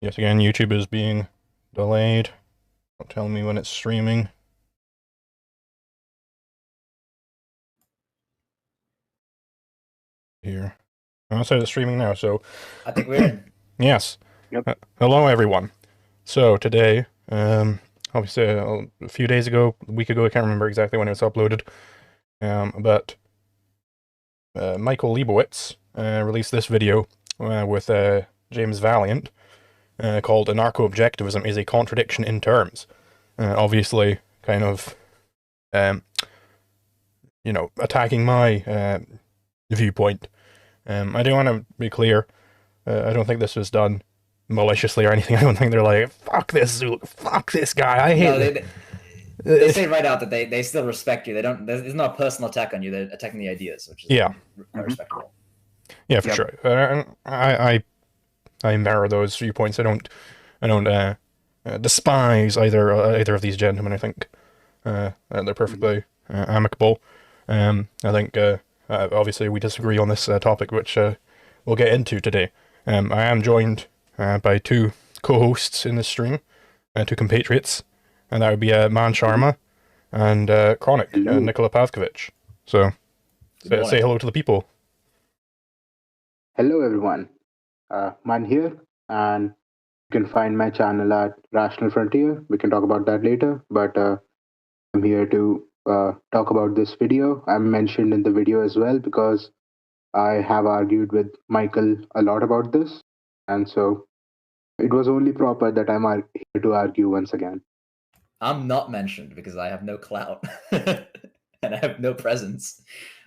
Yes, again, YouTube is being delayed. Don't tell me when it's streaming. Here. I'm outside the streaming now, so... I think we're in. Yes. Yep. Hello, everyone. So, today, obviously, a few days ago, a week ago, I can't remember exactly when it was uploaded, but Michael Leibowitz released this video with James Valliant called Anarcho-Objectivism is a Contradiction in Terms. Obviously, kind of, attacking my viewpoint. I do want to be clear, I don't think this was done maliciously or anything. I don't think they're like, fuck this Zulu, fuck this guy, I hate it. They say right out that they still respect you. They don't. There's not a personal attack on you. They're attacking the ideas, which is quite respectable. Yeah, for sure. I mirror those viewpoints. I don't despise either of these gentlemen. I think they're perfectly amicable. I think obviously we disagree on this topic, which we'll get into today. I am joined by two co-hosts in this stream, two compatriots, and that would be Man Sharma and crownik, Nikola Pavkovich. So say hello to the people. Hello everyone, Man here, and you can find my channel at Rational Frontier. We can talk about that later, but I'm here to talk about this video. I'm mentioned in the video as well because I have argued with Michael a lot about this, and so it was only proper that I'm here to argue once again. I'm not mentioned because I have no clout and I have no presence,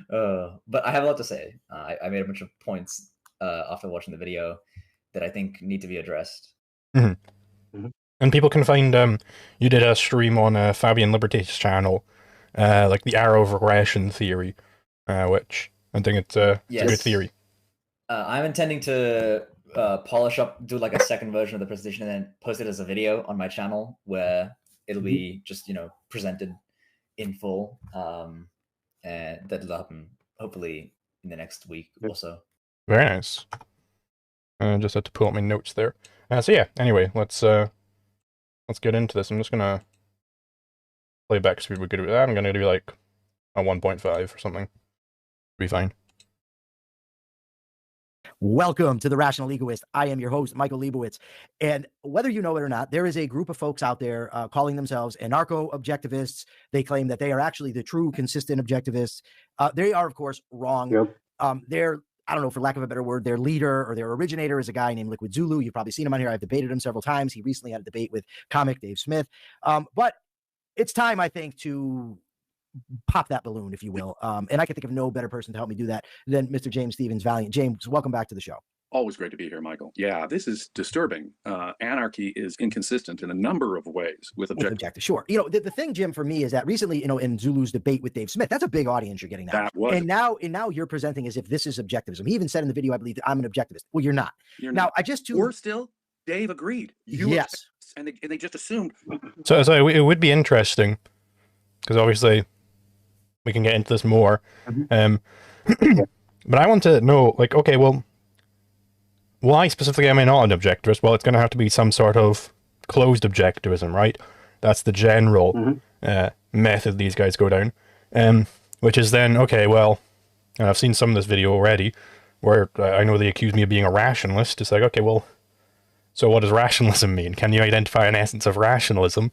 but I have a lot to say. I made a bunch of points after watching the video that I think need to be addressed. Mm-hmm. Mm-hmm. And people can find, you did a stream on Fabian Liberty's channel, like the arrow of regression theory, which I think it's a good theory. I'm intending to polish up, do like a second version of the presentation and then post it as a video on my channel where it'll be just, presented in full. And that'll happen hopefully in the next week or so. Very nice. I just had to pull up my notes there. So yeah, anyway, let's get into this. I'm just gonna play back speed. We're good with that. I'm gonna do like a 1.5 or something. Be fine. Welcome to the Rational Egoist. I am your host, Michael Leibowitz. And whether you know it or not, there is a group of folks out there calling themselves anarcho-objectivists. They claim that they are actually the true, consistent objectivists. They are, of course, wrong. Yep. They're, I don't know, for lack of a better word, their leader or their originator is a guy named LiquidZulu. You've probably seen him on here. I've debated him several times. He recently had a debate with comic Dave Smith. But it's time, I think, to pop that balloon, if you will. And I can think of no better person to help me do that than Mr. James Stevens Valliant. James, welcome back to the show. Always great to be here, Michael. Yeah, this is disturbing. Anarchy is inconsistent in a number of ways with objective. Sure. The thing, Jim, for me is that recently, in Zulu's debate with Dave Smith, that's a big audience you're getting now. That was. And now you're presenting as if this is objectivism. He even said in the video, I believe, that I'm an objectivist. Well, you're not. Now, Or still, Dave agreed. Yes. And they just assumed. So it would be interesting, because obviously we can get into this more. Mm-hmm. But I want to know, like, okay, well, why specifically am I not an objectivist? Well, it's going to have to be some sort of closed objectivism, right? That's the general method these guys go down. Which is then, okay, well, I've seen some of this video already, where I know they accuse me of being a rationalist. It's like, okay, well, so what does rationalism mean? Can you identify an essence of rationalism?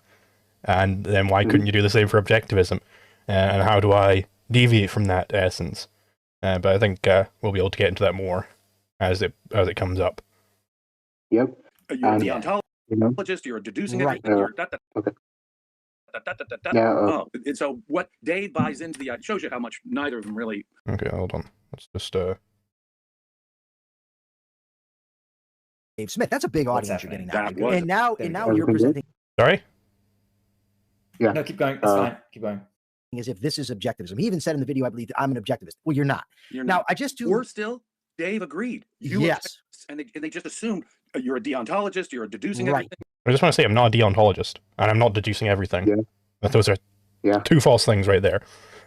And then why couldn't you do the same for objectivism? And how do I deviate from that essence? But I think we'll be able to get into that more as it comes up. Yep. You're a deontologist, you're deducing everything. And so what Dave buys into the idea shows you how much neither of them really. Okay, hold on. Let's just Dave Smith, that's a big audience you're getting now. Was. And now you're presenting. Sorry? Yeah. No, keep going. It's fine. Keep going. As if this is objectivism. He even said in the video, I believe, that I'm an objectivist. Well, you're not. Or still, Dave agreed. Yes. And they just assumed you're a deontologist, you're deducing everything. I just want to say I'm not a deontologist, and I'm not deducing everything. Yeah. Those are two false things right there.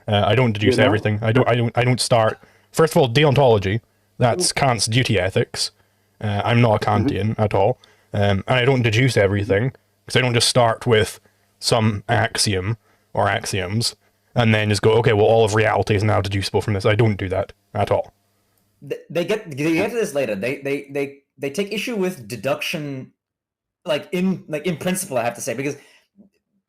I don't deduce everything. I don't start. First of all, deontology, that's Kant's duty ethics. I'm not a Kantian at all. and I don't deduce everything, because I don't just start with some axiom or axioms and then just go, okay, well, all of reality is now deducible from this. I don't do that at all. They get to this later. They take issue with deduction, like in principle, I have to say, because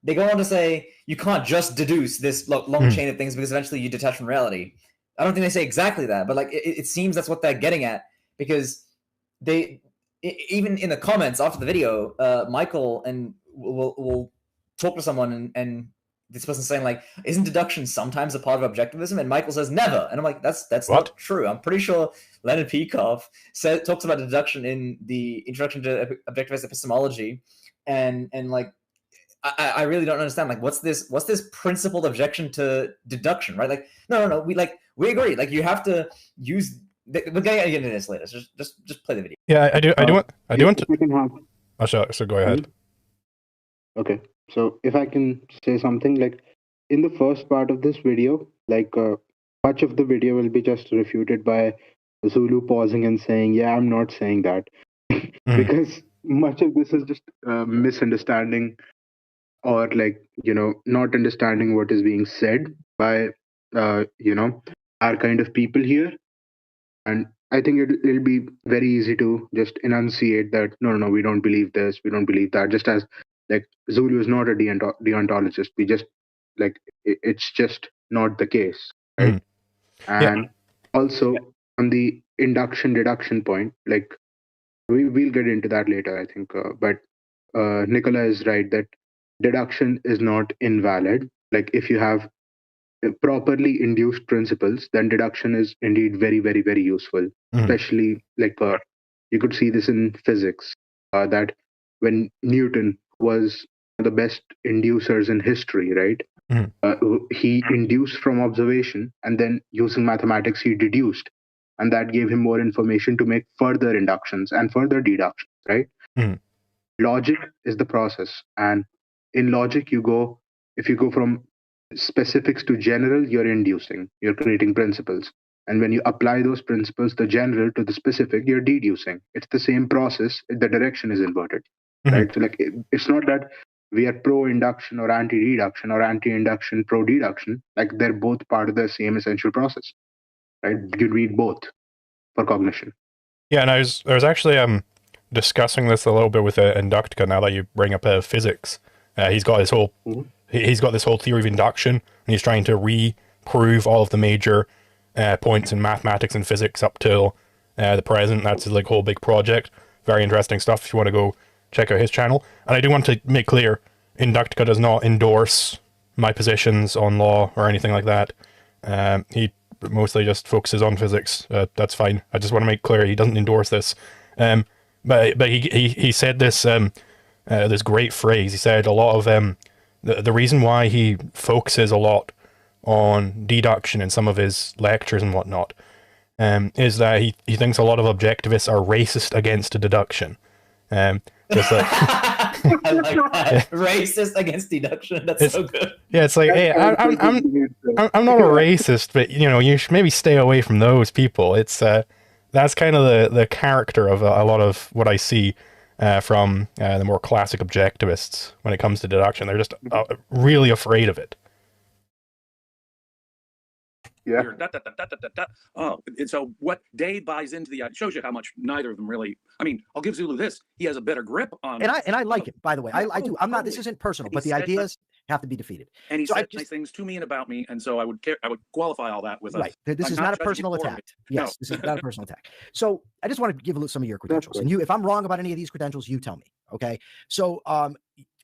they go on to say you can't just deduce this long chain of things because eventually you detach from reality. I don't think they say exactly that, but like it seems that's what they're getting at, because even in the comments after the video, Michael will talk to someone and this person's saying like, isn't deduction sometimes a part of objectivism? And Michael says never, and I'm like, that's not true. I'm pretty sure Leonard Peikoff talks about deduction in the Introduction to Objectivist Epistemology, and like I really don't understand, like, what's this principled objection to deduction, right? Like no, we agree, like you have to use. We're gonna get into this later. So just play the video. Yeah, I do want to. Oh, so go ahead. Okay, so if I can say something, like in the first part of this video, like much of the video will be just refuted by Zulu pausing and saying, "Yeah, I'm not saying that," because much of this is just misunderstanding, or like not understanding what is being said by our kind of people here. And I think it'll be very easy to just enunciate that no, we don't believe this, we don't believe that. Just as like Zulu is not a deontologist, we just like it's just not the case, right? And also on the induction deduction point, like we'll get into that later, I think. But Nikola is right that deduction is not invalid. Like if you have properly induced principles, then deduction is indeed very, very, very useful. Especially like you could see this in physics, that when Newton was the best inducers in history, right? He induced from observation, and then using mathematics he deduced, and that gave him more information to make further inductions and further deductions, right? Logic is the process, and in logic if you go from specifics to general, you're inducing, you're creating principles, and when you apply those principles, the general to the specific, you're deducing. It's the same process, the direction is inverted, right? So like it's not that we are pro induction or anti deduction or anti induction pro deduction. Like they're both part of the same essential process, right? You need both for cognition. Yeah, and I was actually discussing this a little bit with Inductica. Now that you bring up physics, he's got his whole he's got this whole theory of induction, and he's trying to reprove all of the major points in mathematics and physics up till the present. That's his like whole big project. Very interesting stuff. If you want to go check out his channel. And I do want to make clear, Inductica does not endorse my positions on law or anything like that. He mostly just focuses on physics. That's fine. I just want to make clear he doesn't endorse this. But he said this this great phrase. He said a lot of the reason why he focuses a lot on deduction in some of his lectures and whatnot is that he thinks a lot of objectivists are racist against deduction. Just like I like that. Racist against deduction. That's so good. Yeah, it's like, hey, I'm not a racist, but you should maybe stay away from those people. It's that's kind of the character of a lot of what I see from the more classic objectivists when it comes to deduction. They're just really afraid of it. Yeah. Oh, and so what Dave buys into the shows you how much neither of them really. I mean, I'll give Zulu this. He has a better grip on. And I like it, by the way. I do. I'm not. This isn't personal, but the ideas have to be defeated. And he said nice things to me and about me, and so I would qualify all that with right. This is not a personal attack. Yes, this is not a personal attack. So I just want to give some of your credentials, and if I'm wrong about any of these credentials, you tell me. Okay. So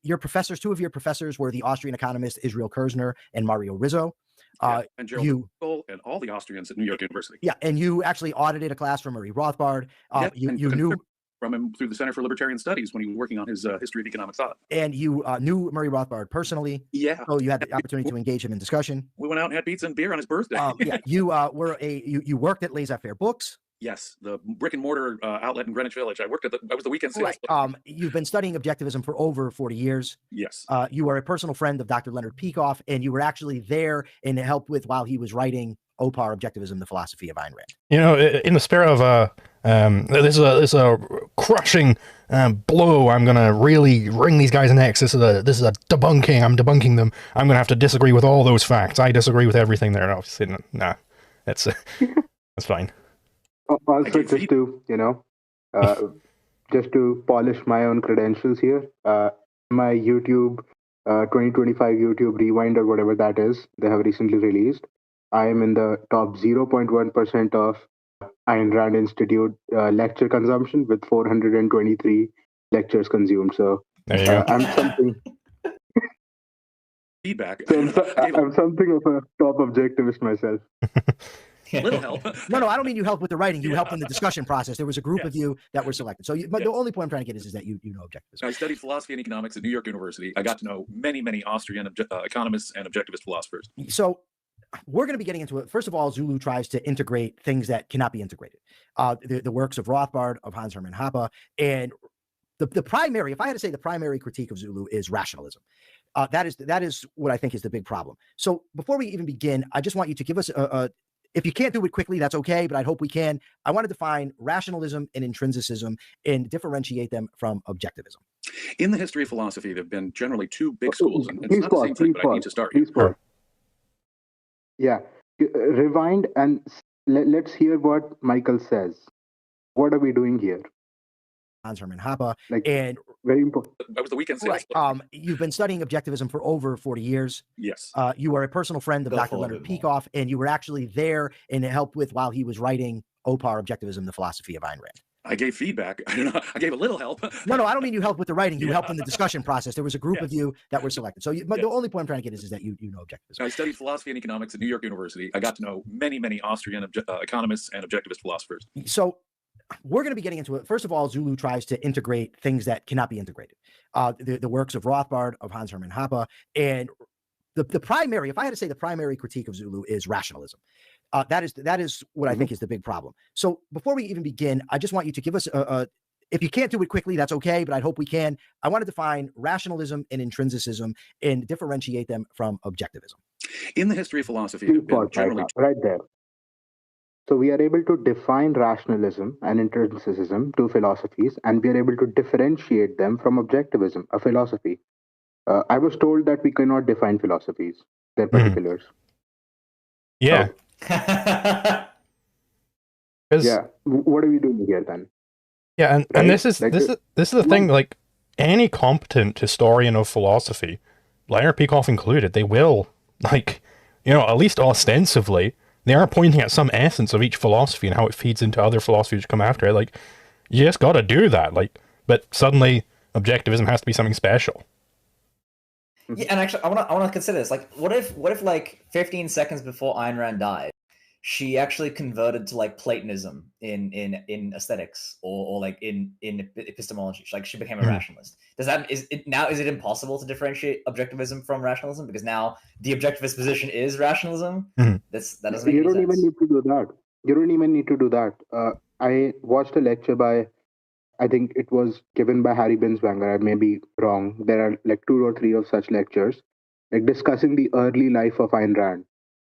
your professors, two of your professors were the Austrian economist Israel Kirzner and Mario Rizzo. And Gerald and all the Austrians at New York University. Yeah, and you actually audited a class from Murray Rothbard. You knew from him through the Center for Libertarian Studies when he was working on his history of economic thought. And you knew Murray Rothbard personally. Yeah. So you had the opportunity to engage him in discussion. We went out and had pizza and beer on his birthday. Yeah, you you worked at Laissez-Faire Books. Yes, the brick and mortar outlet in Greenwich Village. I was the weekend sales. Right. You've been studying objectivism for over 40 years. Yes. You are a personal friend of Dr. Leonard Peikoff, and you were actually there and helped with while he was writing OPAR, Objectivism, the Philosophy of Ayn Rand. In the spirit of this is a crushing blow. I'm going to really wring these guys' necks. This is a debunking. I'm debunking them. I'm going to have to disagree with all those facts. I disagree with everything there. Obviously, nah, that's fine. Also, just to, just to polish my own credentials here, my YouTube 2025 YouTube Rewind or whatever that is, they have recently released. I am in the top 0.1% of Ayn Rand Institute lecture consumption with 423 lectures consumed. So I'm something. Feedback. So I'm something of a top objectivist myself. Little help. No, I don't mean you helped with the writing. You helped in the discussion process. There was a group of you that were selected. So, but the only point I'm trying to get is that you know objectivism. I studied philosophy and economics at New York University. I got to know many Austrian economists and objectivist philosophers. So we're going to be getting into it. First of all, Zulu tries to integrate things that cannot be integrated. The works of Rothbard, of Hans Hermann Hoppe, and the primary, if I had to say the primary critique of Zulu is rationalism. That is what I think is the big problem. So before we even begin, I just want you to give us if you can't do it quickly, that's okay, but I hope we can. I want to define rationalism and intrinsicism and differentiate them from objectivism. In the history of philosophy, there have been generally two big schools, and it's not the same thing, but I need to start here. Yeah, rewind and let's hear what Michael says. What are we doing here? Hans Hermann Hoppe, and very important. That was the weekend sales. Right. You've been studying objectivism for over 40 years. Yes. You are a personal friend of Dr. Leonard Peikoff, and you were actually there and helped with while he was writing OPAR, Objectivism, the Philosophy of Ayn Rand. I gave feedback. I don't know. I gave a little help. No, I don't mean you helped with the writing. You helped in the discussion process. There was a group of you that were selected. So, but the only point I'm trying to get is that you know objectivism. I studied philosophy and economics at New York University. I got to know many Austrian economists and objectivist philosophers. So we're going to be getting into it. First of all, Zulu tries to integrate things that cannot be integrated. The works of Rothbard, of Hans Hermann Hoppe, and the primary, if I had to say the primary critique of Zulu is rationalism. That is what I think is the big problem. So before we even begin, I just want you to give us if you can't do it quickly, that's okay, but I hope we can. I want to define rationalism and intrinsicism and differentiate them from objectivism. In the history of philosophy, there have been generally right there. So we are able to define rationalism and intrinsicism, two philosophies, and we are able to differentiate them from objectivism, a philosophy. I was told that we cannot define philosophies, their particulars. Yeah. Yeah. What are we doing here then? Yeah, and this is the thing. Like any competent historian of philosophy, Leonard Peikoff included, they will at least ostensively, they are pointing at some essence of each philosophy and how it feeds into other philosophies which come after it. Like, you just got to do that. But suddenly, objectivism has to be something special. Yeah, and actually, I want to consider this. What if 15 seconds before Ayn Rand died, she actually converted to Platonism in aesthetics or in epistemology? She became a rationalist. Is it impossible to differentiate objectivism from rationalism because now the objectivist position is rationalism? That doesn't make any sense. You don't even need to do that. You don't even need to do that. I watched a lecture by, I think it was given by Harry Binswanger. I may be wrong. There are 2 or 3 of such lectures, discussing the early life of Ayn Rand.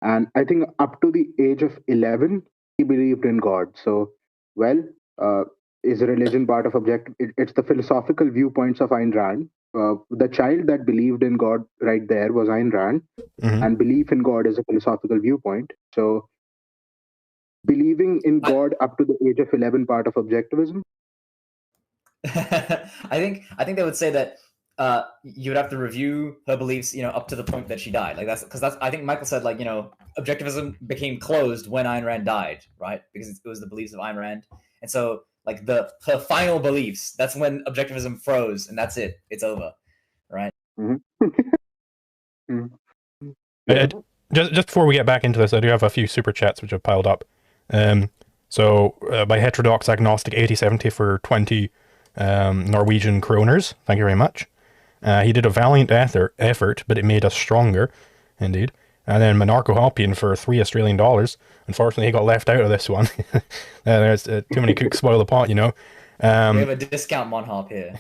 And I think up to the age of 11, he believed in God. So, is religion part of objective? It's the philosophical viewpoints of Ayn Rand. The child that believed in God right there was Ayn Rand, and belief in God is a philosophical viewpoint. So, believing in God up to the age of 11 part of objectivism? I think they would say that you would have to review her beliefs, up to the point that she died. I think Michael said, objectivism became closed when Ayn Rand died, right? Because it was the beliefs of Ayn Rand. And so, her final beliefs, that's when objectivism froze, and that's it. It's over, right? Just before we get back into this, I do have a few super chats which have piled up. By Heterodox Agnostic 8070 for 20 Norwegian kroners. Thank you very much. He did a valiant effort, but it made us stronger, indeed. And then Anarcho-Objectivism for $3 Australian. Unfortunately, he got left out of this one. There's too many cooks spoil the pot, We have a discount Monhop here.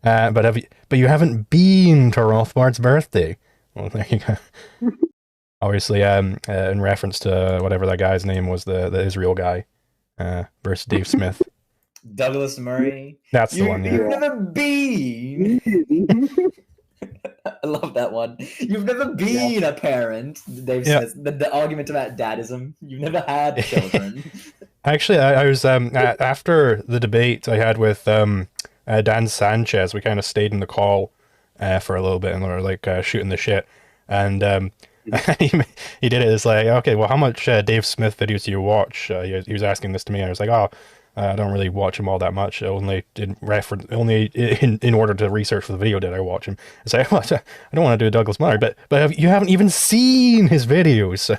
But you haven't been to Rothbard's birthday. Well, there you go. Obviously, in reference to whatever that guy's name was, the Israel guy versus Dave Smith. Douglas Murray. That's the one. Yeah. You've never been. I love that one. You've never been a parent, Dave Smith. The argument about dadism. You've never had children. Actually, I was after the debate I had with Dan Sanchez. We kind of stayed in the call for a little bit, and we were like shooting the shit. And he did it. It's like, okay, well, how much Dave Smith videos do you watch? He was asking this to me. I was like, oh, I don't really watch him all that much. Only in order to research for the video did I watch him. It's like, well, I don't want to do a Douglas Murray, but you haven't even seen his videos.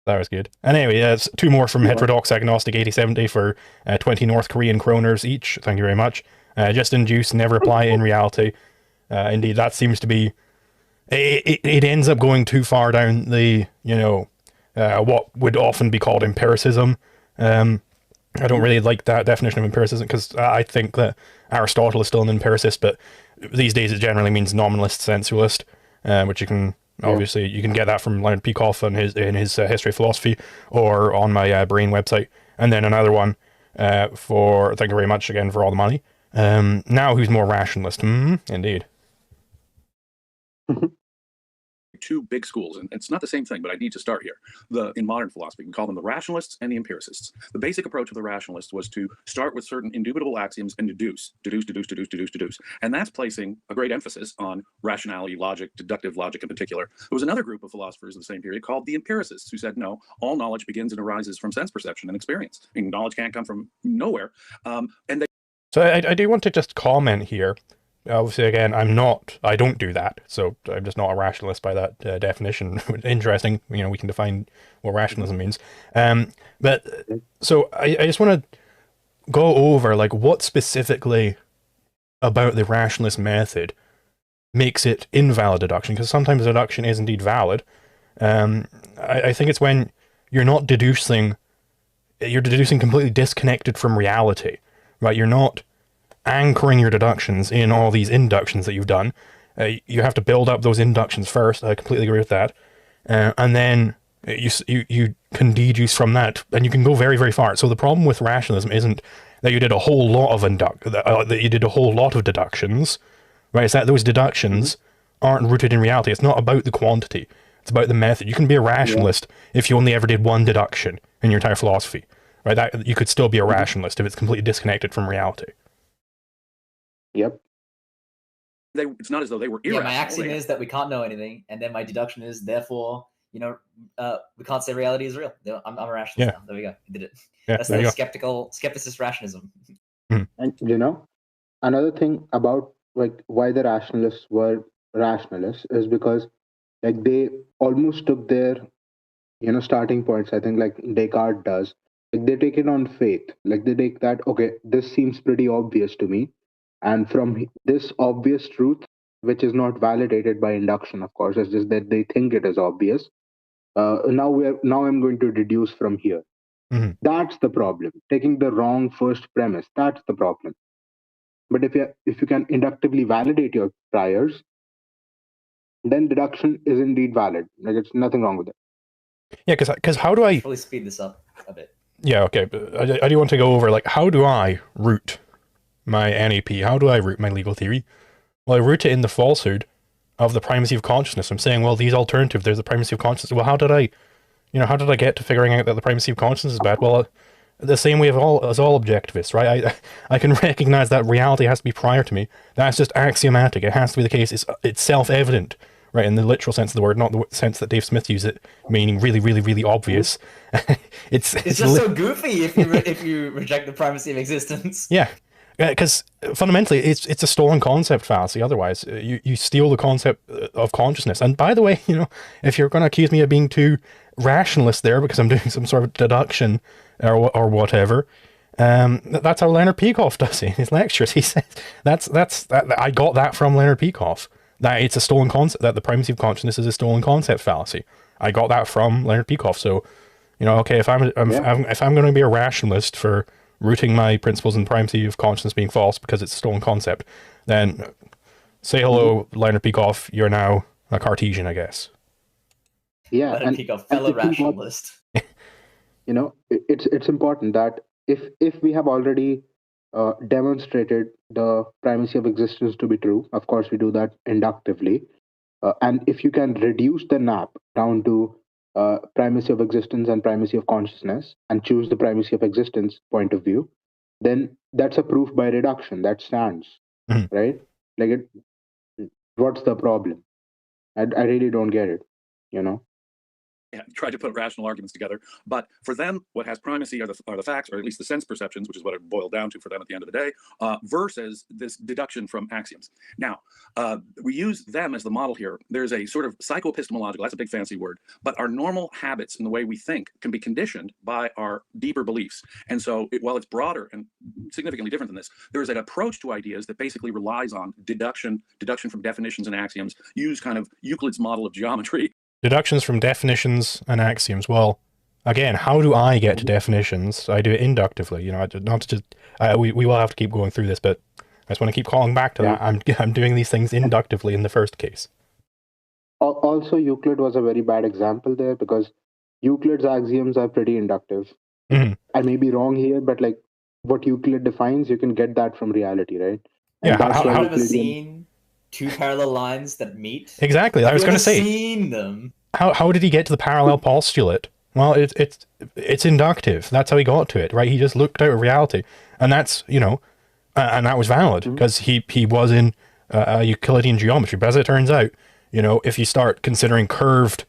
That was good. And anyway, it's 2 more from Heterodox Agnostic 8070 for 20 North Korean kroners each. Thank you very much. Just induce, never apply in reality. Indeed, that seems to be... It ends up going too far down the, what would often be called empiricism. I don't really like that definition of empiricism, because I think that Aristotle is still an empiricist, but these days it generally means nominalist sensualist, which you can... Obviously, you can get that from Leonard Peikoff in his History of Philosophy, or on my Brain website. And then another one for, thank you very much again for all the money. Now who's more rationalist? Indeed. 2 big schools, and it's not the same thing, but I need to start here. In modern philosophy, we call them the rationalists and the empiricists. The basic approach of the rationalists was to start with certain indubitable axioms and deduce. And that's placing a great emphasis on rationality, logic, deductive logic in particular. There was another group of philosophers of the same period called the empiricists, who said, no, all knowledge begins and arises from sense perception and experience. I mean, knowledge can't come from nowhere. So I do want to just comment here. Obviously, again, I don't do that, so I'm just not a rationalist by that definition. Interesting, we can define what rationalism means. But so I just want to go over, like, what specifically about the rationalist method makes it invalid deduction, because sometimes deduction is indeed valid. I think it's when you're deducing completely disconnected from reality, right? You're not anchoring your deductions in all these inductions that you've done. You have to build up those inductions first. I completely agree with that. And then you can deduce from that, and you can go very, very far. So the problem with rationalism isn't that you did a whole lot of deductions, right? It's that those deductions aren't rooted in reality. It's not about the quantity. It's about the method. You can be a rationalist if you only ever did one deduction in your entire philosophy, right? That you could still be a rationalist if it's completely disconnected from reality. Yep. It's not as though they were irrational. Yeah, my axiom is that we can't know anything, and then my deduction is, therefore, we can't say reality is real. I'm a rationalist now. There we go. We did it. Yeah, that's the skepticist rationalism. And another thing about like why the rationalists were rationalists is because like they almost took their starting points. I think like Descartes does. Like they take it on faith. Like they take that, okay, this seems pretty obvious to me. And from this obvious truth, which is not validated by induction, of course, it's just that they think it is obvious. Now I'm going to deduce from here. Mm-hmm. That's the problem. Taking the wrong first premise, that's the problem. But if you can inductively validate your priors, then deduction is indeed valid. Like it's nothing wrong with it. Yeah, because how do I really speed this up a bit? Yeah, okay. But I do want to go over, like, how do I root my NAP? How do I root my legal theory? Well, I root it in the falsehood of the primacy of consciousness. I'm saying, well, these alternative, there's the primacy of consciousness. Well, how did I get to figuring out that the primacy of consciousness is bad? Well, the same way as all objectivists, right? I can recognize that reality has to be prior to me. That's just axiomatic. It has to be the case. It's self-evident, right? In the literal sense of the word, not the sense that Dave Smith used it, meaning really, really, really obvious. It's just so goofy if you reject the primacy of existence. Yeah. Because fundamentally, it's a stolen concept fallacy. Otherwise, you steal the concept of consciousness. And by the way, if you're going to accuse me of being too rationalist there because I'm doing some sort of deduction or whatever, that's how Leonard Peikoff does it in his lectures. He says I got that from Leonard Peikoff. That it's a stolen concept. That the primacy of consciousness is a stolen concept fallacy. I got that from Leonard Peikoff. So, okay, if I'm going to be a rationalist for rooting my principles in primacy of consciousness being false because it's a stolen concept, then say hello, Leonard Peikoff. You're now a Cartesian, I guess. Yeah, Leonard Peikoff, fellow rationalist. it's important that if we have already demonstrated the primacy of existence to be true, of course we do that inductively, and if you can reduce the nap down to primacy of existence and primacy of consciousness and choose the primacy of existence point of view, then that's a proof by reduction that stands. Mhm. Right? Like what's the problem? I really don't get it, Tried to put rational arguments together, but for them, what has primacy are the facts, or at least the sense perceptions, which is what it boiled down to for them at the end of the day, versus this deduction from axioms. Now, we use them as the model here. There's a sort of psychoepistemological, that's a big fancy word, but our normal habits and the way we think can be conditioned by our deeper beliefs. And so while it's broader and significantly different than this, there is an approach to ideas that basically relies on deduction from definitions and axioms, use kind of Euclid's model of geometry. Deductions from definitions and axioms. Well, again, how do I get to definitions? I do it inductively. We will have to keep going through this, but I just want to keep calling back to that. I'm doing these things inductively in the first case. Also, Euclid was a very bad example there because Euclid's axioms are pretty inductive. Mm-hmm. I may be wrong here, but like what Euclid defines, you can get that from reality, right? And have you ever seen two parallel lines that meet? Exactly. I was going to say. Seen them. How did he get to the parallel postulate? Well, it's inductive. That's how he got to it, right? He just looked out of reality, and that's and that was valid because he was in Euclidean geometry. But as it turns out, if you start considering curved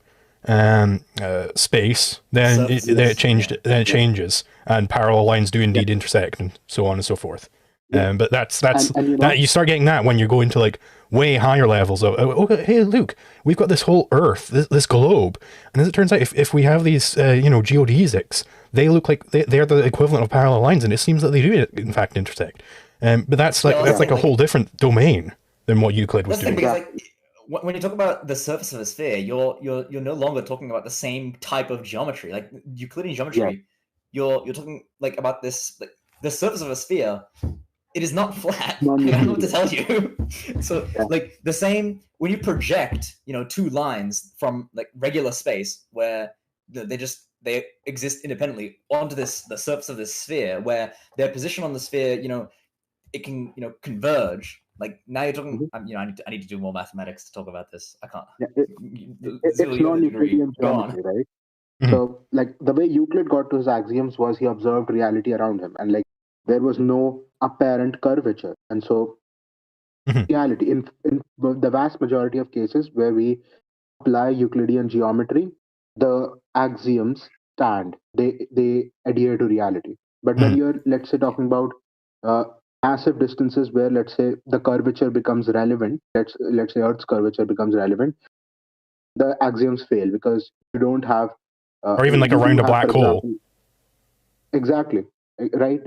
space, then it changes, and parallel lines do indeed intersect, and so on and so forth. But that's that you start getting that when you go into like way higher levels of hey, look, we've got this whole Earth, this globe, and as it turns out, if we have these geodesics, they look like they're the equivalent of parallel lines, and it seems that they do in fact intersect. But that's like a whole different domain than what Euclid was doing. Because, like, when you talk about the surface of a sphere, you're no longer talking about the same type of geometry. Like Euclidean geometry, you're talking like about this, like the surface of a sphere. It is not flat. I don't know what to tell you. So like the same, when you project, two lines from like regular space where they exist independently onto the surface of this sphere, where their position on the sphere, it can, converge. Like now you're talking, I need to do more mathematics to talk about this. I can't. It's non-Euclidean geometry, right? Mm-hmm. So like the way Euclid got to his axioms was he observed reality around him, and like there was no apparent curvature, and so reality in the vast majority of cases where we apply Euclidean geometry, the axioms stand, they adhere to reality. But when you're, let's say, talking about massive distances where, let's say, the curvature becomes relevant, let's say Earth's curvature becomes relevant, the axioms fail because you don't have or even like around a black hole. Exactly. Right,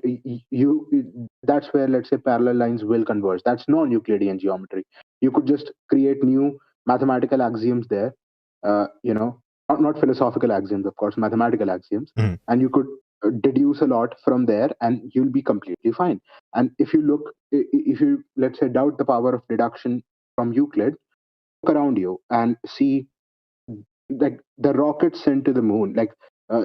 that's where, let's say, parallel lines will converge. That's non-Euclidean geometry. You could just create new mathematical axioms there, not philosophical axioms, of course, mathematical axioms, and you could deduce a lot from there, and you'll be completely fine. And if you let's say doubt the power of deduction from Euclid, look around you and see like the rockets sent to the moon, like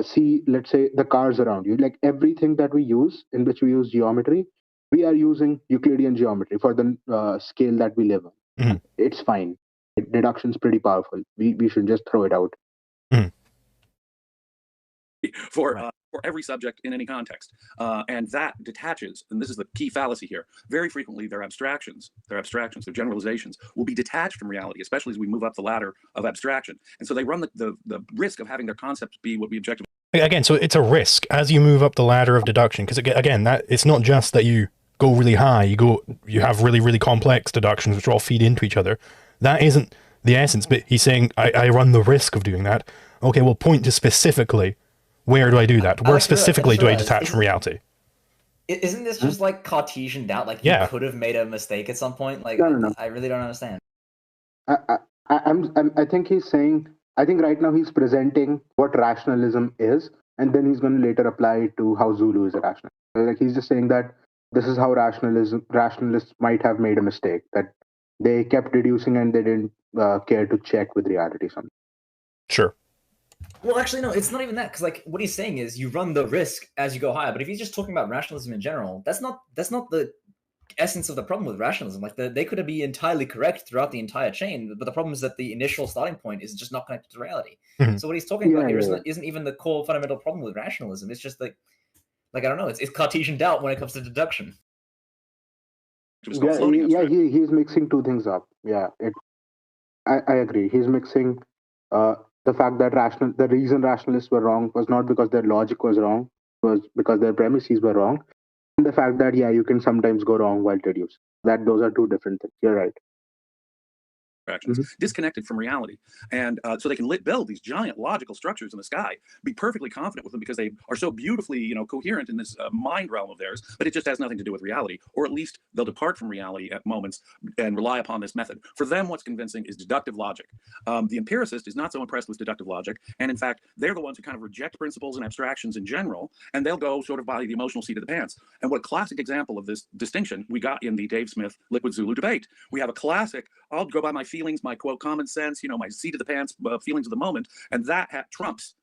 see, let's say, the cars around you, like everything that we use in which we use geometry, we are using Euclidean geometry for the scale that we live on. It's fine. Deduction's pretty powerful. We should just throw it out. For every subject in any context. And that detaches, and this is the key fallacy here, very frequently their abstractions, their generalizations will be detached from reality, especially as we move up the ladder of abstraction. And so they run the risk of having their concepts be what we objectively... Again, so it's a risk as you move up the ladder of deduction, because again, that it's not just that you go really high, you have really, really complex deductions which all feed into each other. That isn't the essence, but he's saying, I run the risk of doing that. Okay, well, point to specifically, where do I do that? Where specifically do I detach from reality? Isn't this just like Cartesian doubt? Like you could have made a mistake at some point? Like no. I really don't understand. I think he's saying, I think right now he's presenting what rationalism is, and then he's going to later apply it to how Zulu is a rationalist. Like he's just saying that this is how rationalists might have made a mistake, that they kept deducing and they didn't care to check with reality something. Sure. Well, actually, no, it's not even that, because like what he's saying is you run the risk as you go higher. But if he's just talking about rationalism in general, that's not the essence of the problem with rationalism. Like they could be entirely correct throughout the entire chain, but the problem is that the initial starting point is just not connected to reality. Mhm. So what he's talking about here Yeah. isn't even the core fundamental problem with rationalism. It's just like I don't know, it's Cartesian doubt when it comes to deduction. It was called floating Yeah, abstraction. he's mixing two things up. Yeah, I agree. He's mixing the fact that the reason rationalists were wrong was not because their logic was wrong, it was because their premises were wrong. And the fact that, yeah, you can sometimes go wrong while deducing. Those are two different things. You're right. Disconnected from reality. And so they can build these giant logical structures in the sky, be perfectly confident with them because they are so beautifully, coherent in this mind realm of theirs, but it just has nothing to do with reality. Or at least they'll depart from reality at moments and rely upon this method. For them, what's convincing is deductive logic. The empiricist is not so impressed with deductive logic. And in fact, they're the ones who kind of reject principles and abstractions in general, and they'll go sort of by the emotional seat of the pants. And what a classic example of this distinction we got in the Dave Smith LiquidZulu debate. We have a classic, I'll go by my feelings, my quote common sense, my seat of the pants feelings of the moment, and that trumps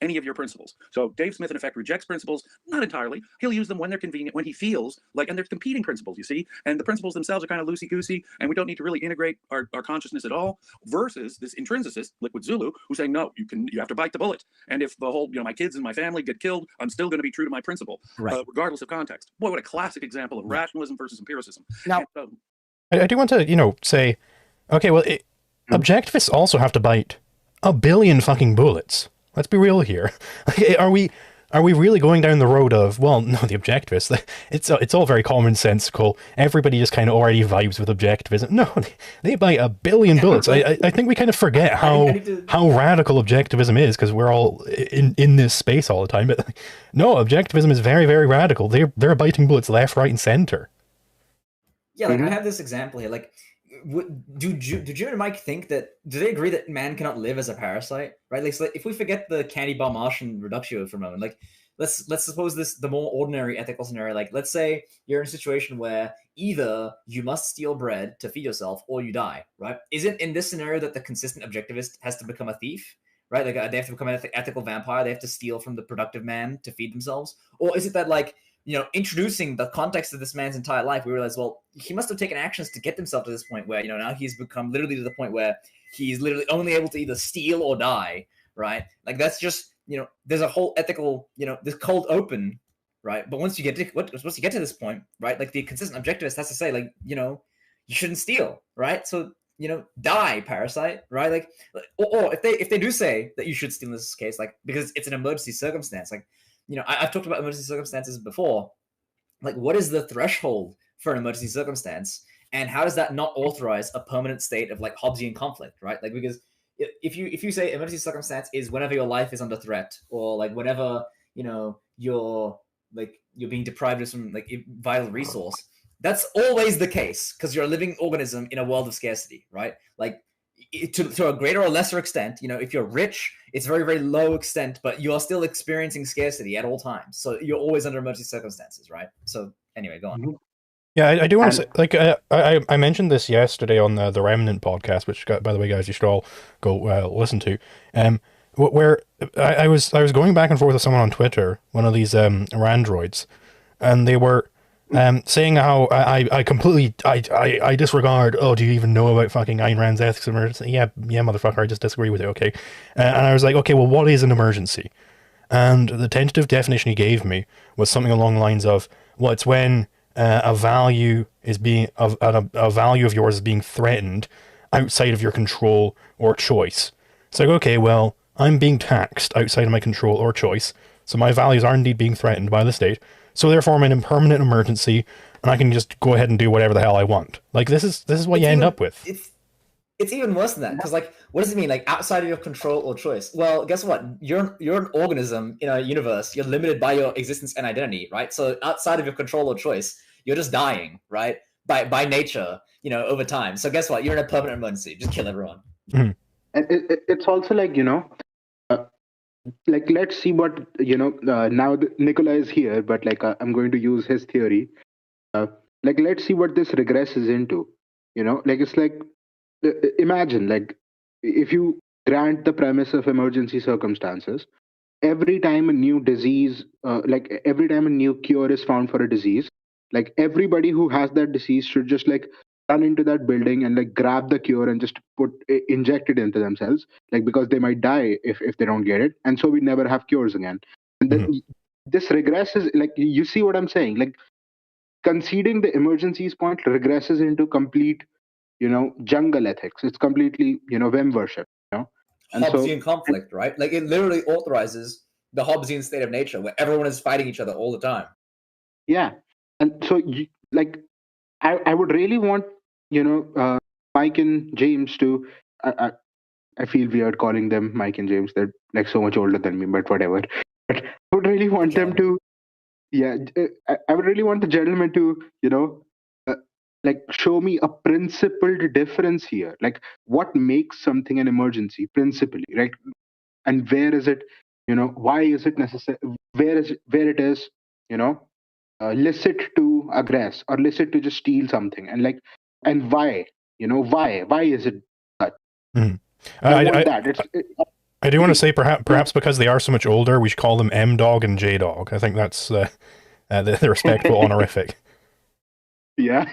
any of your principles. So Dave Smith in effect rejects principles, not entirely. He'll use them when they're convenient, when he feels like, and they're competing principles, you see, and the principles themselves are kind of loosey-goosey, and we don't need to really integrate our consciousness at all, versus this intrinsicist, LiquidZulu, who's saying, no, you have to bite the bullet. And if the whole, my kids and my family get killed, I'm still going to be true to my principle, regardless of context. Boy, what a classic example of rationalism versus empiricism. Now, I do want to, say, okay, well, objectivists also have to bite a billion fucking bullets. Let's be real here. Are we really going down the road of, well, no, the objectivists, it's all very commonsensical. Everybody just kind of already vibes with objectivism. No, they bite a billion bullets. I think we kind of forget how radical objectivism is because we're all in this space all the time. But no, objectivism is very, very radical. They're biting bullets left, right, and center. Yeah, I have this example here. Do Jim and Mike think do they agree that man cannot live as a parasite, right? So if we forget the candy bar Martian reductio for a moment, let's suppose the more ordinary ethical scenario, let's say you're in a situation where either you must steal bread to feed yourself or you die, right? Is it in this scenario that the consistent objectivist has to become a thief, right? They have to become an ethical vampire, they have to steal from the productive man to feed themselves? Or is it that introducing the context of this man's entire life, we realize, well, he must have taken actions to get himself to this point where, now he's become literally to the point where he's literally only able to either steal or die, right? That's just, there's a whole ethical, this cold open, right? But once you get to this point, right, the consistent objectivist has to say, you shouldn't steal, right? So, die, parasite, right? Or if they do say that you should steal in this case, because it's an emergency circumstance, I've talked about emergency circumstances before. What is the threshold for an emergency circumstance, and how does that not authorize a permanent state of Hobbesian conflict, right? Because if you say emergency circumstance is whenever your life is under threat, or whenever you're being deprived of some vital resource, that's always the case because you're a living organism in a world of scarcity, right? To a greater or lesser extent, if you're rich, it's very, very low extent, but you are still experiencing scarcity at all times. So you're always under emergency circumstances, right? So anyway, go on. Yeah, I do want to say, I mentioned this yesterday on the Remnant podcast, which, by the way, guys, you should all go listen to. Where I was going back and forth with someone on Twitter, one of these Randroids, and they were saying how I completely disregard. Oh, do you even know about fucking Ayn Rand's ethics of emergency? Yeah, motherfucker, I just disagree with it. Okay, and I was like, okay, well, what is an emergency? And the tentative definition he gave me was something along the lines of, well, it's when a value of yours is being threatened outside of your control or choice. It's like, okay, well, I'm being taxed outside of my control or choice, so my values are indeed being threatened by the state. So therefore, I'm in a permanent emergency, and I can just go ahead and do whatever the hell I want. This is what you end up with. It's even worse than that, because what does it mean? Outside of your control or choice? Well, guess what? You're an organism in a universe. You're limited by your existence and identity, right? So outside of your control or choice, you're just dying, right? By nature, over time. So guess what? You're in a permanent emergency. Just kill everyone. Mm-hmm. And it's also let's see what now Nikola is here, but I'm going to use his theory. Let's see what this regresses into. It's imagine if you grant the premise of emergency circumstances, every time a new disease, like every time a new cure is found for a disease, like everybody who has that disease should just like run into that building and like grab the cure and just inject it into themselves, like because they might die if they don't get it, and so we never have cures again. And this regresses, like you see what I'm saying, like conceding the emergencies point regresses into complete, jungle ethics. It's completely, Vem worship, And Hobbesian conflict, right? Like it literally authorizes the Hobbesian state of nature where everyone is fighting each other all the time. Yeah. And so like I would really want, Mike and James to, I feel weird calling them Mike and James. They're like so much older than me, but whatever. But I would really want them to, I would really want the gentleman to, like show me a principled difference here. Like what makes something an emergency principally, right? And where is it, why is it necessary? Where it is, licit to aggress or licit to just steal something, and why, why is it that? I do want to say perhaps because they are so much older, we should call them M Dog and J Dog. I think that's the respectful honorific. Yeah.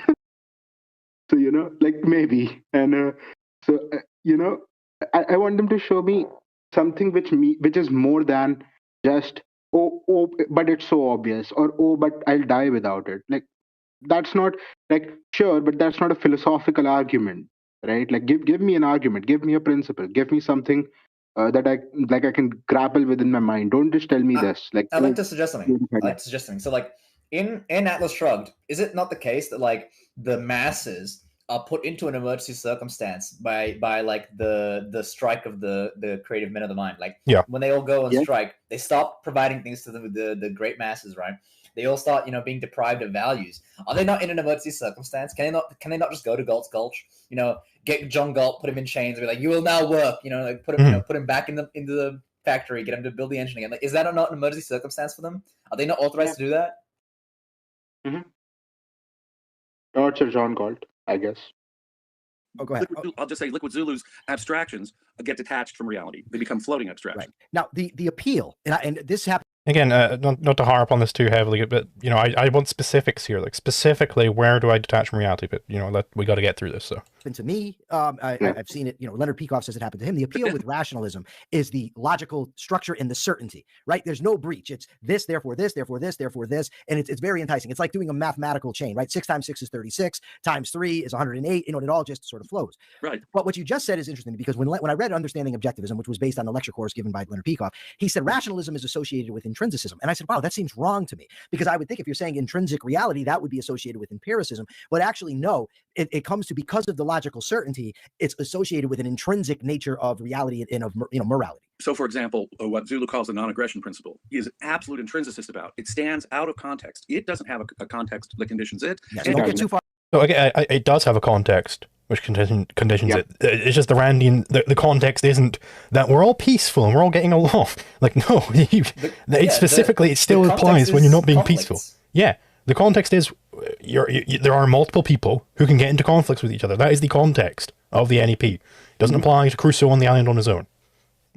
So, like maybe. And I want them to show me something which is more than just, oh, but it's so obvious, or, oh, but I'll die without it. Like, that's not, like, sure, but that's not a philosophical argument, right? Like, give me an argument, give me a principle, give me something that I can grapple with in my mind. Don't just tell me this. Like, I'd like to suggest something. So, like, in Atlas Shrugged, is it not the case that like the masses are put into an emergency circumstance by like the strike of the creative men of the mind? Like, when they all go on strike, they stop providing things to the great masses, right? They all start, being deprived of values. Are they not in an emergency circumstance? Can they not just go to Galt's Gulch, get John Galt, put him in chains, and be like, you will now work, like put him, put him back into the factory, get him to build the engine again. Like, is that not an emergency circumstance for them? Are they not authorized to do that? Torture John Galt, I guess. Oh, go ahead. I'll just say LiquidZulu's abstractions get detached from reality. They become floating abstractions. Right. Now, the appeal, and this happened. Again, not to harp on this too heavily, but I want specifics here. Like specifically, where do I detach from reality? But we got to get through this. So to me, I've seen it. Leonard Peikoff says it happened to him. The appeal with rationalism is the logical structure and the certainty. Right? There's no breach. It's this, therefore this, therefore this, therefore this, and it's very enticing. It's like doing a mathematical chain. Right? 6 times 6 is 36. Times 3 is 108. It all just sort of flows. Right. But what you just said is interesting because when I read Understanding Objectivism, which was based on the lecture course given by Leonard Peikoff, he said rationalism is associated with intrinsicism. And I said, wow, that seems wrong to me, because I would think if you're saying intrinsic reality, that would be associated with empiricism. But actually, no, it comes to, because of the logical certainty, it's associated with an intrinsic nature of reality and of morality. So, for example, what Zulu calls the non-aggression principle is an absolute intrinsicist about. It stands out of context. It doesn't have a context that conditions it. Yes, don't get too far. So it does have a context which conditions it. It's just the Randian, the context isn't that we're all peaceful and we're all getting along. Like, no, it still applies when you're not being conflicts. peaceful. Yeah, the context is there are multiple people who can get into conflicts with each other. That is the context of the NEP. It doesn't apply to Crusoe on the island on his own.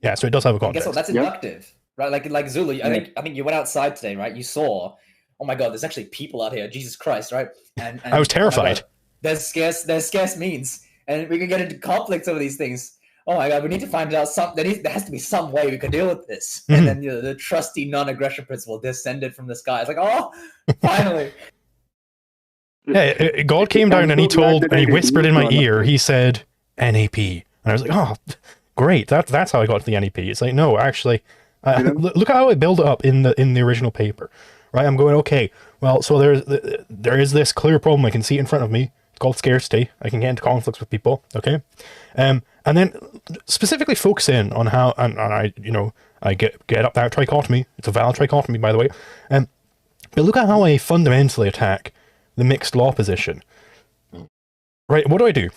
Yeah, so it does have a context. Guess what? That's inductive, right? Like Zulu. I think you went outside today, right? You saw, oh my God, there's actually people out here. Jesus Christ, right? And I was terrified. There's scarce means, and we can get into conflicts over these things. Oh my God, we need to find out there has to be some way we can deal with this. And then the trusty non-aggression principle descended from the sky. It's like, oh, finally. Yeah, God came down and he whispered in my ear. He said NAP, and I was like, oh, great. That's how I got to the NAP. It's like, no, actually, look at how I build it up in the original paper. Right, I'm going, okay, well, so there is this clear problem. I can see it in front of me. It's called scarcity. I can get into conflicts with people, okay? And then specifically focus in on how, and I get up that trichotomy. It's a valid trichotomy, by the way. But look at how I fundamentally attack the mixed law position. Right, what do?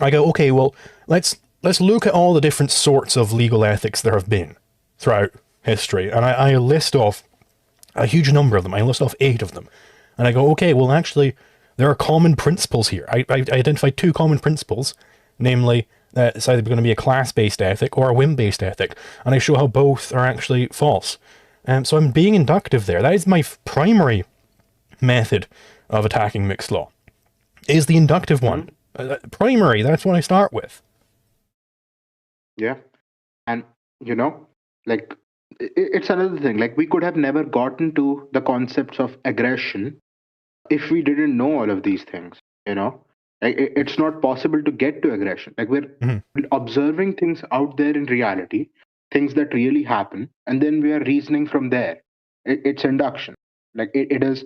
I go, okay, well, let's look at all the different sorts of legal ethics there have been throughout history. And I list off a huge number of them. I list off 8 of them. And I go, okay, well, actually, there are common principles here. I identified 2 common principles, namely it's either going to be a class-based ethic or a whim-based ethic, and I show how both are actually false. So I'm being inductive there. That is my primary method of attacking mixed law, is the inductive one. Primary, that's what I start with. Yeah. And, you know, like, it's another thing. Like, we could have never gotten to the concepts of aggression if we didn't know all of these things, you know? Like, it's not possible to get to aggression. Like, we're observing things out there in reality, things that really happen, and then we are reasoning from there. It's induction. Like, it is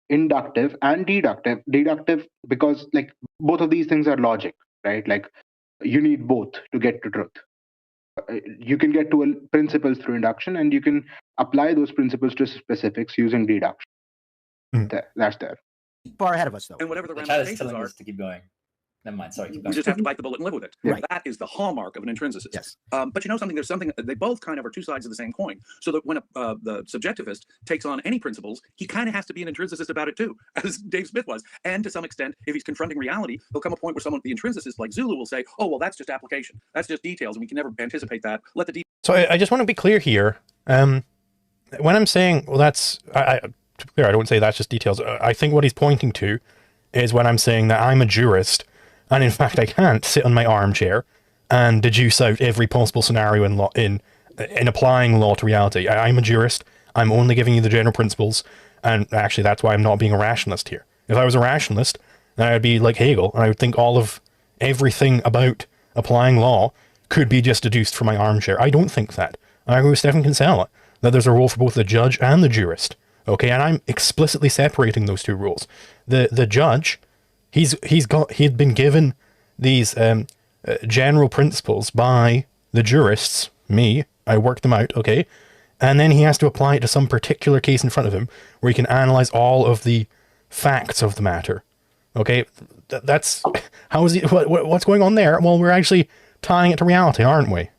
inductive and deductive. Deductive because, like, both of these things are logic, right? Like, you need both to get to truth. You can get to principles through induction, and you can apply those principles to specifics using deduction. That's there. Far ahead of us, though. And whatever the The chat is ramifications telling are, us to keep going. Never mind. Sorry, keep we going. just have to bite the bullet and live with it. Right. That is the hallmark of an intrinsicist. Yes. But you know something? There's something, they both kind of are two sides of the same coin. So that when the subjectivist takes on any principles, he kind of has to be an intrinsicist about it too, as Dave Smith was. And to some extent, if he's confronting reality, there'll come a point where someone, the intrinsicist like Zulu, will say, oh, well, that's just application. That's just details, and we can never anticipate that. Let the details. So I just want to be clear here. When I'm saying, well, that's, to be clear, I don't say that's just details. I think what he's pointing to is when I'm saying that I'm a jurist, and in fact I can't sit on my armchair and deduce out every possible scenario in law, in applying law to reality. I'm a jurist. I'm only giving you the general principles, and actually that's why I'm not being a rationalist here. If I was a rationalist, then I'd be like Hegel, and I would think all of everything about applying law could be just deduced from my armchair. I don't think that. I agree with Stephen Kinsella that there's a role for both the judge and the jurist. Okay, and I'm explicitly separating those two roles. The judge, he'd been given these general principles by the jurists, me. I worked them out, okay, and then he has to apply it to some particular case in front of him where he can analyze all of the facts of the matter. Okay, that's how is he? What's going on there? Well, we're actually tying it to reality, aren't we?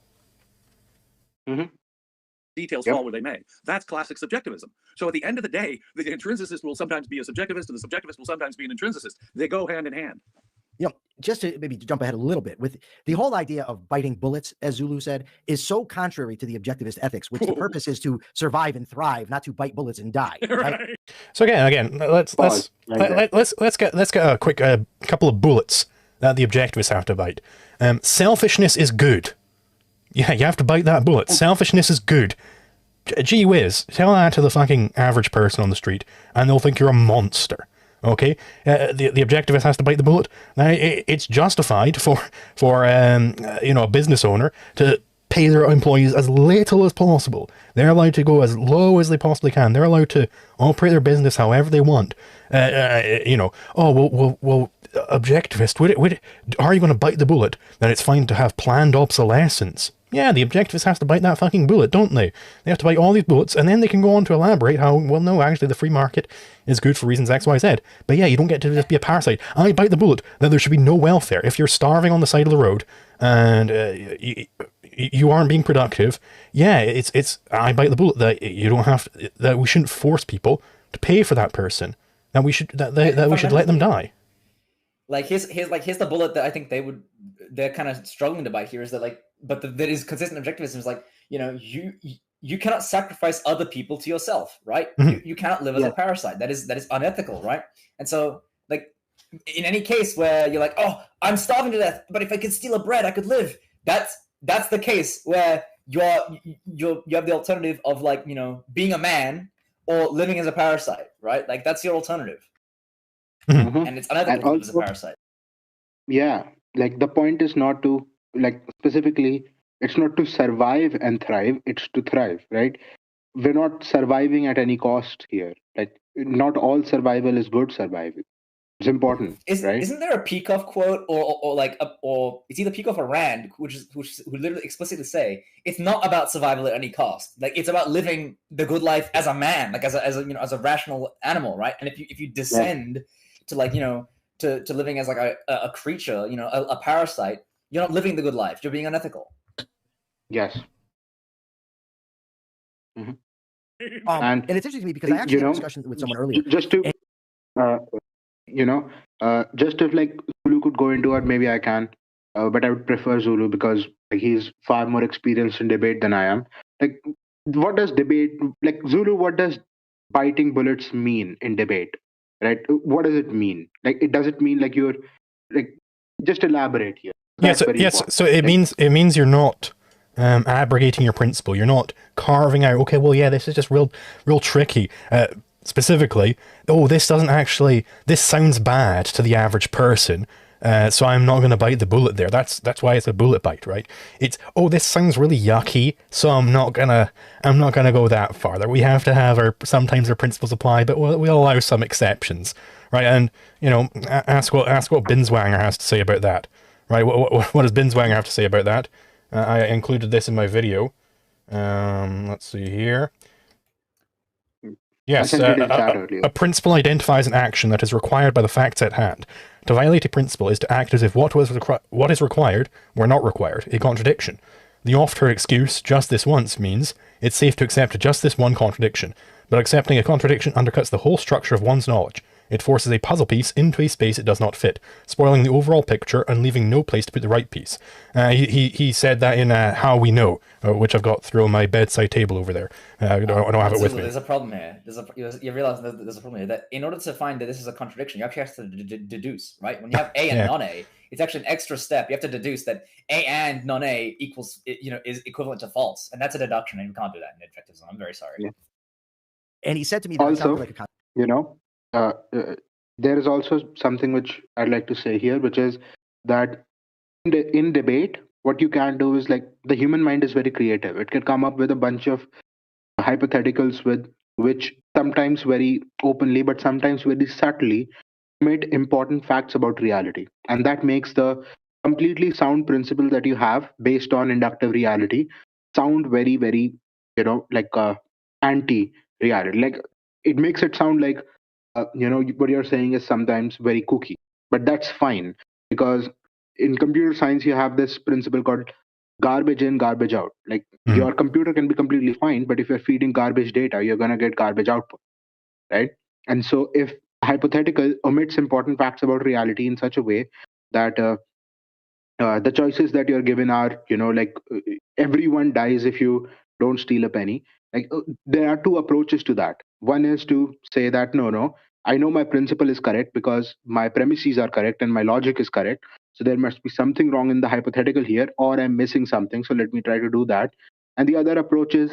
Details fall where they may. That's classic subjectivism. So at the end of the day, the intrinsicist will sometimes be a subjectivist, and the subjectivist will sometimes be an intrinsicist. They go hand in hand. You know, just to maybe jump ahead a little bit, with the whole idea of biting bullets, as Zulu said, is so contrary to the objectivist ethics, which the purpose is to survive and thrive, not to bite bullets and die. Right? So again, let's get a quick couple of bullets that the objectivists have to bite. Selfishness is good. Yeah, you have to bite that bullet. Selfishness is good. Gee whiz, tell that to the fucking average person on the street, and they'll think you're a monster. Okay, the objectivist has to bite the bullet. Now, it's justified for a business owner to pay their employees as little as possible. They're allowed to go as low as they possibly can. They're allowed to operate their business however they want. Objectivist, are you going to bite the bullet that it's fine to have planned obsolescence? Yeah, the objectivist has to bite that fucking bullet, don't they? They have to bite all these bullets, and then they can go on to elaborate how, well, no, actually the free market is good for reasons X, Y, Z. But yeah, you don't get to just be a parasite. I bite the bullet that there should be no welfare. If you're starving on the side of the road and you aren't being productive, yeah, I bite the bullet that you don't have to, that we shouldn't force people to pay for that person. That we should we should let them die. Like here's the bullet that I think they're kind of struggling to bite here, is that that is consistent objectivism is like, you cannot sacrifice other people to yourself, right? Mm-hmm. You cannot live as a parasite. That is unethical, right? And so, like, in any case where you're like, oh, I'm starving to death, but if I could steal a bread, I could live. That's the case where you have the alternative of, like, being a man or living as a parasite, right? Like, that's your alternative. Mm-hmm. And it's unethical to live as a parasite. Yeah, like, the point is not to, like, specifically, it's not to survive and thrive, it's to thrive, right? We're not surviving at any cost here. Like, not all survival is good survival. It's important, right? Isn't there a Peikoff quote or it's either Peikoff or Rand, who literally explicitly say it's not about survival at any cost. Like, it's about living the good life as a man, like as a rational animal, right? And if you descend to, like, to living as like a creature, a parasite, you're not living the good life. You're being unethical. Yes. Mm-hmm. And it's interesting to me because I actually had a discussion with someone earlier. Just to, just if, like, Zulu could go into it, maybe I can. but I would prefer Zulu because he's far more experienced in debate than I am. Like, what does debate, like Zulu, what does biting bullets mean in debate? Right? What does it mean? Like, it does it mean like you're like, just elaborate here. That's very important. So it means you're not abrogating your principle. You're not carving out, okay, well, yeah, this is just real tricky. Specifically, oh, this sounds bad to the average person, so I'm not going to bite the bullet there. That's why it's a bullet bite, right? It's, oh, this sounds really yucky, so I'm not gonna go that far. That we have to have sometimes our principles apply, but we'll allow some exceptions, right? And ask what Binswanger has to say about that, right? What does Binswanger have to say about that? I included this in my video. Let's see here. Yes, a principle identifies an action that is required by the facts at hand. To violate a principle is to act as if what is required were not required, a contradiction. The oft-heard excuse, just this once, means it's safe to accept just this one contradiction, but accepting a contradiction undercuts the whole structure of one's knowledge. It forces a puzzle piece into a space it does not fit, spoiling the overall picture and leaving no place to put the right piece. He said that in How We Know, which I've got through on my bedside table over there. I don't have it with me. There's a problem here. You realize there's a problem here, that in order to find that this is a contradiction, you actually have to deduce, right? When you have A and non-A, it's actually an extra step. You have to deduce that A and non-A equals, is equivalent to false. And that's a deduction, and you can't do that in objectivism. I'm very sorry. Yeah. And he said to me that also, like a there is also something which I'd like to say here, which is that in debate, what you can do is, like, the human mind is very creative. It can come up with a bunch of hypotheticals with which sometimes very openly, but sometimes very subtly, made important facts about reality. And that makes the completely sound principle that you have based on inductive reality sound very, very, anti-reality. Like, it makes it sound like, what you're saying is sometimes very kooky, but that's fine, because in computer science, you have this principle called garbage in, garbage out. Like, your computer can be completely fine, but if you're feeding garbage data, you're going to get garbage output, right? And so if hypothetical omits important facts about reality in such a way that the choices that you're given are, everyone dies if you don't steal a penny. Like, there are two approaches to that. One is to say that, no, I know my principle is correct because my premises are correct and my logic is correct. So there must be something wrong in the hypothetical here, or I'm missing something. So let me try to do that. And the other approach is,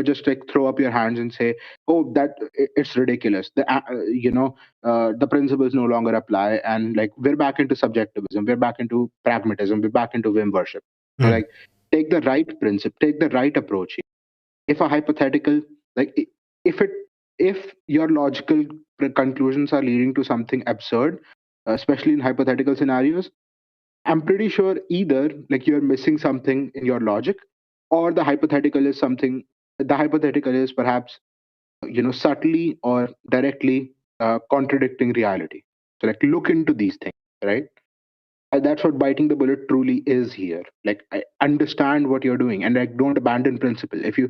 just like throw up your hands and say, oh, that it's ridiculous. The principles no longer apply. And like, we're back into subjectivism. We're back into pragmatism. We're back into whim worship. So like, take the right principle, take the right approach here. If a hypothetical, like, if your logical conclusions are leading to something absurd, especially in hypothetical scenarios, I'm pretty sure either like you're missing something in your logic, or the hypothetical is perhaps subtly or directly contradicting reality. So like, look into these things, right? That's what biting the bullet truly is here. Like, I understand what you're doing, and like, don't abandon principle. If your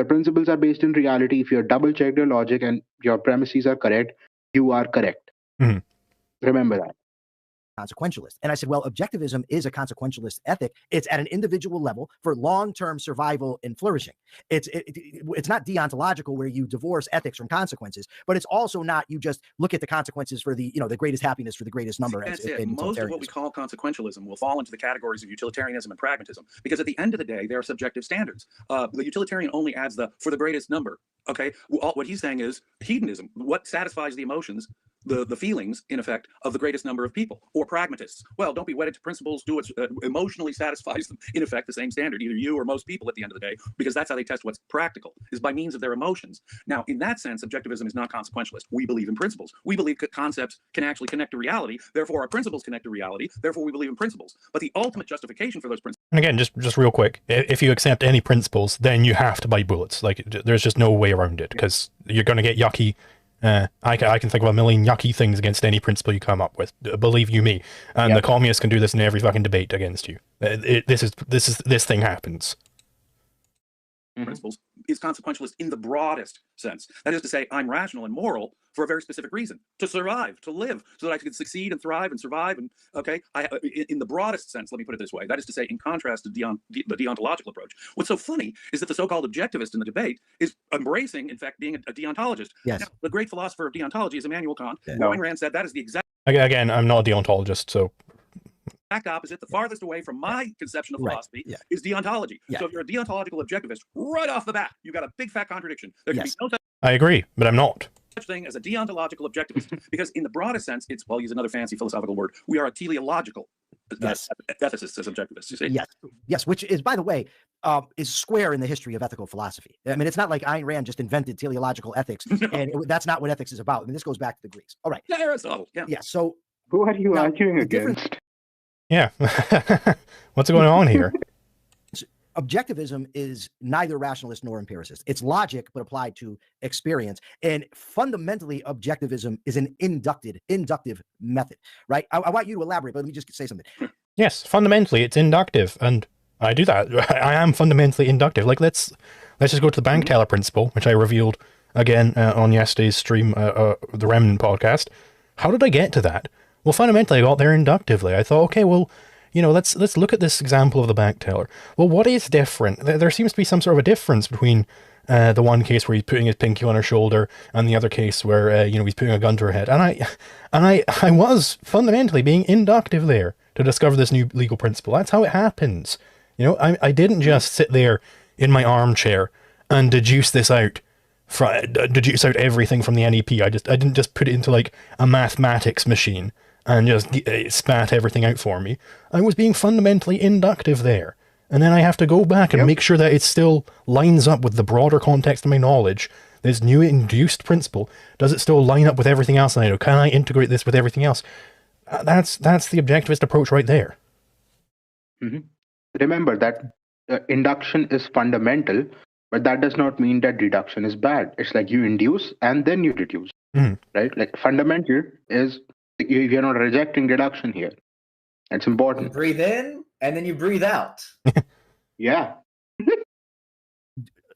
principles are based in reality, if you double checked your logic and your premises are correct, you are correct. Remember that. Consequentialist. And I said, well, objectivism is a consequentialist ethic. It's at an individual level for long-term survival and flourishing. It's not deontological where you divorce ethics from consequences, but it's also not you just look at the consequences for the greatest happiness for the greatest number. That's it. Most of what we call consequentialism will fall into the categories of utilitarianism and pragmatism, because at the end of the day, there are subjective standards. The utilitarian only adds for the greatest number. Okay, what he's saying is hedonism. What satisfies the emotions, the feelings, in effect, of the greatest number of people. Or pragmatists. Well, don't be wedded to principles. Do what emotionally satisfies them. In effect, the same standard, either you or most people at the end of the day, because that's how they test what's practical, is by means of their emotions. Now, in that sense, objectivism is not consequentialist. We believe in principles. We believe concepts can actually connect to reality. Therefore, our principles connect to reality. Therefore, we believe in principles. But the ultimate justification for those principles. And again, just real quick, if you accept any principles, then you have to bite bullets. Like, there's just no way around it, because you're going to get yucky. I can think of a million yucky things against any principle you come up with. Believe you me. And the communists can do this in every fucking debate against you. This thing happens. principles is consequentialist in the broadest sense. That is to say, I'm rational and moral for a very specific reason: to survive, to live, so that I can succeed and thrive and survive. And okay, in the broadest sense, let me put it this way: that is to say, in contrast to the deontological approach. What's so funny is that the so-called objectivist in the debate is embracing, in fact, being a deontologist. Yes. Now, the great philosopher of deontology is Immanuel Kant. No. Ayn Rand said that is the exact Again, I'm not a deontologist, so opposite. The farthest away from my conception of Right. philosophy Yeah. is deontology. Yeah. So if you're a deontological objectivist, right off the bat, you've got a big fat contradiction. There can Yes. be no I agree, but I'm not. such thing as a deontological objectivist, because in the broadest sense, it's, well, use another fancy philosophical word, we are a teleological Yes. ethicists as objectivists, you see? Yes, yes, which is, by the way, is square in the history of ethical philosophy. I mean, it's not like Ayn Rand just invented teleological ethics, and that's not what ethics is about. I mean, this goes back to the Greeks. All right. Yeah, Aristotle, yeah. Yeah. So Who are you Now, arguing the difference- against? Yeah. What's going on here? objectivism is neither rationalist nor empiricist. It's logic, but applied to experience. And fundamentally, objectivism is an inductive method, right? I want you to elaborate, but let me just say something. Yes, fundamentally, it's inductive, and I do that. I am fundamentally inductive. Like, let's just go to the bank teller principle, which I revealed again on yesterday's stream, the Remnant podcast. How did I get to that? Well, fundamentally, I got there inductively. I thought, okay, well, you know, let's look at this example of the bank teller. Well, what is different? There seems to be some sort of a difference between the one case where he's putting his pinky on her shoulder and the other case where you know, he's putting a gun to her head. And I was fundamentally being inductive there to discover this new legal principle. That's how it happens. You know, I didn't just sit there in my armchair and deduce this out. Deduce out everything from the NEP. I didn't just put it into like a mathematics machine and just spat everything out for me. I was being fundamentally inductive there. And then I have to go back and make sure that it still lines up with the broader context of my knowledge. This new induced principle, does it still line up with everything else I know? Can I integrate this with everything else? That's the objectivist approach right there. Mm-hmm. Remember that induction is fundamental, but that does not mean that deduction is bad. It's like you induce and then you deduce, right? Like fundamental is you're not rejecting deduction here. It's You important. breathe in and then you breathe out. Yeah.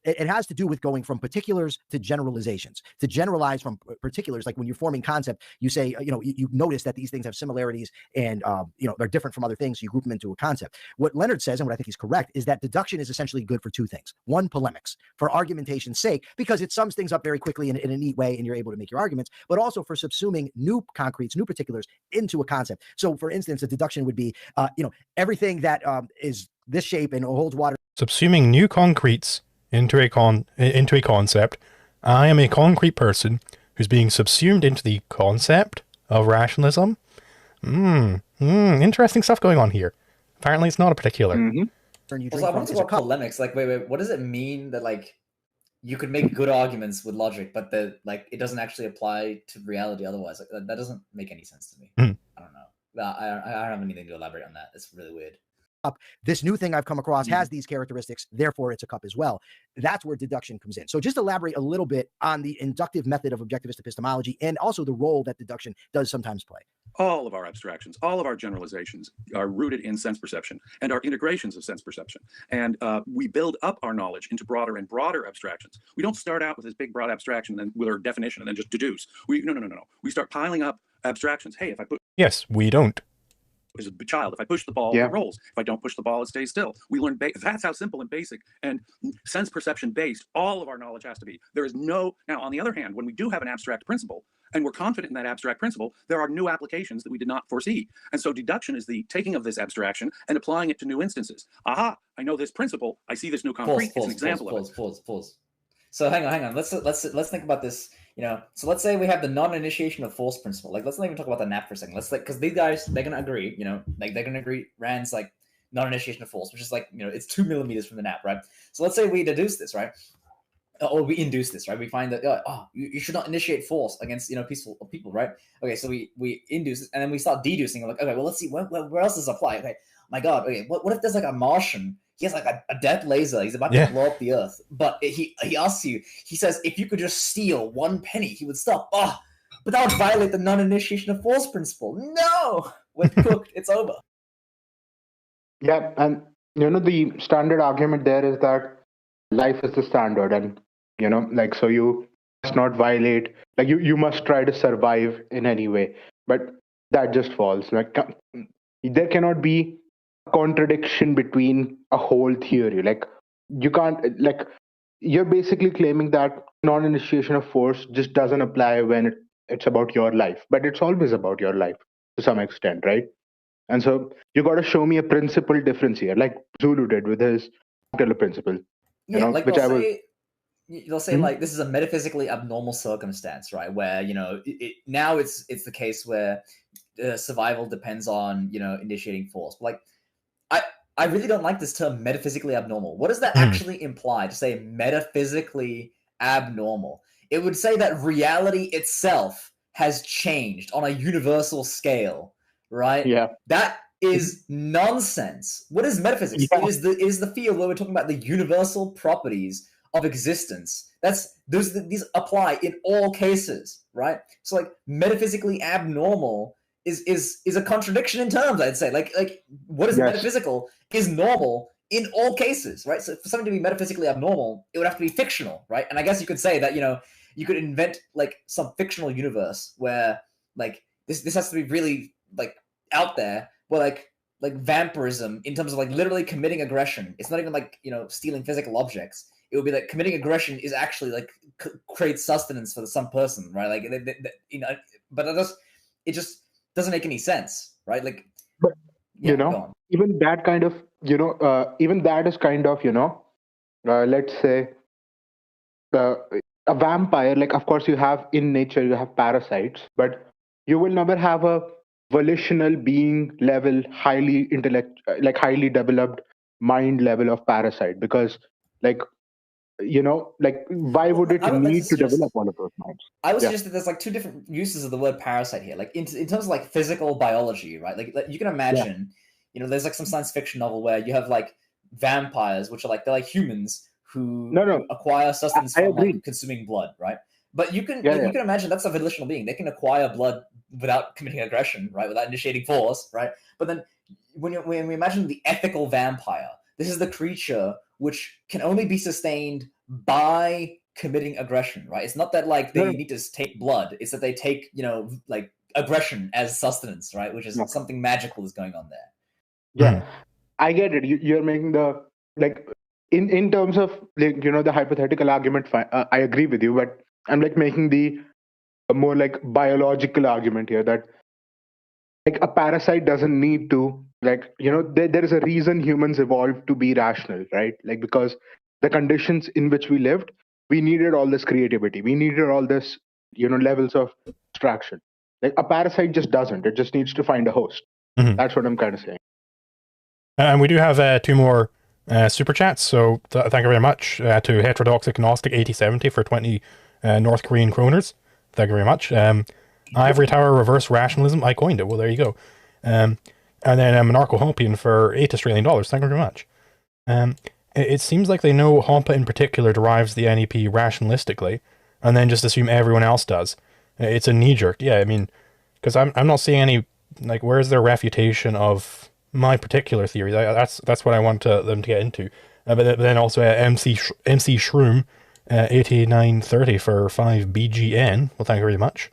It has to do with going from particulars to generalizations. To generalize from particulars, like when you're forming concept, you say, you know, you notice that these things have similarities and, you know, they're different from other things. So you group them into a concept. What Leonard says, and what I think he's correct, is that deduction is essentially good for two things. One, polemics, for argumentation's sake, because it sums things up very quickly in a neat way and you're able to make your arguments, but also for subsuming new concretes, new particulars into a concept. So for instance, a deduction would be, you know, everything that is this shape and holds water. Subsuming new concretes into a concept. I am a concrete person who's being subsumed into the concept of rationalism. Interesting stuff going on here. Apparently it's not a particular. Also, I want to talk about polemics. Like, wait, what does it mean that like you could make good arguments with logic, but that like it doesn't actually apply to reality otherwise? Like, that doesn't make any sense to me. I don't know. I don't have anything to elaborate on that. It's really weird. This new thing I've come across has these characteristics, therefore it's a cup as well. That's where deduction comes in. So just elaborate a little bit on the inductive method of objectivist epistemology and also the role that deduction does sometimes play. All of our abstractions, all of our generalizations are rooted in sense perception and are integrations of sense perception. And we build up our knowledge into broader and broader abstractions. We don't start out with this big broad abstraction and with our definition and then just deduce. No. We start piling up abstractions. Hey, if I put... Yes, we don't. As a child, if I push the ball, it rolls. If I don't push the ball, it stays still. We learn that's how simple and basic and sense perception based all of our knowledge has to be. There is no... Now, on the other hand, when we do have an abstract principle and we're confident in that abstract principle, there are new applications that we did not foresee. And so deduction is the taking of this abstraction and applying it to new instances. Aha, I know this principle. I see this new concrete. It's an example of it. Pause. So hang on. Let's think about this. You know, so let's say we have the non-initiation of force principle. Like, let's not even talk about the NAP for a second. Let's because these guys, they're gonna agree. You know, like they're gonna agree. Rand's like non-initiation of force, which is like, you know, it's 2 millimeters from the NAP, right? So let's say we deduce this, right? Or we induce this, right? We find that you should not initiate force against, you know, peaceful people, right? Okay, so we induce it, and then we start deducing. We're like, okay, well, let's see where else does this apply? Okay, my God, okay, what if there's like a Martian? He has like a death laser. He's about to blow up the Earth. But he asks you, he says, if you could just steal 1 penny, he would stop. Oh, but that would violate the non-initiation of force principle. No, we're cooked. It's over. Yeah, and you know the standard argument there is that life is the standard, and like, so you must not violate, like you must try to survive in any way. But that just falls. Like, there cannot be a contradiction between a whole theory. Like, you can't, like, you're basically claiming that non-initiation of force just doesn't apply when it's about your life, but it's always about your life to some extent, right? And so you got to show me a principle difference here, like Zulu did with his Taylor principle, Yeah, like which they'll say like, this is a metaphysically abnormal circumstance, right? Where now it's the case where survival depends on initiating force. But like, I really don't like this term metaphysically abnormal. What does that actually imply to say metaphysically abnormal? It would say that reality itself has changed on a universal scale, right? Yeah. That is nonsense. What is metaphysics? Yeah. It is the field where we're talking about the universal properties of existence. These apply in all cases, right? So like, metaphysically abnormal is a contradiction in terms, I'd say. Like what is metaphysical is normal in all cases, right? So for something to be metaphysically abnormal, it would have to be fictional, right? And I guess you could say that you could invent like some fictional universe where like this has to be really like out there, where like vampirism, in terms of like literally committing aggression, it's not even like stealing physical objects. It would be like committing aggression is actually like creates sustenance for some person, right? Like but it just doesn't make any sense, right? Like, but yeah, even that kind of even that is kind of let's say a vampire. Like, of course, you have in nature, you have parasites, but you will never have a volitional being level, highly like highly developed mind level of parasite, because like like, why would it need to develop all of those minds? I would suggest that there's like two different uses of the word parasite here. Like in terms of like physical biology, right? Like you can imagine, there's like some science fiction novel where you have like vampires, which are like, they're like humans who acquire sustenance from like consuming blood, right? But you can you can imagine that's a volitional being. They can acquire blood without committing aggression, right? Without initiating force, right? But then when we imagine the ethical vampire, this is the creature which can only be sustained by committing aggression, right? It's not that like they need to take blood. It's that they take, like aggression as sustenance, right? Which is something magical is going on there. Yeah, I get it. You're making the, like, in terms of like, the hypothetical argument, I agree with you, but I'm like making the more like biological argument here, that like a parasite doesn't need to, like, there is a reason humans evolved to be rational, right? Like, because the conditions in which we lived, we needed all this creativity, we needed all this levels of abstraction. Like, a parasite just doesn't. It just needs to find a host. That's what I'm kind of saying. And we do have two more super chats, so thank you very much to Heterodoxic Gnostic 8070 for 20 North Korean kroners. Thank you very much. Ivory Tower Reverse Rationalism, I coined it. Well, there you go. And then Anarcho-Hompian for $8 Australian. Thank you very much. It seems like they know Hompa in particular derives the NEP rationalistically, and then just assume everyone else does. It's a knee-jerk. Yeah, I mean, because I'm not seeing any, like, where's their refutation of my particular theory? That's what I want them to get into. But then also MC Shroom, 8930 for 5 BGN. Well, thank you very much.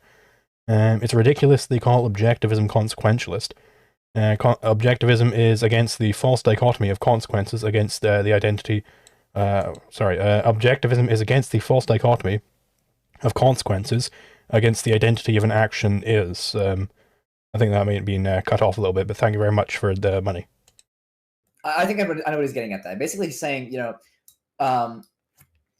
It's ridiculous they call objectivism consequentialist. Objectivism is against the false dichotomy of consequences against the identity. Objectivism is against the false dichotomy of consequences against the identity of an action is. I think that may have been cut off a little bit, but thank you very much for the money. I think I know what he's getting at there. Basically, he's saying,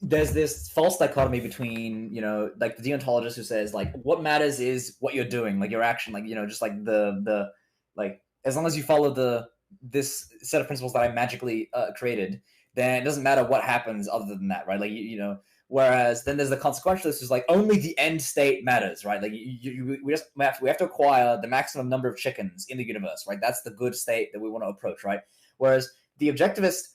there's this false dichotomy between, like the deontologist who says, like, what matters is what you're doing, like your action, like, just like the like, as long as you follow this set of principles that I magically created, then it doesn't matter what happens other than that, right? Like, whereas then there's the consequentialist who's like, only the end state matters, right? Like, we have to acquire the maximum number of chickens in the universe, right? That's the good state that we want to approach, right? Whereas the objectivist,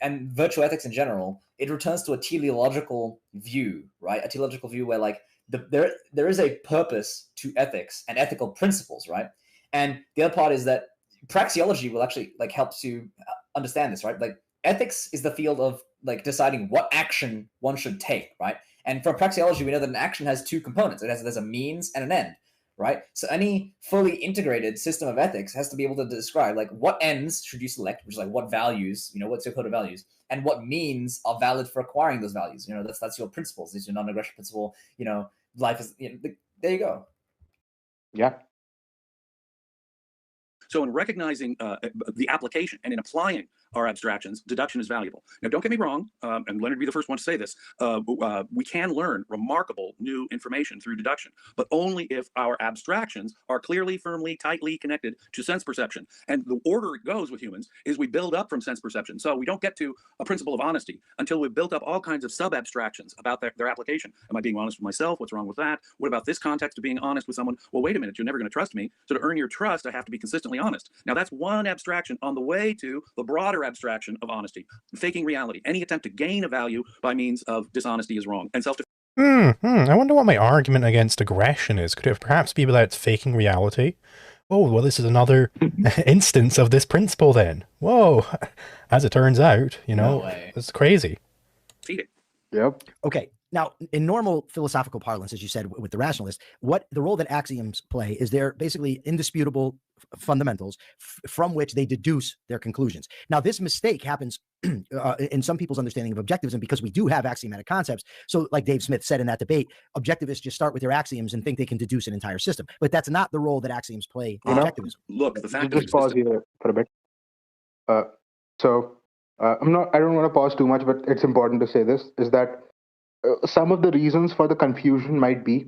and virtue ethics in general, it returns to a teleological view, right? A teleological view where like there is a purpose to ethics and ethical principles, right? And the other part is that praxeology will actually like help to understand this, right? Like ethics is the field of like deciding what action one should take, right? And for praxeology, we know that an action has two components. There's a means and an end, right? So any fully integrated system of ethics has to be able to describe like what ends should you select, which is like what values, what's your code of values, and what means are valid for acquiring those values. That's your principles. These are your non-aggression principle. Life is. There you go. Yeah. So in recognizing the application and in applying our abstractions, deduction is valuable. Now, don't get me wrong, and Leonard be the first one to say this, we can learn remarkable new information through deduction, but only if our abstractions are clearly, firmly, tightly connected to sense perception. And the order it goes with humans is we build up from sense perception. So we don't get to a principle of honesty until we've built up all kinds of sub-abstractions about their application. Am I being honest with myself? What's wrong with that? What about this context of being honest with someone? Well, wait a minute, you're never going to trust me. So to earn your trust, I have to be consistently honest. Now, that's one abstraction on the way to the broader abstraction of honesty. Faking reality. Any attempt to gain a value by means of dishonesty is wrong. And I wonder what my argument against aggression is. Could it perhaps be that it's faking reality? Oh, well, this is another instance of this principle then. Whoa. As it turns out, it's crazy. Yep. Okay. Now, in normal philosophical parlance, as you said, with the rationalist, what the role that axioms play is they're basically indisputable fundamentals from which they deduce their conclusions. Now, this mistake happens in some people's understanding of objectivism because we do have axiomatic concepts. So like Dave Smith said in that debate, objectivists just start with their axioms and think they can deduce an entire system. But that's not the role that axioms play in objectivism. Look, the fact just pause here for a bit. I don't want to pause too much, but it's important to say this, is that some of the reasons for the confusion might be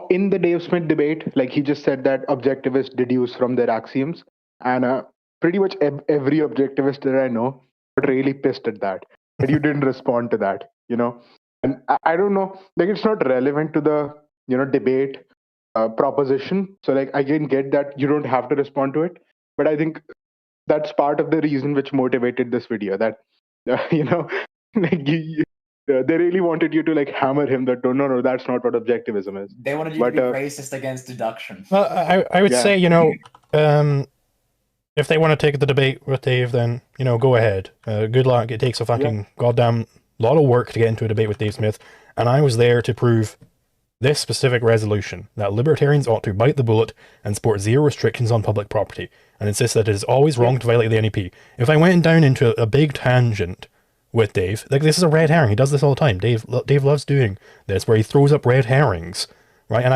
in the Dave Smith debate, like he just said that objectivists deduce from their axioms, and pretty much every objectivist that I know got really pissed at that, and you didn't respond to that, and I don't know, like it's not relevant to the debate proposition, so like I can get that you don't have to respond to it, but I think that's part of the reason which motivated this video, that they really wanted you to like hammer him that no, that's not what objectivism is. They wanted you to be racist against deduction. Well, I would say, if they want to take the debate with Dave, then, go ahead. Good luck. It takes a fucking goddamn lot of work to get into a debate with Dave Smith. And I was there to prove this specific resolution, that libertarians ought to bite the bullet and support zero restrictions on public property, and insist that it is always wrong to violate the NEP. If I went down into a big tangent with Dave, like this is a red herring, he does this all the time. Dave loves doing this, where he throws up red herrings, right? And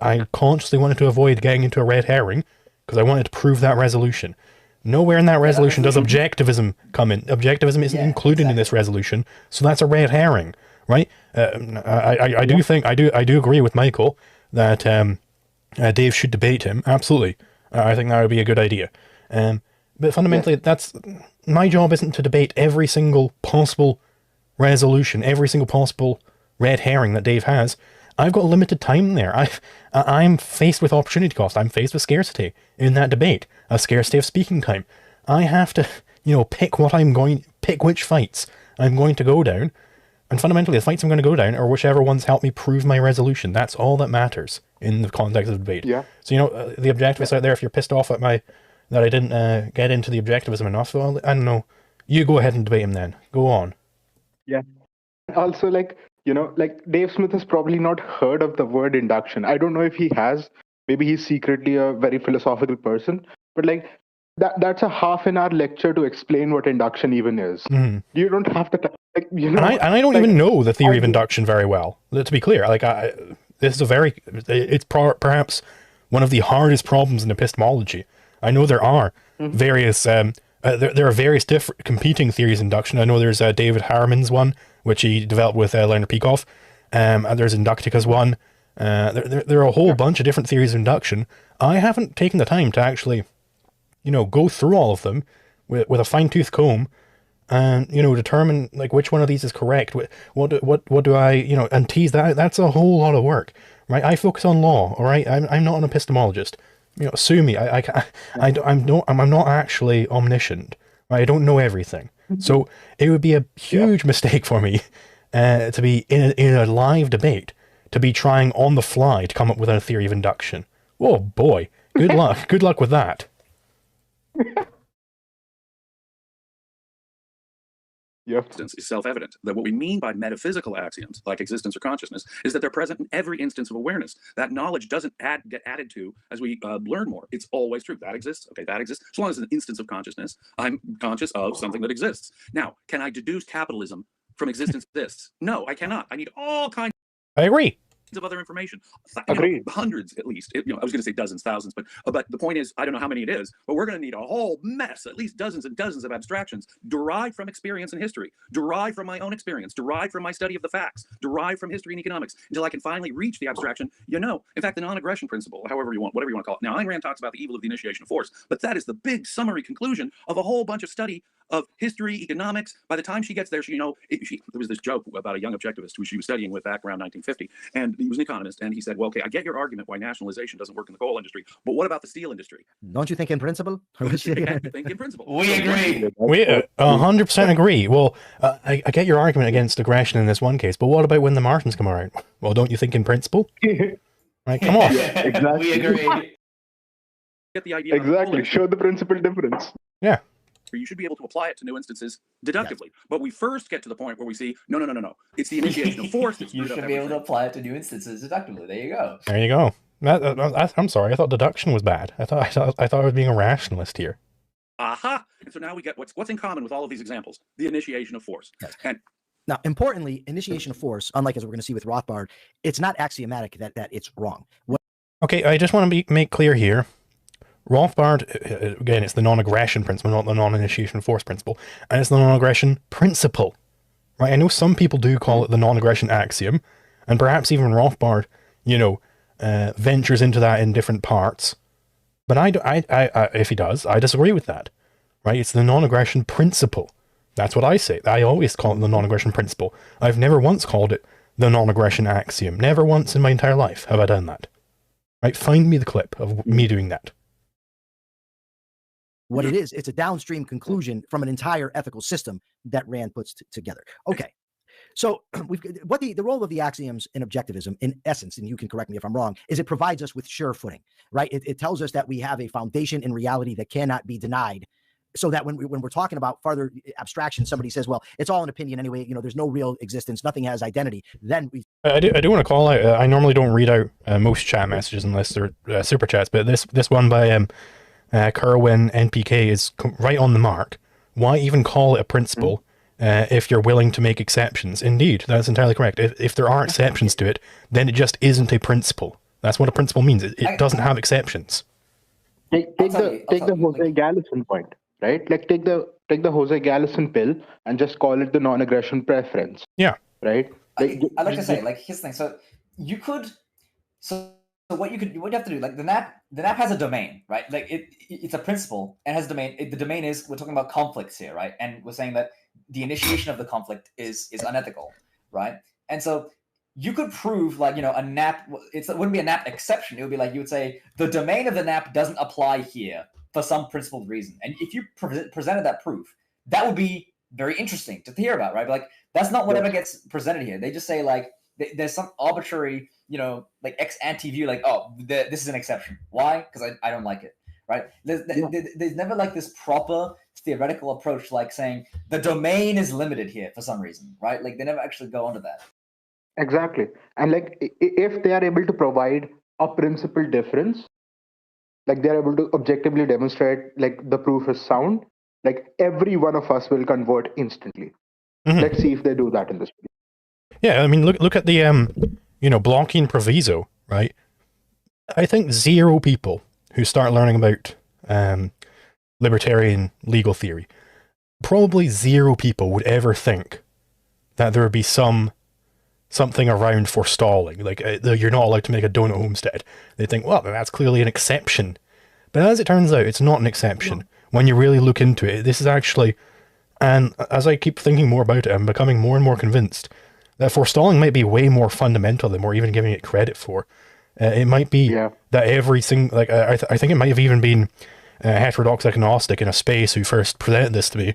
I consciously wanted to avoid getting into a red herring because I wanted to prove that resolution. Nowhere in that resolution does objectivism come in. Objectivism isn't included in this resolution, so that's a red herring, right? I do agree with Michael that Dave should debate him. Absolutely, I think that would be a good idea. But fundamentally, that's my job. Isn't to debate every single possible resolution, every single possible red herring that Dave has. I've got limited time there. I'm faced with opportunity cost. I'm faced with scarcity in that debate, a scarcity of speaking time. I have to, pick which fights I'm going to go down. And fundamentally, the fights I'm going to go down are whichever ones help me prove my resolution. That's all that matters in the context of the debate. Yeah. So, the objectivists out there, if you're pissed off at that I didn't get into the objectivism enough, well, I don't know. You go ahead and debate him then. Go on. Yeah. Also, Dave Smith has probably not heard of the word induction. I don't know if he has. Maybe he's secretly a very philosophical person. But that's a half an hour lecture to explain what induction even is. Mm-hmm. You don't have to, And I don't even know the theory of induction very well. To be clear, it's perhaps one of the hardest problems in epistemology. I know there are various there are various different competing theories of induction. I know there's David Harriman's one, which he developed with Leonard Peikoff, and there's Inductica's one. There are a whole bunch of different theories of induction. I haven't taken the time to actually, go through all of them with a fine-tooth comb and, determine which one of these is correct. What do I, and tease that out. That's a whole lot of work, right? I focus on law, all right? I'm not an epistemologist. Sue me. I'm not actually omniscient. Right? I don't know everything. So it would be a huge mistake for me to be in a live debate, to be trying on the fly to come up with a theory of induction. Oh boy, good luck. Good luck with that. Yep. Is self-evident. That what we mean by metaphysical axioms, like existence or consciousness, is that they're present in every instance of awareness. That knowledge doesn't get added to as we learn more. It's always true. That exists. Okay, that exists. As long as it's an instance of consciousness, I'm conscious of something that exists. Now, can I deduce capitalism from existence exists? No, I cannot. I need all kinds I agree. of other information. Agreed. Hundreds at least. I was going to say dozens, thousands, but the point is, I don't know how many it is, but we're going to need a whole mess, at least dozens and dozens of abstractions derived from experience and history, derived from my own experience, derived from my study of the facts, derived from history and economics, until I can finally reach the abstraction. In fact, the non-aggression principle, whatever you want to call it. Now, Ayn Rand talks about the evil of the initiation of force, but that is the big summary conclusion of a whole bunch of study of history, economics. By the time she gets there, there was this joke about a young objectivist who she was studying with back around 1950, and he was an economist, and he said, well, okay, I get your argument why nationalization doesn't work in the coal industry, but what about the steel industry? Don't you think in principle? Think in principle. We agree. We 100% agree. Well, I get your argument against aggression in this one case, but what about when the Martians come around? Well, don't you think in principle? Right, come on. Yeah, exactly. We agree. Get the idea. Exactly. Show the principal difference. Yeah. You should be able to apply it to new instances deductively. Yes. But we first get to the point where we see, no. It's the initiation of force that's you should be able to apply it to new instances deductively. There you go. There you go. I'm sorry. I thought deduction was bad. I thought I was being a rationalist here. Aha! And so now we get what's in common with all of these examples: the initiation of force. Yes. And now, importantly, initiation of force, unlike as we're going to see with Rothbard, it's not axiomatic that it's wrong. Okay, I just want to make clear here. Rothbard, again, it's the non-aggression principle, not the non-initiation of force principle, and it's the non-aggression principle, right? I know some people do call it the non-aggression axiom, and perhaps even Rothbard, ventures into that in different parts. But if he does, I disagree with that, right? It's the non-aggression principle. That's what I say. I always call it the non-aggression principle. I've never once called it the non-aggression axiom. Never once in my entire life have I done that. Right? Find me the clip of me doing that. What it is, it's a downstream conclusion from an entire ethical system that Rand puts together. Okay, so the role of the axioms in objectivism, in essence, and you can correct me if I'm wrong, is it provides us with sure footing, right? It tells us that we have a foundation in reality that cannot be denied, so that when we're talking about further abstraction, somebody says, well, it's all an opinion anyway, there's no real existence, nothing has identity, then we... I do want to call out, I normally don't read out most chat messages unless they're super chats, but this one by... Kerwin NPK is right on the mark. Why even call it a principle if you're willing to make exceptions? Indeed, that's entirely correct. If there are exceptions to it, then it just isn't a principle. That's what a principle means. It doesn't have exceptions. Take the Jose Gallison point, right? Like take the Jose Gallison pill and just call it the non-aggression preference. Yeah. Right? I'd like to say, here's the thing. So you could... So what you have to do, like the NAP has a domain, right? Like it's a principle and has a domain. The domain is, we're talking about conflicts here, right? And we're saying that the initiation of the conflict is unethical, right? And so you could prove a NAP, it wouldn't be a NAP exception. It would be like, you would say the domain of the NAP doesn't apply here for some principled reason. And if you presented that proof, that would be very interesting to hear about, right? But that's not whatever gets presented here. They just say there's some arbitrary, ex-ante view, this is an exception. Why? Because I don't like it, right? There's never this proper theoretical approach, saying the domain is limited here for some reason, right? They never actually go onto that. Exactly. And if they are able to provide a principal difference, they're able to objectively demonstrate the proof is sound, every one of us will convert instantly. Mm-hmm. Let's see if they do that in this video. Yeah, I mean, look at the, Blockian proviso, right? I think 0 people who start learning about libertarian legal theory, probably 0 people would ever think that there would be something around forestalling, you're not allowed to make a donut homestead. They think, well, that's clearly an exception. But as it turns out, it's not an exception. No. When you really look into it, this is actually, and as I keep thinking more about it, I'm becoming more and more convinced that forestalling might be way more fundamental than we're even giving it credit for. It might be that every single, I think it might have even been heterodox agnostic in a space who first presented this to me.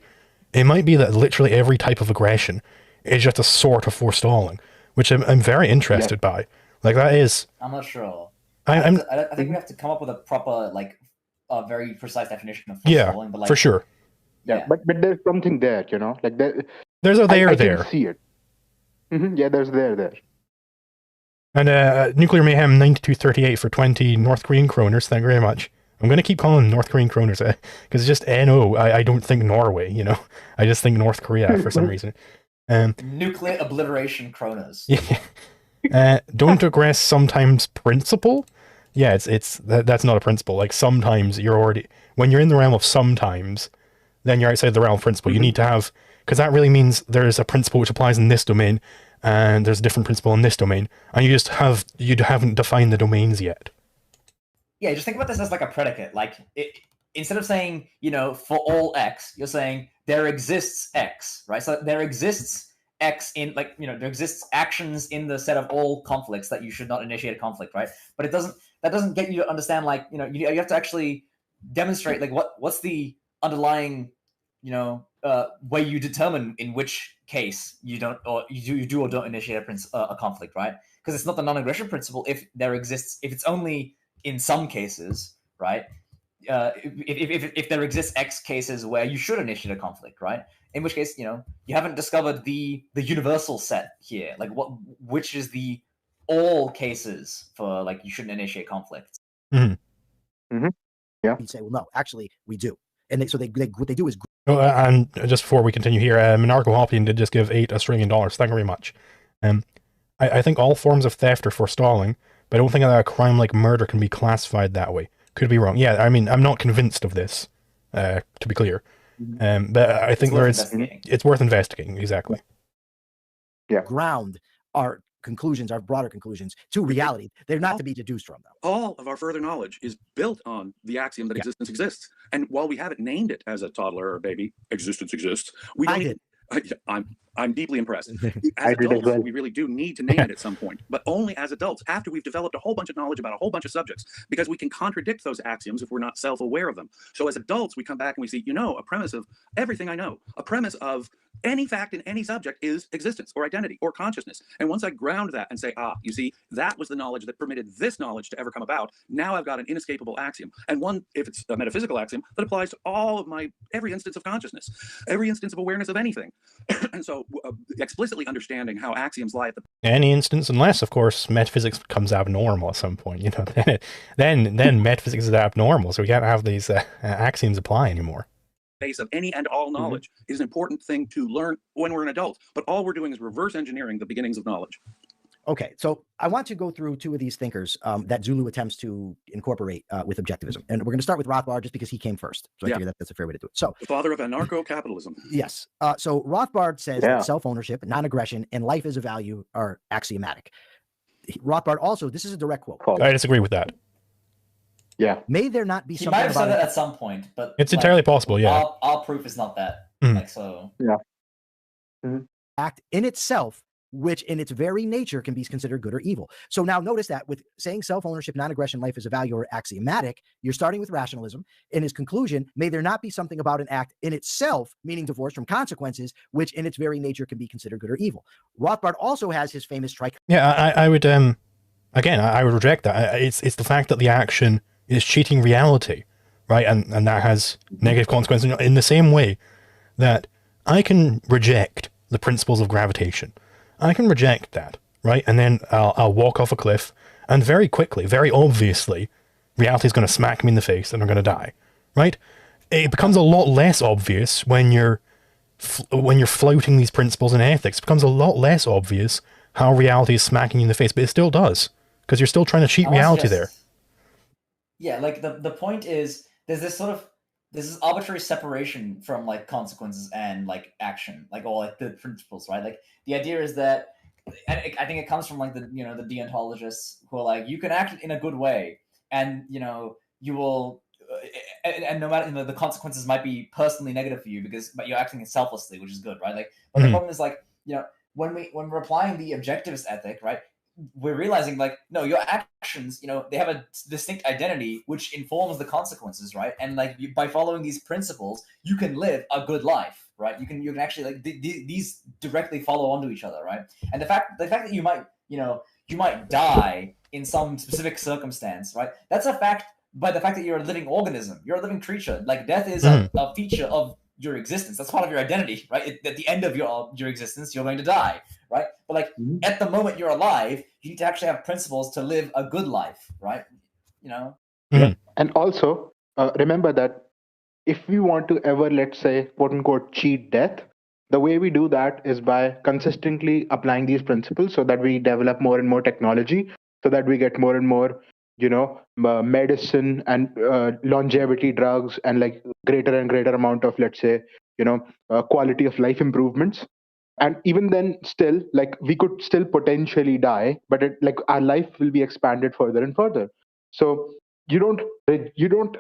It might be that literally every type of aggression is just a sort of forestalling, which I'm very interested by. That is... I'm not sure. I think we have to come up with a proper, a very precise definition of forestalling. Yeah, for sure. Yeah, but there's something there, There's a there I there. can see it. Yeah, there's there. And Nuclear Mayhem 9238 for 20 North Korean kroners. Thank you very much. I'm going to keep calling them North Korean kroners because it's just NO. I don't think Norway, you know. I just think North Korea for some reason. Nuclear obliteration kronas. Don't aggress sometimes principle. Yeah, that's not a principle. Like sometimes you're already, when you're in the realm of sometimes, then you're outside the realm of principle. You need to have, because that really means there's a principle which applies in this domain, and there's a different principle in this domain, and you haven't defined the domains yet. Yeah, just think about this as like a predicate. Like instead of saying, you know, for all X, you're saying there exists X, right? So there exists X in, like, you know, there exists actions in the set of all conflicts that you should not initiate a conflict, right? But that doesn't get you to understand, like, you know, you have to actually demonstrate, like, what's the underlying, you know, way you determine in which case you do or don't initiate a conflict, right? Because it's not the non-aggression principle if it's only in some cases, right? If there exists X cases where you should initiate a conflict, right? In which case, you know, you haven't discovered the universal set here, like which is the all cases for, like, you shouldn't initiate conflicts. Yeah. You say, well, no, actually, we do. And what they do is. Oh, and just before we continue here, Anarcho-Objectivism did just give $8 Thank you very much. I think all forms of theft are forestalling, but I don't think that a crime like murder can be classified that way. Could be wrong. Yeah, I mean, I'm not convinced of this, to be clear. But I think it's worth investigating, exactly. Yeah. Ground our conclusions, our broader conclusions, to reality. They're not to be deduced from them. All of our further knowledge is built on the axiom that existence exists. And while we haven't named it as a toddler or a baby, existence exists, we don't. I'm deeply impressed. As adults, we really do need to name it at some point, but only as adults, after we've developed a whole bunch of knowledge about a whole bunch of subjects, because we can contradict those axioms if we're not self-aware of them. So as adults, we come back and we see, you know, a premise of everything I know, a premise of any fact in any subject is existence or identity or consciousness. And once I ground that and say, you see, that was the knowledge that permitted this knowledge to ever come about, now I've got an inescapable axiom. And one, if it's a metaphysical axiom, that applies to all of every instance of consciousness, every instance of awareness of anything. And so explicitly understanding how axioms lie at the any instance, unless of course metaphysics becomes abnormal at some point, you know, then metaphysics is abnormal, so we can't have these axioms apply anymore. Base of any and all knowledge is an important thing to learn when we're an adult, but all we're doing is reverse engineering the beginnings of knowledge. Okay, so I want to go through two of these thinkers that Zulu attempts to incorporate with objectivism. And we're going to start with Rothbard just because he came first. So I figure that's a fair way to do it. So the father of anarcho-capitalism. Yes. So Rothbard says that self-ownership, non-aggression, and life as a value are axiomatic. Rothbard also, this is a direct quote. I disagree with that. Yeah. May there not be he something might have about said that at some point, but it's entirely possible, yeah. Our proof is not that. Like, so. Yeah. Act in itself, which in its very nature can be considered good or evil. So now notice that with saying self-ownership, non-aggression, life as a value are axiomatic, you're starting with rationalism. In his conclusion, may there not be something about an act in itself, meaning divorced from consequences, which in its very nature can be considered good or evil. Rothbard also has his famous Yeah, I would, again, I would reject that. It's the fact that the action is cheating reality, right? And that has negative consequences in the same way that I can reject the principles of gravitation. I can reject that, right? And then I'll walk off a cliff, and very quickly, very obviously, reality is going to smack me in the face and I'm going to die, right? It becomes a lot less obvious when you're flouting these principles in ethics. It becomes a lot less obvious how reality is smacking you in the face, but it still does, because you're still trying to cheat reality there. Yeah, like the point is, there's this arbitrary separation from, like, consequences and, like, action, like, or like the principles, right? Like, the idea is that, and I think it comes from, like, the deontologists who are like, you can act in a good way, and you will, and no matter, the consequences might be personally negative for you but you're acting selflessly, which is good, right? Like, but the problem is, like, when we're applying the objectivist ethic, right, we're realizing, like, no, your actions, they have a distinct identity which informs the consequences, right? And, like, by following these principles, you can live a good life, right? You can actually, like, these directly follow onto each other, right? And the fact that you might die in some specific circumstance, right? That's a fact by the fact that you're a living organism, you're a living creature. Like, death is a feature of your existence. That's part of your identity, right? At the end of your existence, you're going to die, right? But like at the moment you're alive, you need to actually have principles to live a good life, right? You know. Yeah. And also remember that if we want to ever, let's say, quote unquote, cheat death, the way we do that is by consistently applying these principles so that we develop more and more technology, so that we get more and more, medicine and longevity drugs and like greater and greater amount of, let's say, quality of life improvements. And even then, still, like we could still potentially die, but like our life will be expanded further and further. So you don't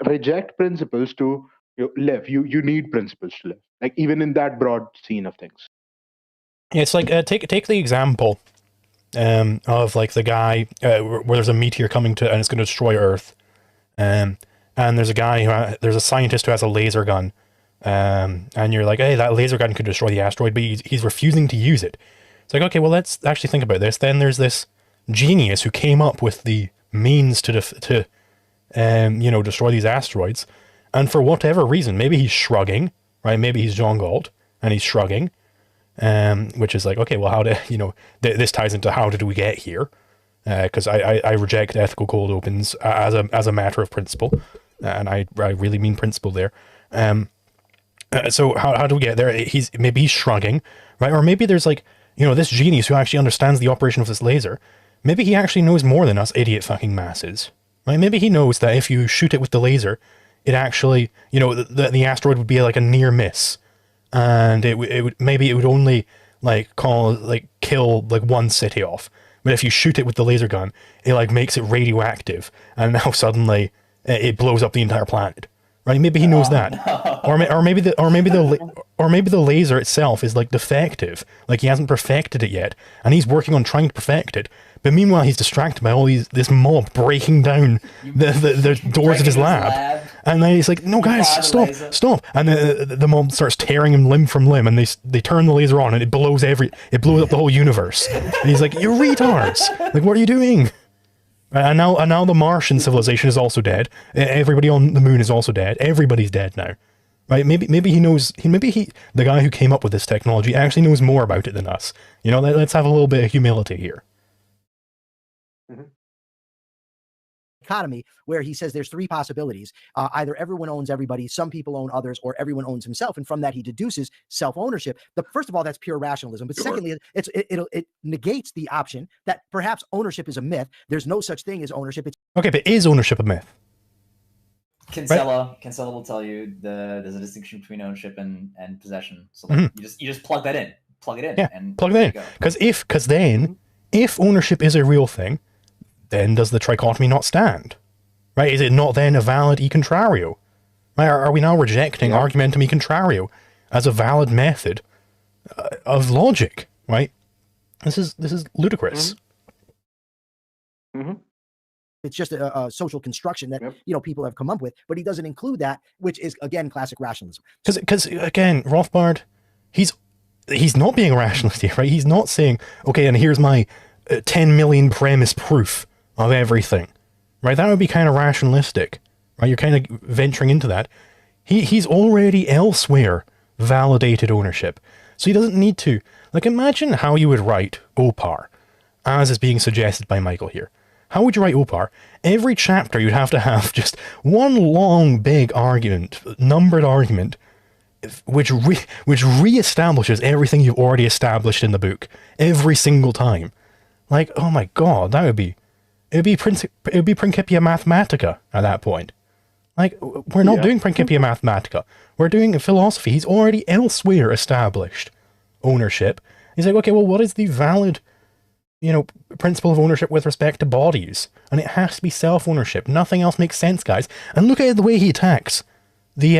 reject principles to live. You need principles to live, like even in that broad scene of things. It's like take the example of like the guy where there's a meteor coming to and it's going to destroy Earth, and there's a scientist who has a laser gun, and you're like, hey, that laser gun could destroy the asteroid, but he's refusing to use it. It's like, okay, well, let's actually think about this. Then there's this genius who came up with the means to destroy these asteroids, and for whatever reason, maybe he's shrugging, right? Maybe he's John Galt and he's shrugging, which is like, okay, well, how this ties into how did we get here? Because I reject ethical cold opens as a matter of principle, and I really mean principle there. So how do we get there? Maybe he's shrugging, right? Or maybe there's like, this genius who actually understands the operation of this laser. Maybe he actually knows more than us idiot fucking masses, right? Maybe he knows that if you shoot it with the laser, it actually, the asteroid would be like a near miss, and it would only kill like one city off. But if you shoot it with the laser gun, it like makes it radioactive, and now suddenly it blows up the entire planet. Right? Maybe he knows that, No. or maybe the laser itself is like defective, like he hasn't perfected it yet, and he's working on trying to perfect it. But meanwhile, he's distracted by all this mob breaking down the doors of his lab, and then he's like, "No, guys, stop!" And the mob starts tearing him limb from limb, and they turn the laser on, and it blows up the whole universe. And he's like, "You retards! Like, what are you doing?" And now the Martian civilization is also dead. Everybody on the moon is also dead. Everybody's dead now, right? Maybe he knows. The guy who came up with this technology actually knows more about it than us. Let's have a little bit of humility here. Mm-hmm. Economy, where he says there's three possibilities. Either everyone owns everybody, some people own others, or everyone owns himself. And from that, he deduces self-ownership. First of all, that's pure rationalism. But secondly, it negates the option that perhaps ownership is a myth. There's no such thing as ownership. Okay, but is ownership a myth? Kinsella will tell you there's a distinction between ownership and possession. So like, you just plug that in, plug it in, yeah, and plug that in. Because then, if ownership is a real thing, then does the trichotomy not stand? Right? Is it not then a valid e contrario? Right? Are we now rejecting argumentum e contrario as a valid method of logic? Right? This is ludicrous. Mm-hmm. It's just a social construction that people have come up with, but he doesn't include that, which is again classic rationalism. Because again, Rothbard, he's not being a rationalist here, right? He's not saying, okay, and here's my 10 million premise proof of everything, right? That would be kind of rationalistic, right? You're kind of venturing into that. He's already elsewhere validated ownership, so he doesn't need to. Like, imagine how you would write Opar, as is being suggested by Michael here. How would you write Opar? Every chapter you'd have to have just one long, big argument, numbered argument, which reestablishes everything you've already established in the book every single time. Like, oh my god, it would be Principia Mathematica at that point. Like, we're not doing Principia Mathematica. We're doing philosophy. He's already elsewhere established ownership. He's like, okay, well, what is the valid, principle of ownership with respect to bodies? And it has to be self-ownership. Nothing else makes sense, guys. And look at the way he attacks the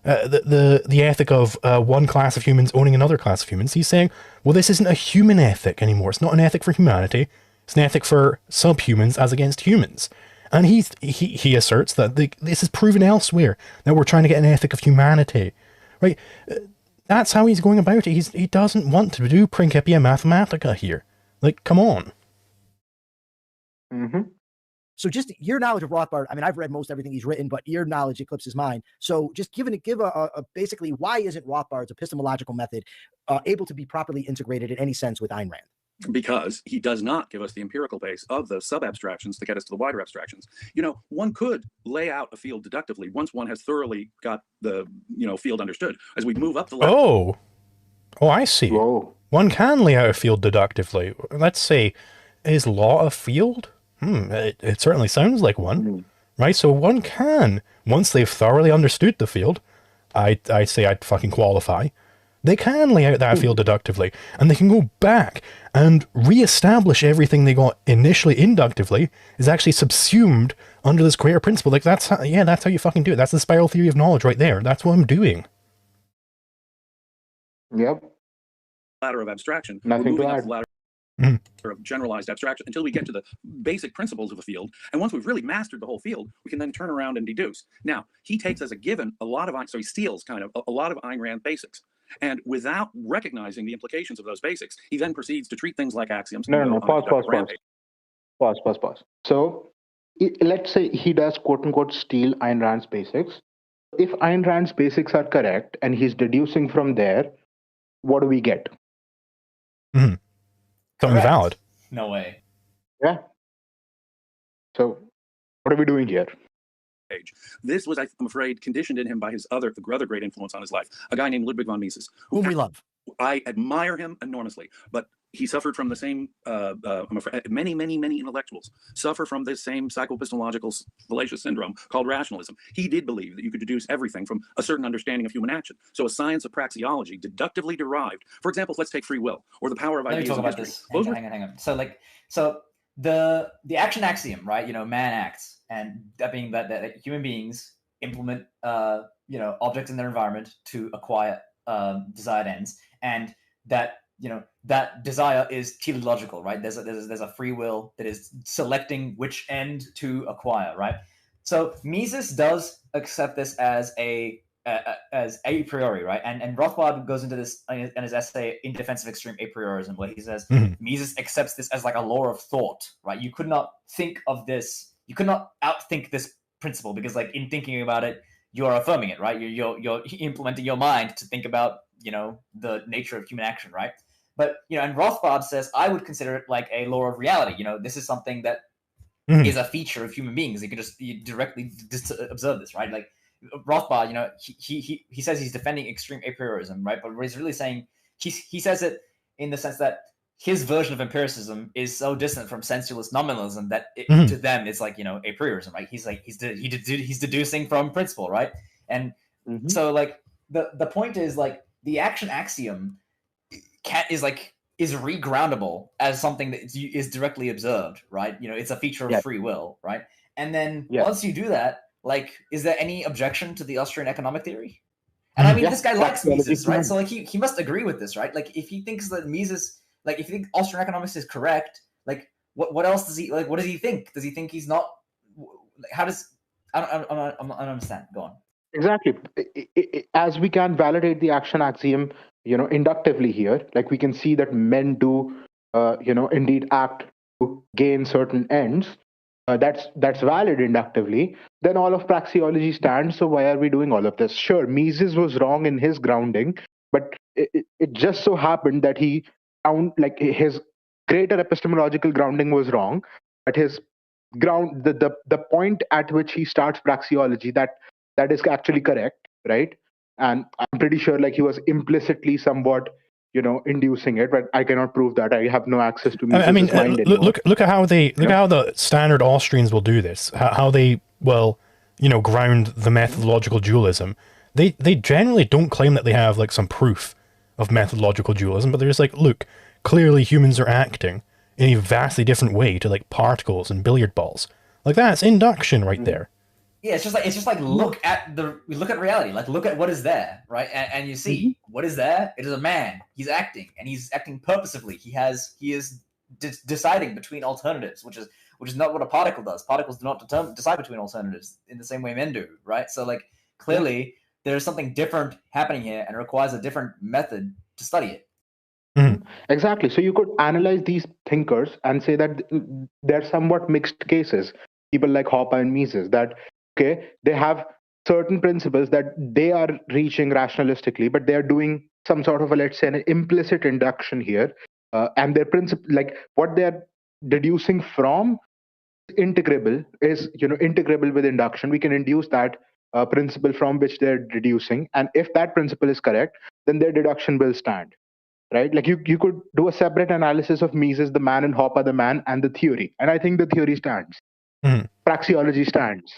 ethic of one class of humans owning another class of humans. He's saying, well, this isn't a human ethic anymore. It's not an ethic for humanity. It's an ethic for subhumans as against humans. And he asserts that this is proven elsewhere, that we're trying to get an ethic of humanity, right? That's how he's going about it. He doesn't want to do Principia Mathematica here. Like, come on. Mm-hmm. So just your knowledge of Rothbard, I mean, I've read most everything he's written, but your knowledge eclipses mine. So just give a basically, why isn't Rothbard's epistemological method able to be properly integrated in any sense with Ayn Rand? Because he does not give us the empirical base of those sub-abstractions to get us to the wider abstractions. You know, one could lay out a field deductively once one has thoroughly got the, field understood. As we move up the ladder. Oh, I see. Whoa. One can lay out a field deductively. Let's say, is law a field? It certainly sounds like one, right? So one can, once they've thoroughly understood the field, I say I'd fucking qualify, they can lay out that field deductively, and they can go back and re-establish everything they got initially inductively is actually subsumed under this greater principle. Like, that's how you fucking do it. That's the spiral theory of knowledge right there. That's what I'm doing. Yep. Ladder of abstraction. Nothing to up add. the ladder of generalized abstraction until we get to the basic principles of the field. And once we've really mastered the whole field, we can then turn around and deduce. Now, he takes as a given a lot of, so he steals kind of a lot of Ayn Rand basics. And without recognizing the implications of those basics, he then proceeds to treat things like axioms. No. Pause. So let's say he does quote unquote steal Ayn Rand's basics. If Ayn Rand's basics are correct and he's deducing from there, what do we get? Something valid. No way. Yeah. So what are we doing here? This was, I'm afraid, conditioned in him by his other great influence on his life, a guy named Ludwig von Mises, whom we love. I admire him enormously, but he suffered from the same, I'm afraid, many intellectuals suffer from this same psychoepistemological fallacious syndrome called rationalism. He did believe that you could deduce everything from a certain understanding of human action. So a science of praxeology deductively derived, for example, let's take free will or the power of ideas. Let me talk about this. Hang on. So the action axiom, right? Man acts, and that being that human beings implement, objects in their environment to acquire desired ends, and that that desire is teleological, right? There's a free will that is selecting which end to acquire, right? So Mises does accept this as a priori, right? And Rothbard goes into this in his essay In Defense of Extreme A Priorism, where he says Mises accepts this as like a law of thought, right? You could not think of this, you could not outthink this principle, because like in thinking about it, you're affirming it, right? You're implementing your mind to think about the nature of human action, right? But and Rothbard says I would consider it like a law of reality. This is something that is a feature of human beings. You directly observe this, right? Like Rothbard, he says he's defending extreme a priorism, right? But what he's really saying, he says it in the sense that his version of empiricism is so distant from sensualist nominalism that to them it's like a priorism, right? He's like he's deducing from principle, right? And so like the point is like the action axiom is regroundable as something that is directly observed, right? It's a feature of free will, right? And then once you do that, like, is there any objection to the Austrian economic theory? And I mean, this guy likes Mises, right? So like he must agree with this, right? Like if he thinks that Mises, like if you think Austrian economics is correct, like what else does he like? What does he think? Does he think he's not? How does I don't understand. Go on. Exactly. As we can validate the action axiom, inductively here, like we can see that men do, indeed act to gain certain ends. That's valid inductively. Then all of praxeology stands. So why are we doing all of this? Sure, Mises was wrong in his grounding, but it just so happened that he found like his greater epistemological grounding was wrong, but his the point at which he starts praxeology that is actually correct, right? And I'm pretty sure like he was implicitly somewhat inducing it, but I cannot prove that. I have no access to Mises' mind anymore. Look at how how the standard Austrians will do this. How they will ground the methodological dualism. They generally don't claim that they have like some proof of methodological dualism, but they're just like, look, clearly humans are acting in a vastly different way to like particles and billiard balls. Like that's induction right there. Yeah, it's just like look at reality, like look at what is there, right? And you see what is there. It is a man. He's acting, and he's acting purposefully. He is deciding between alternatives, which is not what a particle does. Particles do not decide between alternatives in the same way men do, right? So like clearly there's something different happening here, and it requires a different method to study it. Exactly. So you could analyze these thinkers and say that they're somewhat mixed cases. people like Hopper and Mises, that okay, they have certain principles that they are reaching rationalistically, but they are doing some sort of a, let's say, an implicit induction here, and their principle, like what they are deducing from, integrable is, integrable with induction. We can induce that principle from which they're deducing, and if that principle is correct, then their deduction will stand, right? Like you could do a separate analysis of Mises, the man, and Hopper, the man, and the theory, and I think the theory stands. Praxeology stands.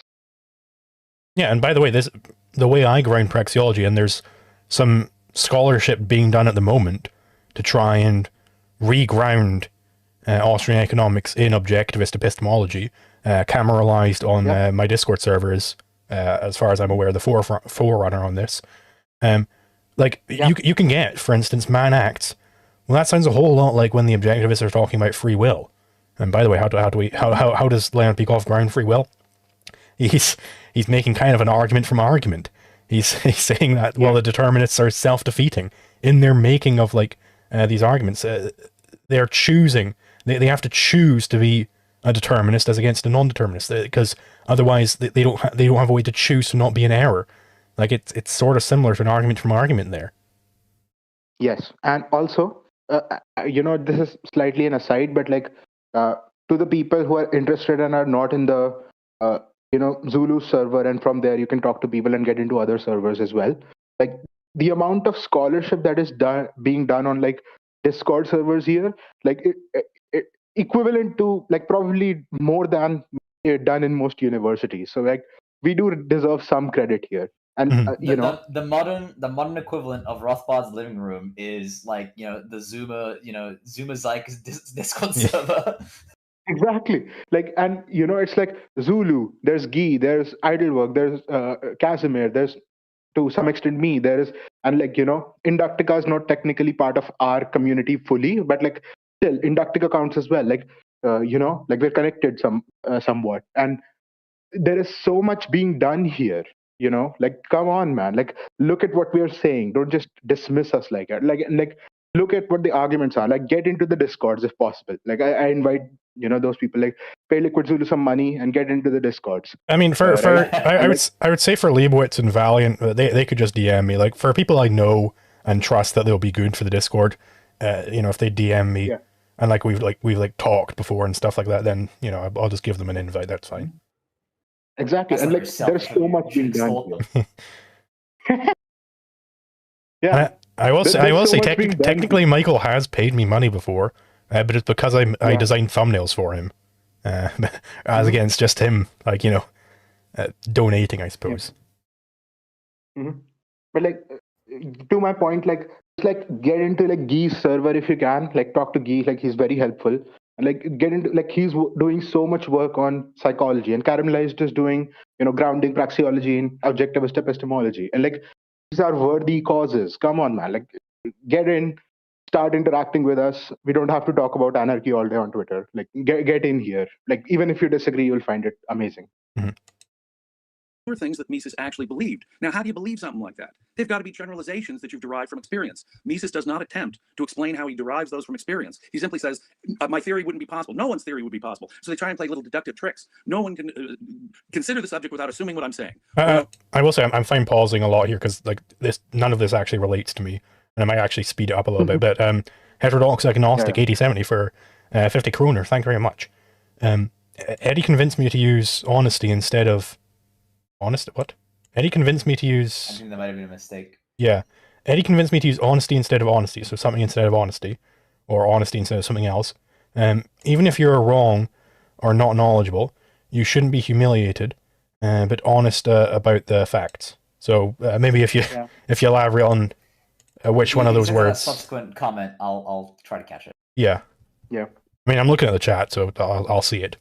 Yeah, and by the way, the way I ground praxeology, and there's some scholarship being done at the moment to try and reground Austrian economics in objectivist epistemology, cameralized on my Discord servers, as far as I'm aware, the forerunner on this. You can get, for instance, man acts. Well, that sounds a whole lot like when the objectivists are talking about free will. And by the way, how does Leonard Peikoff ground free will? He's making kind of an argument from argument. He's saying that, well, the determinists are self-defeating in their making of these arguments. They're choosing. They have to choose to be a determinist as against a non-determinist, because otherwise they don't have a way to choose to not be in error. Like it's sort of similar to an argument from argument there. Yes, and also, this is slightly an aside, but to the people who are interested and are not in the Zulu server, and from there you can talk to people and get into other servers as well. Like the amount of scholarship that is being done on Discord servers here, it equivalent to probably more than done in most universities. So we do deserve some credit here. And the modern equivalent of Rothbard's living room is the Zuma Zyke's Discord server. Exactly. And it's like Zulu, there's Guy, there's Idlework, there's Casimir, there's to some extent me, there is, and Inductica is not technically part of our community fully, but still Inductica counts as well. We're connected somewhat, and there is so much being done here. Come on, man. Look at what we are saying. Don't just dismiss us like that. Look at what the arguments are. Get into the Discords if possible. I invite those people, pay LiquidZulu some money and get into the Discords. I mean, I would say for Leibowitz and Valliant, they could just DM me. For people I know and trust that they'll be good for the Discord, if they DM me and we've talked before and stuff like that, then I'll just give them an invite. That's fine. Exactly. And there's so much being done here. Yeah. I will say technically Michael has paid me money before, but it's because I designed thumbnails for him, as against just him donating, I suppose. Mm-hmm. But to my point, get into Guy's server if you can. Talk to Guy. He's very helpful. And get into he's doing so much work on psychology, and Caramelized is doing grounding praxeology in objectivist epistemology, and these are worthy causes. Come on, man. Get in, start interacting with us. We don't have to talk about anarchy all day on Twitter. Get in here. Even if you disagree, you'll find it amazing. Mm-hmm. Were things that Mises actually believed. Now, how do you believe something like that? They've got to be generalizations that you've derived from experience. Mises does not attempt to explain how he derives those from experience. He simply says, my theory wouldn't be possible. No one's theory would be possible. So they try and play little deductive tricks. No one can consider the subject without assuming what I'm saying. I will say I'm fine pausing a lot here because none of this actually relates to me, and I might actually speed it up a little bit. But heterodox agnostic 8070 for 50 kroner. Thank you very much. Eddie convinced me to use honesty instead of what? Eddie convinced me to use... I think that might have been a mistake. Yeah. Eddie convinced me to use honesty instead of honesty, so something instead of honesty, or honesty instead of something else. Even if you're wrong or not knowledgeable, you shouldn't be humiliated, but honest about the facts. So maybe if you elaborate on which one of those words... subsequent comment, I'll try to catch it. Yeah. Yeah. I mean, I'm looking at the chat, so I'll see it.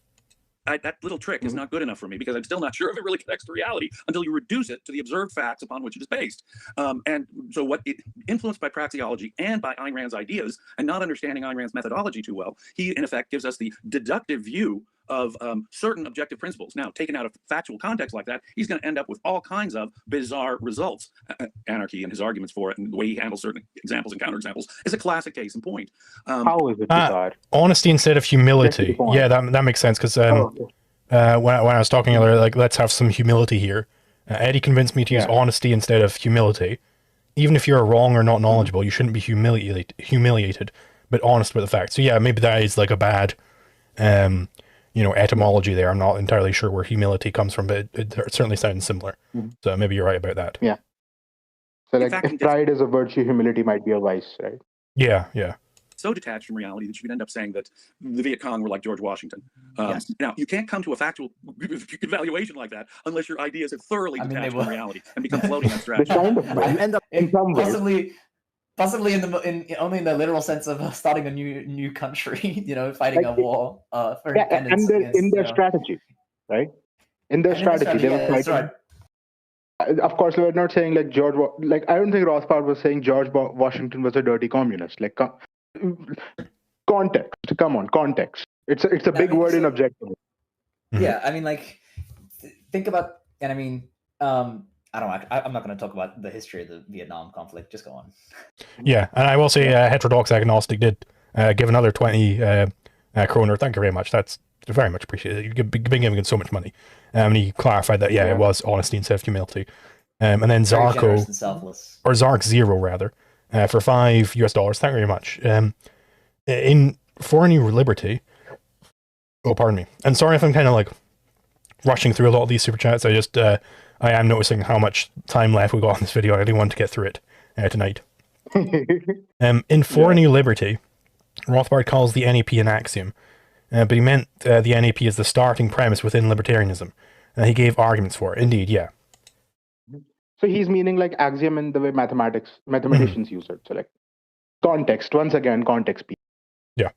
That little trick is not good enough for me because I'm still not sure if it really connects to reality until you reduce it to the observed facts upon which it is based. And so what it influenced by praxeology and by Ayn Rand's ideas and not understanding Ayn Rand's methodology too well, he in effect gives us the deductive view of certain objective principles. Now, taken out of factual context like that, he's going to end up with all kinds of bizarre results. Anarchy and his arguments for it and the way he handles certain examples and counterexamples is a classic case in point. How is it bizarre? Honesty instead of humility. Yeah, that makes sense because when I was talking earlier, like, let's have some humility here. Eddie convinced me to use honesty instead of humility. Even if you're wrong or not knowledgeable, you shouldn't be humiliated, but honest with the facts. So yeah, maybe that is like a bad, etymology there. I'm not entirely sure where humility comes from, but it certainly sounds similar. So maybe you're right about that. Yeah. So like, if pride is a virtue, humility might be a vice, right? Yeah, yeah. So detached from reality that you could end up saying that the Viet Cong were like George Washington. Yes. Now, you can't come to a factual evaluation like that unless your ideas are thoroughly detached from reality and become floating abstract. Kind of, You end up in some ways. Possibly only in the literal sense of starting a new country, fighting a war for independence. And in their strategy, right? In their strategy, they were fighting. Right. Of course, we're not saying like I don't think Rothbard was saying George Washington was a dirty communist. Like, context. Come on, context. It's a big word in objectivism. Yeah, I mean, like, think about, and I mean, I'm not going to talk about the history of the Vietnam conflict. Just go on. Yeah, and I will say, Heterodox Agnostic did give another 20 kroner. Thank you very much. That's very much appreciated. You've been giving so much money. And he clarified that, it was honesty instead of humility. And then Zarko, or Zark Zero rather, for $5 Thank you very much. For a New Liberty, oh, pardon me. And sorry if I'm kind of like rushing through a lot of these super chats. I am noticing how much time left we got on this video. I really want to get through it tonight. In For a New Liberty, Rothbard calls the NAP an axiom, but he meant the NAP is the starting premise within libertarianism. He gave arguments for it. Indeed, yeah. So he's meaning like axiom in the way mathematicians use it. So like context, once again, context. Yeah.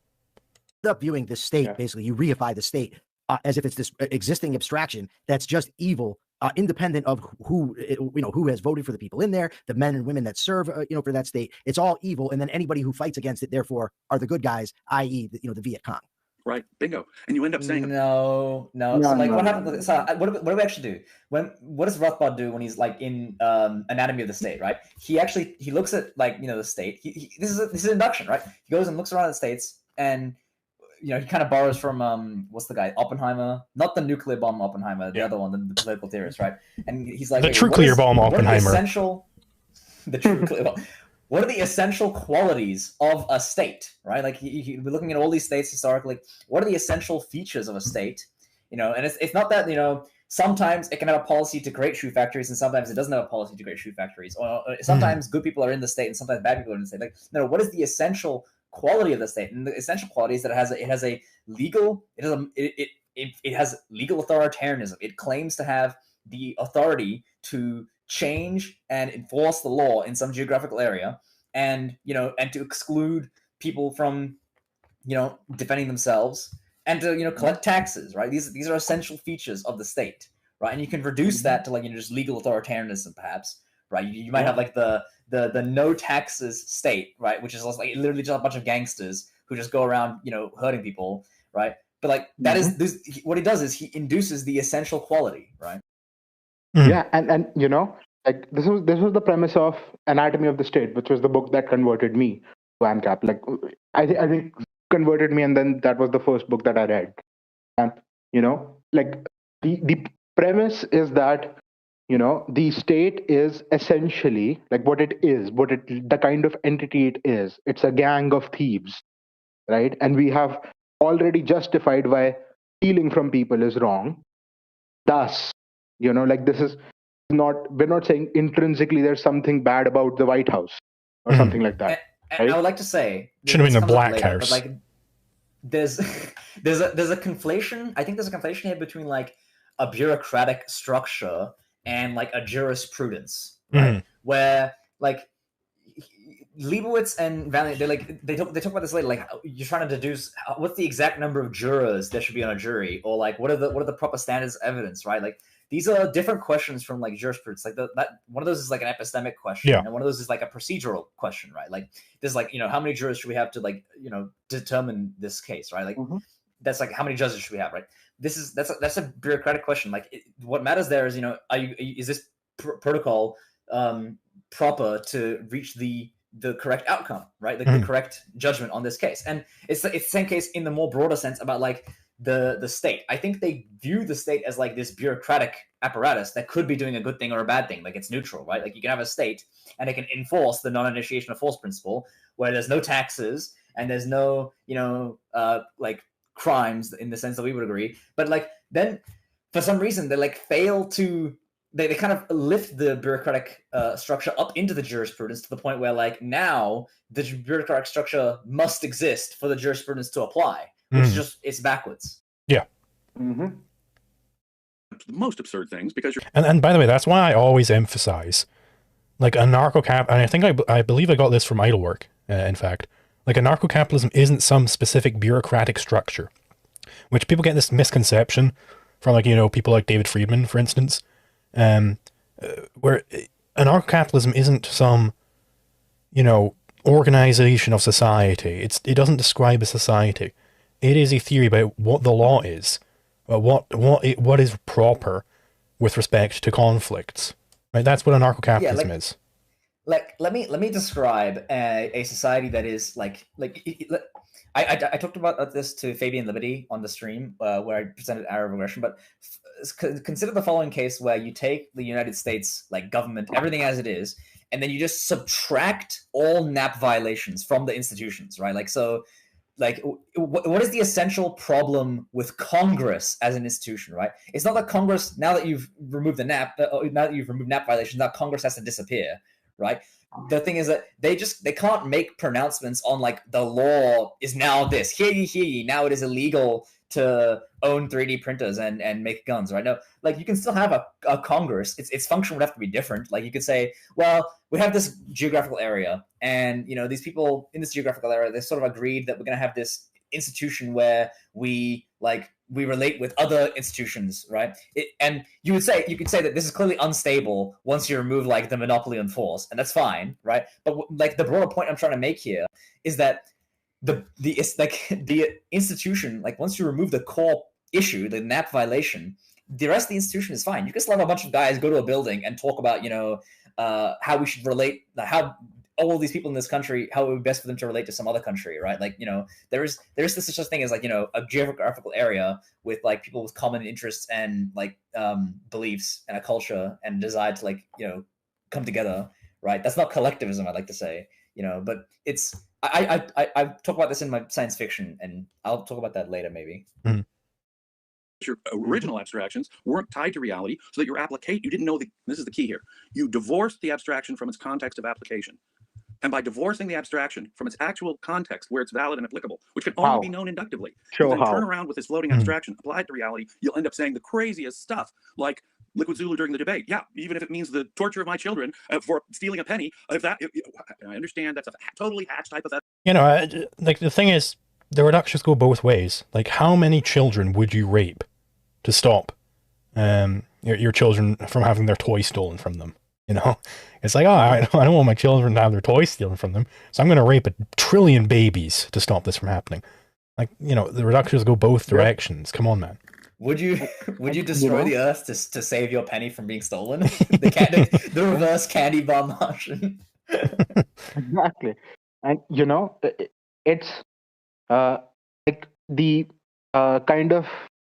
Up viewing the state, basically, you reify the state as if it's this existing abstraction that's just evil, independent of who has voted for the people in there, the men and women that serve, for that state. It's all evil, and then anybody who fights against it, therefore, are the good guys, i.e., the Viet Cong. Right, bingo. And you end up saying no. So like, what happens? So what do we actually do? What does Rothbard do when he's like in Anatomy of the State? Right, he looks at like the state. This is induction, right? He goes and looks around at the states, and he kind of borrows from what's the guy, Oppenheimer, not the nuclear bomb Oppenheimer, the other one, the political theorist, right? And he's like the true clear bomb Oppenheimer. The true clear bomb. What are the essential qualities of a state, right? Like we're looking at all these states historically. What are the essential features of a state? And it's not that sometimes it can have a policy to create shoe factories, and sometimes it doesn't have a policy to create shoe factories. Or sometimes good people are in the state, and sometimes bad people are in the state. Like, no, what is the essential quality of the state? And the essential quality is that it has legal authoritarianism. It claims to have the authority to change and enforce the law in some geographical area, and to exclude people from defending themselves, and to collect taxes, right? These are essential features of the state, right? And you can reduce that to just legal authoritarianism, perhaps, right? You might have like the no taxes state, right, which is like literally just a bunch of gangsters who just go around hurting people, right? But like that is what he does is he induces the essential quality, right? Yeah, and like this was the premise of Anatomy of the State, which was the book that converted me to ANCAP. Like I think converted me, and then that was the first book that I read. And like the premise is that the state is essentially like what it is, the kind of entity it is. It's a gang of thieves, right? And we have already justified why stealing from people is wrong. Thus, like this is we're not saying intrinsically there's something bad about the White House or something like that. And I would like to say should have been the Black House. But like there's a conflation. I think there's a conflation here between like a bureaucratic structure and like a jurisprudence, right? Where like Leibowitz and Valliant, they talk about this later. Like you're trying to deduce what's the exact number of jurors there should be on a jury, or like what are the proper standards of evidence, right? Like these are different questions from like jurisprudence. Like that one of those is like an epistemic question, and one of those is like a procedural question, right? Like there's like how many jurors should we have to like determine this case, right? Like that's like how many judges should we have, right? That's a bureaucratic question. Like what matters there is is this protocol proper to reach the correct outcome, right? Like the correct judgment on this case. And it's the same case in the more broader sense about like the state. I think they view the state as like this bureaucratic apparatus that could be doing a good thing or a bad thing. Like it's neutral, right? Like you can have a state and it can enforce the non-initiation of force principle, where there's no taxes and there's no, like crimes in the sense that we would agree. But like then for some reason they like fail to they kind of lift the bureaucratic structure up into the jurisprudence to the point where like now the bureaucratic structure must exist for the jurisprudence to apply, which is just, it's backwards. Yeah. The most absurd things, because you're... And by the way, that's why I always emphasize, like, anarcho-cap, and I think I believe I got this from Idlework, in fact, like, anarcho-capitalism isn't some specific bureaucratic structure, which people get this misconception from, like, people like David Friedman, for instance, where anarcho-capitalism isn't some, organization of society. It doesn't describe a society. It is a theory about what the law is, what is proper with respect to conflicts. Right? That's what anarcho-capitalism is. Like, let me describe a society that is I talked about this to Fabian Liberty on the stream where I presented Arab aggression, but consider the following case where you take the United States, like government, everything as it is, and then you just subtract all NAP violations from the institutions, right? Like, so, like, what is the essential problem with Congress as an institution, right? It's not that Congress, now that you've removed the NAP, now that you've removed NAP violations, now Congress has to disappear, right? The thing is that they can't make pronouncements on like the law is now this, hear ye, now it is illegal to own 3D printers and make guns, right? No, like you can still have a Congress. Its function would have to be different. Like you could say, well, we have this geographical area, and these people in this geographical area, they sort of agreed that we're going to have this institution where we relate with other institutions, right? And you could say that this is clearly unstable once you remove like the monopoly on force, and that's fine, right? But like the broader point I'm trying to make here is that the institution, like once you remove the core issue, the NAP violation, the rest of the institution is fine. You can still have a bunch of guys go to a building and talk about how we should relate, how all these people in this country, how it would be best for them to relate to some other country, right? Like, there's this such a thing as like, a geographical area with like people with common interests and like beliefs and a culture and desire to like, come together, right? That's not collectivism, I'd like to say, but it's, I talk about this in my science fiction, and I'll talk about that later, maybe. Mm-hmm. Your original abstractions weren't tied to reality, so that your application, you didn't know this is the key here. You divorced the abstraction from its context of application. And by divorcing the abstraction from its actual context where it's valid and applicable, which can only be known inductively, you then turn around with this floating abstraction applied to reality, you'll end up saying the craziest stuff, like LiquidZulu during the debate. Yeah, even if it means the torture of my children for stealing a penny, I understand that's a totally hatched hypothetical. Like the thing is, the reductions go both ways. Like, how many children would you rape to stop your children from having their toys stolen from them? It's like, I don't want my children to have their toys stolen from them, so I'm going to rape 1 trillion babies to stop this from happening. Like, the reductions go both directions. Come on, man. Would you destroy the earth to save your penny from being stolen? The reverse candy bar Martian. Exactly. And it's like the kind of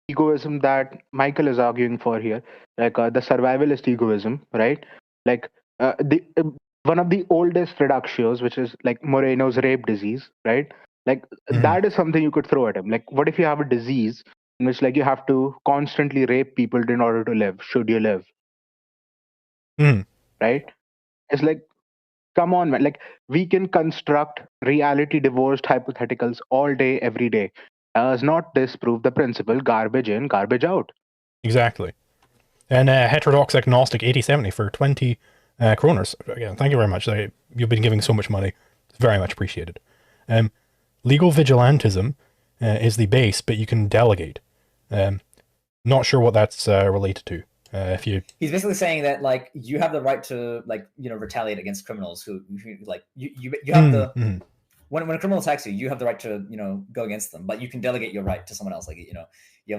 egoism that Michael is arguing for here, like the survivalist egoism, right? Like one of the oldest reductios, which is like Moreno's rape disease, right? Like that is something you could throw at him. Like, what if you have a disease in which like you have to constantly rape people in order to live? Should you live? Right? It's like, come on, man. Like, we can construct reality divorced hypotheticals all day, every day. Does not disprove the principle garbage in, garbage out. Exactly. And Heterodox Agnostic 8070 for 20 kroners. Again, thank you very much. You've been giving so much money. It's very much appreciated. Legal vigilantism is the base, but you can delegate. Not sure what that's related to. He's basically saying that like you have the right to retaliate against criminals who like you have the when a criminal attacks you, you have the right to go against them, but you can delegate your right to someone else. Like you have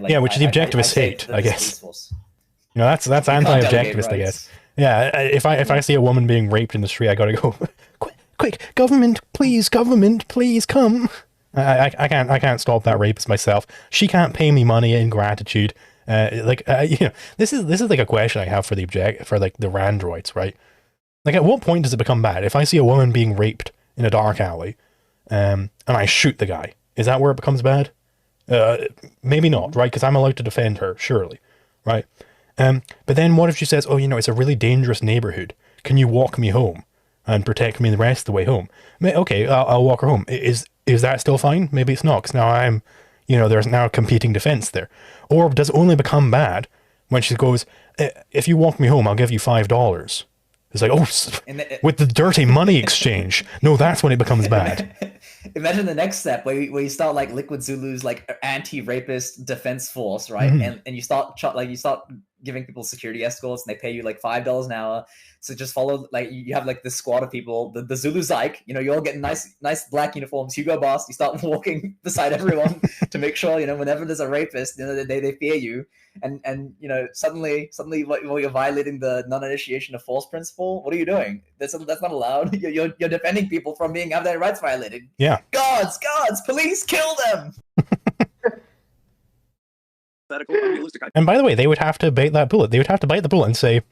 like which the objectivists hate, I guess. That's anti-objectivist, I guess. Yeah, if I see a woman being raped in the street, I gotta go, quick, government, please come. I can't stop that rapist myself. She can't pay me money in gratitude. You know, this is like a question I have for the Randroids, right? Like, at what point does it become bad? If I see a woman being raped in a dark alley, and I shoot the guy, is that where it becomes bad? Maybe not, right? Because I'm allowed to defend her, surely, right? But then what if she says, oh, you know, it's a really dangerous neighborhood. Can you walk me home and protect me the rest of the way home? Okay, I'll walk her home. Is that still fine? Maybe it's not, because now I'm, you know, there's now a competing defense there. Or does it only become bad when she goes, if you walk me home, I'll give you $5. It's like, oh, with the dirty money exchange. No, that's when it becomes bad. Imagine the next step where you start like LiquidZulu's like anti-rapist defense force, right? And you start giving people security escorts, and they pay you like $5 an hour. So just follow, like, you have like this squad of people, the Zulu Zyke, you know, you all get nice black uniforms, Hugo Boss, you start walking beside everyone to make sure, you know, whenever there's a rapist, you know, they fear you. And you know, suddenly while you're violating the non-initiation of force principle, what are you doing? That's not allowed. You're defending people from have their rights violated. Yeah. Guards, police, kill them. And by the way, they would have to bite that bullet. They would have to bite the bullet and say,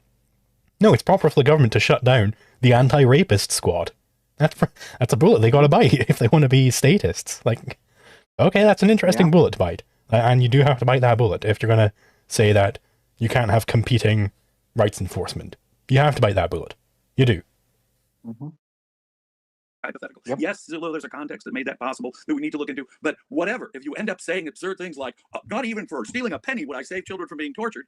no, it's proper for the government to shut down the anti-rapist squad. That's a bullet they got to bite if they want to be statists. Like, okay, that's an interesting bullet to bite. And you do have to bite that bullet if you're going to say that you can't have competing rights enforcement. You have to bite that bullet. You do. Hypothetical. Yep. Yes, Zulu, there's a context that made that possible that we need to look into. But whatever, if you end up saying absurd things like, not even for stealing a penny would I save children from being tortured,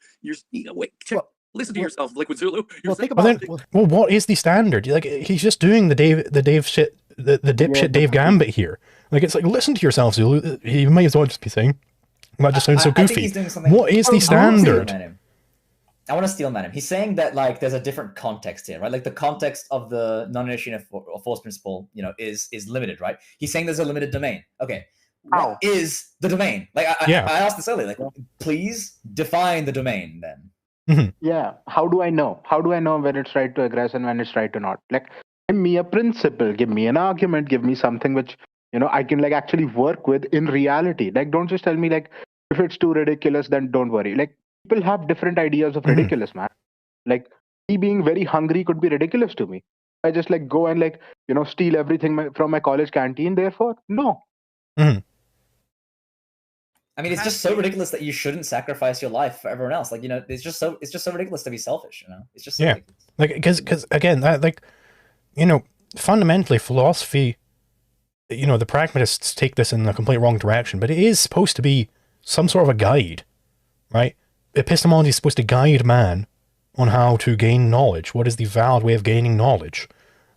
listen to yourself, LiquidZulu. Well, what is the standard? Like, he's just doing the dipshit Dave Gambit here. Like, it's like, listen to yourself, Zulu. He might as well just be saying, that just sounds so goofy. What is the standard? I want to steel man him. He's saying that, like, there's a different context here, right? Like, the context of the non-initiation of force principle, you know, is limited, right? He's saying there's a limited domain. Okay, what is the domain? Like, I asked this earlier. Like, please define the domain then. Yeah. How do I know? How do I know when it's right to aggress and when it's right to not? Like, give me a principle, give me an argument, give me something which, you know, I can like actually work with in reality. Like, don't just tell me like, if it's too ridiculous, then don't worry. Like, people have different ideas of ridiculous, man. Like, me being very hungry could be ridiculous to me. I just like go and like, you know, steal everything from my college canteen. Therefore, no. I mean, it's just so ridiculous that you shouldn't sacrifice your life for everyone else. Like, you know, it's just so ridiculous to be selfish. You know, it's just so ridiculous. Like, because again, that, like, you know, fundamentally philosophy, you know, the pragmatists take this in the complete wrong direction, but it is supposed to be some sort of a guide, right? Epistemology is supposed to guide man on how to gain knowledge. What is the valid way of gaining knowledge,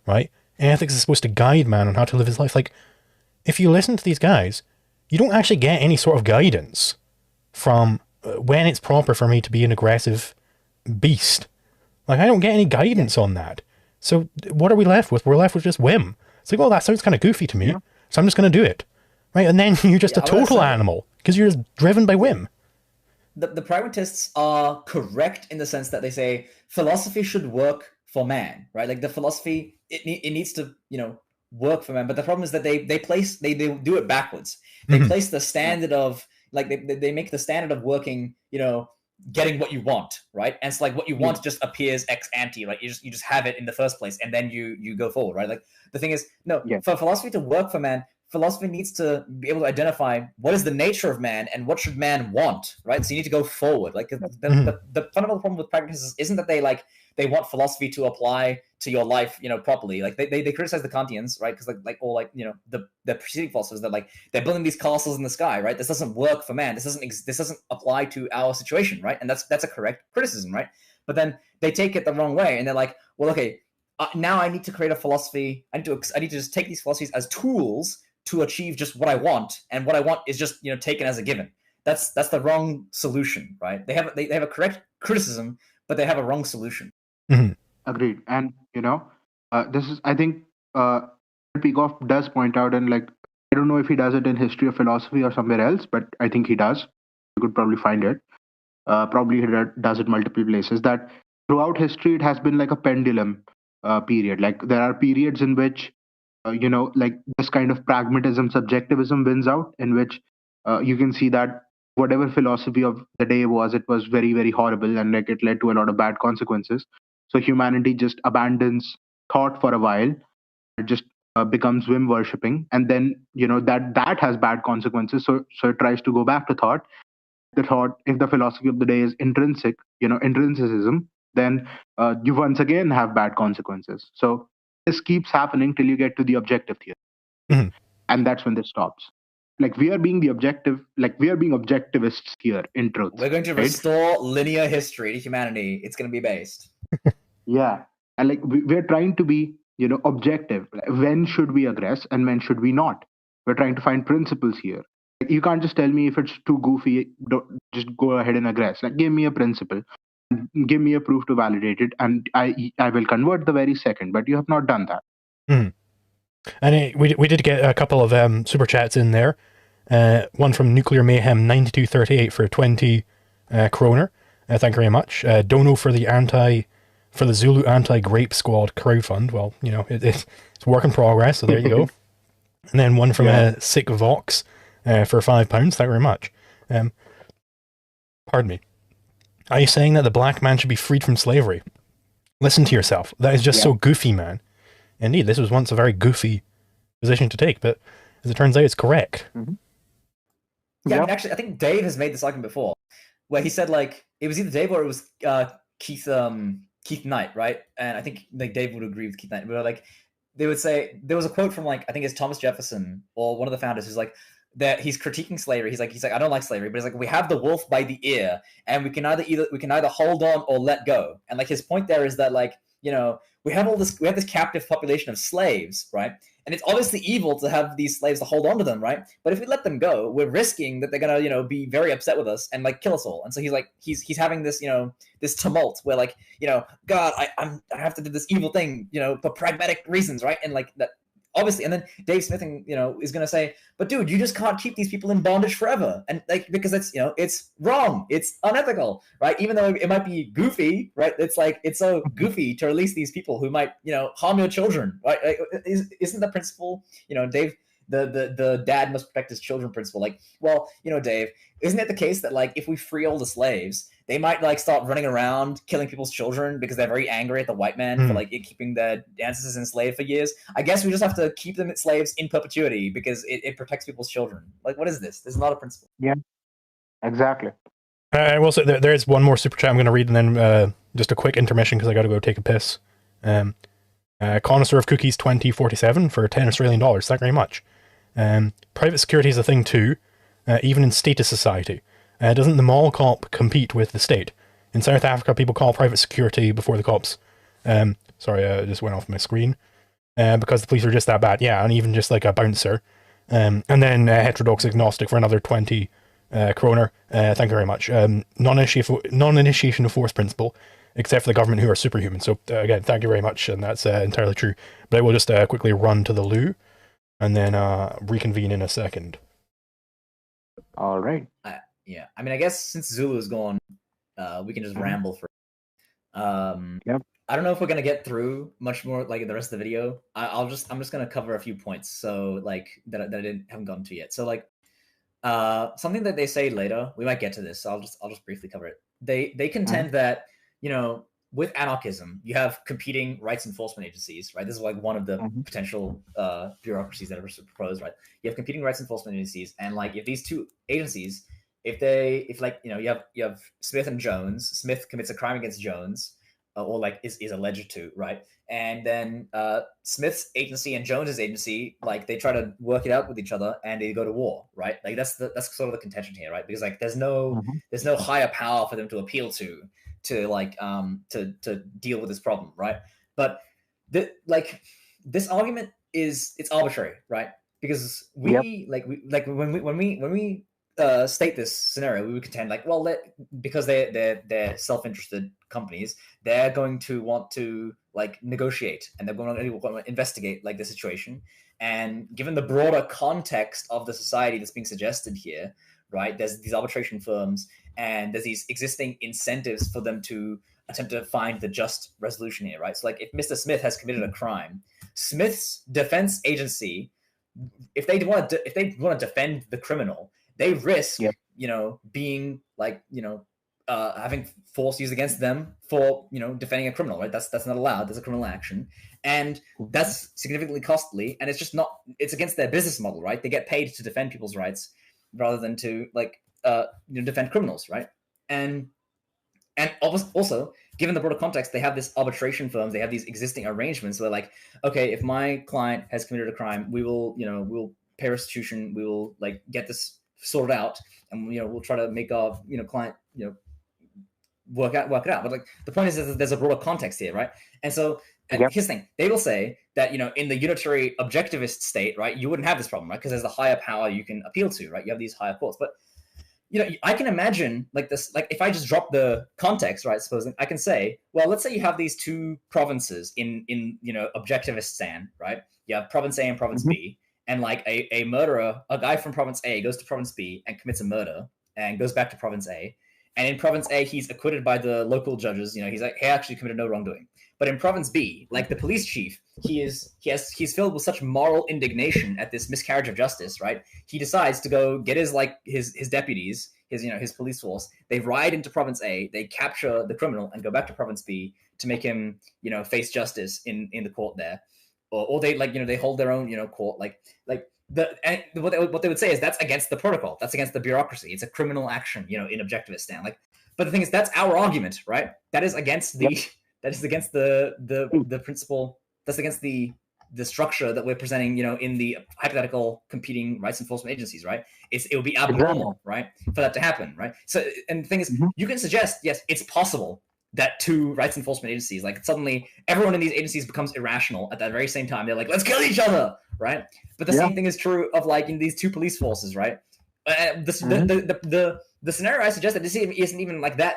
right? Ethics is supposed to guide man on how to live his life. Like, if you listen to these guys, you don't actually get any sort of guidance from when it's proper for me to be an aggressive beast. Like, I don't get any guidance on that. So what are we left with? We're left with just whim. It's like, oh, that sounds kind of goofy to me, so I'm just going to do it, right? And then you're just a total animal because you're just driven by whim. The pragmatists are correct in the sense that they say philosophy should work for man, right? Like, the philosophy, it needs to, you know, work for man. But the problem is that they do it backwards. They place the standard of, like, they make the standard of working, you know, getting what you want, right? And it's like what you want just appears ex ante, right? You just have it in the first place, and then you go forward, right? Like, the thing is, no, for philosophy to work for man, philosophy needs to be able to identify what is the nature of man and what should man want, right? So you need to go forward. Like, the fundamental problem with pragmatists isn't that they want philosophy to apply to your life, you know, properly. Like, they criticize the Kantians, right? Because you know, the preceding philosophers that, like, they're building these castles in the sky, right? This doesn't work for man. This doesn't apply to our situation, right? And that's a correct criticism, right? But then they take it the wrong way, and they're like, well, okay, now I need to create a philosophy. I need to just take these philosophies as tools to achieve just what I want, and what I want is just, you know, taken as a given. That's the wrong solution, right? They have a correct criticism, but they have a wrong solution. Agreed. And you know, this is, I think, Peikoff does point out, and like, I don't know if he does it in History of Philosophy or somewhere else, but I think he does. You could probably find it. Probably he does it multiple places. That throughout history, it has been like a pendulum period. Like, there are periods in which like this kind of pragmatism, subjectivism wins out, in which you can see that whatever philosophy of the day was, it was very, very horrible, and like it led to a lot of bad consequences. So humanity just abandons thought for a while. It just becomes whim worshipping, and then that has bad consequences. So it tries to go back to thought. The thought, if the philosophy of the day is intrinsic, intrinsicism, then you once again have bad consequences. So this keeps happening till you get to the objective theory. Mm-hmm. And that's when this stops. Like we are being objectivists here in truth. We're going to restore linear history to humanity. It's going to be based. Yeah. And like we're trying to be, objective. When should we aggress and when should we not? We're trying to find principles here. Like, you can't just tell me if it's too goofy, just go ahead and aggress. Like, give me a principle, give me a proof to validate it, and I will convert the very second. But you have not done that. Mm. And we did get a couple of super chats in there. One from Nuclear Mayhem 9238 for 20 kroner. Thank you very much. Dono for the Zulu anti-grape squad crowdfund. Well, it's work in progress, so there you go. And then one from Sick Vox for £5. Thank you very much. Pardon me. Are you saying that the black man should be freed from slavery? Listen to yourself. That is just so goofy, man. Indeed, this was once a very goofy position to take, but as it turns out, it's correct. Mm-hmm. Yeah, I mean, actually, I think Dave has made this argument before, where he said, like, it was either Dave or it was Keith Knight, right? And I think like Dave would agree with Keith Knight. But like, they would say, there was a quote from like, I think it's Thomas Jefferson or one of the founders who's like, that he's critiquing slavery. He's like, I don't like slavery, but he's like, we have the wolf by the ear, and we can either hold on or let go. And like his point there is that like, we have this captive population of slaves, right? And it's obviously evil to have these slaves to hold on to them, right? But if we let them go, we're risking that they're gonna, be very upset with us and like kill us all. And so he's like, he's having this, this tumult where like, God, I have to do this evil thing, for pragmatic reasons, right? And like that. Obviously, and then Dave Smithing, is going to say, but dude, you just can't keep these people in bondage forever. And like, because it's, it's wrong. It's unethical, right? Even though it might be goofy, right? It's like, it's so goofy to release these people who might, harm your children, right? Like, isn't the principle, Dave, the dad must protect his children principle. Like, well, Dave, isn't it the case that like, if we free all the slaves, they might like start running around killing people's children because they're very angry at the white man for like keeping their ancestors enslaved for years? I guess we just have to keep them slaves in perpetuity because it protects people's children. Like, what is this? This is not a principle. Yeah, exactly. I will say there is one more super chat I'm going to read, and then just a quick intermission because I got to go take a piss. Connoisseur of Cookies 2047 for $10 Australian. Thank you very much. Private security is a thing too, even in status society. Doesn't the mall cop compete with the state? In South Africa, people call private security before the cops. Sorry, I just went off my screen. Because the police are just that bad. Yeah, and even just like a bouncer. And then heterodox agnostic for another 20 kroner. Thank you very much. Non-initiation of force principle, except for the government who are superhuman. So again, thank you very much, and that's entirely true. But I will just quickly run to the loo, and then reconvene in a second. All right. Yeah, I mean, I guess since Zulu is gone, we can just ramble for. Yep. I don't know if we're gonna get through much more like the rest of the video. I'm just gonna cover a few points so like that I haven't gotten to yet. So like something that they say later, we might get to this. So I'll just briefly cover it. They contend that with anarchism you have competing rights enforcement agencies, right? This is like one of the potential bureaucracies that are proposed, right? You have competing rights enforcement agencies, and like if these two agencies, if you have Smith and Jones, Smith commits a crime against Jones, or like is alleged to, right? And then Smith's agency and Jones's agency, like they try to work it out with each other and they go to war, right? Like that's sort of the contention here, right? Because like there's no higher power for them to appeal to like to deal with this problem, right? But this argument it's arbitrary, right? Because when we state this scenario, we would contend like, well, because they're self-interested companies, they're going to want to like negotiate and they're going to investigate like the situation. And given the broader context of the society that's being suggested here, right, there's these arbitration firms and there's these existing incentives for them to attempt to find the just resolution here, right? So like if Mr. Smith has committed a crime, Smith's defense agency, if they want to defend the criminal, they risk being like having force used against them for defending a criminal, right? That's not allowed. That's a criminal action, and that's significantly costly, and it's against their business model, right? They get paid to defend people's rights rather than to defend criminals, right? And also, given the broader context, they have this arbitration firms. They have these existing arrangements where, like, okay, if my client has committed a crime, we will pay restitution. We will get this sorted out, and we'll try to make our client work it out. But the point is that there's a broader context here, right? And so here's the thing: they will say that in the unitary objectivist state, right, you wouldn't have this problem, right? Because there's a higher power you can appeal to, right? You have these higher courts, but I can imagine if I just drop the context, right? Supposing I can say, well, let's say you have these two provinces in objectivist stand, right? You have province A and province B, and a murderer, a guy from province A goes to province B and commits a murder and goes back to province A. And in province A, he's acquitted by the local judges. He's like, he actually committed no wrongdoing. But in province B, the police chief, he's filled with such moral indignation at this miscarriage of justice, right? He decides to go get his deputies, his police force. They ride into province A, they capture the criminal, and go back to province B to make him, face justice in the court there, or they they hold their own court, what they would say is that's against the protocol, that's against the bureaucracy. It's a criminal action, in objectivist stand. But the thing is, that's our argument, right? That is against the. That is against the principle. That's against the structure that we're presenting, in the hypothetical competing rights enforcement agencies, right? It would be abnormal, right, for that to happen, right? So, and the thing is, you can suggest, yes, it's possible that two rights enforcement agencies, suddenly everyone in these agencies becomes irrational at that very same time. They're like, let's kill each other, right? But the same thing is true of in these two police forces, right? The scenario I suggest that this isn't even that,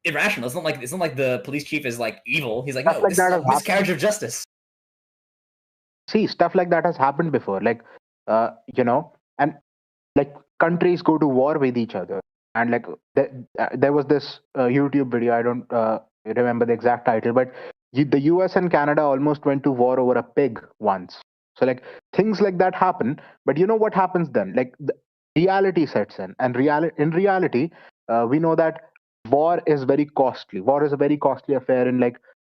irrational. It's not like the police chief is evil. He's like, no, this is a miscarriage of justice. See, stuff like that has happened before. And countries go to war with each other. And there was this YouTube video. I don't remember the exact title, but the US and Canada almost went to war over a pig once. So things like that happen. But what happens then? The reality sets in, and in reality, we know that war is very costly. War is a very costly affair in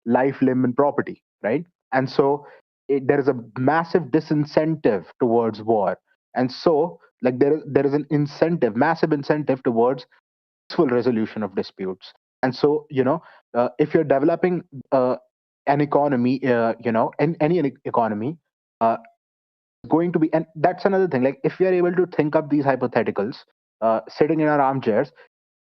life, limb, and property, right? And so there is a massive disincentive towards war. And so there is an incentive, massive incentive towards peaceful resolution of disputes. And so, if you're developing an economy, in any economy, going to be, and that's another thing. If we are able to think up these hypotheticals, sitting in our armchairs,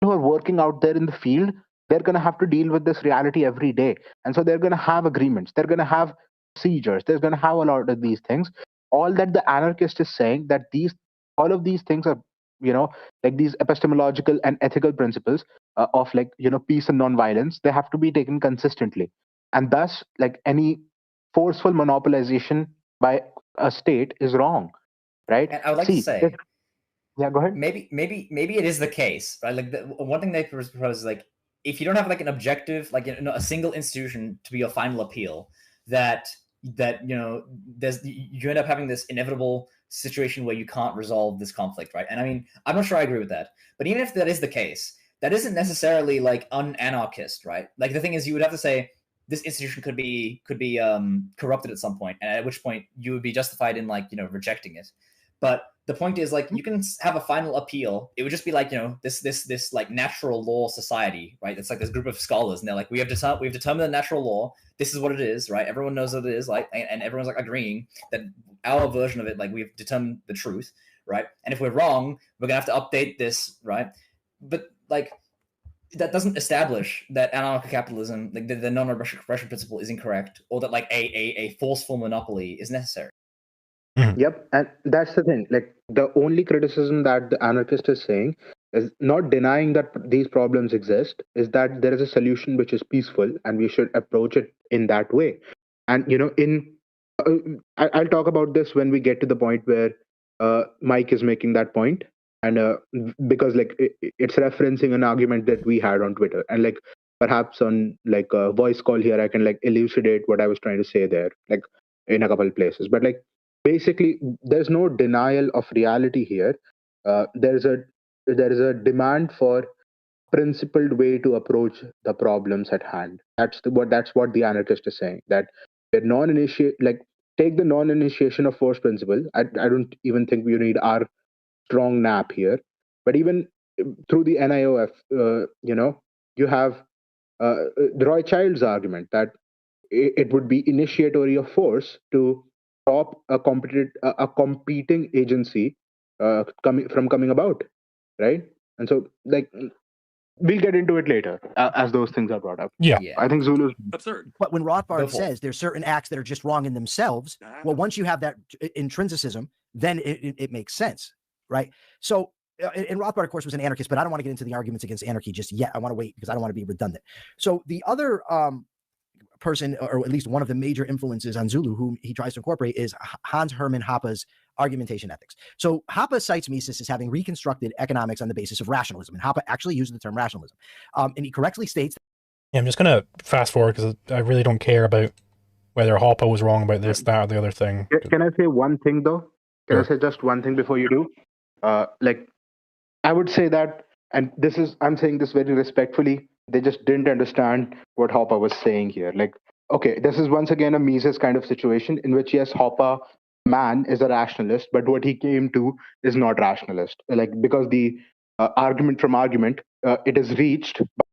who are working out there in the field, they're going to have to deal with this reality every day. And so they're going to have agreements, they're going to have procedures, they're going to have a lot of these things. All that the anarchist is saying, that all of these things are, these epistemological and ethical principles of peace and nonviolence, they have to be taken consistently. And thus, any forceful monopolization by a state is wrong, right? And I would like to say, yeah, go ahead. Maybe it is the case, right? One thing they propose is if you don't have an objective, a single institution to be your final appeal, that you end up having this inevitable situation where you can't resolve this conflict, right? And I mean, I'm not sure I agree with that, but even if that is the case, that isn't necessarily un-anarchist, right? The thing is, you would have to say this institution could be corrupted at some point, and at which point you would be justified in rejecting it. But the point is, you can have a final appeal. It would just be this natural law society, right? It's this group of scholars, and they're like, we've determined the natural law. This is what it is, right? Everyone knows what it is, and everyone's agreeing that our version of it, we've determined the truth, right? And if we're wrong, we're gonna have to update this, right? But that doesn't establish that anarcho-capitalism, the non-repression principle, is incorrect, or that a forceful monopoly is necessary. Yep, and that's the thing. The only criticism that the anarchist is saying is not denying that these problems exist, is that there is a solution which is peaceful, and we should approach it in that way. And I'll talk about this when we get to the point where Mike is making that point, and because it's referencing an argument that we had on Twitter, and perhaps on like a voice call here, I can like elucidate what I was trying to say there, like in a couple of places. But like basically, there's no denial of reality here. There is a demand for principled way to approach the problems at hand. That's what the anarchist is saying. That the non-initiate, like take the non-initiation of force principle. I don't even think we need our strong nap here, but even through the NIOF, you have the Roy Child's argument that it would be initiatory of force to stop a competing agency coming about, right? And so, like, we'll get into it later as those things are brought up. Yeah. I think Zulu's Absurd. But when Rothbard Go for it. says there's certain acts that are just wrong in themselves, well, once you have that intrinsicism, then it makes sense, right? So, and Rothbard, of course, was an anarchist, but I don't want to get into the arguments against anarchy just yet. I want to wait because I don't want to be redundant. So the other person, or at least one of the major influences on Zulu, whom he tries to incorporate, is Hans Hermann Hoppe's argumentation ethics. So Hoppe cites Mises as having reconstructed economics on the basis of rationalism, and Hoppe actually used the term rationalism. And he correctly states. Yeah, I'm just going to fast forward because I really don't care about whether Hoppe was wrong about this, that, or the other thing. Can I say one thing though? Can Sure. I say just one thing before you do? Like, I would say that, and I'm saying this very respectfully, they just didn't understand what Hoppe was saying here. Like, okay, this is once again a Mises kind of situation in which, yes, Hoppe, man, is a rationalist, but what he came to is not rationalist. Like, because the argument from argument, it is reached by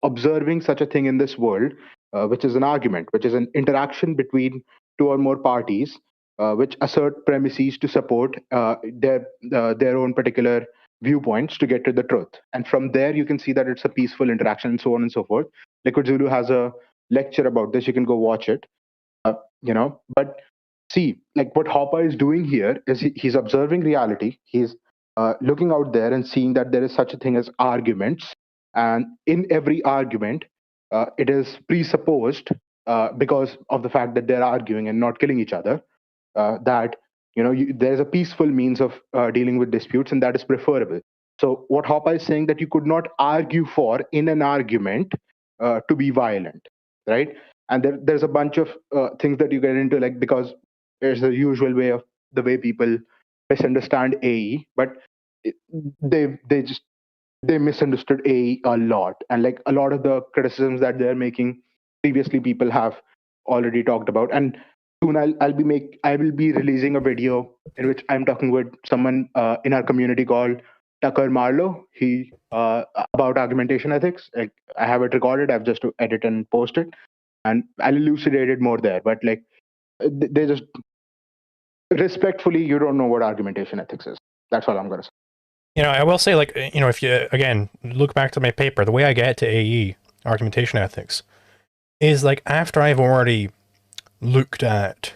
observing such a thing in this world, which is an argument, which is an interaction between two or more parties, which assert premises to support their own particular viewpoints to get to the truth. And from there, you can see that it's a peaceful interaction and so on and so forth. LiquidZulu has a lecture about this. You can go watch it. But see, like what Hoppe is doing here is he's observing reality. He's looking out there and seeing that there is such a thing as arguments. And in every argument, it is presupposed because of the fact that they're arguing and not killing each other, that there's a peaceful means of dealing with disputes, and that is preferable. So what Hoppe is saying that you could not argue for in an argument to be violent, right? And there's a bunch of things that you get into, like, because there's the usual way of the way people misunderstand AE, but they misunderstood AE a lot, and like a lot of the criticisms that they're making previously, people have already talked about. And soon I will be releasing a video in which I'm talking with someone in our community called Tucker Marlowe. He about argumentation ethics. Like, I have it recorded. I've just to edit and post it, and I'll elucidate it more there. But like, they just respectfully, you don't know what argumentation ethics is. That's all I'm gonna say. I will say, like, if you, again, look back to my paper, the way I get to AE, argumentation ethics, is like after I've already looked at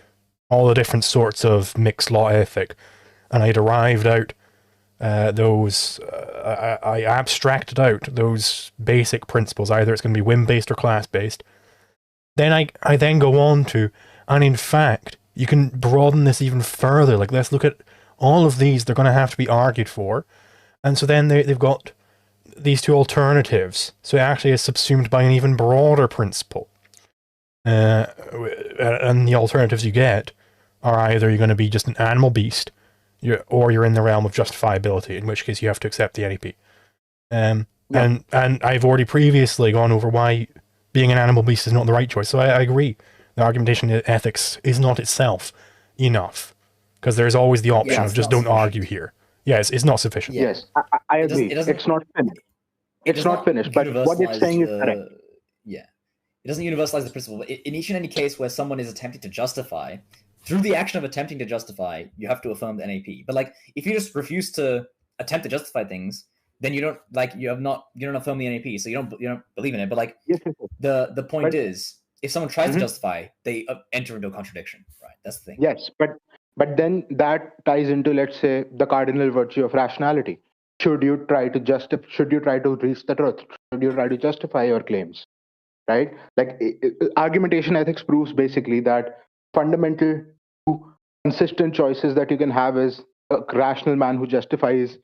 all the different sorts of mixed law ethic, and I derived out I abstracted out those basic principles, either it's going to be whim-based or class-based, then I then go on to, and in fact, you can broaden this even further. Like, let's look at all of these, they're going to have to be argued for. And so then they've got these two alternatives. So it actually is subsumed by an even broader principle. And the alternatives you get are either you're going to be just an animal beast, or you're in the realm of justifiability, in which case you have to accept the NEP. And I've already previously gone over why being an animal beast is not the right choice. So I agree. The argumentation ethics is not itself enough, because there's always the option of just don't argue here. Yes, it's not sufficient. Yes, I agree. It's not finished. It's not finished, but what it's saying is correct. Yeah. It doesn't universalize the principle. But in each and any case where someone is attempting to justify, through the action of attempting to justify, you have to affirm the NAP. But like, if you just refuse to attempt to justify things, then you don't affirm the NAP, so you don't believe in it. But like, the point is, if someone tries to justify, they enter into a contradiction, right? That's the thing. Yes, but then that ties into, let's say, the cardinal virtue of rationality. Should you try to reach the truth? Should you try to justify your claims? Right? Like, argumentation ethics proves basically that fundamental to consistent choices that you can have is a rational man who justifies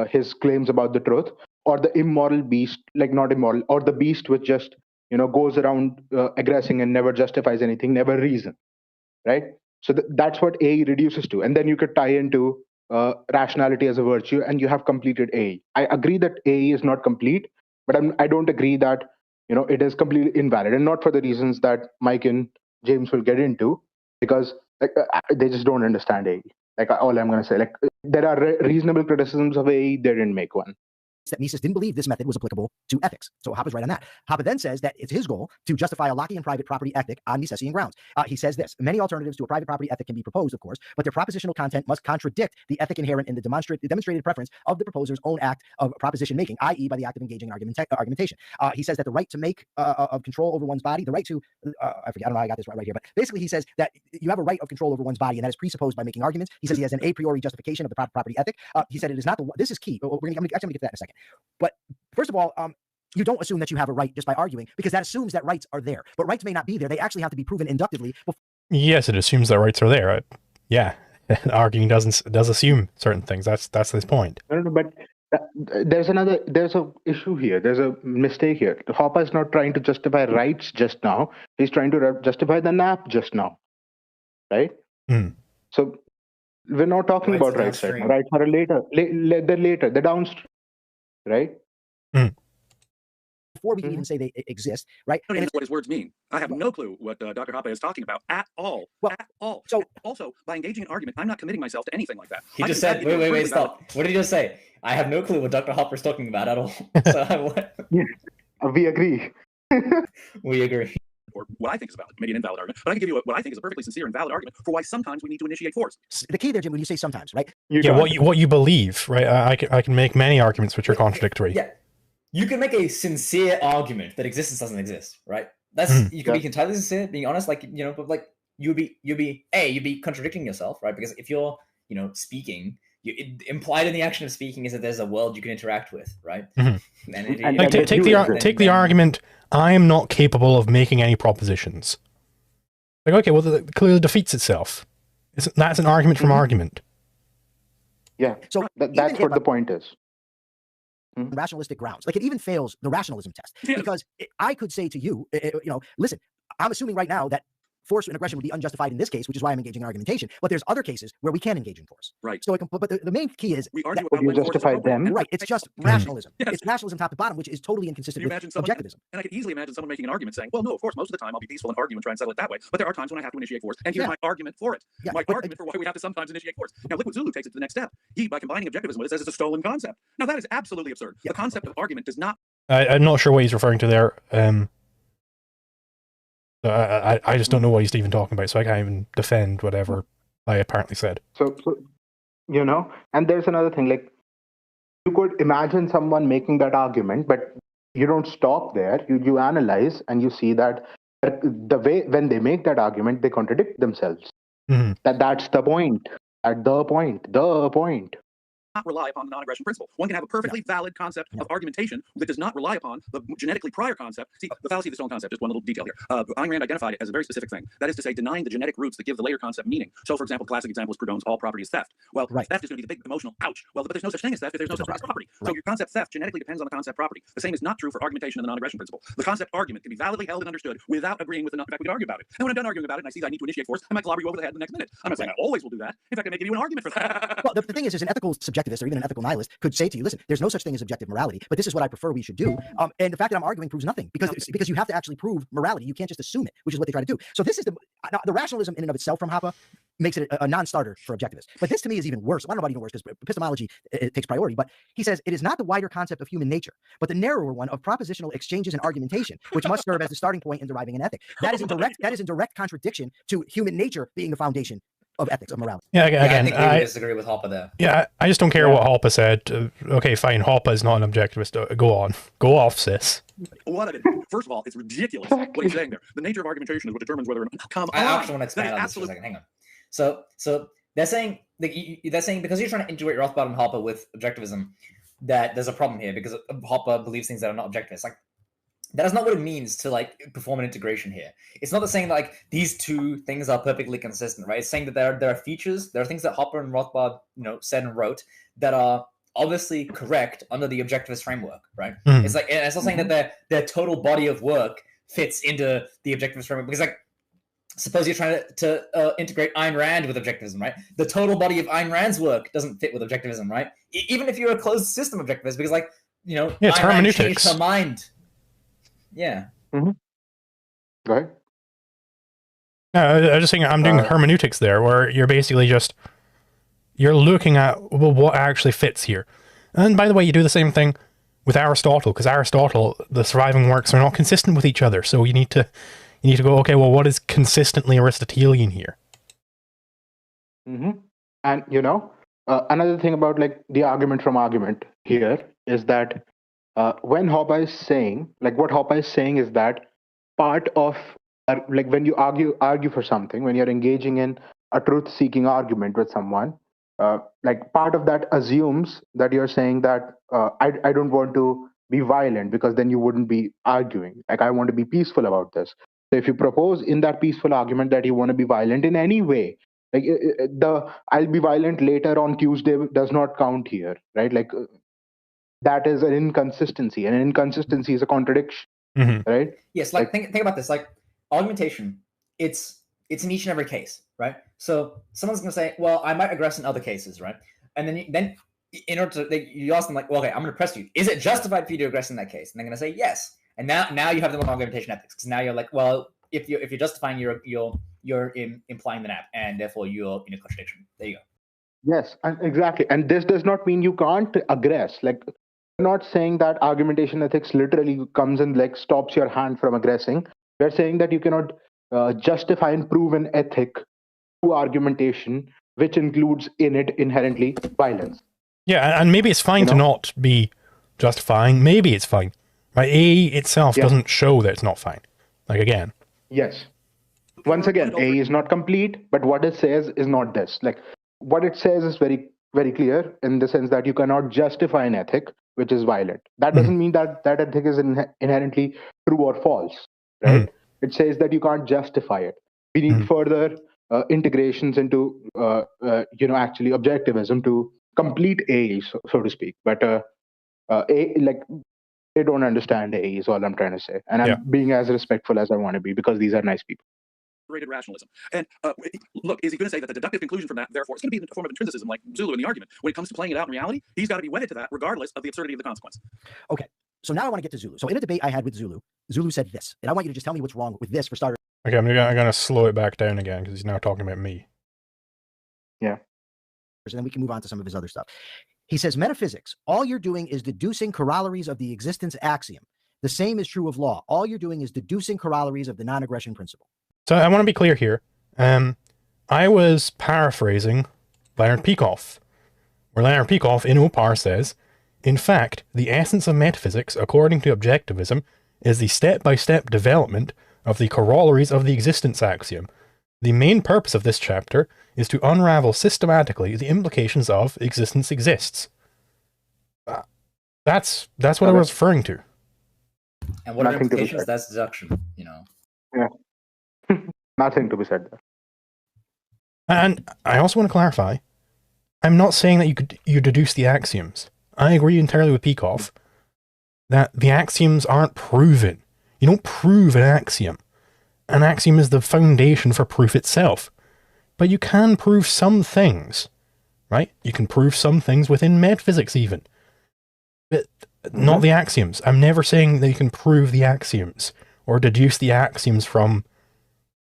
his claims about the truth, or the immoral beast, like not immoral, or the beast which just goes around aggressing and never justifies anything, never reason, right? So that's what AE reduces to, and then you could tie into rationality as a virtue, and you have completed AE. I agree that AE is not complete, but I don't agree that it is completely invalid, and not for the reasons that Mike and James will get into, because they just don't understand AE. Like all I'm going to say, like there are reasonable criticisms of AE, they didn't make one. That Mises didn't believe this method was applicable to ethics. So Hoppe's right on that. Hoppe then says that it's his goal to justify a Lockean private property ethic on Misesian grounds. He says this: many alternatives to a private property ethic can be proposed, of course, but their propositional content must contradict the ethic inherent in the demonstrated preference of the proposer's own act of proposition making, i.e. by the act of engaging in argumentation. He says that the right to make of control over one's body, the right to, I forget, I don't know how I got this right here, but basically he says that you have a right of control over one's body, and that is presupposed by making arguments. He says he has an a priori justification of the private property ethic. He said it is not this is key. I'm going to get to that in a second. But first of all, you don't assume that you have a right just by arguing, because that assumes that rights are there. But rights may not be there. They actually have to be proven inductively. Yes, it assumes that rights are there. Yeah, arguing does assume certain things. That's his point. No, but there's a issue here. There's a mistake here. Hoppe is not trying to justify rights just now. He's trying to justify the nap just now, right? So we're not talking about rights right now. Rights are later. They're downstream, right? Before we can even say they exist, right? And that's what his words mean. I have no clue what Dr. Hoppe is talking about at all. Well, at all. So also, by engaging in argument, I'm not committing myself to anything like that. He just said, wait, stop. What did he just say? I have no clue what Dr. Hoppe is talking about at all. So what? Yeah, we agree. We agree. Or what I think is valid, maybe an invalid argument, but I can give you what I think is a perfectly sincere and valid argument for why sometimes we need to initiate force. The key there, Jim, when you say sometimes, right? What you believe, right? I can make many arguments which are contradictory. Yeah. You can make a sincere argument that existence doesn't exist, right? That's you can be entirely sincere, being honest, like but like you'd be contradicting yourself, right? Because if you're speaking, implied in the action of speaking is that there's a world you can interact with, right? Take the argument. I am not capable of making any propositions. Like, okay, well, that clearly defeats itself. That's an argument from argument. Yeah. So that's what the point is. Rationalistic grounds. Like it even fails the rationalism test, because I could say to you, listen, I'm assuming right now that force and aggression would be unjustified in this case, which is why I'm engaging in argumentation. But there's other cases where we can engage in force. Right. So but the main key is we argue about you justify them. Right. It's just rationalism. Yes. It's rationalism top to bottom, which is totally inconsistent with objectivism. And I could easily imagine someone making an argument saying, well, no, of course, most of the time I'll be peaceful and argue and try and settle it that way. But there are times when I have to initiate force. And here's my argument for it. Yeah, my argument for why we have to sometimes initiate force. Now, LiquidZulu takes it to the next step. He, by combining objectivism with it, says it's a stolen concept. Now, that is absolutely absurd. The concept of argument does not... I'm not sure what he's referring to there. I just don't know what he's even talking about, so I can't even defend whatever I apparently said. So and there's another thing, like you could imagine someone making that argument, but you don't stop there. You analyze and you see that the way when they make that argument, they contradict themselves. That's the point. At the point. Not rely upon the non-aggression principle. One can have a perfectly valid concept of argumentation that does not rely upon the genetically prior concept. See, the fallacy of the stolen concept, just one little detail here. Ayn Rand identified it as a very specific thing. That is to say, denying the genetic roots that give the later concept meaning. So, for example, the classic example is Proudhon's all property is theft. Well, theft is going to be the big emotional ouch. Well, but there's no such thing as theft if there's no such thing as property. So your concept theft genetically depends on the concept property. The same is not true for argumentation and the non-aggression principle. The concept argument can be validly held and understood without agreeing with the... In fact, we can argue about it. And when I'm done arguing about it and I see that I need to initiate force, I might clobber you over the head the next minute. I'm not saying I always will do that. In fact, I may give you an argument for that. Well, the thing is, an ethical subjectivist or even an ethical nihilist could say to you, listen, there's no such thing as objective morality, but this is what I prefer we should do. And the fact that I'm arguing proves nothing, because you have to actually prove morality. You can't just assume it, which is what they try to do. So this is the rationalism in and of itself from Hoppe makes it a non-starter for objectivists. But this to me is even worse. I don't know about even worse, because epistemology it takes priority. But he says it is not the wider concept of human nature, but the narrower one of propositional exchanges and argumentation, which must serve as the starting point in deriving an ethic. That is in direct contradiction to human nature being the foundation of ethics, of morality. Yeah, again, I disagree with Hoppe there. Yeah, I just don't care what Hoppe said. Okay, fine, Hoppe is not an objectivist. Go on. Go off, sis. First of all, it's ridiculous what he's saying there. The nature of argumentation is what determines whether or not... I actually want to expand on this for a second. Hang on. So they're saying because you're trying to integrate Rothbard and Hoppe with objectivism, that there's a problem here because Hoppe believes things that are not objectivist. Like, that is not what it means to perform an integration here. It's not the saying that these two things are perfectly consistent, right? It's saying that there are features, there are things that Hoppe and Rothbard said and wrote that are obviously correct under the objectivist framework, right? Mhm. It's like, and it's not saying that their total body of work fits into the objectivist framework, because like, suppose you're trying to integrate Ayn Rand with objectivism, right? The total body of Ayn Rand's work doesn't fit with objectivism, right? Even if you're a closed system objectivist, because like, you know, Yeah, it's Ayn Rand hermeneutics. changed her mind. Yeah. Go ahead. I was just saying I'm doing hermeneutics there, where you're basically just, you're looking at, well, what actually fits here. And by the way, you do the same thing with Aristotle, because Aristotle, the surviving works are not consistent with each other. So you need to go, okay, well, what is consistently Aristotelian here? And, you know, another thing about like the argument from argument here is that when Hoppe is saying, like what Hoppe is saying is that part of, like when you argue for something, when you're engaging in a truth-seeking argument with someone, like part of that assumes that you're saying that I don't want to be violent, because then you wouldn't be arguing. Like, I want to be peaceful about this. So if you propose in that peaceful argument that you want to be violent in any way, like the I'll be violent later on Tuesday does not count here, right? Like that is an inconsistency, and an inconsistency is a contradiction, right? Yes, like think about this, like augmentation, it's in each and every case, right? So someone's going to say, well, I might aggress in other cases, right? And then in order to, you ask them like, well, okay, I'm going to press you. Is it justified for you to aggress in that case? And they're going to say yes. And now you have them on augmentation ethics, because now you're like, well, if you're justifying, you're implying the nap, and therefore you're in a contradiction. There you go. Yes, exactly. And this does not mean you can't aggress. Like, we're not saying that argumentation ethics literally comes and like stops your hand from aggressing. We're saying that you cannot justify and prove an ethic through argumentation, which includes in it inherently violence. Yeah, and maybe it's fine to not be justifying. Maybe it's fine. Right? A itself doesn't show that it's not fine. Like, again. Yes. Once again, A is not complete, but what it says is not this. Like, what it says is very, very clear in the sense that you cannot justify an ethic which is violent. That doesn't mean that that ethic is inherently true or false, right? It says that you can't justify it. We need further integrations into, actually objectivism to complete A, so to speak. But A, like, they don't understand A is all I'm trying to say. And I'm being as respectful as I want to be, because these are nice people. Rationalism. And look, is he going to say that the deductive conclusion from that, therefore, it's going to be a form of intrinsicism, like Zulu in the argument? When it comes to playing it out in reality, he's got to be wedded to that, regardless of the absurdity of the consequence. Okay, so now I want to get to Zulu. So in a debate I had with Zulu, Zulu said this, and I want you to just tell me what's wrong with this for starters. Okay, I'm going to slow it back down again, because he's now talking about me. Yeah. And then we can move on to some of his other stuff. He says, metaphysics, all you're doing is deducing corollaries of the existence axiom. The same is true of law. All you're doing is deducing corollaries of the non-aggression principle. So I want to be clear here. I was paraphrasing Leonard Peikoff, where Leonard Peikoff in Opar says, in fact, the essence of metaphysics, according to objectivism, is the step-by-step development of the corollaries of the existence axiom. The main purpose of this chapter is to unravel systematically the implications of existence exists. That's what I was referring to. And what are implications? That's deduction, you know. Yeah. Nothing to be said there. And I also want to clarify, I'm not saying that you deduce the axioms. I agree entirely with Peikoff that the axioms aren't proven. You don't prove an axiom. An axiom is the foundation for proof itself. But you can prove some things, right? You can prove some things within metaphysics even. But not the axioms. I'm never saying that you can prove the axioms or deduce the axioms from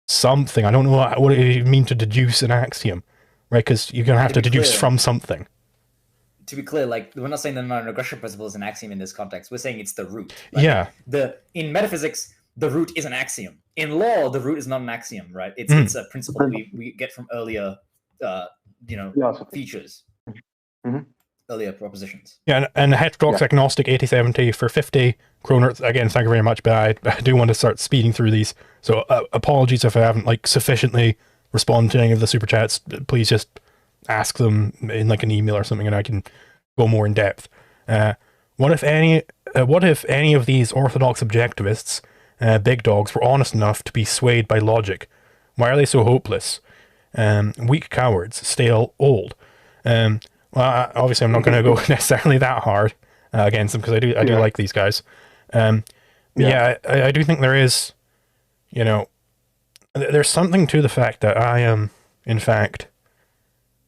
something. I don't know what it means to deduce an axiom, right? Because you're going to have to deduce from something. To be clear, like, we're not saying the non-aggression principle is an axiom in this context. We're saying it's the root. Like, yeah. In metaphysics, the root is an axiom. In law, the root is not an axiom, right? It's a principle we get from earlier, features, earlier propositions. Yeah, and heterodox agnostic 8070 for 50 kroner. Again, thank you very much, but I do want to start speeding through these. So apologies if I haven't sufficiently responded to any of the super chats. Please just ask them in an email or something, and I can go more in depth. What if any of these orthodox objectivists, big dogs, were honest enough to be swayed by logic? Why are they so hopeless? Weak cowards, stale, old. Well, obviously, I'm not going to go necessarily that hard against them because I do like these guys. I do think there is, there's something to the fact that I am, in fact,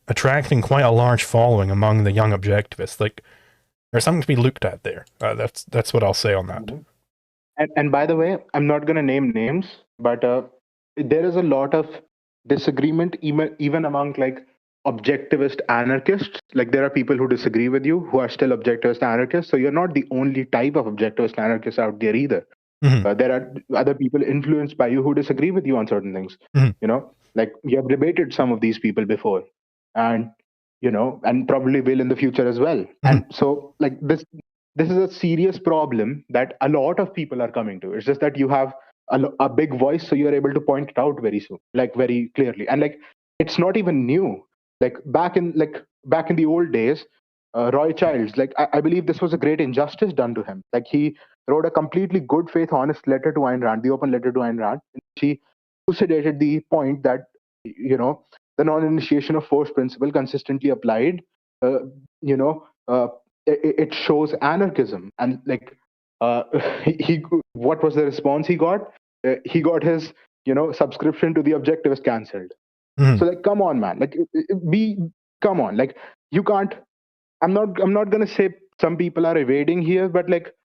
attracting quite a large following among the young objectivists. Like, there's something to be looked at there. That's what I'll say on that. And by the way, I'm not going to name names, but there is a lot of disagreement even among like objectivist anarchists. Like there are people who disagree with you who are still objectivist anarchists. So you're not the only type of objectivist anarchist out there either. There are other people influenced by you who disagree with you on certain things. Like you have debated some of these people before, and and probably will in the future as well. And so like this is a serious problem that a lot of people are coming to. It's just that you have a big voice, so you're able to point it out very soon, like very clearly. And like it's not even new. Like back in the old days, Roy Childs, like I believe this was a great injustice done to him. Like he wrote a completely good faith, honest letter to Ayn Rand, the open letter to Ayn Rand. She elucidated the point that the non-initiation of force principle consistently applied, it shows anarchism. And like he what was the response he got? He got his subscription to the Objectivist cancelled. So like, come on, man, like come on, like you can't. I'm not gonna say some people are evading here, but like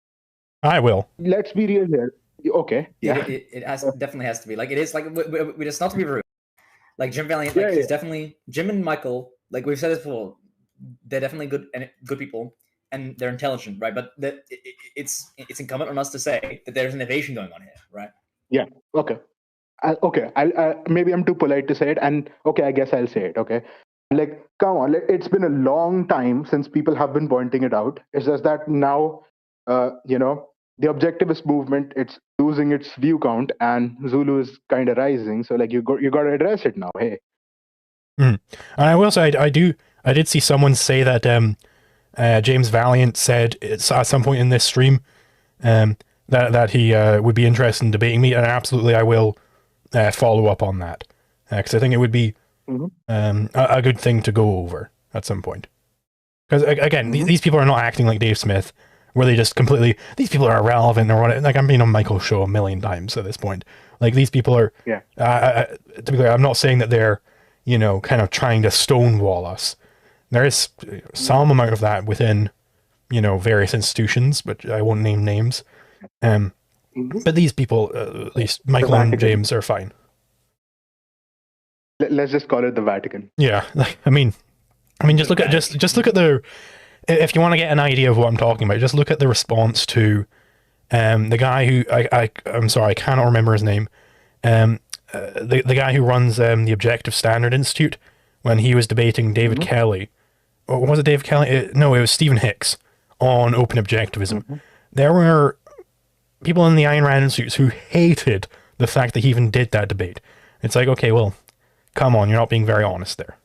I will. Let's be real here. Okay, yeah, it definitely has to be like it is. Like we just not to be rude. Like Jim Valliant, like he's definitely Jim and Michael. Like we've said this before, they're definitely good people and they're intelligent, right? But it's incumbent on us to say that there's an evasion going on here, right? Yeah. Okay. I'll maybe I'm too polite to say it, and okay, I guess I'll say it. Okay, like come on, it's been a long time since people have been pointing it out. It's just that now, the objectivist movement, it's losing its view count, and Zulu is kind of rising. So like you got to address it now. Hey. And I will say I did see someone say that James Valliant said at some point in this stream that he would be interested in debating me, and absolutely I will follow up on that because I think it would be a good thing to go over at some point. Because again, these people are not acting like Dave Smith, where they just completely, these people are irrelevant or what. Like I'm being on Michael's show a million times at this point. Like these people are, to be clear, I'm not saying that they're, kind of trying to stonewall us. There is some amount of that within, various institutions, but I won't name names. But these people, at least Michael and James, are fine. Let's just call it the Vatican. Yeah, I mean, just look at the. If you want to get an idea of what I'm talking about, just look at the response to the guy who I'm sorry, I cannot remember his name. The guy who runs the Objective Standard Institute, when he was debating David Kelly, or was it David Kelly? No, it was Stephen Hicks on open objectivism. There were people in the Ayn Rand Institutes who hated the fact that he even did that debate. It's like, okay, well, come on, you're not being very honest there.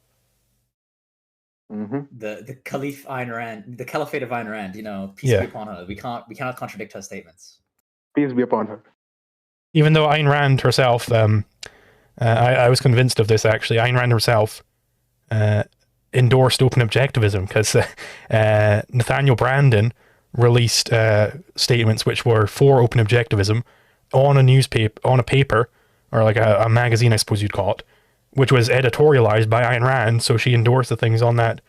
The Caliph Ayn Rand, the Caliphate of Ayn Rand, peace be upon her. We cannot contradict her statements. Peace be upon her. Even though Ayn Rand herself, I was convinced of this actually. Ayn Rand herself endorsed open objectivism because Nathaniel Branden released statements which were for open objectivism on a paper, or like a magazine, I suppose you'd call it, which was editorialized by Ayn Rand. So she endorsed the things on that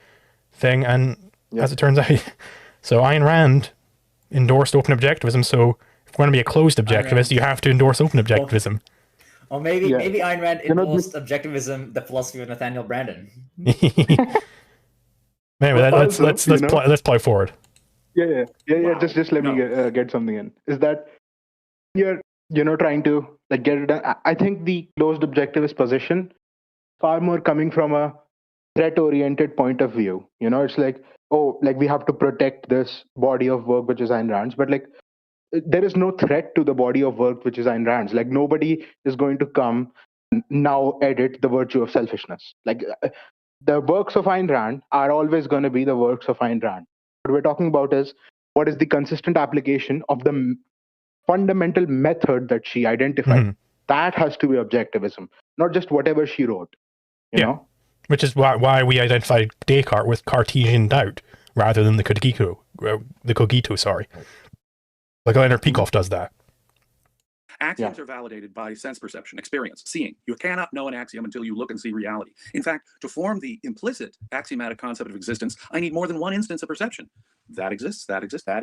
thing, and as it turns out, so Ayn Rand endorsed open objectivism. So if we're going to be a closed objectivist, you have to endorse open objectivism. Or maybe Ayn Rand endorsed objectivism, the philosophy of Nathaniel Branden. Anyway, let's play forward. Yeah. Just let me get something in. Is that you're trying to like get it done? I think the closed objectivist position far more coming from a threat-oriented point of view. It's like, we have to protect this body of work which is Ayn Rand's, but like there is no threat to the body of work which is Ayn Rand's. Like nobody is going to come now edit the virtue of selfishness. Like the works of Ayn Rand are always going to be the works of Ayn Rand. What we're talking about is what is the consistent application of the fundamental method that she identified. That has to be objectivism, not just whatever she wrote. You know? Which is why we identified Descartes with Cartesian doubt rather than the cogito, sorry. Like Leonard Peikoff does that. Axioms are validated by sense perception, experience, seeing. You cannot know an axiom until you look and see reality. In fact, to form the implicit axiomatic concept of existence, I need more than one instance of perception. That exists, that exists, that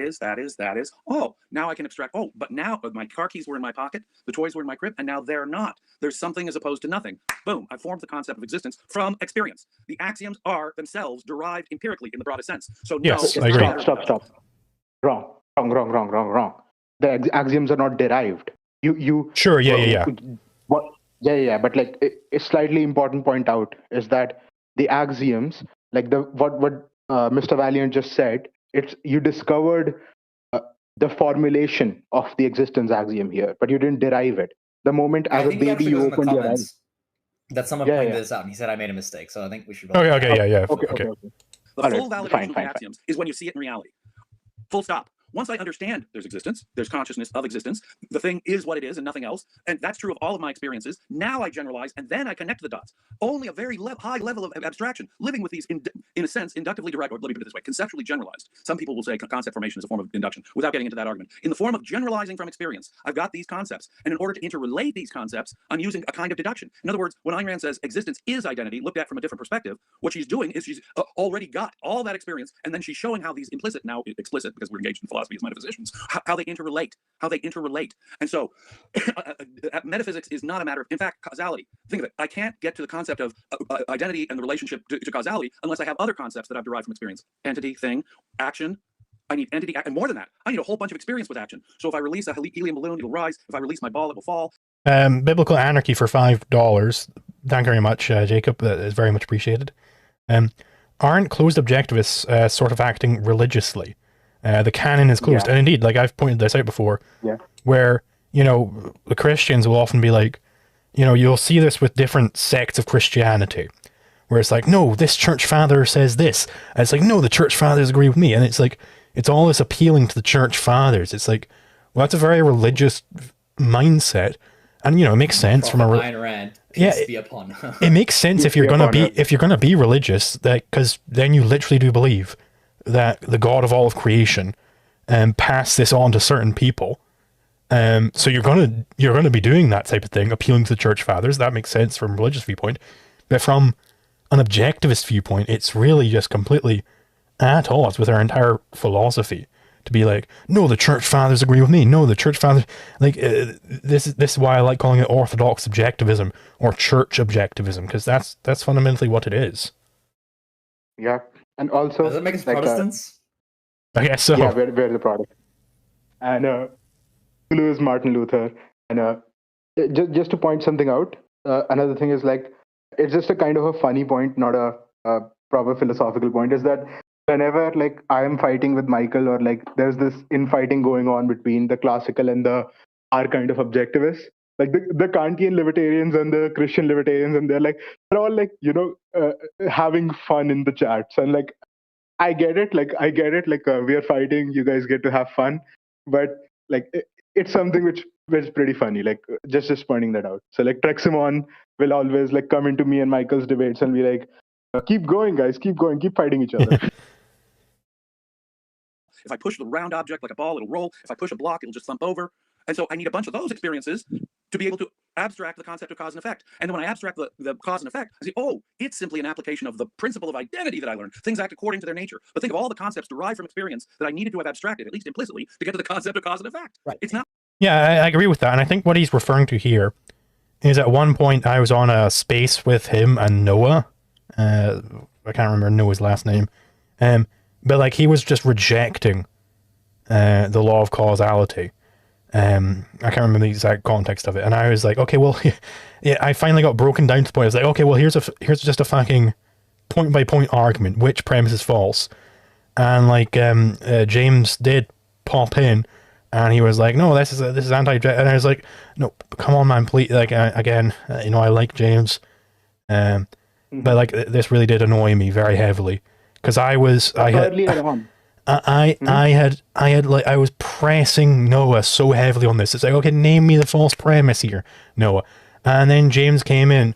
is. Oh, now I can abstract. Oh, but now my car keys were in my pocket, the toys were in my crib, and now they're not. There's something as opposed to nothing. Boom, I formed the concept of existence from experience. The axioms are themselves derived empirically in the broadest sense. So yes, no, I agree. Stop. Wrong. The axioms are not derived. You sure, yeah. What? Yeah. But like a slightly important point out is that the axioms, like what Mr. Valliant just said, it's you discovered the formulation of the existence axiom here, but you didn't derive it. The moment as a baby you opened your eyes. That someone pointed this out, and he said I made a mistake. So I think we should. Okay. The full validation of the axioms is when you see it in reality. Full stop. Once I understand there's existence, there's consciousness of existence, the thing is what it is and nothing else, and that's true of all of my experiences, now I generalize and then I connect the dots. Only a very high level of abstraction, living with these, in a sense, inductively direct, or let me put it this way, conceptually generalized. Some people will say concept formation is a form of induction, without getting into that argument. In the form of generalizing from experience, I've got these concepts, and in order to interrelate these concepts, I'm using a kind of deduction. In other words, when Ayn Rand says existence is identity, looked at from a different perspective, what she's doing is she's already got all that experience, and then she's showing how these implicit, now explicit, because we're engaged in philosophy as metaphysicians, how they interrelate, And so metaphysics is not a matter of, in fact, causality. Think of it. I can't get to the concept of identity and the relationship to causality unless I have other concepts that I've derived from experience. Entity, thing, action. I need entity, and more than that, I need a whole bunch of experience with action. So if I release a helium balloon, it'll rise. If I release my ball, it will fall. Biblical Anarchy for $5. Thank you very much, Jacob. That is very much appreciated. Aren't closed objectivists sort of acting religiously? The canon is closed. And indeed, like I've pointed this out before, where, the Christians will often be like, you'll see this with different sects of Christianity, where it's like, no, this church father says this. And it's like, no, the church fathers agree with me. And it's like, it's all this appealing to the church fathers. It's like, well, that's a very religious mindset. And, it makes sense from a... Ayn Rand, be upon her. It makes sense if you're going to be religious, that because then you literally do believe that the God of all of creation passed this on to certain people. So you're gonna be doing that type of thing, appealing to the church fathers. That makes sense from a religious viewpoint. But from an objectivist viewpoint, it's really just completely at odds with our entire philosophy to be like, no, the church fathers agree with me. No, the church fathers, like, this is why I like calling it orthodox objectivism or church objectivism, because that's fundamentally what it is. Yeah. And also, does it make us Protestants? I guess so. Yeah, we're the product. And Zulu is Martin Luther. And just to point something out, another thing is like, it's just a kind of a funny point, not a proper philosophical point, is that whenever like I am fighting with Michael, or like there's this infighting going on between the classical and our kind of objectivists, like the Kantian libertarians and the Christian libertarians, and they're all like, having fun in the chats. And like, I get it, like we are fighting, you guys get to have fun, but like it's something which is pretty funny, like just pointing that out. So like Treximon will always like come into me and Michael's debates and be like, keep going guys, keep going, keep fighting each other. If I push the round object like a ball, it'll roll. If I push a block, it'll just thump over. And so I need a bunch of those experiences to be able to abstract the concept of cause and effect. And then when I abstract the cause and effect, I say, oh, it's simply an application of the principle of identity that I learned. Things act according to their nature. But think of all the concepts derived from experience that I needed to have abstracted, at least implicitly, to get to the concept of cause and effect. Right. It's not. Yeah, I agree with that. And I think what he's referring to here is at one point I was on a space with him and Noah. I can't remember Noah's last name. But like he was just rejecting the law of causality. I can't remember the exact context of it, and I was like, okay, well, yeah, I finally got broken down to the point. I was like, okay, well, here's just a fucking point by point argument. Which premise is false? And like, James did pop in, and he was like, no, this is anti-objective. And I was like, no, come on, man, please. Like, again, I like James, but like, this really did annoy me very heavily because I was pressing Noah so heavily on this. It's like, okay, name me the false premise here, Noah. And then James came in,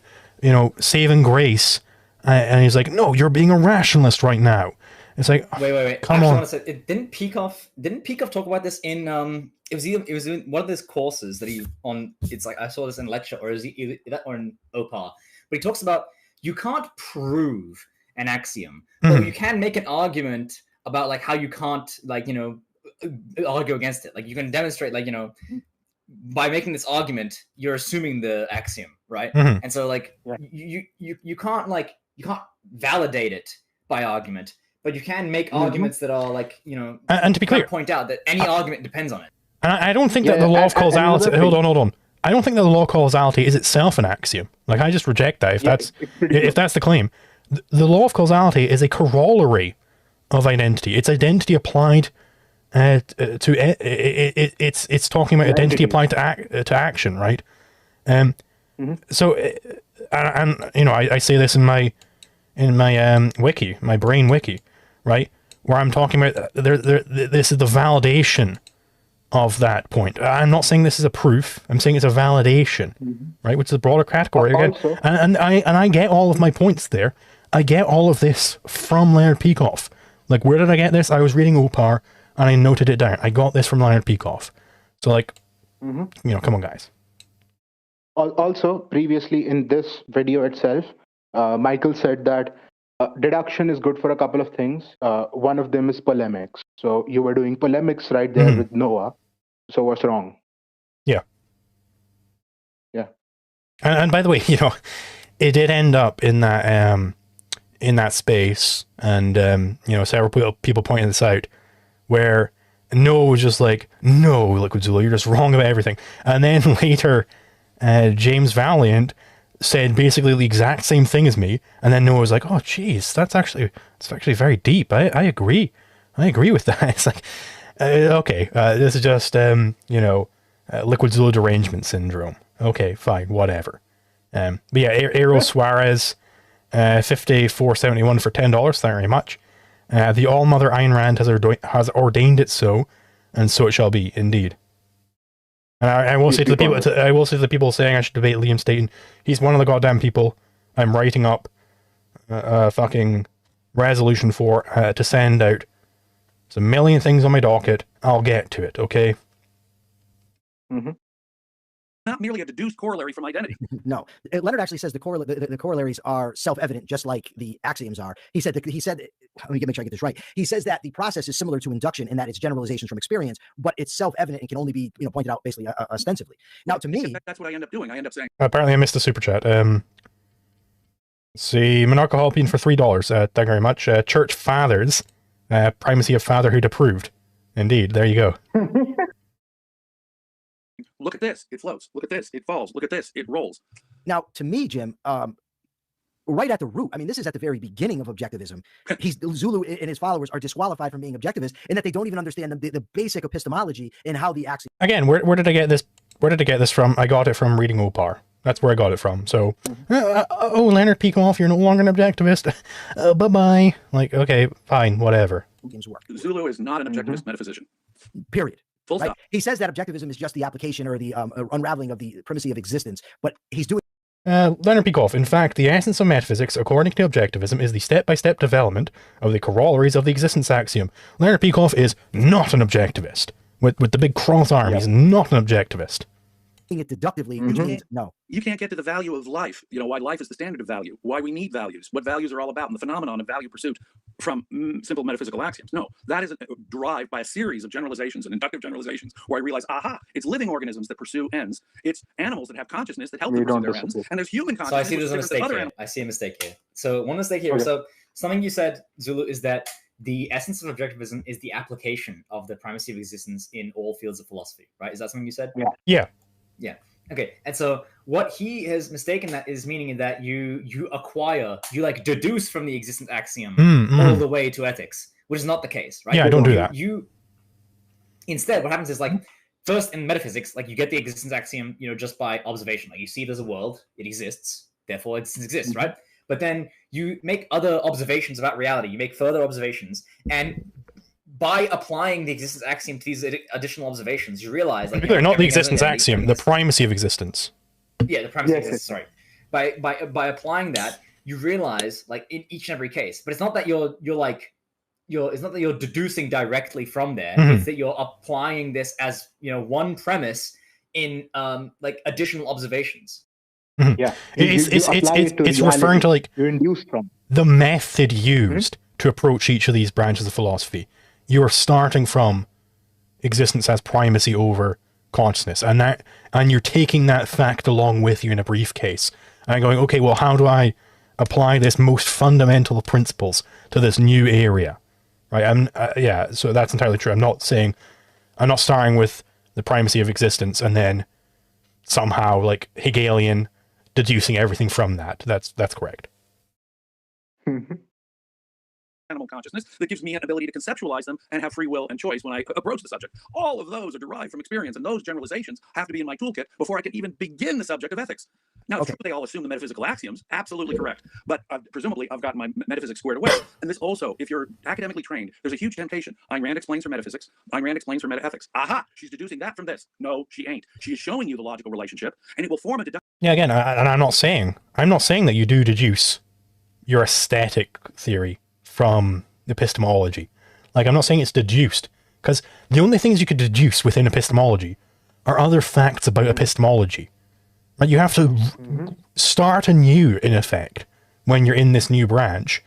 saving grace, And he's like, no, you're being a rationalist right now. It's like, wait. Come on. Didn't Peikoff talk about this in it was in one of those courses that he on? It's like I saw this in lecture, or is he that or in OPAR? But he talks about you can't prove an axiom, but you can make an argument about like how you can't argue against it. Like you can demonstrate by making this argument, you're assuming the axiom, right? And so you can't validate it by argument, but you can make arguments that are and to be clear, point out that any argument depends on it. And I don't think that the law of causality. Hold on. I don't think that the law of causality is itself an axiom. Like I just reject that if that's the claim. The law of causality is a corollary of identity. It's identity applied to it's talking about identity applied to action, right? So I say this in my wiki, my brain wiki, right, where I'm talking about this is the validation of that point. I'm not saying this is a proof. I'm saying it's a validation, right, which is a broader category again. And I get all of my points there. I get all of this from Leonard Peikoff. Like, where did I get this? I was reading OPAR and I noted it down. I got this from Leonard Peikoff. So come on, guys. Also, previously in this video itself, Michael said that deduction is good for a couple of things. One of them is polemics. So you were doing polemics right there with Noah. So what's wrong? Yeah. Yeah. And by the way, it did end up in that space, and several people pointed this out, where Noah was just like, no, LiquidZulu, you're just wrong about everything. And then later, James Valliant said basically the exact same thing as me, and then Noah was like, oh geez, it's actually very deep. I agree with that. It's like, okay, this is just LiquidZulu derangement syndrome. Okay, fine, whatever. But yeah, Aero Suarez, 54.71 for $10. Thank you very much. The All Mother Ayn Rand has ordained it so, and so it shall be, indeed. And I will say to the people saying I should debate Liam Staten, he's one of the goddamn people I'm writing up a fucking resolution for to send out. There's a million things on my docket. I'll get to it, okay? Not merely a deduced corollary from identity. No, Leonard actually says the corollaries are self-evident, just like the axioms are. He said, let me make sure I get this right. He says that the process is similar to induction in that it's generalizations from experience, but it's self-evident and can only be pointed out basically ostensibly. Now, to me, that's what I end up doing. I end up saying. Apparently, I missed the super chat. Let's see, Monarcha Halpine for $3. Thank you very much. Church Fathers, primacy of fatherhood approved. Indeed, there you go. Look at this, it floats. Look at this, it falls. Look at this, it rolls. Now, to me, Jim, right at the root, this is at the very beginning of objectivism. Zulu and his followers are disqualified from being objectivists in that they don't even understand the basic epistemology and how the axiom. Again, where did I get this? Where did I get this from? I got it from reading OPAR. That's where I got it from. So, Leonard Peikoff, you're no longer an objectivist. Bye-bye. Like, okay, fine, whatever. Zulu is not an objectivist metaphysician. Period. Full stop. Right? He says that objectivism is just the application or the unraveling of the primacy of existence, but he's doing. Leonard Peikoff, in fact, the essence of metaphysics, according to objectivism, is the step-by-step development of the corollaries of the existence axiom. Leonard Peikoff is not an objectivist. With the big cross arm, he's not an objectivist. It deductively, which means no. You can't get to the value of life. Why life is the standard of value, why we need values, what values are all about, and the phenomenon of value pursuit from simple metaphysical axioms. No, that is derived by a series of generalizations and inductive generalizations where I realize, aha, it's living organisms that pursue ends. It's animals that have consciousness that help them pursue their ends. And there's human consciousness. So I see there's a mistake here. I see a mistake here. So one mistake here. Okay. So something you said, Zulu, is that the essence of objectivism is the application of the primacy of existence in all fields of philosophy, right? Is that something you said? Yeah. Yeah. Okay. And so what he has mistaken that is meaning that you deduce from the existence axiom all the way to ethics, which is not the case, right? Yeah, I don't do that. Instead, what happens is first in metaphysics, you get the existence axiom, just by observation. You see there's a world, it exists, therefore it exists, right? But then you make other observations about reality. You make further observations, and by applying the existence axiom to these additional observations, you realize not the existence axiom, the primacy of existence. Yeah, the primacy of existence. Sorry, by applying that, you realize, like, in each and every case, but it's not that it's not that you're deducing directly from there. It's that you're applying this as, one premise in like additional observations. Yeah, it's referring to like you induce from the method used to approach each of these branches of philosophy. You are starting from existence as primacy over consciousness, and you're taking that fact along with you in a briefcase and going, okay, well, how do I apply this most fundamental of principles to this new area? Right? Yeah, so that's entirely true. I'm not starting with the primacy of existence and then somehow like Hegelian deducing everything from that. That's correct. Animal consciousness that gives me an ability to conceptualize them and have free will and choice when I approach the subject. All of those are derived from experience, and those generalizations have to be in my toolkit before I can even begin the subject of ethics. Now, it's true they all assume the metaphysical axioms, absolutely correct, but presumably I've gotten my metaphysics squared away. And this also, if you're academically trained, there's a huge temptation. Ayn Rand explains her metaphysics, Ayn Rand explains her metaethics. Aha, she's deducing that from this. No, she ain't. She is showing you the logical relationship, and it will form a deduction. Yeah, again, and I'm not saying that you do deduce your aesthetic theory from epistemology. Like, I'm not saying it's deduced, because the only things you could deduce within epistemology are other facts about epistemology. Right? You have to start anew, in effect, when you're in this new branch,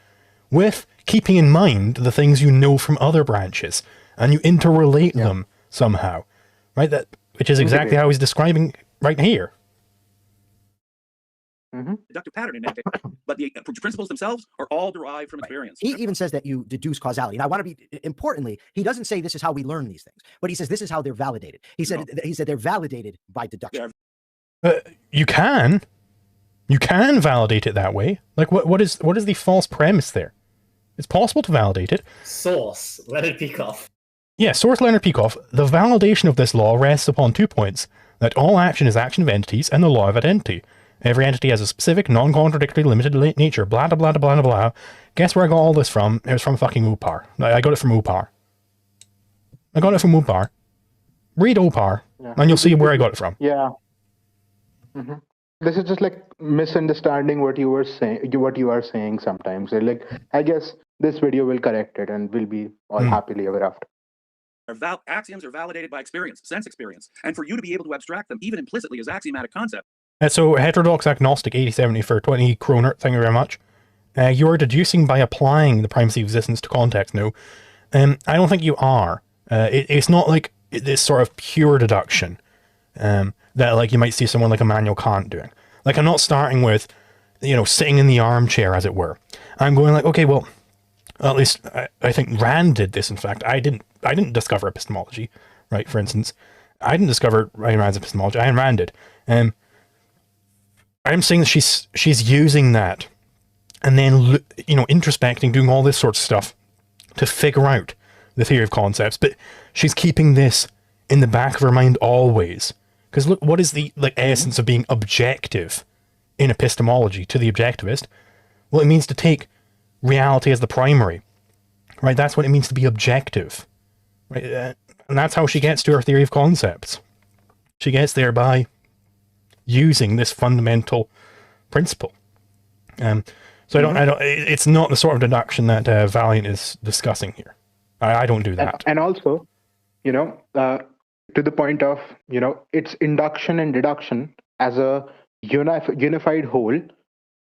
with keeping in mind the things you know from other branches, and you interrelate them somehow. Right? Which is exactly how he's describing right here. Deductive pattern in it, but the principles themselves are all derived from experience. He even says that you deduce causality. And I want to be, importantly, he doesn't say this is how we learn these things, but he says this is how they're validated. He said they're validated by deduction. You can validate it that way. Like, what is the false premise there? It's possible to validate it. Source Leonard Peikoff. Yeah, source Leonard Peikoff. The validation of this law rests upon 2 points: that all action is action of entities, and the law of identity. Every entity has a specific, non-contradictory, limited nature, blah, blah, blah, blah, blah, blah. Guess where I got all this from? It was from fucking Upar. I got it from Upar. Read Upar, and you'll see where I got it from. Yeah. This is just like misunderstanding what you were saying, what you are saying sometimes. Like, I guess this video will correct it, and we'll be all happily ever after. Axioms are validated by experience, sense experience, and for you to be able to abstract them, even implicitly, as axiomatic concepts. So, heterodox agnostic 8070 for 20 kroner, thank you very much. You are deducing by applying the primacy of existence to context. No, I don't think you are. It's not like this sort of pure deduction that like you might see someone like Immanuel Kant doing. Like, I'm not starting with, sitting in the armchair, as it were. I'm going like, okay, well, at least I think Rand did this. In fact, I didn't discover epistemology, right? For instance, I didn't discover Ayn Rand's epistemology. Ayn Rand did. I'm saying that she's using that and then, introspecting, doing all this sort of stuff to figure out the theory of concepts. But she's keeping this in the back of her mind always. Because look, what is the essence of being objective in epistemology to the objectivist? Well, it means to take reality as the primary, right? That's what it means to be objective, right? And that's how she gets to her theory of concepts. She gets there by using this fundamental principle. So I don't, it's not the sort of deduction that Valliant is discussing here. I don't do that. And also, to the point of, it's induction and deduction as a unified whole,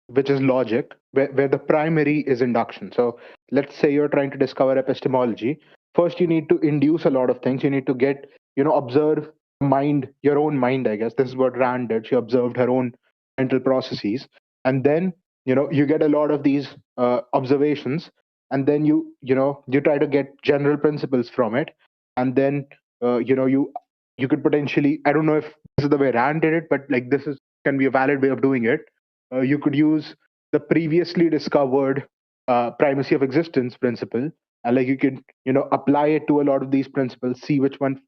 which is logic, where the primary is induction. So let's say you're trying to discover epistemology. First, you need to induce a lot of things. You need to get, observe mind, your own mind, I guess. This is what Rand did. She observed her own mental processes. And then, you get a lot of these observations. And then you try to get general principles from it. And then, you could potentially, I don't know if this is the way Rand did it, but like can be a valid way of doing it. You could use the previously discovered primacy of existence principle, and like you could apply it to a lot of these principles, see which one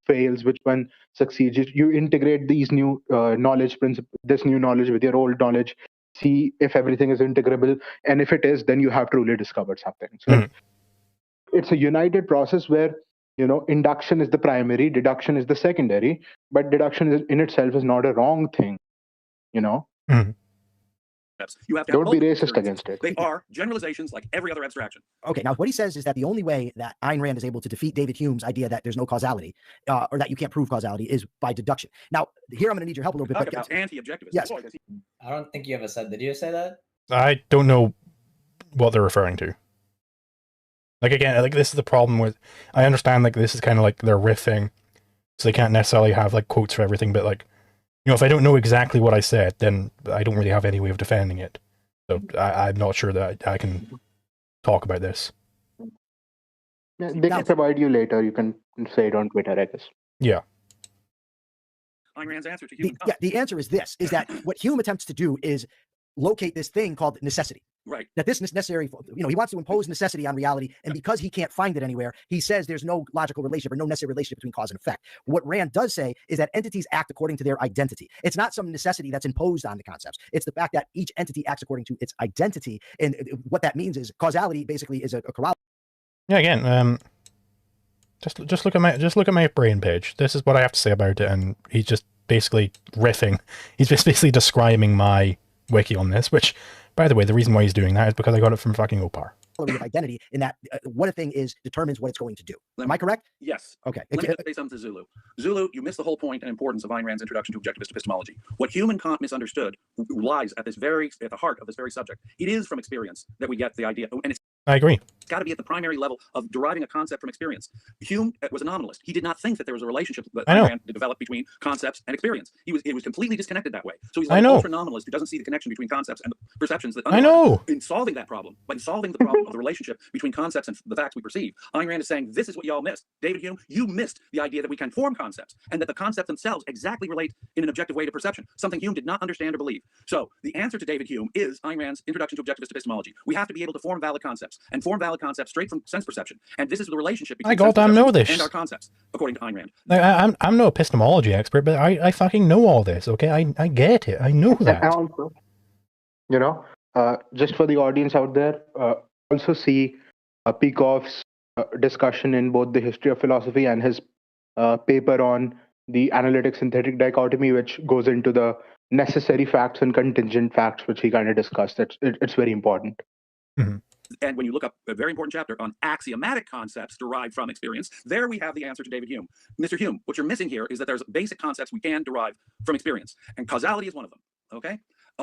fails, which one succeeds. You integrate these new knowledge principle, this new knowledge with your old knowledge, see if everything is integrable, and if it is, then you have truly discovered something. So like, it's a united process where induction is the primary, deduction is the secondary, but deduction in itself is not a wrong thing. You have to have Don't be multiple racist experiences. against it. They are generalizations like every other abstraction. Okay, now what he says is that the only way that Ayn Rand is able to defeat David Hume's idea that there's no causality, or that you can't prove causality, is by deduction. Now, here I'm going to need your help a little bit. Talk But about anti-objectivist. Yes. I don't think you ever said. Did you say that? I don't know what they're referring to. Like, again, like, this is the problem with, I understand, like, this is kind of like they're riffing, so they can't necessarily have, like, quotes for everything, but, like, you know, if I don't know exactly what I said, then I don't really have any way of defending it. So I'm not sure that I can talk about this. Yeah, they can provide you later. You can say it on Twitter, I guess. Yeah. Ayn Rand's answer to human the answer is this, is that what Hume attempts to do is locate this thing called necessity. Right. That this is necessary, you know, he wants to impose necessity on reality, and because he can't find it anywhere, he says there's no logical relationship or no necessary relationship between cause and effect. What Rand does say is that entities act according to their identity. It's not some necessity that's imposed on the concepts. It's the fact that each entity acts according to its identity, and what that means is causality basically is a corollary. Yeah, again, just look at my brain page. This is what I have to say about it, and he's just basically riffing. He's just basically describing my wiki on this, which, by the way, the reason why he's doing that is because I got it from fucking Opar. Of identity in that what a thing is determines what it's going to do. Am I correct? Yes. Okay. Let me say something to Zulu. Zulu, you missed the whole point and importance of Ayn Rand's introduction to objectivist epistemology. What Hume and Kant misunderstood lies at the heart of this very subject. It is from experience that we get the idea, and it's I agree. got to be at the primary level of deriving a concept from experience. Hume was a nominalist. He did not think that there was a relationship that Ayn Rand developed between concepts and experience. It was completely disconnected that way. So he's like an ultra nominalist who doesn't see the connection between concepts and the perceptions that in solving that problem, in solving the problem of the relationship between concepts and the facts we perceive, Ayn Rand is saying this is what y'all missed. David Hume, you missed the idea that we can form concepts and that the concepts themselves exactly relate in an objective way to perception, something Hume did not understand or believe. So the answer to David Hume is Ayn Rand's introduction to objectivist epistemology. We have to be able to form valid concepts and form valid concepts straight from sense perception, and this is the relationship between sense perception and our concepts, according to Ayn Rand. I'm no epistemology expert, but I fucking know all this. Okay, I get it. I know that. And also, you know, just for the audience out there, also see Peikoff's discussion in both the history of philosophy and his paper on the analytic synthetic dichotomy, which goes into the necessary facts and contingent facts, which he kind of discussed. It's very important. Mm-hmm. And when you look up a very important chapter on axiomatic concepts derived from experience, there we have the answer to David Hume. Mr. Hume, what you're missing here is that there's basic concepts we can derive from experience, and causality is one of them, okay?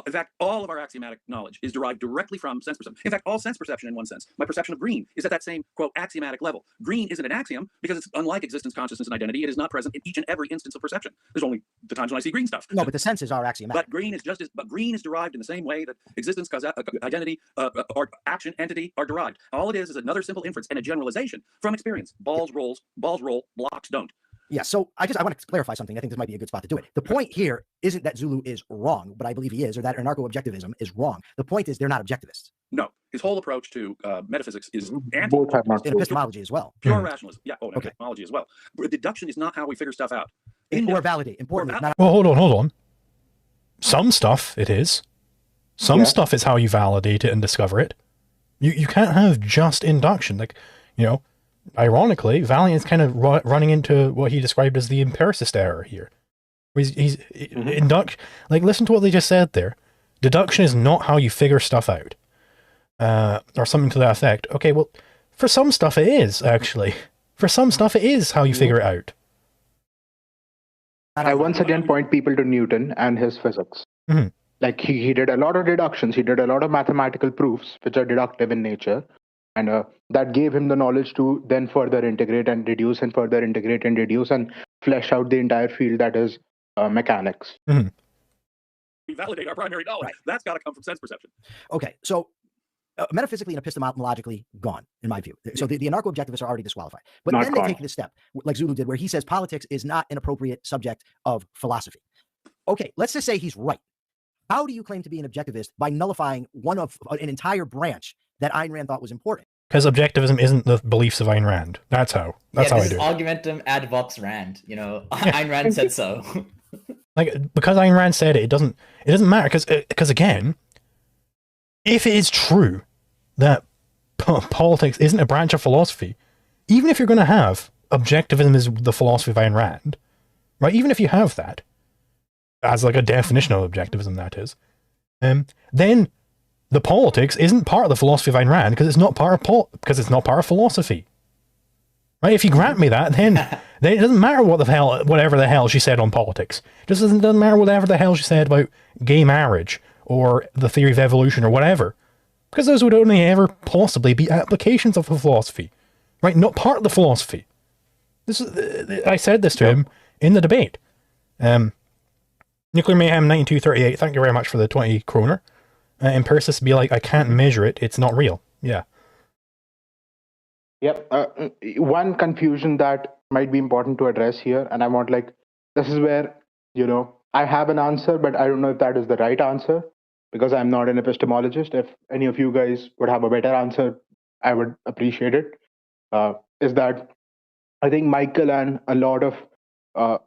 In fact, all of our axiomatic knowledge is derived directly from sense perception. In fact, all sense perception in one sense. My perception of green is at that same, quote, axiomatic level. Green isn't an axiom because it's unlike existence, consciousness, and identity. It is not present in each and every instance of perception. There's only the times when I see green stuff. No, but the senses are axiomatic. But green is derived in the same way that existence, identity, or action, entity are derived. All it is another simple inference and a generalization from experience. Balls roll, blocks don't. Yeah, so I want to clarify something. I think this might be a good spot to do it. The point here isn't that Zulu is wrong, but I believe he is, or that anarcho-objectivism is wrong. The point is they're not objectivists. No, his whole approach to metaphysics is both have not in epistemology as well. Pure rationalism. Yeah, epistemology as well. But deduction is not how we figure stuff out. Or validate. Importantly. Well, hold on. Some stuff it is. Some stuff is how you validate it and discover it. You can't have just induction. Like, you know, ironically, Valliant is kind of running into what he described as the empiricist error here. He's like, listen to what they just said there. Deduction is not how you figure stuff out, or something to that effect. Okay, well, for some stuff it is, actually. For some stuff it is how you figure it out. I once again point people to Newton and his physics. Mm-hmm. Like, he did a lot of deductions. He did a lot of mathematical proofs, which are deductive in nature. And that gave him the knowledge to then further integrate and reduce and further integrate and reduce and flesh out the entire field that is mechanics. Mm-hmm. We validate our primary knowledge. Right. That's got to come from sense perception. Okay, so metaphysically and epistemologically gone, in my view. So the anarcho-objectivists are already disqualified. But then they take this step, like Zulu did, where he says politics is not an appropriate subject of philosophy. Okay, let's just say he's right. How do you claim to be an objectivist by nullifying one of an entire branch that Ayn Rand thought was important? Because objectivism isn't the beliefs of Ayn Rand. That's how I do it. Argumentum ad vox Rand. You know, Ayn Rand said so. Like, because Ayn Rand said it, it doesn't matter. Because again, if it is true that politics isn't a branch of philosophy, even if you're going to have objectivism is the philosophy of Ayn Rand, right? Even if you have that as like a definition of objectivism, that is, then the politics isn't part of the philosophy of Ayn Rand because it's not part of philosophy. Right? If you grant me that, then it doesn't matter whatever the hell she said on politics. It just doesn't matter whatever the hell she said about gay marriage or the theory of evolution or whatever, because those would only ever possibly be applications of the philosophy, right? Not part of the philosophy. I said this to him in the debate. Nuclear Mayhem 9238. Thank you very much for the 20 kroner. Empiricists be like, I can't measure it. It's not real. Yeah. Yep. One confusion that might be important to address here, and I want this is where, I have an answer, but I don't know if that is the right answer because I'm not an epistemologist. If any of you guys would have a better answer, I would appreciate it. Is that I think Michael and a lot of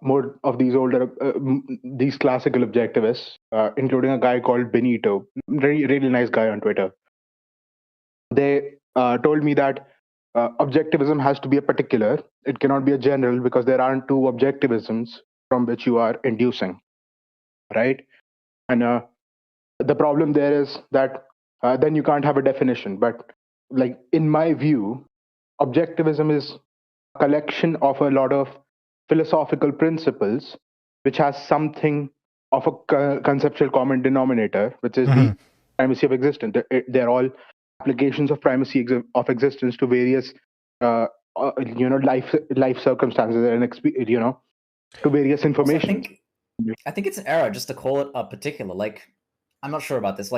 more of these these classical objectivists, including a guy called Benito, really nice guy on Twitter, they told me that objectivism has to be a particular. It cannot be a general because there aren't two objectivisms from which you are inducing, right? And the problem there is that then you can't have a definition. But in my view, objectivism is a collection of a lot of philosophical principles which has something of a conceptual common denominator, which is the primacy of existence. They're all applications of primacy of existence to various life circumstances and to various information. I think it's an error just to call it a particular. I'm not sure about this.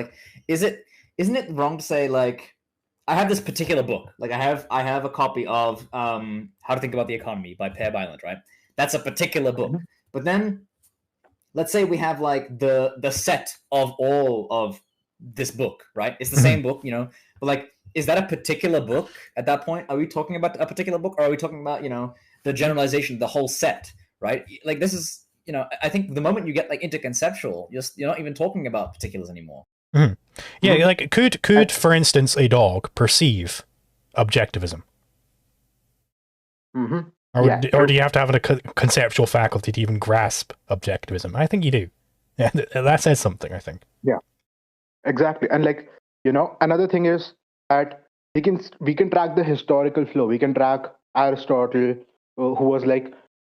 Isn't it wrong to say I have this particular book. I have a copy of How to Think About the Economy by Per Valliant, right? That's a particular book. But then let's say we have the set of all of this book, right? It's the same book, but is that a particular book at that point? Are we talking about a particular book, or are we talking about, the generalization, the whole set, right? This is, I think the moment you get interconceptual, you're not even talking about particulars anymore. Yeah, could for instance a dog perceive objectivism? Or do you have to have a conceptual faculty to even grasp objectivism? I think you do. Yeah, that says something, I think. Yeah, exactly. And another thing is that we can track the historical flow. We can track Aristotle, who was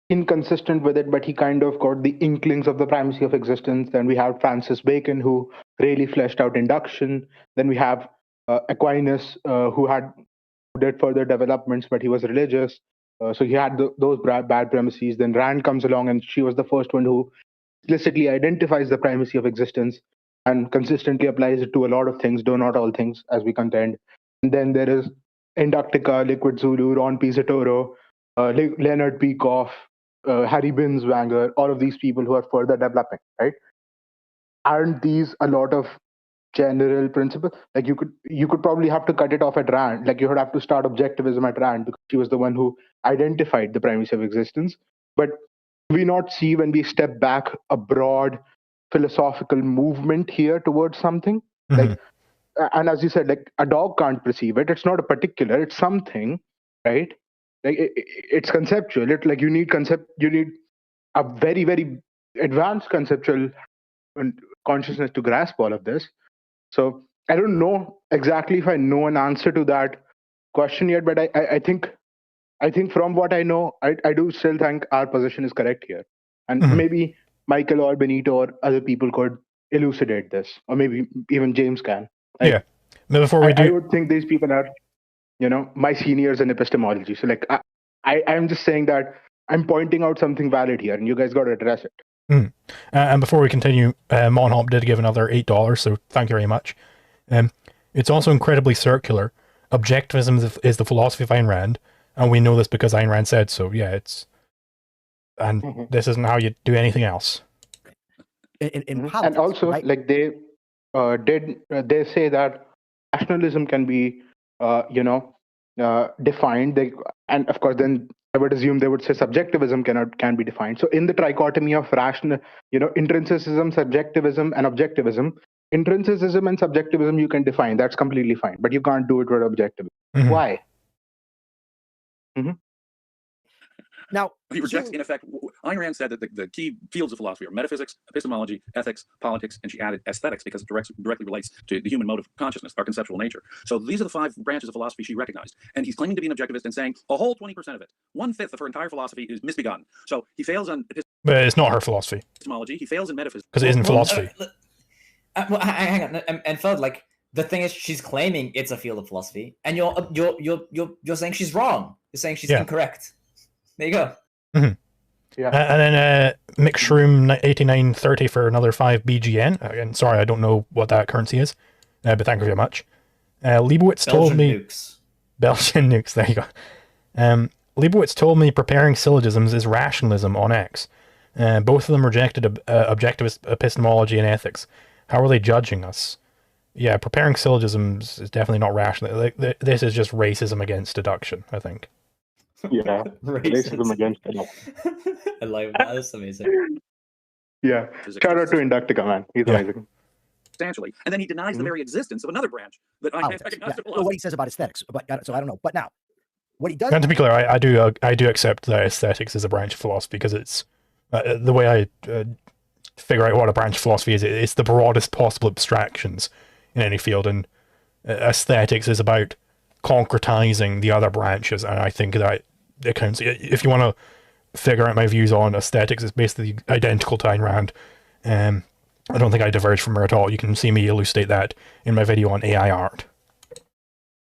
inconsistent with it, but he kind of got the inklings of the primacy of existence. Then we have Francis Bacon, who really fleshed out induction. Then we have Aquinas, who did further developments, but he was religious. So he had those bad premises. Then Rand comes along, and she was the first one who explicitly identifies the primacy of existence and consistently applies it to a lot of things, though not all things, as we contend. And then there is Inductica, LiquidZulu, Ron Pizzatoro, Leonard Peikoff, Harry Binswanger, all of these people who are further developing, right? Aren't these a lot of general principles? You could probably have to cut it off at Rand. You would have to start objectivism at Rand because she was the one who identified the primacy of existence. But do we not see, when we step back, a broad philosophical movement here towards something? And as you said, a dog can't perceive it. It's not a particular, it's something, right? It's conceptual. You need a very, very advanced conceptual consciousness to grasp all of this. So I don't know exactly if I know an answer to that question yet, but I think from what I know, I do still think our position is correct here. And maybe Michael or Benito or other people could elucidate this, or maybe even James can. Yeah. Now before we do, I would think these people are, my seniors in epistemology. So I'm just saying that I'm pointing out something valid here, and you guys got to address it. And before we continue, Monhop did give another $8, so thank you very much. It's also incredibly circular. Objectivism is the philosophy of Ayn Rand, and we know this because Ayn Rand said so. Yeah, this isn't how you do anything else. In politics, and also, right? they say that rationalism can be, defined. And of course, then I would assume they would say subjectivism can be defined. So in the trichotomy of rational, intrinsicism, subjectivism, and objectivism, intrinsicism and subjectivism you can define. That's completely fine, but you can't do it with objectivism. Why? Now, He rejects, Zulu- in effect, Ayn Rand said that the key fields of philosophy are metaphysics, epistemology, ethics, politics, and she added aesthetics because it directly relates to the human mode of consciousness, our conceptual nature. So these are the 5 branches of philosophy she recognized. And he's claiming to be an objectivist and saying a whole 20% of it, 1/5 of her entire philosophy is misbegotten. So he fails on But it's not her philosophy epistemology, he fails in metaphysics. because it isn't philosophy. Well, hang on, and third, like the thing is, she's claiming it's a field of philosophy, and you're saying she's wrong. You're saying she's incorrect. There you go. Mm-hmm. Yeah. And then Mixroom 8930 for another 5 BGN. Again, sorry, I don't know what that currency is, but thank you very much. Leibowitz told me Nukes. Belgian nukes. There you go. Leibowitz told me preparing syllogisms is rationalism on X. Both of them rejected objectivist epistemology and ethics. How are they judging us? Yeah, preparing syllogisms is definitely not rational. Like this is just racism against deduction, I think. Yeah, racism against it. I like that. That's amazing. Yeah, shout out to Inductica, man. He's amazing. Substantially, and then he denies the very existence of another branch that Ayn Rand recognized. Well, what he says about aesthetics, but so I don't know. But now, what he does. And to be clear, I do accept that aesthetics is a branch of philosophy because it's the way I figure out what a branch of philosophy is. It's the broadest possible abstractions in any field, and aesthetics is about concretizing the other branches. And I think that it counts. If you want to figure out my views on aesthetics, it's basically identical to Ayn Rand. I don't think I diverge from her at all. You can see me elucidate that in my video on AI art.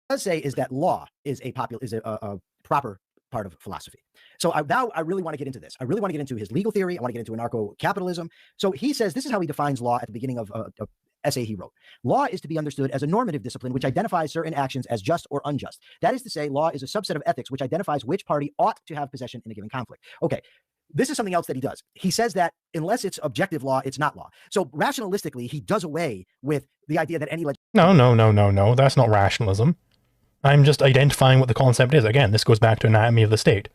Does say is that law is a proper part of philosophy. So now I really want to get into this. I really want to get into his legal theory. I want to get into anarcho-capitalism. So he says this is how he defines law at the beginning of a essay he wrote. Law is to be understood as a normative discipline which identifies certain actions as just or unjust. That is to say, law is a subset of ethics which identifies which party ought to have possession in a given conflict. Okay. This is something else that he does. He says that unless it's objective law, it's not law. So rationalistically, he does away with the idea that any No. That's not rationalism. I'm just identifying what the concept is. Again, this goes back to anatomy of the state.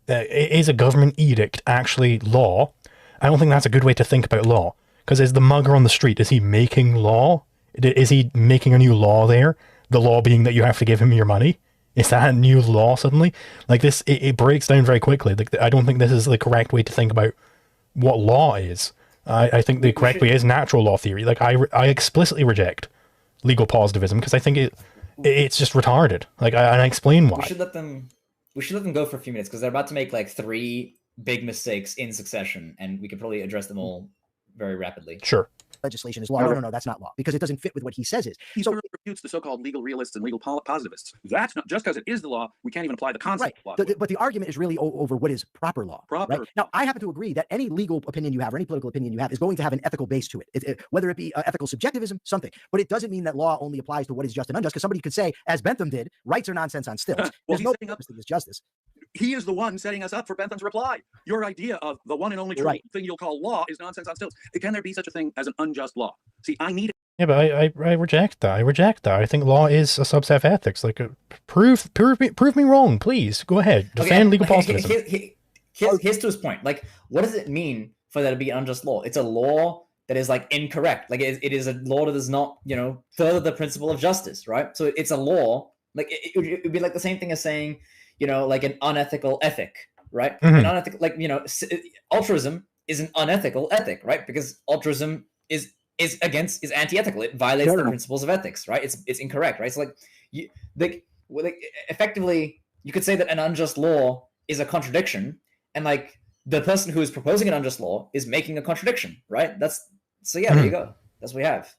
Is a government edict actually law? I don't think that's a good way to think about law. Because is the mugger on the street, is he making law? Is he making a new law there? The law being that you have to give him your money? Is that a new law suddenly? Like this, it breaks down very quickly. Like I don't think this is the correct way to think about what law is. I think the correct way is natural law theory. Like I explicitly reject legal positivism because I think it's just retarded. Like I explain why. We should let them go for a few minutes because they're about to make like 3 big mistakes in succession, and we could probably address them all very rapidly. Sure. Legislation is law. No, that's not law because it doesn't fit with what he says is. He so refutes the so-called legal realists and legal positivists. That's not just because it is the law. We can't even apply the concept of law. But the argument is really over what is proper law. Right? Now, I happen to agree that any legal opinion you have or any political opinion you have is going to have an ethical base to it, whether it be ethical subjectivism, something. But it doesn't mean that law only applies to what is just and unjust. Because somebody could say, as Bentham did, rights are nonsense on stilts. There's no purpose to this justice. He is the one setting us up for Bentham's reply. Your idea of the one and only true thing you'll call law is nonsense on stilts. Can there be such a thing as an unjust law? See, I need it. Yeah, but I reject that. I reject that. I think law is a subset of ethics. Like, prove me wrong, please. Go ahead. Defend legal positivism. Here's to his point. Like, what does it mean for there to be an unjust law? It's a law that is like incorrect. Like, it is a law that does not, further the principle of justice, right? So it's a law. Like, it would be like the same thing as saying, like an unethical ethic, right? Mm-hmm. An unethical, like, altruism is an unethical ethic, right? Because altruism is anti-ethical. It violates the principles of ethics, right? It's incorrect, right? So effectively, you could say that an unjust law is a contradiction, and like the person who is proposing an unjust law is making a contradiction, right? There you go. That's what we have.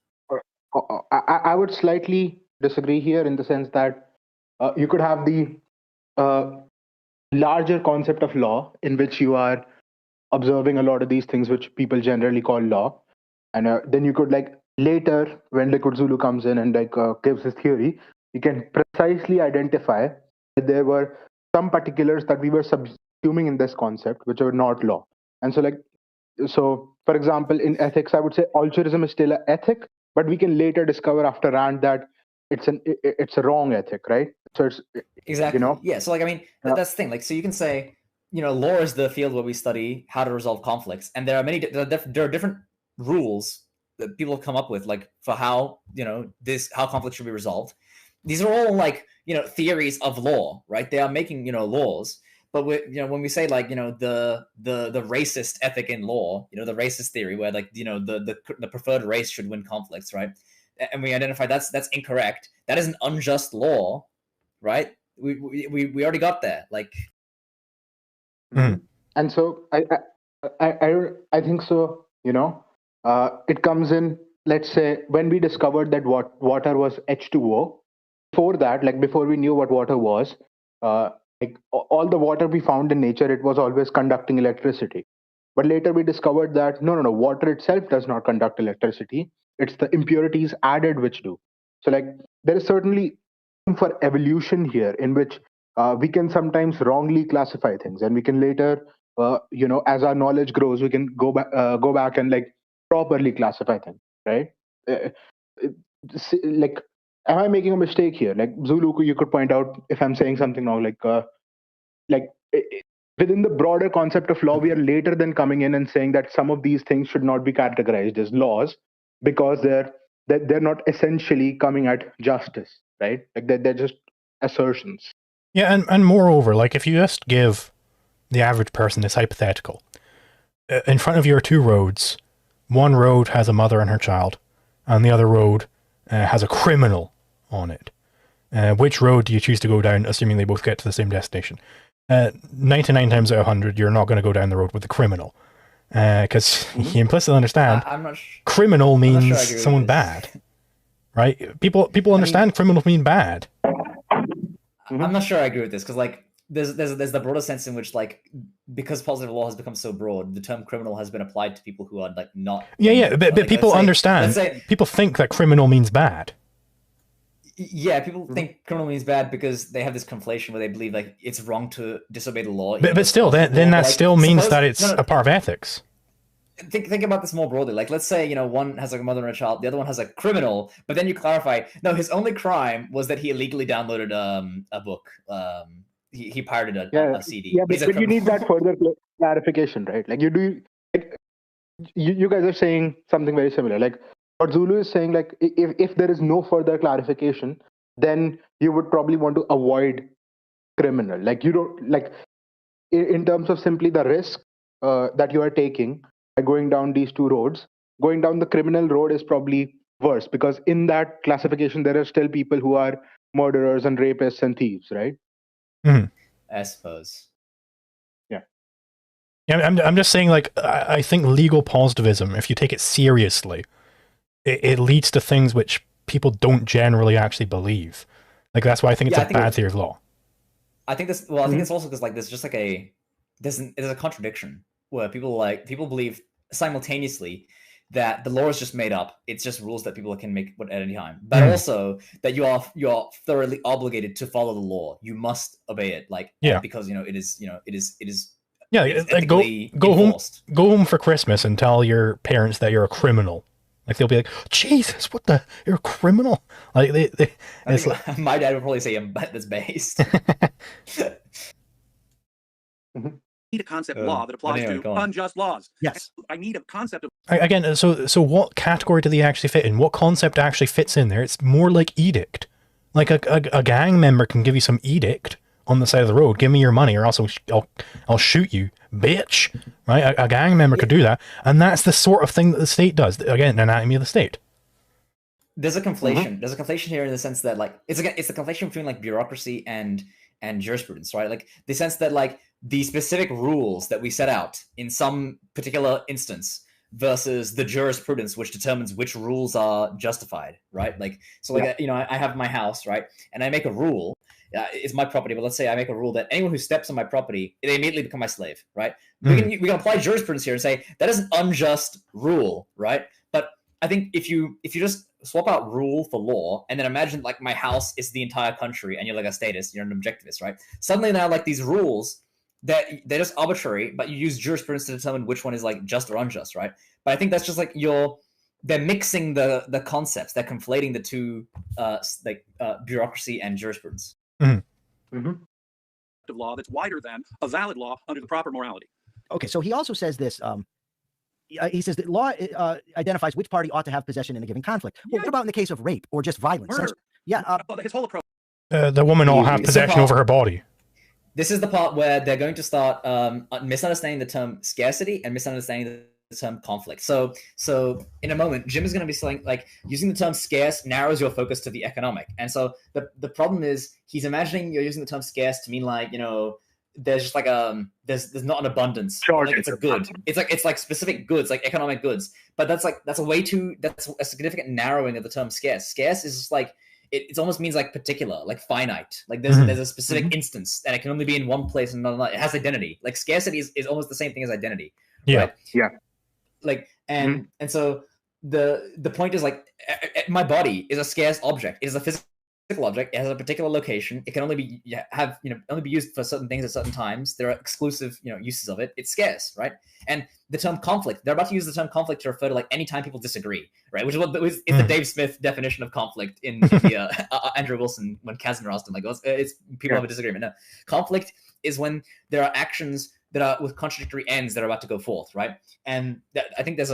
I would slightly disagree here in the sense that you could have the larger concept of law in which you are observing a lot of these things which people generally call law. And then you could later when LiquidZulu comes in and gives his theory, you can precisely identify that there were some particulars that we were subsuming in this concept which are not law. And so for example, in ethics, I would say altruism is still an ethic, but we can later discover after Rand that it's a wrong ethic, right? So it's exactly yeah. So that's the thing. Like, so you can say law is the field where we study how to resolve conflicts, and there are different rules that people have come up with, like for how how conflict should be resolved. These are all theories of law, right? They are making laws, But when we say like, the racist ethic in law, the racist theory where like, the preferred race should win conflicts, right? And we identify that's incorrect. That is an unjust law, right? We already got there. Like, and so I think so. It comes in. Let's say when we discovered that water was H2O. Before that, like before we knew what water was, like all the water we found in nature, it was always conducting electricity. But later we discovered that no, water itself does not conduct electricity. It's the impurities added which do. So like there is certainly room for evolution here in which we can sometimes wrongly classify things, and we can later, as our knowledge grows, we can go back and like properly classify things, right? Like, am I making a mistake here? Like Zulu, you could point out if I'm saying something wrong. Like within the broader concept of law, we are later then coming in and saying that some of these things should not be categorized as laws because they're not essentially coming at justice, right? Like they're just assertions. Yeah, and moreover, like if you just give the average person this hypothetical, in front of you are two roads. One road has a mother and her child, and the other road has a criminal on it. Which road do you choose to go down, assuming they both get to the same destination? 99 times out of 100, you're not going to go down the road with the criminal. Because you implicitly understand criminal means someone bad. Right? People understand criminals mean bad. I'm not sure I agree with this, because like there's the broader sense in which like because positive law has become so broad, the term criminal has been applied to people who are like not. Yeah, but like, people understand. People think that criminal means bad. Yeah, people think criminal means bad because they have this conflation where they believe like it's wrong to disobey the law. But still, then that like, still means that it's a part of ethics. Think about this more broadly. Like, let's say, one has like a mother and a child, the other one has a criminal, but then you clarify, no, his only crime was that he illegally downloaded a book. He pirated a CD. Yeah, but you need that further clarification, right? Like you guys are saying something very similar. Like what Zulu is saying, like if there is no further clarification, then you would probably want to avoid criminal. Like you don't like in terms of simply the risk that you are taking. Going down these two roads, going down the criminal road is probably worse because in that classification there are still people who are murderers and rapists and thieves, right? I suppose. Yeah, I'm just saying, like, I think legal positivism, if you take it seriously, it leads to things which people don't generally actually believe. Like that's why I think it's a bad theory of law. I think this. Well, I think it's also because like there's just like there's a contradiction where people believe simultaneously that the law is just made up. It's just rules that people can make at any time, but also that you are thoroughly obligated to follow the law. You must obey it, because it is. Yeah, like go home for Christmas and tell your parents that you're a criminal. Like they'll be like, Jesus, you're a criminal. Like like, my dad would probably say, that's based. Need a concept of law that applies to unjust laws. Yes. I need a concept of... Again, so what category do they actually fit in? What concept actually fits in there? It's more like edict. Like a gang member can give you some edict on the side of the road. Give me your money or else I'll shoot you, bitch. Right? A gang member could do that. And that's the sort of thing that the state does. Again, anatomy of the state. There's a conflation. There's a conflation here in the sense that like it's the conflation between like bureaucracy and jurisprudence, right? Like the sense that like the specific rules that we set out in some particular instance versus the jurisprudence which determines which rules are justified, right? Like so like I have my house, right? And I make a rule. It's my property, but let's say I make a rule that anyone who steps on my property, they immediately become my slave, right? We can apply jurisprudence here and say that is an unjust rule, right? But I think if you just swap out rule for law and then imagine like my house is the entire country and you're like a statist, you're an objectivist, right? Suddenly now like these rules that they're just arbitrary, but you use jurisprudence to determine which one is like just or unjust, right? But I think that's just like they're mixing the concepts, they're conflating the two bureaucracy and jurisprudence. Law that's wider than a valid law under the proper morality. Okay, so he also says this. He says that law identifies which party ought to have possession in a given conflict. Well, what about in the case of rape or just violence? Murder. Yeah. His whole approach. The woman ought to have possession over her body. this is the part where they're going to start misunderstanding the term scarcity and misunderstanding the term conflict. So in a moment, Jim is going to be saying, like, using the term scarce narrows your focus to the economic. And so the problem is he's imagining you're using the term scarce to mean, like, you know, there's just like there's not an abundance. Like, it's a good. It's like specific goods, like economic goods. But that's a significant narrowing of the term scarce. Scarce is just like it almost means like particular, like finite. Like there's a specific instance, and it can only be in one place and not another. It has identity. Like scarcity is almost the same thing as identity. Yeah. Right? Yeah. Like and so the point is, like, my body is a scarce object. It is a physical object. It has a particular location. It can only be only be used for certain things at certain times. There are exclusive uses of it. It's scarce, right? And the term conflict, they're about to use the term conflict to refer to, like, any time people disagree, right? Which is the Dave Smith definition of conflict in the Andrew Wilson, when Kazner asked him, like, it's people have a disagreement. No, conflict is when there are actions that are with contradictory ends that are about to go forth, right? And I think there's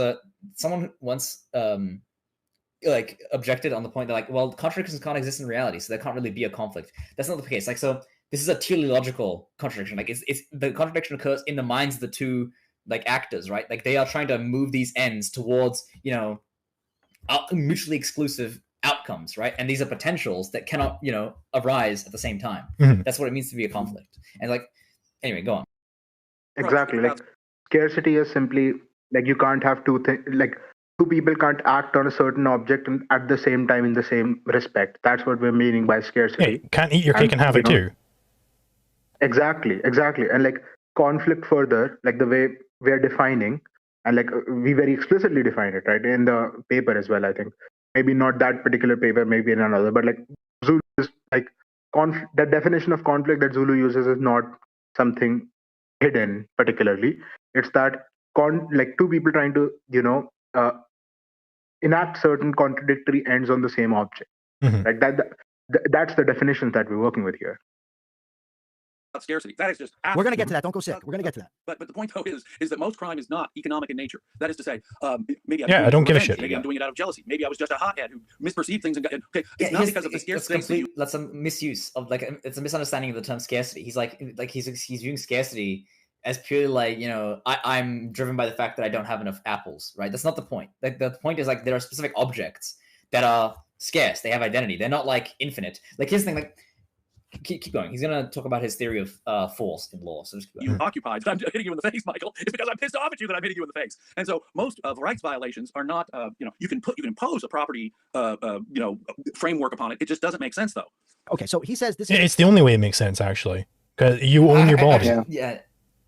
someone once like objected on the point that, like, well, contradictions can't exist in reality, so there can't really be a conflict. That's not the case. Like, so this is a teleological contradiction. Like, it's the contradiction occurs in the minds of the two, like, actors, right? Like, they are trying to move these ends towards mutually exclusive outcomes, right? And these are potentials that cannot arise at the same time. That's what it means to be a conflict. And, like, anyway, go on. Exactly. Like, scarcity is simply, like, you can't have two things. Like, two people can't act on a certain object and at the same time in the same respect. That's what we're meaning by scarcity. Yeah, can't eat your cake and have it too. Exactly. And, like, conflict further, like the way we're defining, and, like, we very explicitly define it, right, in the paper as well, I think. Maybe not that particular paper, maybe in another, but, like, Zulu is, like, that definition of conflict that Zulu uses is not something hidden particularly. It's that like two people trying to enact certain contradictory ends on the same object. Like that's the definition that we're working with here. Scarcity. That is just we're going to get to that. Don't go sick. We're going to get to that. But the point, though, is that most crime is not economic in nature. That is to say, maybe I don't give a shit. Maybe I'm doing it out of jealousy. Maybe I was just a hothead who misperceived things and it's not because of the scarcity. That's a misuse of, like, it's a misunderstanding of the term scarcity. He's he's viewing scarcity as purely, like, I'm driven by the fact that I don't have enough apples, right? That's not the point. Like, the point is, like, there are specific objects that are scarce. They have identity. They're not, like, infinite. Like, here's the thing, like, keep going. He's going to talk about his theory of force in law. So just keep going. You occupied. I'm hitting you in the face, Michael. It's because I'm pissed off at you that I'm hitting you in the face. And so most of rights violations are not, you can impose a property, framework upon it. It just doesn't make sense, though. Okay, so he says this. It's the only way it makes sense, actually, because you own your body. Yeah.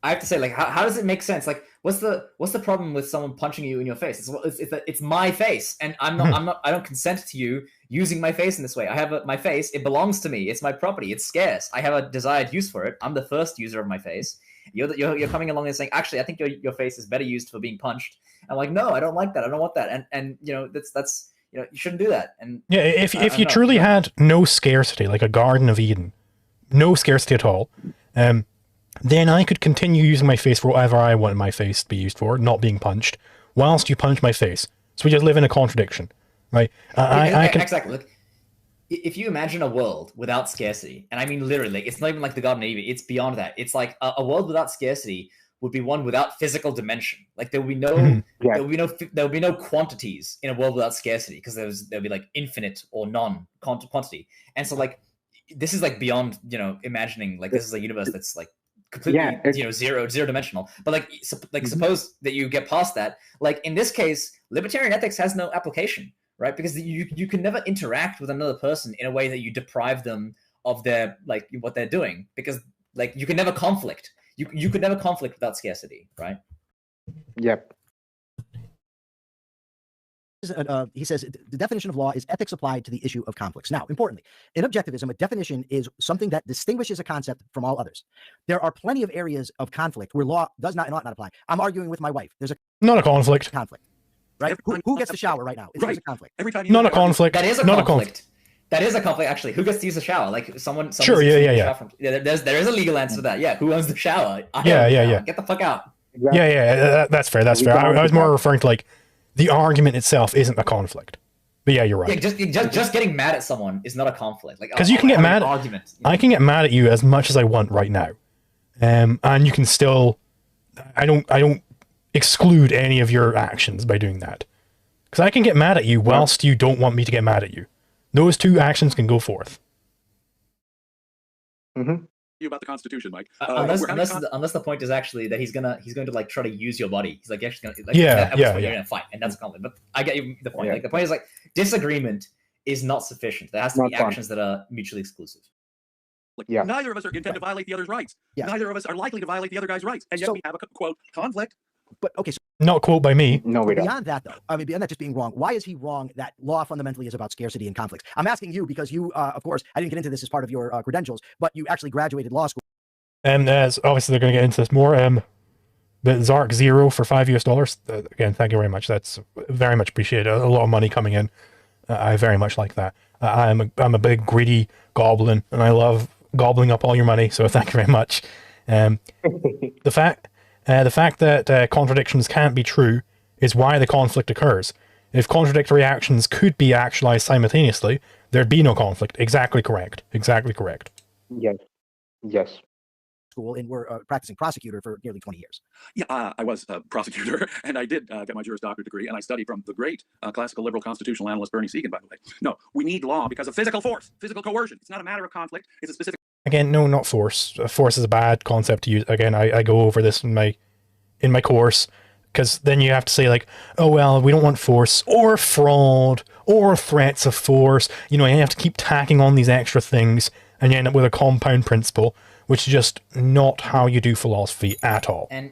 I have to say, like, how does it make sense? Like, what's the problem with someone punching you in your face? It's my face, and I don't consent to you using my face in this way. I have my face. It belongs to me. It's my property. It's scarce. I have a desired use for it. I'm the first user of my face. You're coming along and saying, actually, I think your face is better used for being punched. I'm like, no, I don't like that. I don't want that. And that's you shouldn't do that. And yeah, if you truly had no scarcity, like a Garden of Eden, no scarcity at all, then I could continue using my face for whatever I want my face to be used for, not being punched, whilst you punch my face. So we just live in a contradiction, right? I can... Exactly. Look, if you imagine a world without scarcity, and I mean literally, it's not even like the Garden of Eden, it's beyond that. It's like a world without scarcity would be one without physical dimension. Like, there would be no, there would be no quantities in a world without scarcity, because there'll be, like, infinite or quantity. And so, like, this is, like, beyond imagining, like, this is a universe that's, like, completely zero dimensional. But like suppose that you get past that, like, in this case, libertarian ethics has no application, right? Because you can never interact with another person in a way that you deprive them of their, like, what they're doing, because, like, you can never conflict. You could never conflict without scarcity, right? Yep. He says the definition of law is ethics applied to the issue of conflicts. Now, importantly, in objectivism, a definition is something that distinguishes a concept from all others. There are plenty of areas of conflict where law does not and ought not apply. I'm arguing with my wife. There's not a conflict, right? Who gets the shower right now? There's a conflict. Every time not a conflict. That is a conflict. That is a conflict, actually. Who gets to use the shower? Like, someone sure, yeah. There is a legal answer to that. Yeah, who owns the shower? Yeah. Get the fuck out. Exactly. Yeah. That's fair. I was more referring to, like, the argument itself isn't a conflict. But yeah, you're right. Yeah, just getting mad at someone is not a conflict. Like, because you can get mad. Argument. I can get mad at you as much as I want right now. and you can still, I don't exclude any of your actions by doing that, because I can get mad at you whilst you don't want me to get mad at you. Those two actions can go forth. You about the Constitution, Mike. Unless the point is actually that he's going to like try to use your body. He's like actually going to like yeah. You're gonna fight, and that's a conflict. But I get the point. Like the point is like disagreement is not sufficient. There has to be actions that are mutually exclusive. Like, neither of us are intent to violate the other's rights. Neither of us are likely to violate the other guy's rights, and yet we have a quote conflict. But okay, so not quote by me. No, we don't. Beyond that, though, I mean, beyond that just being wrong, why is he wrong that law fundamentally is about scarcity and conflicts? I'm asking you because you, of course, I didn't get into this as part of your credentials, but you actually graduated law school. And obviously they're going to get into this more. The Zark 0 for $5 US. Again, thank you very much. That's very much appreciated. A lot of money coming in. I very much like that. I'm a big greedy goblin, and I love gobbling up all your money. So thank you very much. The fact that contradictions can't be true is why the conflict occurs. If contradictory actions could be actualized simultaneously, there'd be no conflict. Exactly correct. Exactly correct. Yes. Yes. School and were practicing prosecutor for nearly 20 years. Yeah, I was a prosecutor, and I did get my Juris Doctorate degree, and I studied from the great classical liberal constitutional analyst Bernie Segan, by the way. No, we need law because of physical force, physical coercion. It's not a matter of conflict. It's a specific... Again, no, not force. Force is a bad concept to use. Again, I go over this in my course, because then you have to say like, oh, well, we don't want force or fraud or threats of force. You know, you have to keep tacking on these extra things, and you end up with a compound principle, which is just not how you do philosophy at all. And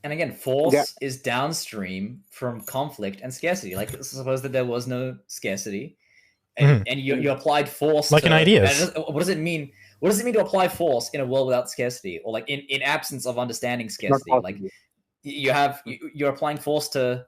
again, force is downstream from conflict and scarcity. Like, suppose that there was no scarcity, and you applied force like to, in ideas. What does it mean? What does it mean to apply force in a world without scarcity, or like in absence of understanding scarcity? Like you're applying force to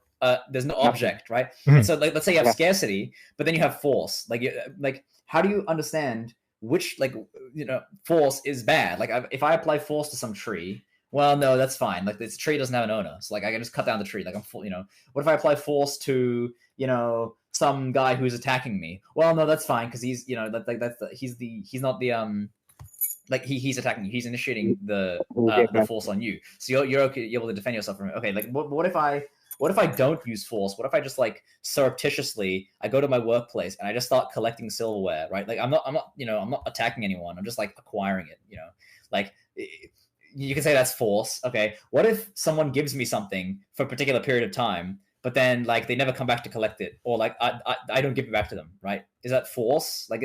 there's no object, right? And so like, let's say you have scarcity, but then you have force. Like how do you understand which, like, you know, force is bad? Like if I apply force to some tree, well, no, that's fine. Like this tree doesn't have an owner, so like I can just cut down the tree. Like I'm full, you know. What if I apply force to, you know, some guy who's attacking me? Well, no, that's fine because he's, you know, he's not the like he's attacking you. He's initiating the force on you. So you're okay, you're able to defend yourself from it. Okay, like what if I don't use force? What if I just like surreptitiously I go to my workplace and I just start collecting silverware, right? Like I'm not you know, I'm not attacking anyone. I'm just like acquiring it, you know. Like you can say that's force. Okay. What if someone gives me something for a particular period of time, but then like they never come back to collect it, or like I don't give it back to them, right? Is that force? Like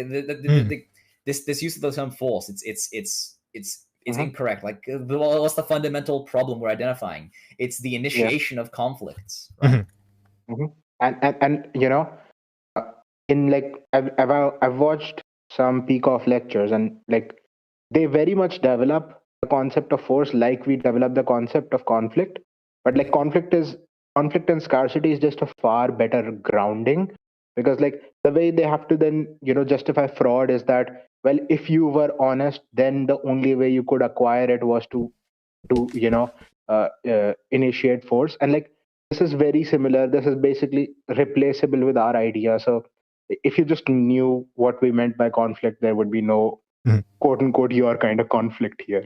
this use of the term force, it's incorrect. Like, what's the fundamental problem we're identifying? It's the initiation of conflicts, right? And you know, in like I've watched some Peikoff lectures, and like they very much develop the concept of force like we develop the concept of conflict. But like conflict and scarcity is just a far better grounding, because like the way they have to then, you know, justify fraud is that, well, if you were honest, then the only way you could acquire it was to you know, initiate force. And like this is very similar. This is basically replaceable with our idea. So if you just knew what we meant by conflict, there would be no quote unquote your kind of conflict here.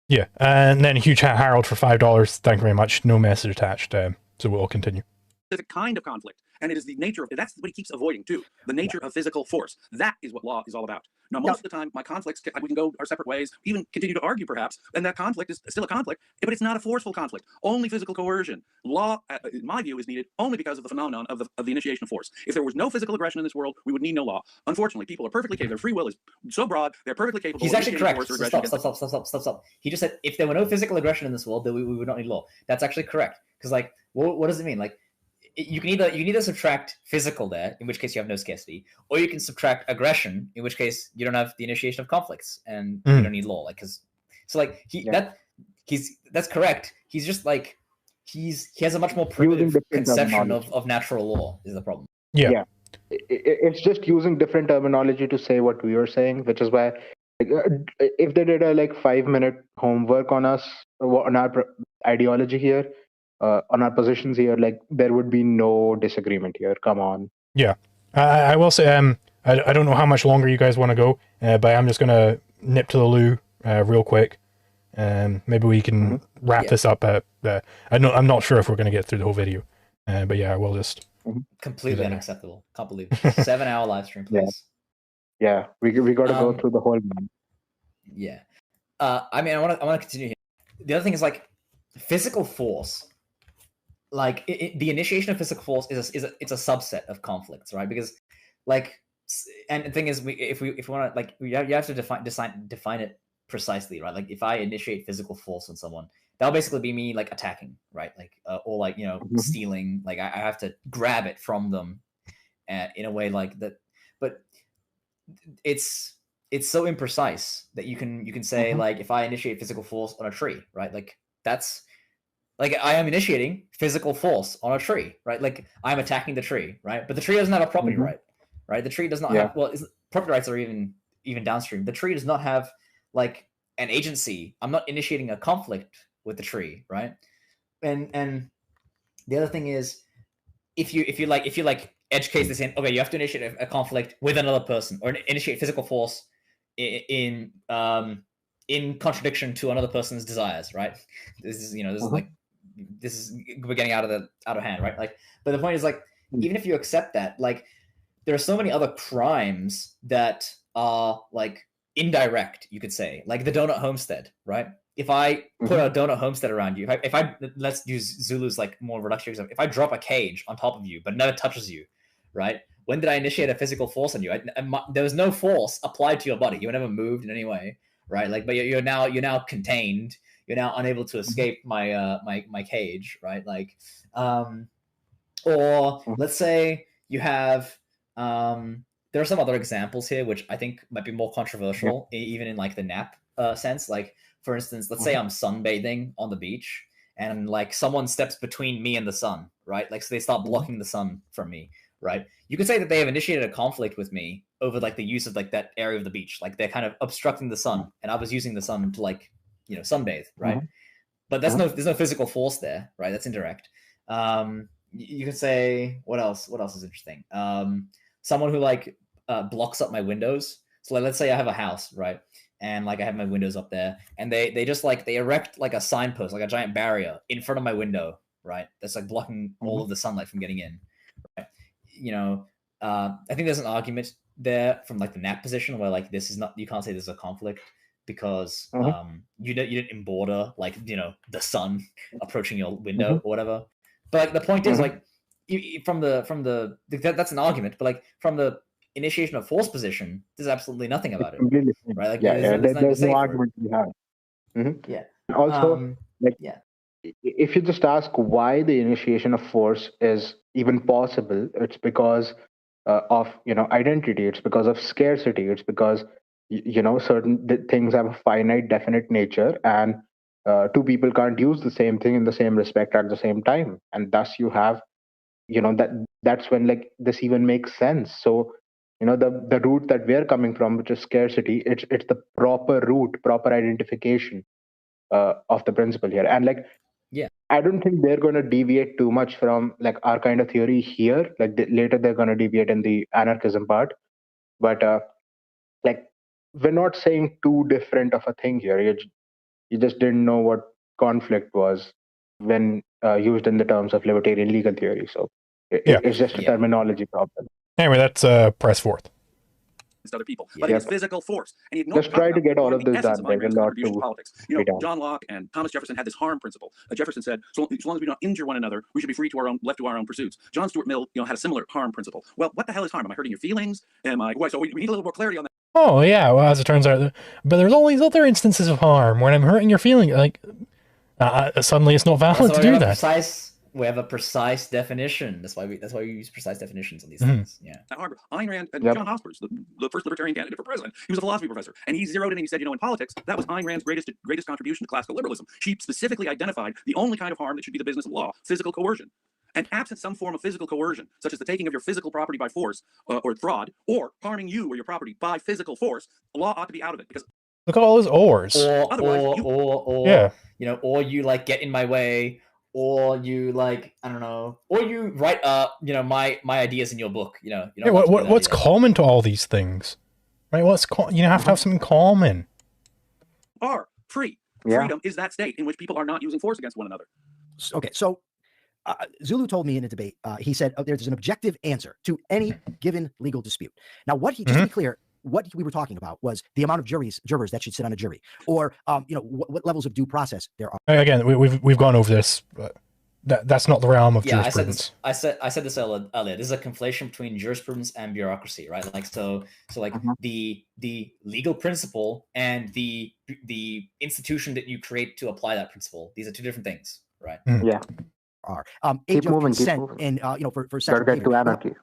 Yeah, and then a huge Harold for $5. Thank you very much. No message attached. So we'll continue. Specific kind of conflict, and it is the nature of it. That's what he keeps avoiding too. The nature of physical force. That is what law is all about. Now, most of the time, my conflicts, we can go our separate ways, even continue to argue perhaps, and that conflict is still a conflict, but it's not a forceful conflict. Only physical coercion. Law, in my view, is needed only because of the phenomenon of the initiation of force. If there was no physical aggression in this world, we would need no law. Unfortunately, people are perfectly capable. Their free will is so broad, they're perfectly capable. He's actually correct. Stop. He just said if there were no physical aggression in this world, then we would not need law. That's actually correct. Because like, what does it mean? Like, you can either subtract physical there, in which case you have no scarcity, or you can subtract aggression, in which case you don't have the initiation of conflicts and you don't need law. Like, that's correct. He's just like he has a much more primitive conception of natural law is the problem. Yeah. It's just using different terminology to say what we were saying, which is why if they did a like 5-minute homework on us, on our ideology here, on our positions here, like there would be no disagreement here. Come on. Yeah, I will say I don't know how much longer you guys want to go, but I'm just gonna nip to the loo real quick. Maybe we can wrap this up. I'm not sure if we're going to get through the whole video, but yeah, we'll just completely unacceptable. Can't believe it. 7-hour live stream, please. Yeah, we got to go through the whole man. Yeah, I mean, I want to continue here. The other thing is like physical force. Like the initiation of physical force it's a subset of conflicts, right? Because like, and the thing is, if we want to like, you have to define it precisely, right? Like if I initiate physical force on someone, that'll basically be me like attacking, right? Like or like, you know, stealing. Like I have to grab it from them, in a way like that. But it's so imprecise that you can say like if I initiate physical force on a tree, right? Like that's like I am initiating physical force on a tree, right? Like I'm attacking the tree, right? But the tree doesn't have a property right? The tree does not have, well, property rights are even downstream. The tree does not have like an agency. I'm not initiating a conflict with the tree, right? And the other thing is, if you edge case this in, okay, you have to initiate a conflict with another person or initiate physical force in contradiction to another person's desires, right? This is, you know, this is like, this is, we're getting out of hand, right? Like, but the point is like, even if you accept that, like, there are so many other crimes that are like indirect, you could say, like the donut homestead, right? If I put a donut homestead around you, if I let's use Zulu's like more reductionary example. If I drop a cage on top of you but never touches you, right? When did I initiate a physical force on you? There was no force applied to your body. You were never moved in any way, right? Like, but you're now contained. You're now unable to escape my my cage, right? Like, or let's say you have there are some other examples here which I think might be more controversial, even in like the nap sense. Like, for instance, let's say I'm sunbathing on the beach and like someone steps between me and the sun, right? Like, so they start blocking the sun from me, right? You could say that they have initiated a conflict with me over like the use of like that area of the beach. Like they're kind of obstructing the sun and I was using the sun to like, you know, sunbathe, right? But there's no physical force there, right? That's indirect. You could say, what else is interesting? Someone who like blocks up my windows. So like, let's say I have a house, right? And like I have my windows up there and they just like, they erect like a signpost, like a giant barrier in front of my window, right? That's like blocking all of the sunlight from getting in, right? You know, I think there's an argument there from like the nap position where like, this is not, you can't say this is a conflict because you didn't emborder like, you know, the sun approaching your window or whatever. But like, the point is like, from the that's an argument, but like from the initiation of force position, there's absolutely nothing about it, right? Like, there's no argument we have. Yeah. Also, if you just ask why the initiation of force is even possible, it's because of, you know, identity. It's because of scarcity. It's because, you know, certain things have a finite, definite nature, and two people can't use the same thing in the same respect at the same time, and thus you have, you know, that's when like this even makes sense. So, you know, the route that we're coming from, which is scarcity, it's the proper route, proper identification of the principle here. And like, I don't think they're going to deviate too much from like our kind of theory here. Like later they're going to deviate in the anarchism part, but like, we're not saying too different of a thing here. You just didn't know what conflict was when used in the terms of libertarian legal theory. So it's just a terminology problem. Anyway, that's press forth. Other people, but it's physical force. And you just try to get all of this done. There's a lot to politics. You know, John Locke and Thomas Jefferson had this harm principle. Jefferson said, so long as we don't injure one another, we should be free to left to our own pursuits. John Stuart Mill, you know, had a similar harm principle. Well, what the hell is harm? Am I hurting your feelings? So we need a little more clarity on that. Oh yeah, well, as it turns out, but there's all these other instances of harm when I'm hurting your feelings. Like suddenly it's not valid to do that. We have a precise definition. That's why we use precise definitions on these things. Yeah. At Harvard, Ayn Rand and John Hospers, the first libertarian candidate for president, he was a philosophy professor, and he zeroed in and he said, you know, in politics, that was Ayn Rand's greatest contribution to classical liberalism. She specifically identified the only kind of harm that should be the business of law: physical coercion. And absent some form of physical coercion, such as the taking of your physical property by force or fraud, or harming you or your property by physical force, the law ought to be out of it. Because look at all those ors. You know, or you like get in my way, or you like, I don't know, or you write you know, my ideas in your book. You know, what's common to all these things, right? You have to have something common. Are free. Freedom is that state in which people are not using force against one another. Okay, so Zulu told me in a debate, he said there's an objective answer to any given legal dispute. Now, what he, just to be clear, what we were talking about was the amount of jurors that should sit on a jury, or you know, what levels of due process there are. Again, we've gone over this, but that's not the realm of jurisprudence. I said this earlier. This is a conflation between jurisprudence and bureaucracy, right? Like so like the legal principle and the institution that you create to apply that principle. These are two different things, right? Yeah. Are age of consent and you know, for sex behavior. To anarchy.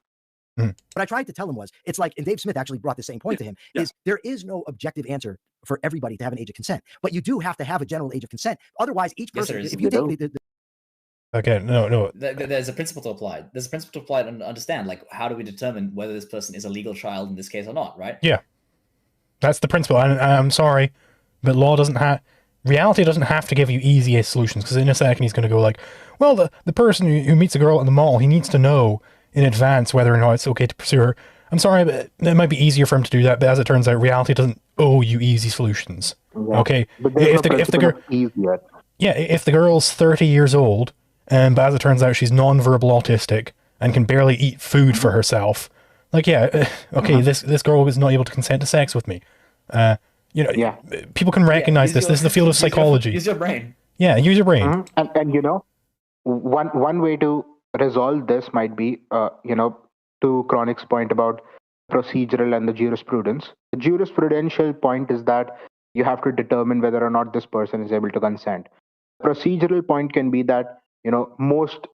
What I tried to tell him was, it's like, and Dave Smith actually brought the same point to him, is there is no objective answer for everybody to have an age of consent, but you do have to have a general age of consent. Otherwise, each person, if you take okay, no. There's a principle to apply. There's a principle to apply and understand, like, how do we determine whether this person is a legal child in this case or not, right? Yeah. That's the principle. I'm sorry, but reality doesn't have to give you easy solutions, because in a second he's going to go like, well, the person who meets a girl at the mall, he needs to know in advance whether or not it's okay to pursue her. I'm sorry, but it might be easier for him to do that, but as it turns out, reality doesn't owe you easy solutions. Yeah. Okay, if the girl's 30 years old, but as it turns out she's non-verbal autistic and can barely eat food for herself, like, okay, this girl is not able to consent to sex with me. You know, people can recognize this. This is the field of psychology. Use your brain. Yeah, use your brain. And you know, one way to resolve this might be, you know, to Crownik's point about procedural and the jurisprudence. The jurisprudential point is that you have to determine whether or not this person is able to consent. Procedural point can be that, you know, most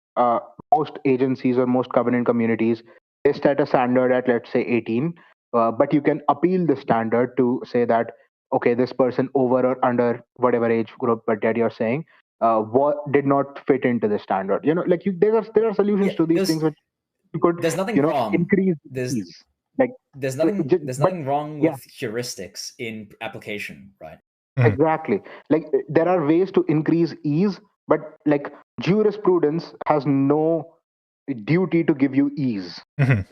agencies or most covenant communities, they set a standard at, let's say, 18, but you can appeal the standard to say that, okay, this person over or under whatever age group that you're saying, what did not fit into the standard. You know, like there are solutions to these things which you could, there's nothing wrong. Increase there's nothing wrong with heuristics in application, right? Exactly. Like there are ways to increase ease, but like jurisprudence has no duty to give you ease,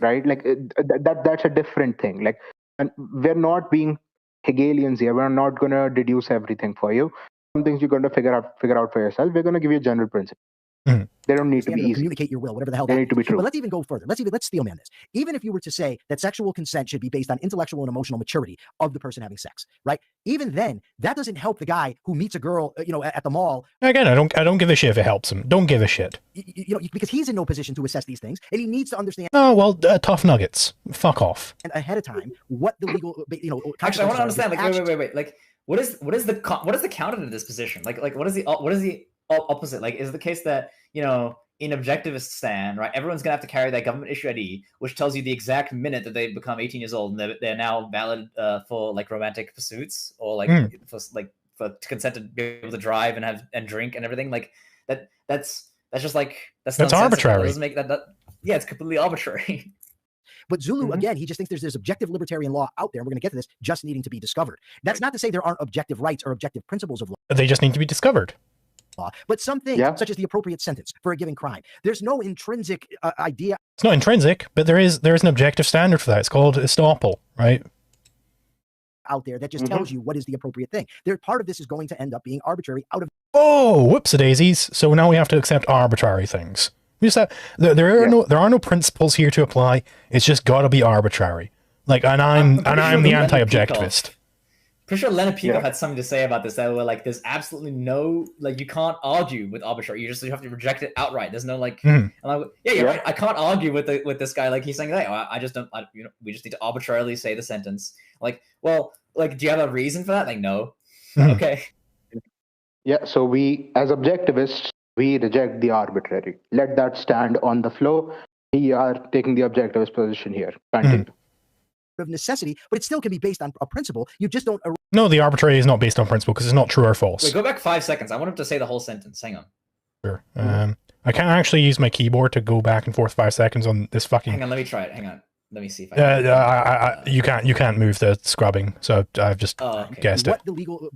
right? Like that's a different thing. Like, and we're not being Hegelians here. We're not going to deduce everything for you. Some things you're going to figure out for yourself. We're going to give you a general principle. They don't need to be easy. Communicate your will, whatever the hell they that need to be true. But let's even go further. Let's steelman this. Even if you were to say that sexual consent should be based on intellectual and emotional maturity of the person having sex, right? Even then, that doesn't help the guy who meets a girl, you know, at the mall. Again, I don't give a shit if it helps him. Don't give a shit. You know, because he's in no position to assess these things, and he needs to understand. Oh well, tough nuggets. Fuck off. And ahead of time, what the legal, you know. Actually, I want to understand. Like, wait. Like, what is the counter to this position? Like, what is the opposite? Like, is the case that, you know, in objectivist stand, right, everyone's gonna have to carry that government issue ID, which tells you the exact minute that they become 18 years old and they're now valid for like romantic pursuits, or like for consent to be able to drive and drink and everything. Like that's just like that's arbitrary. That doesn't make that it's completely arbitrary. But Zulu, again, he just thinks there's objective libertarian law out there. We're going to get to this, just needing to be discovered. That's not to say there aren't objective rights or objective principles of law. They just need to be discovered. But some things, such as the appropriate sentence for a given crime, there's no intrinsic idea. It's not intrinsic, but there is an objective standard for that. It's called estoppel, right? Out there that just tells you what is the appropriate thing. Part of this is going to end up being arbitrary out of. Oh, whoops-a-daisies. So now we have to accept arbitrary things. We just have, there are no principles here to apply. It's just got to be arbitrary. Like, and I'm the anti-objectivist. Pretty sure Leonard Peikoff had something to say about this, that were like, there's absolutely no, like, you can't argue with arbitrary. You have to reject it outright. There's no like, I'm like, you're right. I can't argue with this guy. Like, he's saying, hey, I just don't, we just need to arbitrarily say the sentence. Like, well, like, do you have a reason for that? Like, no. Okay. Yeah. So we, as objectivists, we reject the arbitrary. Let that stand on the floor. We are taking the objectivist position here. Continue. Of necessity, but it still can be based on a principle. You just don't. No, the arbitrary is not based on principle because it's not true or false. Wait, go back 5 seconds. I want him to say the whole sentence. Hang on. Sure. I can't actually use my keyboard to go back and forth 5 seconds on this fucking. Hang on, let me try it. Hang on. Let me see if I you can't move the scrubbing, so I've just guessed what it. the legal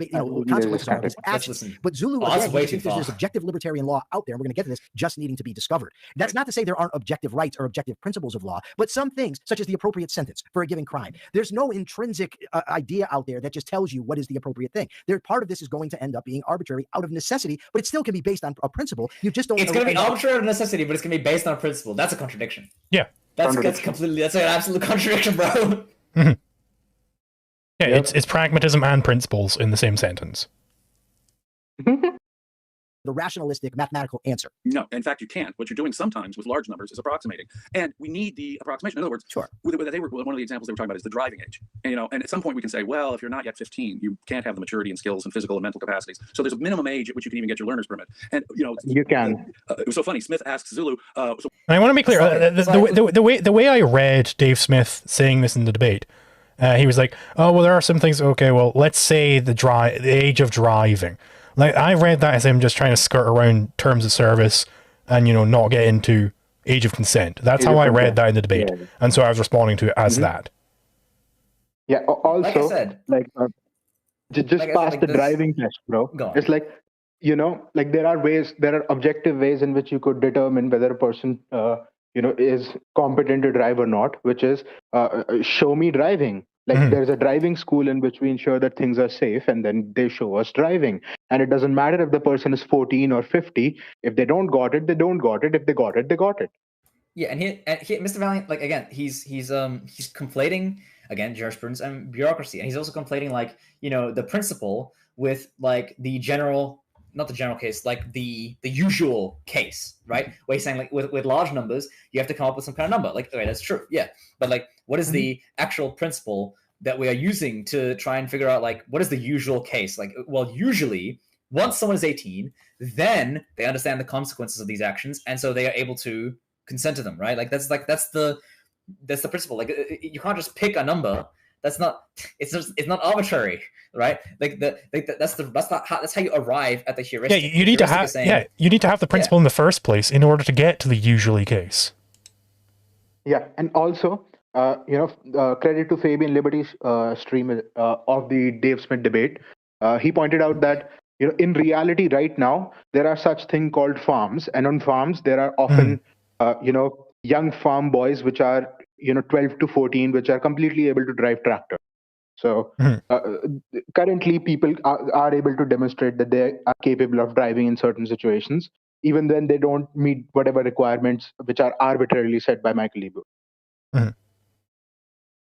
consequences are of this action. But Zulu, again, he thinks there's objective libertarian law out there, and we're going to get to this, just needing to be discovered. That's not to say there aren't objective rights or objective principles of law, but some things, such as the appropriate sentence for a given crime, there's no intrinsic idea out there that just tells you what is the appropriate thing. Part of this is going to end up being arbitrary out of necessity, but it still can be based on a principle. You just don't. It's going to be arbitrary out of necessity, but it's going to be based on a principle. That's a contradiction. Yeah. That's an absolute contradiction, bro. Mm-hmm. Yeah, it's pragmatism and principles in the same sentence. The rationalistic mathematical answer. No, in fact, you can't. What you're doing sometimes with large numbers is approximating, and we need the approximation. In other words, sure. One of the examples they were talking about is the driving age. And at some point we can say, well, if you're not yet 15, you can't have the maturity and skills and physical and mental capacities. So there's a minimum age at which you can even get your learner's permit. And you can. It was so funny. Smith asks Zulu. And I want to be clear. The way I read Dave Smith saying this in the debate, he was like, "Oh well, there are some things. Okay, well, let's say the age of driving." Like, I read that as him just trying to skirt around terms of service and, not get into age of consent. That's how I read that in the debate. Yeah. And so I was responding to it as that. Yeah, also, like I said, just pass the driving test, bro. It's like, there are objective ways in which you could determine whether a person, is competent to drive or not, which is show me driving. There's a driving school in which we ensure that things are safe, and then they show us driving. And it doesn't matter if the person is 14 or 50. If they don't got it, they don't got it. If they got it, they got it. Yeah, and here Mr. Valliant, again, he's conflating, again, jurisprudence and bureaucracy, and he's also conflating the principle with the general, not the general case, the usual case, right? Where he's saying with large numbers, you have to come up with some kind of number. Okay, that's true, yeah, but what is the actual principle that we are using to try and figure out what is the usual case? Usually once someone is 18, then they understand the consequences of these actions, and so they are able to consent to them, right? That's the principle. You can't just pick a number. That's not arbitrary, right? That's how you arrive at the heuristic. Yeah, you need to have the principle in the first place in order to get to the usually case. Yeah, and also, credit to Fabian Liberty's stream of the Dave Smith debate. He pointed out that in reality right now there are such thing called farms, and on farms there are often young farm boys which are 12 to 14, which are completely able to drive tractor. So currently people are able to demonstrate that they are capable of driving in certain situations, even when they don't meet whatever requirements which are arbitrarily set by Michael Leibowitz.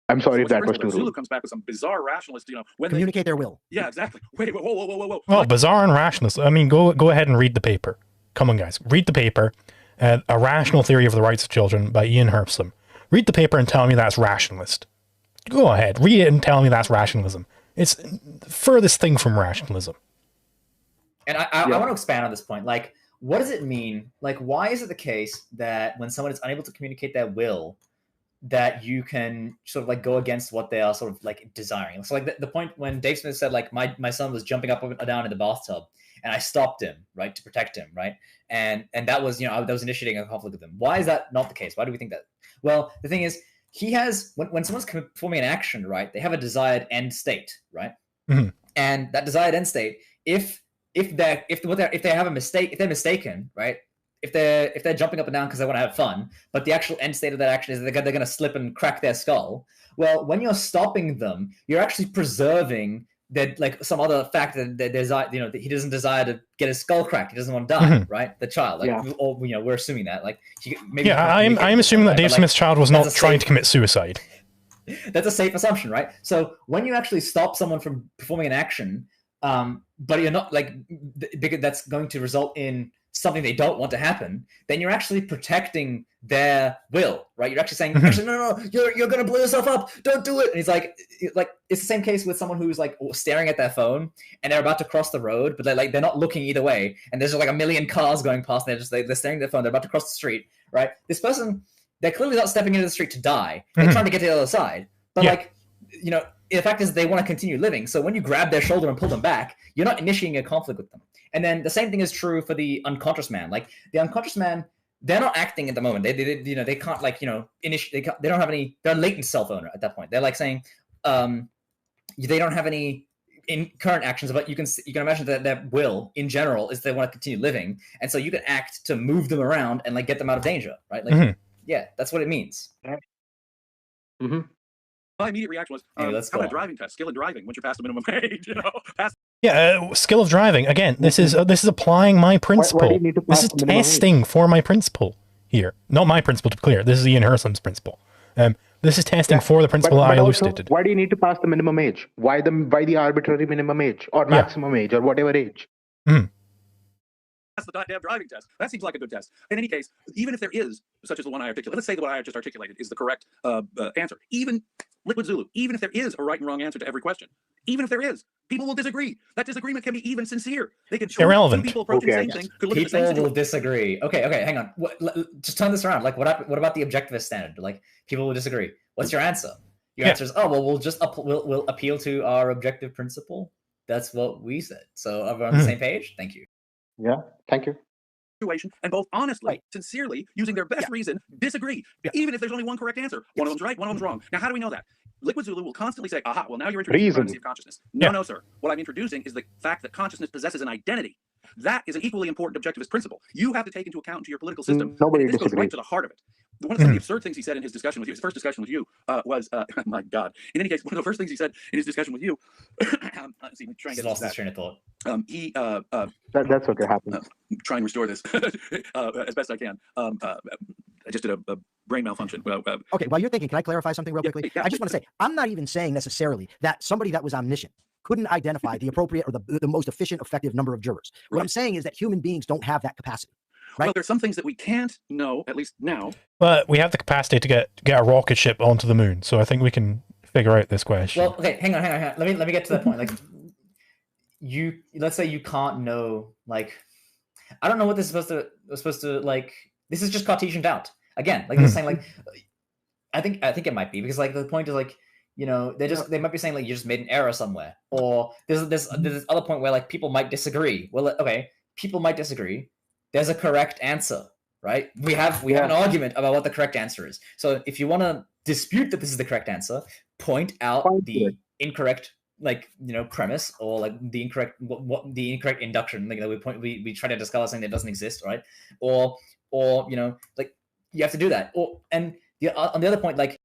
I'm sorry if that was too rude. Zulu comes back with some bizarre rationalist, when communicate their will. Yeah, exactly. Wait, whoa. Well, bizarre and rationalist. I mean, go ahead and read the paper. Come on, guys, read the paper. A Rational Theory of the Rights of Children by Ian Herbstrom. Read the paper and tell me that's rationalist. Go ahead, read it and tell me that's rationalism. It's the furthest thing from rationalism. And I want to expand on this point. What does it mean? Why is it the case that when someone is unable to communicate their will, that you can sort of go against what they are sort of desiring? So the point when Dave Smith said my son was jumping up and down in the bathtub and I stopped him, right, to protect him, right? And that was, that was initiating a conflict with him. Why is that not the case? Why do we think that? Well, the thing is, he has, when someone's performing an action, right, they have a desired end state, right? Mm-hmm. And that desired end state, if they have a mistake, if they're mistaken, right? If they're jumping up and down because they want to have fun, but the actual end state of that action is they're going to slip and crack their skull. Well, when you're stopping them, you're actually preserving that some other factor that desire, that he doesn't desire to get his skull cracked. He doesn't want to die, right? The child, or we're assuming that, maybe. Yeah, I'm assuming that Dave Smith's child was not trying to commit suicide. That's a safe assumption, right? So when you actually stop someone from performing an action, but you're not because that's going to result in something they don't want to happen, then you're actually protecting their will, right? You're actually saying, actually, no, you're going to blow yourself up. Don't do it. And he's it's the same case with someone who's staring at their phone and they're about to cross the road, but they're not looking either way. And there's just a million cars going past. And they're staring at their phone. They're about to cross the street, right? This person, they're clearly not stepping into the street to die. They're trying to get to the other side. But the fact is they want to continue living. So when you grab their shoulder and pull them back, you're not initiating a conflict with them. And then the same thing is true for the unconscious man. The unconscious man, they're not acting at the moment. They you know, they can't like, you know, they don't have any. They're a latent self-owner at that point. They're like saying, they don't have any in current actions, but you can imagine that their will in general is they want to continue living, and so you can act to move them around and like get them out of danger, right? Like, yeah, that's what it means. My immediate reaction was, how about a driving test, skill of driving once you're past the minimum age, you know? Skill of driving. Again, this is applying my principle. Why do you need to This pass is the minimum testing for my principle here. Not my principle, to be clear. This is Ian Herslam's principle. This is testing for the principle I elucidated. Why do you need to pass the minimum age? Why the arbitrary minimum age or maximum age or whatever age? That's the goddamn driving test. That seems like a good test. In any case, even if there is, such as the one I articulated, let's say the one I just articulated is the correct answer. Even LiquidZulu, even if there is a right and wrong answer to every question, even if there is, people will disagree. That disagreement can be even sincere. They can irrelevant. Two people approaching the same thing. Could look at the same People will disagree. Okay, hang on. Just turn this around. Like, what about the objectivist standard? Like, people will disagree. What's your answer? Your answer is, oh, well, we'll appeal to our objective principle. That's what we said. So are we on the same page? Thank you. Yeah, thank you. Situation, and both honestly, sincerely, using their best reason, disagree. Even if there's only one correct answer. One of them's right, one of them's wrong. Now, how do we know that? LiquidZulu will constantly say, aha, well, now you're introducing the primacy of consciousness. No, sir. What I'm introducing is the fact that consciousness possesses an identity. That is an equally important objectivist principle. You have to take into account into your political system. This goes right to the heart of it. One of the absurd things he said in his discussion with you, his first discussion with you, was, my God. In any case, one of the first things he said in his discussion with you, let's see, try and get lost his train of thought. That's what happens. Try and restore this as best I can. I just did a brain malfunction. Okay, while you're thinking, can I clarify something real quickly? I just want to say, I'm not even saying necessarily that somebody that was omniscient couldn't identify the appropriate or the most efficient, effective number of jurors. What I'm saying is that human beings don't have that capacity. Right? Well, there's some things that we can't know, at least now. But we have the capacity to get a rocket ship onto the moon, so I think we can figure out this question. Well, okay, hang on. Let me get to that point. Like, let's say you can't know. Like, I don't know what this is supposed to like. This is just Cartesian doubt again. Like they're saying, like, I think it might be because like the point is like, you know, they might be saying like you just made an error somewhere, or there's this other point where like people might disagree. Well, okay, people might disagree. There's a correct answer, right? We have an argument about what the correct answer is. So if you want to dispute that this is the correct answer, point out the incorrect, like, you know, premise, or like the incorrect the incorrect induction. Like we try to discover something that doesn't exist, right? Or you know, like you have to do that. On the other point, like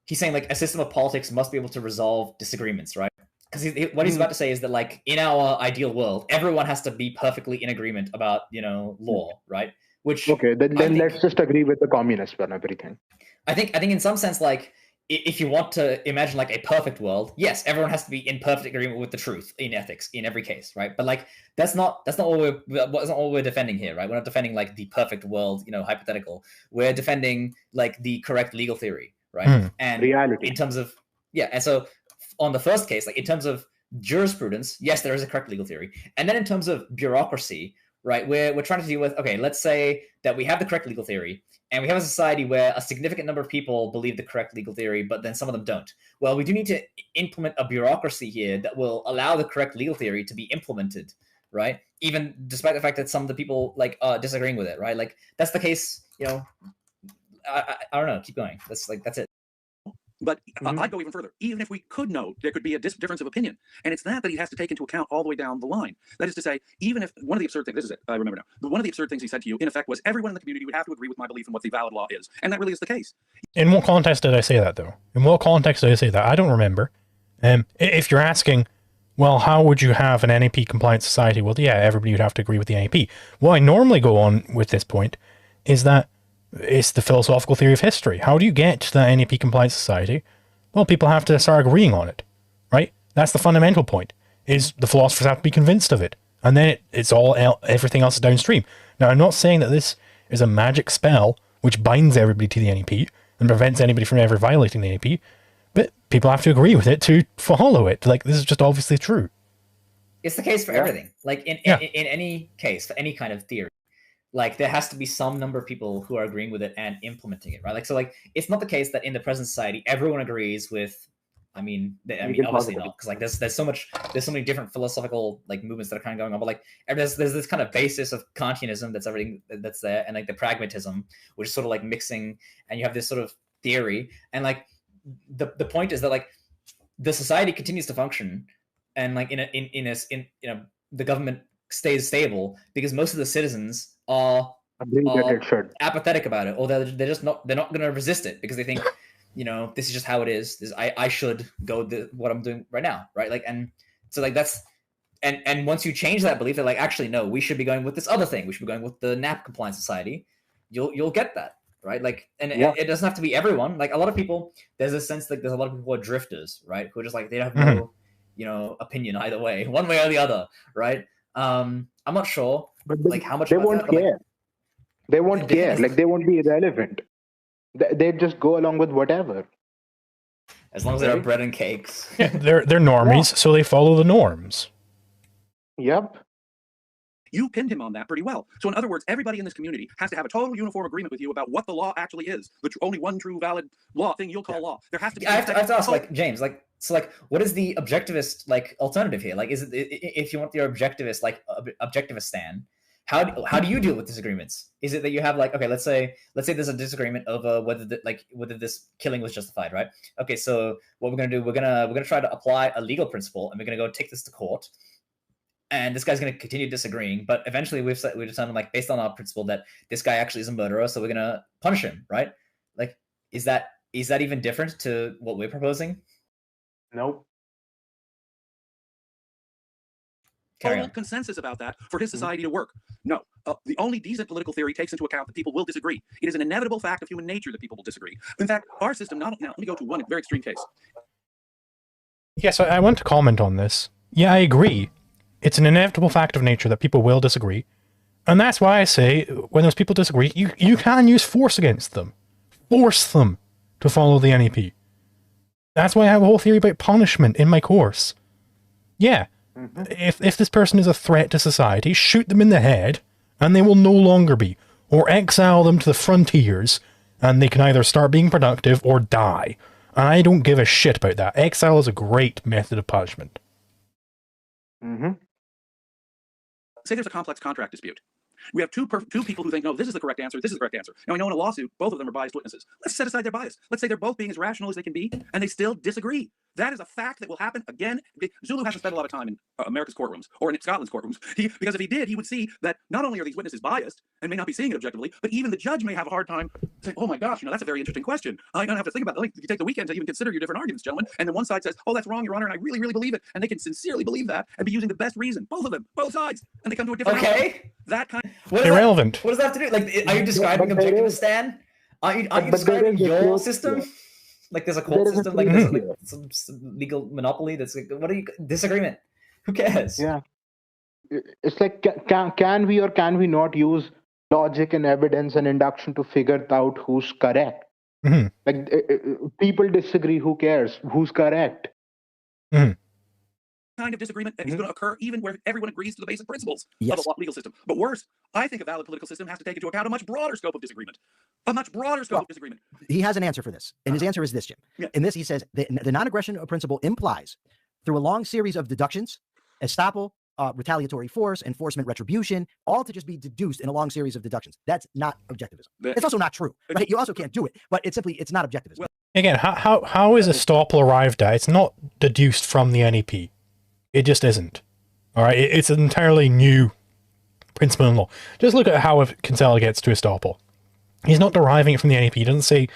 he's saying, like a system of politics must be able to resolve disagreements, right? Because what he's about to say is that, like, in our ideal world, everyone has to be perfectly in agreement about, you know, law, right? Which then let's just agree with the communists on everything. I think in some sense, like, if you want to imagine like a perfect world, yes, everyone has to be in perfect agreement with the truth in ethics in every case, right? But like that's not what we're defending here, right? We're not defending like the perfect world, you know, hypothetical. We're defending like the correct legal theory, right? And reality. In terms of and so on the first case, like in terms of jurisprudence, yes, there is a correct legal theory. And then in terms of bureaucracy, right, we're trying to deal with, okay, let's say that we have the correct legal theory and we have a society where a significant number of people believe the correct legal theory, but then some of them don't. Well, we do need to implement a bureaucracy here that will allow the correct legal theory to be implemented, right? Even despite the fact that some of the people like disagreeing with it, right? Like that's the case, you know, I don't know, keep going. That's it. But I'd go even further. Even if we could know, there could be a difference of opinion. And it's that he has to take into account all the way down the line. That is to say, even if one of the absurd things, this is it, I remember now, one of the absurd things he said to you, in effect, was everyone in the community would have to agree with my belief in what the valid law is. And that really is the case. In what context did I say that, though? In what context did I say that? I don't remember. If you're asking, well, how would you have an NAP compliant society? Well, yeah, everybody would have to agree with the NAP. What I normally go on with this point is that it's the philosophical theory of history. How do you get to that NAP compliant society? Well, people have to start agreeing on it, right? That's the fundamental point, is the philosophers have to be convinced of it. And then it's all, everything else is downstream. Now, I'm not saying that this is a magic spell which binds everybody to the NAP and prevents anybody from ever violating the NAP, but people have to agree with it to follow it. Like, this is just obviously true. It's the case for everything. Like, in any case, for any kind of theory, like there has to be some number of people who are agreeing with it and implementing it, right? Like, so like, it's not the case that in the present society, everyone agrees with, I mean, I We mean, can obviously talk about not, because like there's so many different philosophical like movements that are kind of going on. But like there's this kind of basis of Kantianism that's everything that's there, and like the pragmatism, which is sort of like mixing, and you have this sort of theory, and like the point is that like the society continues to function, and like the government stays stable because most of the citizens are agree that it should. apathetic about it, or they're not going to resist it because they think, this is just how it is. I should go what I'm doing right now, right? Like, and so like that's and once you change that belief, they're like, actually no, we should be going with this other thing. We should be going with the NAP compliant society. You'll get that, right? Like, and it doesn't have to be everyone. Like a lot of people, there's a sense like there's a lot of people who are drifters, right? Who are just like they have no opinion either way, one way or the other, right? I'm not sure, But like how much they about won't that, but, care. They won't the thing care. is- Like they won't be irrelevant. They just go along with whatever. as long as there are Right. bread and cakes. Yeah, they're normies, so they follow the norms. Yep. You pinned him on that pretty well. So in other words, everybody in this community has to have a total uniform agreement with you about what the law actually is. The only one true valid law thing you'll call law. There has to be. I have to ask, like James, like so, like what is the objectivist like alternative here? Like, is it if you want your objectivist like objectivist stand? How do you deal with disagreements? Is it that you have like, okay, let's say there's a disagreement over whether this killing was justified, right? Okay, so what we're gonna do, we're gonna try to apply a legal principle, and we're gonna go take this to court. And this guy's going to continue disagreeing, but eventually we determined, like, based on our principle that this guy actually is a murderer, so we're going to punish him, right? Like, is that even different to what we're proposing? Nope. Carry Total on. consensus about that for his society to work. No, the only decent political theory takes into account that people will disagree. It is an inevitable fact of human nature that people will disagree. In fact, our system now. Let me go to one very extreme case. Yes, I want to comment on this. Yeah, I agree. It's an inevitable fact of nature that people will disagree. And that's why I say, when those people disagree, you can use force against them. Force them to follow the NEP. That's why I have a whole theory about punishment in my course. Yeah, if this person is a threat to society, shoot them in the head, and they will no longer be. Or exile them to the frontiers, and they can either start being productive or die. And I don't give a shit about that. Exile is a great method of punishment. Mm-hmm. Say there's a complex contract dispute. We have two people who think, no, this is the correct answer, this is the correct answer. Now, I know in a lawsuit, both of them are biased witnesses. Let's set aside their bias. Let's say they're both being as rational as they can be, and they still disagree. That is a fact that will happen again. Zulu hasn't spent a lot of time in America's courtrooms, or in Scotland's courtrooms, because if he did, he would see that not only are these witnesses biased, and may not be seeing it objectively, but even the judge may have a hard time saying, oh my gosh, that's a very interesting question. I don't have to think about it. Like, you take the weekend to even consider your different arguments, gentlemen, and then one side says, oh, that's wrong, Your Honor, and I really, really believe it, and they can sincerely believe that, and be using the best reason, both of them, both sides, and they come to a different outcome. Okay. That kind Irrelevant. What does that have to do? Like, are you describing but there objectivist is- stand? Are you but there describing is a your truth system? here. Like, there's a court There is a system, like truth there's like here. some legal monopoly. That's like, what are you disagreement? Who cares? Yeah. It's like, can we or can we not use logic and evidence and induction to figure out who's correct? Mhm. Like, people disagree. Who cares? Who's correct? of disagreement that is going to occur even where everyone agrees to the basic principles Yes. of a legal system. But worse, I think a valid political system has to take into account a much broader scope of disagreement. A much broader scope of disagreement. He has an answer for this. And his answer is this, Jim. Yeah. In this, he says the non-aggression principle implies, through a long series of deductions, estoppel, retaliatory force, enforcement, retribution, all to just be deduced in a long series of deductions. That's not objectivism. It's also not true. Right? You also can't do it, but it's not objectivism. Again, how is estoppel arrived at? It's not deduced from the NEP. It just isn't. All right, it's an entirely new principle in law. Just look at how Kinsella gets to estoppel. He's not deriving it from the NEP. He doesn't say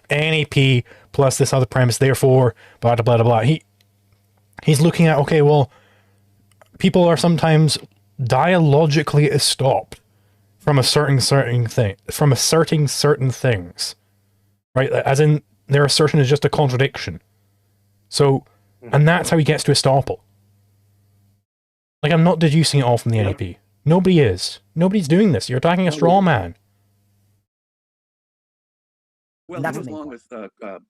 NEP plus this other premise, therefore, blah, blah, blah, blah. He's looking at, okay, well, people are sometimes dialogically estopped from asserting certain things, right? As in, their assertion is just a contradiction. So, and that's how he gets to estoppel. Like, I'm not deducing it all from the NEP. Nobody is. Nobody's doing this. You're attacking a straw man. Well, That's it goes the main along with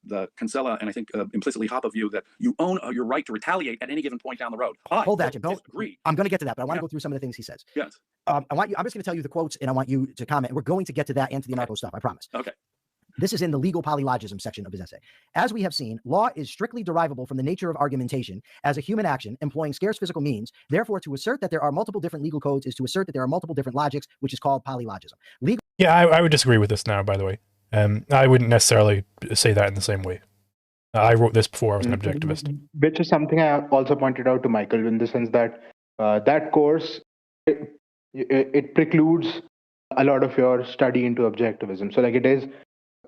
the Kinsella and I think implicitly Hoppe view that you own your right to retaliate at any given point down the road. Hold that, Jim. Disagree. I'm going to get to that, but I want to go through some of the things he says. Yes. I'm just going to tell you the quotes, and I want you to comment. We're going to get to that and to the anarcho stuff, I promise. Okay. This is in the legal polylogism section of his essay. As we have seen, law is strictly derivable from the nature of argumentation as a human action employing scarce physical means. Therefore, to assert that there are multiple different legal codes is to assert that there are multiple different logics, which is called polylogism. Yeah, I would disagree with this now, by the way. I wouldn't necessarily say that in the same way. I wrote this before I was an objectivist. Which is something I also pointed out to Michael in the sense that that course, it precludes a lot of your study into objectivism. So like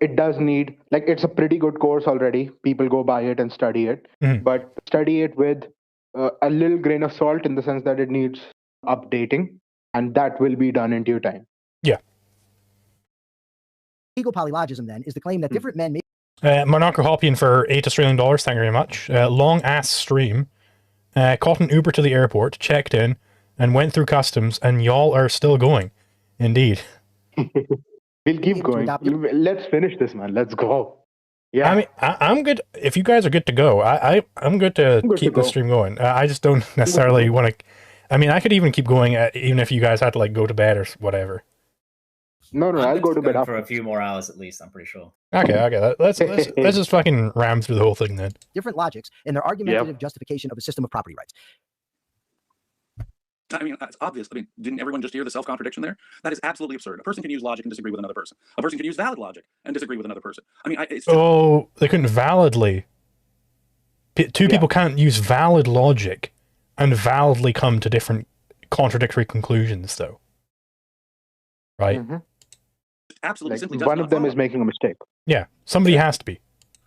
it does need, like it's a pretty good course already. People go buy it and study it, but study it with a little grain of salt in the sense that it needs updating, and that will be done in due time. Yeah. Legal polylogism then is the claim that different men may Monarcho Hopian for $8 Australian, thank you very much. Long ass stream. Caught an Uber to the airport, checked in, and went through customs, and y'all are still going. Indeed. We'll keep going. Let's finish this, man. Let's go. Yeah. I mean, I'm good. If you guys are good to go, I'm good to keep the stream going. I just don't necessarily want to. I mean, I could even keep going even if you guys had to like go to bed or whatever. No, I'll go to bed for a few more hours at least. I'm pretty sure. Okay. Let's just fucking ram through the whole thing then. Different logics in their argumentative justification of a system of property rights. I mean, it's obvious. I mean, didn't everyone just hear the self-contradiction there? That is absolutely absurd. A person can use logic and disagree with another person. A person can use valid logic and disagree with another person. I mean, it's just... they couldn't validly. Two people can't use valid logic and validly come to different contradictory conclusions, though. Right? Absolutely, simply one of them is making a mistake. Yeah, somebody has to be.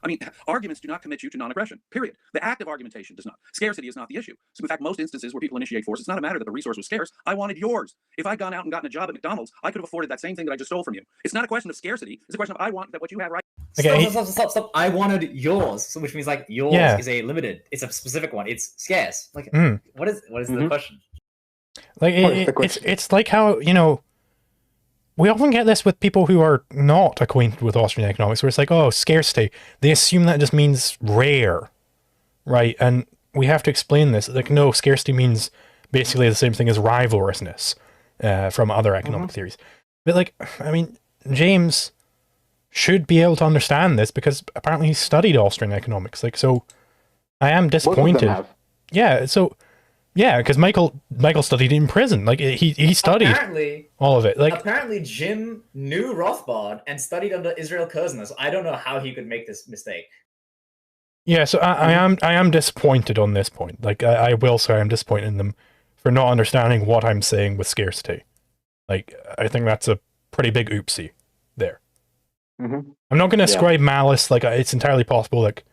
I mean, arguments do not commit you to non-aggression, period. The act of argumentation does not. Scarcity is not the issue. So in fact, most instances where people initiate force, it's not a matter that the resource was scarce. I wanted yours. If I'd gone out and gotten a job at McDonald's, I could have afforded that same thing that I just stole from you. It's not a question of scarcity. It's a question of I want that what you have right. Okay. Stop. I wanted yours, so which means like yours is a limited. It's a specific one. It's scarce. Like what is the question? Like it's like how, you know, we often get this with people who are not acquainted with Austrian economics, where it's like, oh, scarcity. They assume that just means rare, right? And we have to explain this. Like, no, scarcity means basically the same thing as rivalrousness from other economic theories. But like, I mean, James should be able to understand this because apparently he studied Austrian economics. Like, so I am disappointed. Yeah, so... Yeah, because Michael studied in prison. Like he studied all of it. Like apparently Jim knew Rothbard and studied under Israel Kirzner. So I don't know how he could make this mistake. Yeah, so I am disappointed on this point. Like I will say I'm disappointed in them for not understanding what I'm saying with scarcity. Like I think that's a pretty big oopsie there. I'm not going to ascribe malice. Like it's entirely possible. Like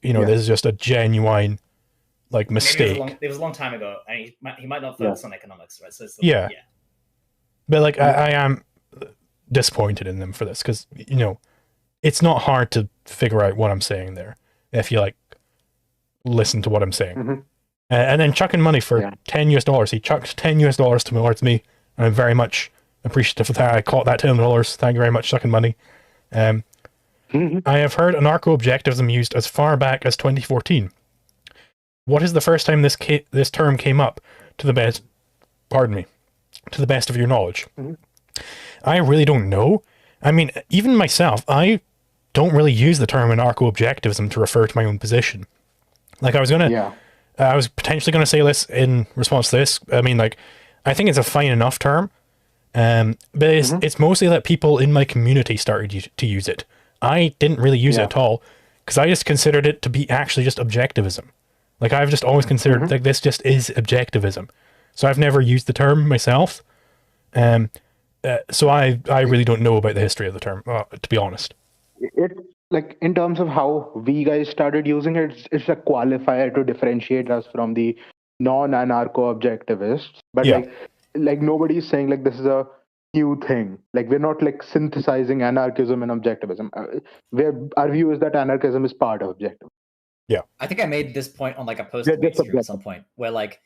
this is just a genuine. Like mistake. It was a long time ago, and he might not focus on economics, right? So it's But like I am disappointed in them for this because it's not hard to figure out what I'm saying there if you like listen to what I'm saying. And then chucking money for $10. He chucked $10 towards me, and I'm very much appreciative of that. I caught that $10. Thank you very much, chucking money. I have heard anarcho-objectivism used as far back as 2014. What is the first time this term came up to the best of your knowledge? I really don't know. I mean, even myself, I don't really use the term anarcho-objectivism to refer to my own position. Like I was potentially going to say this in response to this. I mean, like, I think it's a fine enough term. But it's mostly that people in my community started to use it. I didn't really use it at all because I just considered it to be actually just objectivism. Like I've just always considered like this just is objectivism. So I've never used the term myself. So I really don't know about the history of the term, to be honest. It's like in terms of how we guys started using it, it's a qualifier to differentiate us from the non-anarcho-objectivists. But like nobody's saying like this is a new thing. Like we're not like synthesizing anarchism and objectivism. Our view is that anarchism is part of objectivism. Yeah, I think I made this point on like a post at some point where like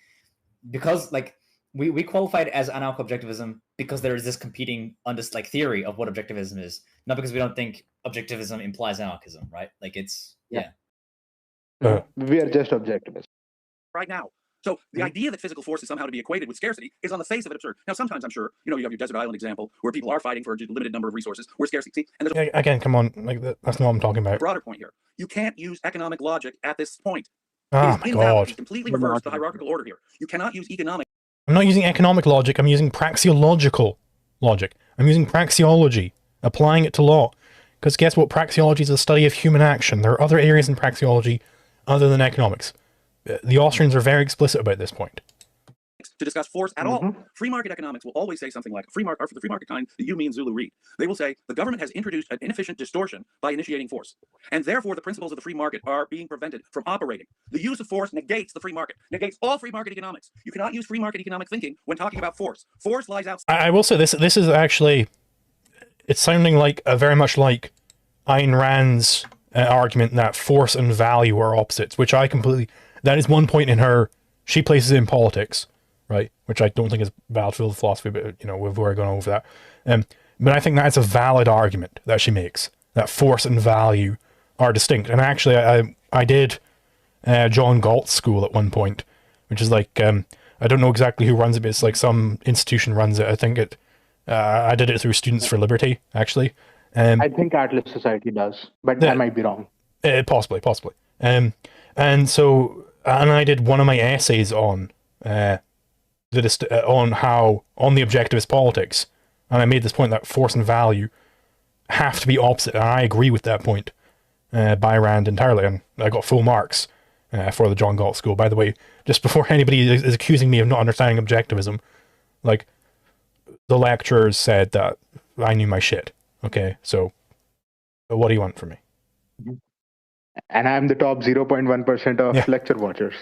because like we qualified as anarcho-objectivism because there is this competing like theory of what objectivism is, not because we don't think objectivism implies anarchism, right? Like it's we are just objectivists right now. So the idea that physical force is somehow to be equated with scarcity is on the face of it absurd. Now, sometimes I'm sure, you have your desert island example where people are fighting for a limited number of resources, where scarcity, and there's Again, come on, like that's not what I'm talking about. a broader point here. You can't use economic logic at this point. Oh It is my invalid. god. It's completely reversed the hierarchical order here. You cannot use economic. I'm not using economic logic, I'm using praxeological logic. I'm using praxeology, applying it to law. Because guess what? Praxeology is a study of human action. There are other areas in praxeology other than economics. The Austrians are very explicit about this point. To discuss force at all. Free market economics will always say something like, for the free market kind that you, me, and Zulu read, they will say, the government has introduced an inefficient distortion by initiating force. And therefore, the principles of the free market are being prevented from operating. The use of force negates the free market, negates all free market economics. You cannot use free market economic thinking when talking about force. Force lies outside. I will say this is actually, it's sounding like very much like Ayn Rand's argument that force and value are opposites, which I completely, that is one point in her, she places it in politics, right? Which I don't think is valid for the philosophy, but we've already gone over that. But I think that's a valid argument that she makes, that force and value are distinct. And actually, I did John Galt's school at one point, which is like, I don't know exactly who runs it, but it's like some institution runs it. I think I did it through Students for Liberty, actually. I think Atlas Society does, but I might be wrong. Possibly. And I did one of my essays on the objectivist politics, and I made this point that force and value have to be opposite, and I agree with that point by Rand entirely, and I got full marks for the John Galt School. By the way, just before anybody is accusing me of not understanding objectivism, like, the lecturers said that I knew my shit. Okay, so what do you want from me? And I'm the top 0.1% of lecture watchers.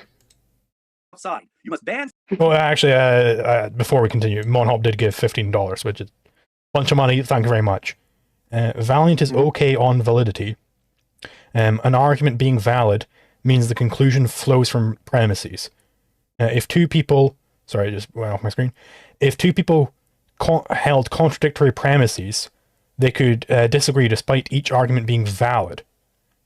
Outside. You must ban. Well, actually, before we continue, Monhop did give $15, which is a bunch of money. Thank you very much. Valliant is okay on validity. An argument being valid means the conclusion flows from premises. If two people... Sorry, I just went off my screen. If two people held contradictory premises, they could disagree despite each argument being valid.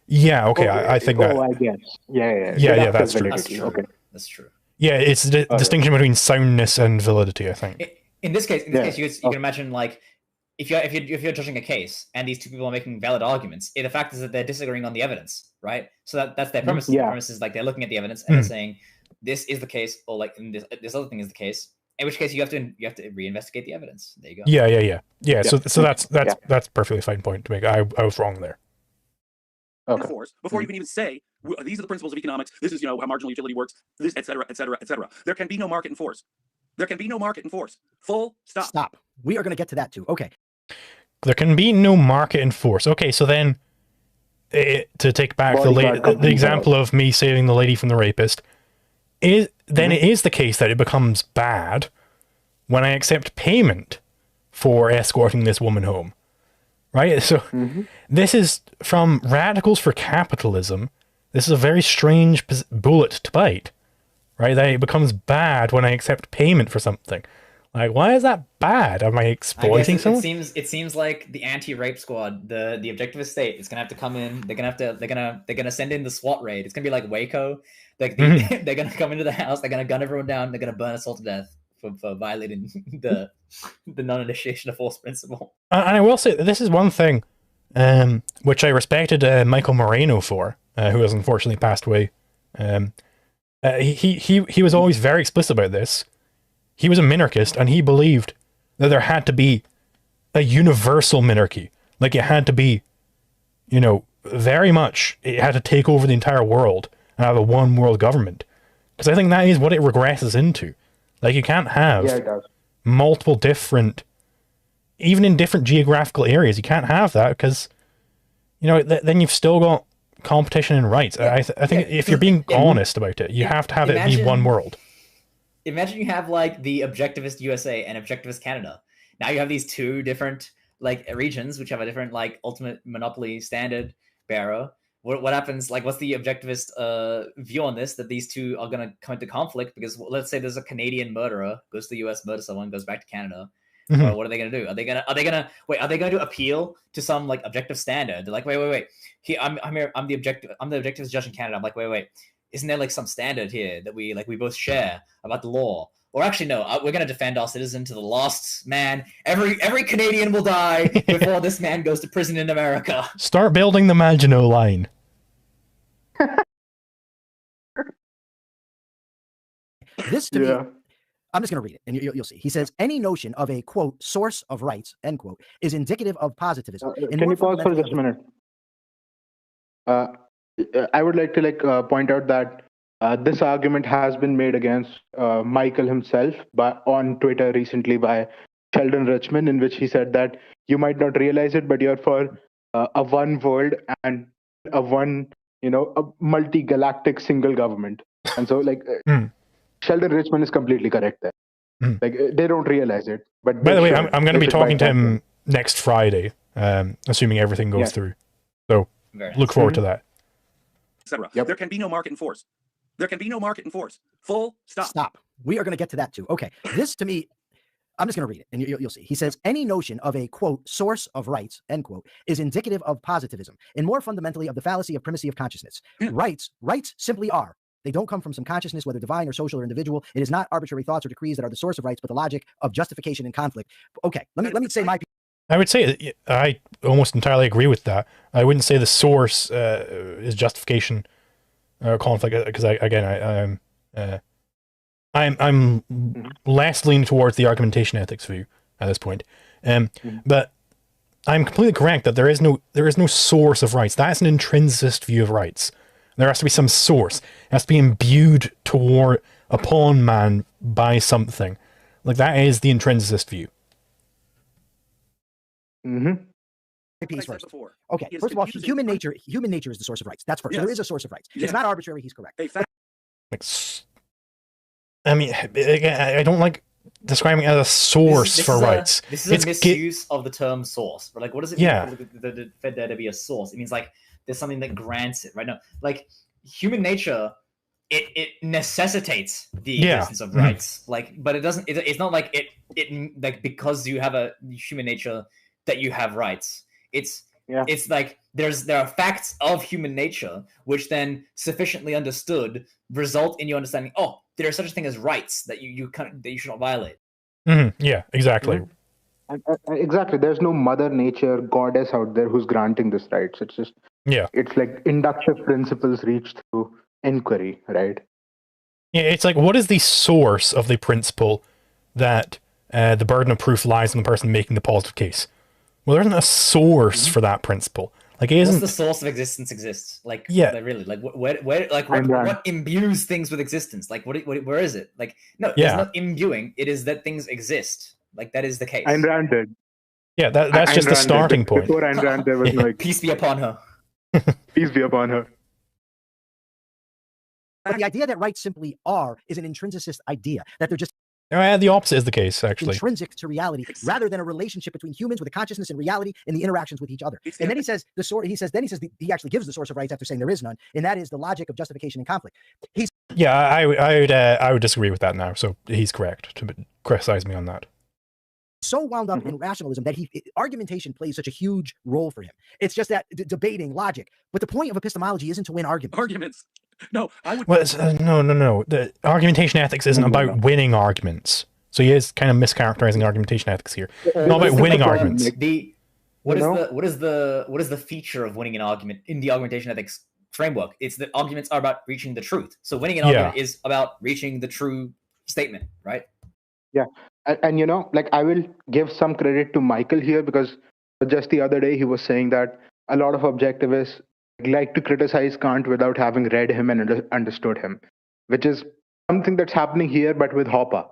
Yeah, okay, I think that... I guess. Yeah, that's true. That's true. Okay. That's true. Yeah, it's the distinction between soundness and validity, I think. In this case, you can imagine, like, if you're judging a case and these two people are making valid arguments, the fact is that they're disagreeing on the evidence, right? So that's their premise. The premise is, like, they're looking at the evidence and they're saying this is the case, or like this other thing is the case. In which case you have to reinvestigate the evidence. There you go. Yeah. So that's perfectly fine point to make. I was wrong there. Okay. Before you can even say these are the principles of economics. This is how marginal utility works. This, etc. There can be no market in force. Full stop. Stop. We are going to get to that too. Okay. There can be no market in force. Okay, so then to take back the example of me saving the lady from the rapist, it is the case that it becomes bad when I accept payment for escorting this woman home. Right? So this is from radicals for capitalism. This is a very strange bullet to bite. Right? That it becomes bad when I accept payment for something. Like, why is that bad? Am I exploiting someone? It seems like the anti-rape squad, the objectivist state, is gonna have to come in. They're gonna send in the SWAT raid. It's gonna be like Waco. They're gonna come into the house. They're gonna gun everyone down. They're gonna burn us all to death for violating the non-initiation of force principle. And I will say this is one thing, which I respected Michael Moreno for, who has unfortunately passed away. He was always very explicit about this. He was a minarchist, and he believed that there had to be a universal minarchy. Like, it had to be, very much, it had to take over the entire world and have a one world government. Because I think that is what it regresses into. Like, you can't have multiple different, even in different geographical areas, you can't have that because, then you've still got competition and rights. I think if you're being honest about it, you have to have it be one world. Imagine you have, like, the objectivist USA and objectivist Canada. Now you have these two different, like, regions which have a different, like, ultimate monopoly standard bearer. What happens? Like, what's the objectivist view on this? That these two are going to come into conflict because, let's say, there's a Canadian murderer goes to the US, murders someone, goes back to Canada. What are they going to do? Are they going to appeal to some, like, objective standard? They're like, wait. I'm the objectivist judge in Canada. I'm like, wait. isn't there like some standard here that we both share about the law? Or actually, no, we're going to defend our citizen to the last man. Every Canadian will die before this man goes to prison in America. Start building the Maginot Line. This to me, I'm just going to read it, and you'll see. He says, any notion of a, quote, source of rights, end quote, is indicative of positivism. Can you pause for just a minute? I would like to point out that this argument has been made against Michael himself on Twitter recently by Sheldon Richman, in which he said that you might not realize it, but you're for a one world and a one, a multi-galactic single government. And so Sheldon Richman is completely correct there. They don't realize it. But by the way, I'm going to be talking to him next Friday, assuming everything goes through. So look forward to that. Etc. There can be no market in force. There can be no market in force. Full stop. Stop. We are going to get to that too. Okay. This to me, I'm just going to read it, and you'll see. He says, any notion of a, quote, source of rights, end quote, is indicative of positivism, and more fundamentally of the fallacy of primacy of consciousness. Rights simply are. They don't come from some consciousness, whether divine or social or individual. It is not arbitrary thoughts or decrees that are the source of rights, but the logic of justification and conflict. Okay, let me say my. I would say I almost entirely agree with that. I wouldn't say the source is justification or conflict, because I'm less leaning towards the argumentation ethics view at this point. But I'm completely correct that there is no source of rights. That's an intrinsicist view of rights. There has to be some source. It has to be imbued upon man by something. That is the intrinsicist view. Piece first. Okay, first of all, human nature is the source of rights. That's first. So there is a source of rights. It's not arbitrary. He's correct. I mean, I don't like describing it as a source for rights. This is a misuse of the term source. But what does it mean for there to be a source? It means there's something that grants it, right? No, human nature, it necessitates the existence of rights. But it doesn't. It's not like it because you have a human nature that you have rights. It's there are facts of human nature which then sufficiently understood result in your understanding. Oh, there is such a thing as rights that you should not violate. Yeah, exactly. Exactly. There's no mother nature goddess out there who's granting this rights. It's just it's like inductive principles reached through inquiry, right? Yeah, it's what is the source of the principle that the burden of proof lies on the person making the positive case? Well, there isn't a source for that principle. What's the source of existence exists? Really, what imbues things with existence? Where is it? No, it's not imbuing. It is that things exist. That is the case. Ayn Rand did. Yeah, that's just the starting point. Before Ayn Rand, there was peace be upon her. Peace be upon her. But the idea that rights simply are is an intrinsicist idea, that they're just the opposite is the case, actually. Intrinsic to reality, rather than a relationship between humans with a consciousness and reality and the interactions with each other. And then he says he actually gives the source of rights after saying there is none, and that is the logic of justification and conflict. I would disagree with that now. So he's correct to criticize me on that. So wound up in rationalism that argumentation plays such a huge role for him. It's just that debating logic, but the point of epistemology isn't to win arguments. No, I would. Well, no. The argumentation ethics isn't about winning arguments. So he is kind of mischaracterizing argumentation ethics here. Not about winning arguments. What is the feature of winning an argument in the argumentation ethics framework? It's that arguments are about reaching the truth. So winning an argument is about reaching the true statement, right? Yeah, and I will give some credit to Michael here, because just the other day he was saying that a lot of objectivists like to criticize Kant without having read him and understood him, which is something that's happening here, but with Hopper.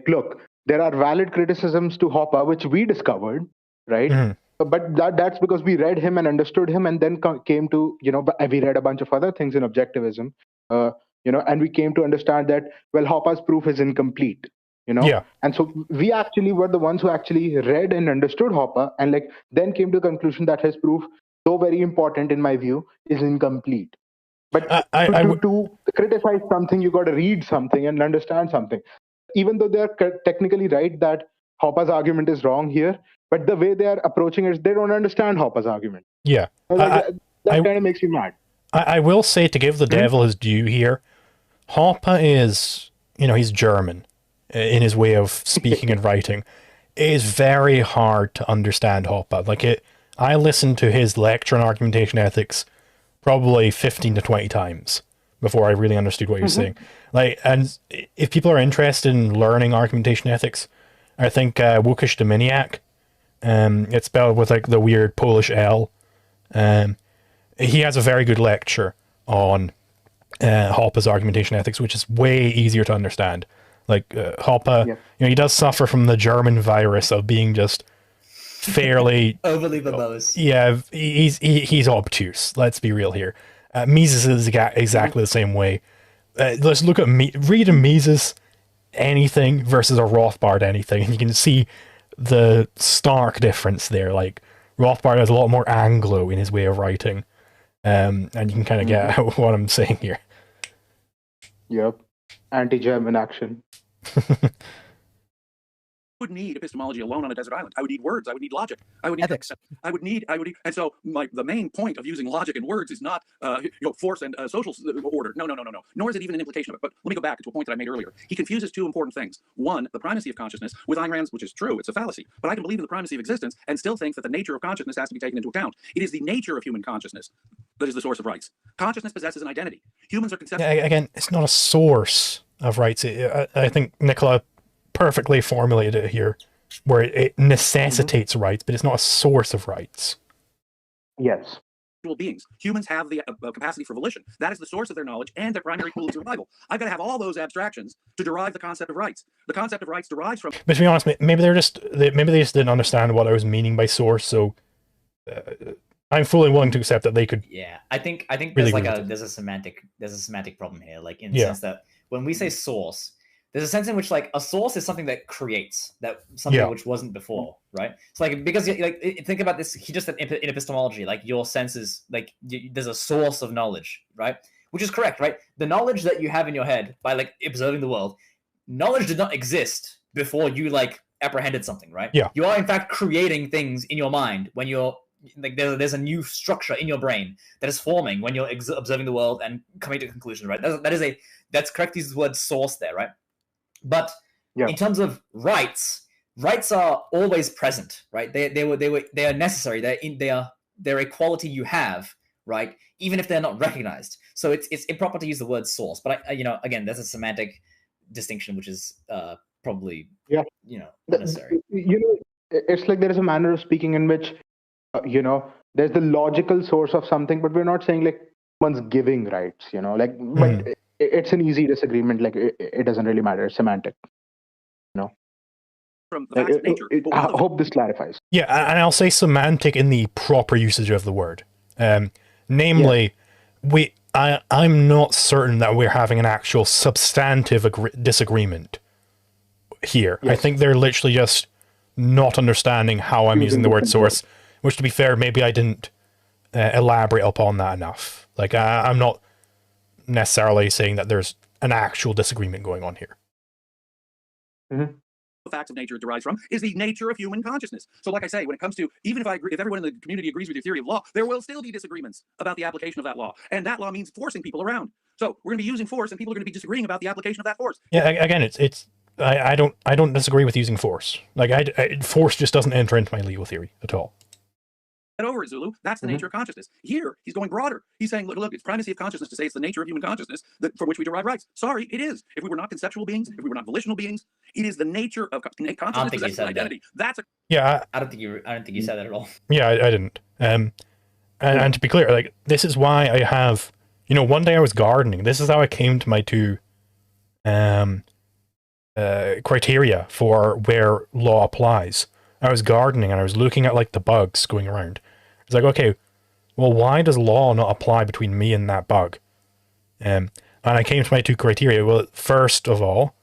Look, there are valid criticisms to Hopper, which we discovered, right? But that's because we read him and understood him, and then came to, we read a bunch of other things in objectivism, and we came to understand that, well, Hopper's proof is incomplete, And so we actually were the ones who actually read and understood Hopper, and then came to the conclusion that his proof, though very important in my view, is incomplete. But to criticize something, you got to read something and understand something. Even though they're technically right that Hopper's argument is wrong here, but the way they are approaching it, they don't understand Hopper's argument. Yeah. That kind of makes me mad. I will say, to give the devil his due here, Hoppe is, he's German in his way of speaking and writing. It is very hard to understand Hoppe. Like, I listened to his lecture on argumentation ethics probably 15 to 20 times before I really understood what he was saying. Like, and if people are interested in learning argumentation ethics, I think Łukasz Dominiak, it's spelled with like the weird Polish L. He has a very good lecture on Hoppe's argumentation ethics, which is way easier to understand. Like Hoppe, he does suffer from the German virus of being just fairly overly verbose. Yeah, he's obtuse. Let's be real here. Mises is exactly the same way. Let's look at read a Mises anything versus a Rothbard anything, and you can see the stark difference there. Like, Rothbard has a lot more Anglo in his way of writing, and you can kind of get what I'm saying here. Yep, anti-German action. Would need epistemology alone on a desert island. I would need words. I would need logic. I would need ethics. I would need, and so the main point of using logic and words is not, force and social order. No. Nor is it even an implication of it. But let me go back to a point that I made earlier. He confuses two important things. One, the primacy of consciousness with Ayn Rand's, which is true. It's a fallacy. But I can believe in the primacy of existence and still think that the nature of consciousness has to be taken into account. It is the nature of human consciousness that is the source of rights. Consciousness possesses an identity. Humans are conceptual. Yeah, again, it's not a source of rights. I think Nikola perfectly formulated it here, where it necessitates rights, but it's not a source of rights. Yes. Beings. Humans have the capacity for volition. That is the source of their knowledge and their primary tool of survival. I've got to have all those abstractions to derive the concept of rights. The concept of rights derives from... But to be honest, maybe they just didn't understand what I was meaning by source, so I'm fully willing to accept that they could... Yeah, I think really there's a semantic problem here, like in the sense that when we say source, there's a sense in which like a source is something that creates something which wasn't before, right? So like, because like think about this, he just said in epistemology, like your senses, like there's a source of knowledge, right? Which is correct, right? The knowledge that you have in your head by like observing the world, knowledge did not exist before you like apprehended something, right? Yeah. You are in fact creating things in your mind when you're like there's a new structure in your brain that is forming when you're observing the world and coming to conclusions, right? That's correct. Use the word source there, right? But in terms of rights are always present, right? They are necessary. They're a quality you have, right? Even if they're not recognized. So it's improper to use the word source. But again, there's a semantic distinction which is probably necessary. It's like there is a manner of speaking in which there's the logical source of something, but we're not saying like someone's giving rights, but it's an easy disagreement. Like it doesn't really matter. It's semantic, From the facts of nature. I hope this clarifies. Yeah, and I'll say semantic in the proper usage of the word. Namely, I'm not certain that we're having an actual substantive disagreement here. Yes. I think they're literally just not understanding how I'm using the word source, which, to be fair, maybe I didn't elaborate upon that enough. Like, I'm not necessarily saying that there's an actual disagreement going on here. The facts of nature derives from is the nature of human consciousness. So like I say, when it comes to, even if everyone in the community agrees with your theory of law, there will still be disagreements about the application of that law. And that law means forcing people around. So we're going to be using force and people are going to be disagreeing about the application of that force. Yeah, again, I don't disagree with using force. Like force just doesn't enter into my legal theory at all. Over it, Zulu. That's the nature of consciousness. Here, he's going broader. He's saying, look, it's primacy of consciousness to say it's the nature of human consciousness from which we derive rights. Sorry, it is. If we were not conceptual beings, if we were not volitional beings, it is the nature of consciousness possesses identity. That's a... Yeah. I don't think you said that at all. Yeah, I didn't. And to be clear, like, this is why I have, one day I was gardening. This is how I came to my two criteria for where law applies. I was gardening and I was looking at like the bugs going around. It's like, okay, well, why does law not apply between me and that bug? And I came to my two criteria. Well, first of all,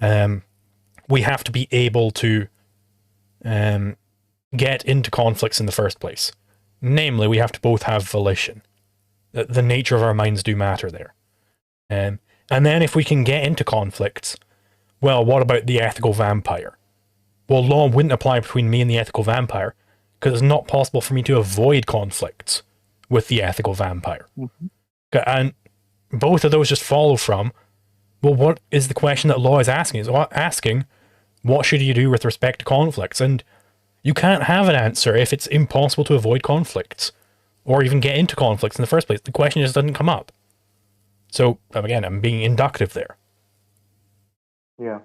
we have to be able to get into conflicts in the first place. Namely, we have to both have volition. The nature of our minds do matter there. And then if we can get into conflicts, well, what about the ethical vampire? Well, law wouldn't apply between me and the ethical vampire because it's not possible for me to avoid conflicts with the ethical vampire. And both of those just follow from, well, what is the question that law is asking? Is asking, what should you do with respect to conflicts? And you can't have an answer if it's impossible to avoid conflicts or even get into conflicts in the first place. The question just doesn't come up. So, again, I'm being inductive there. Yeah.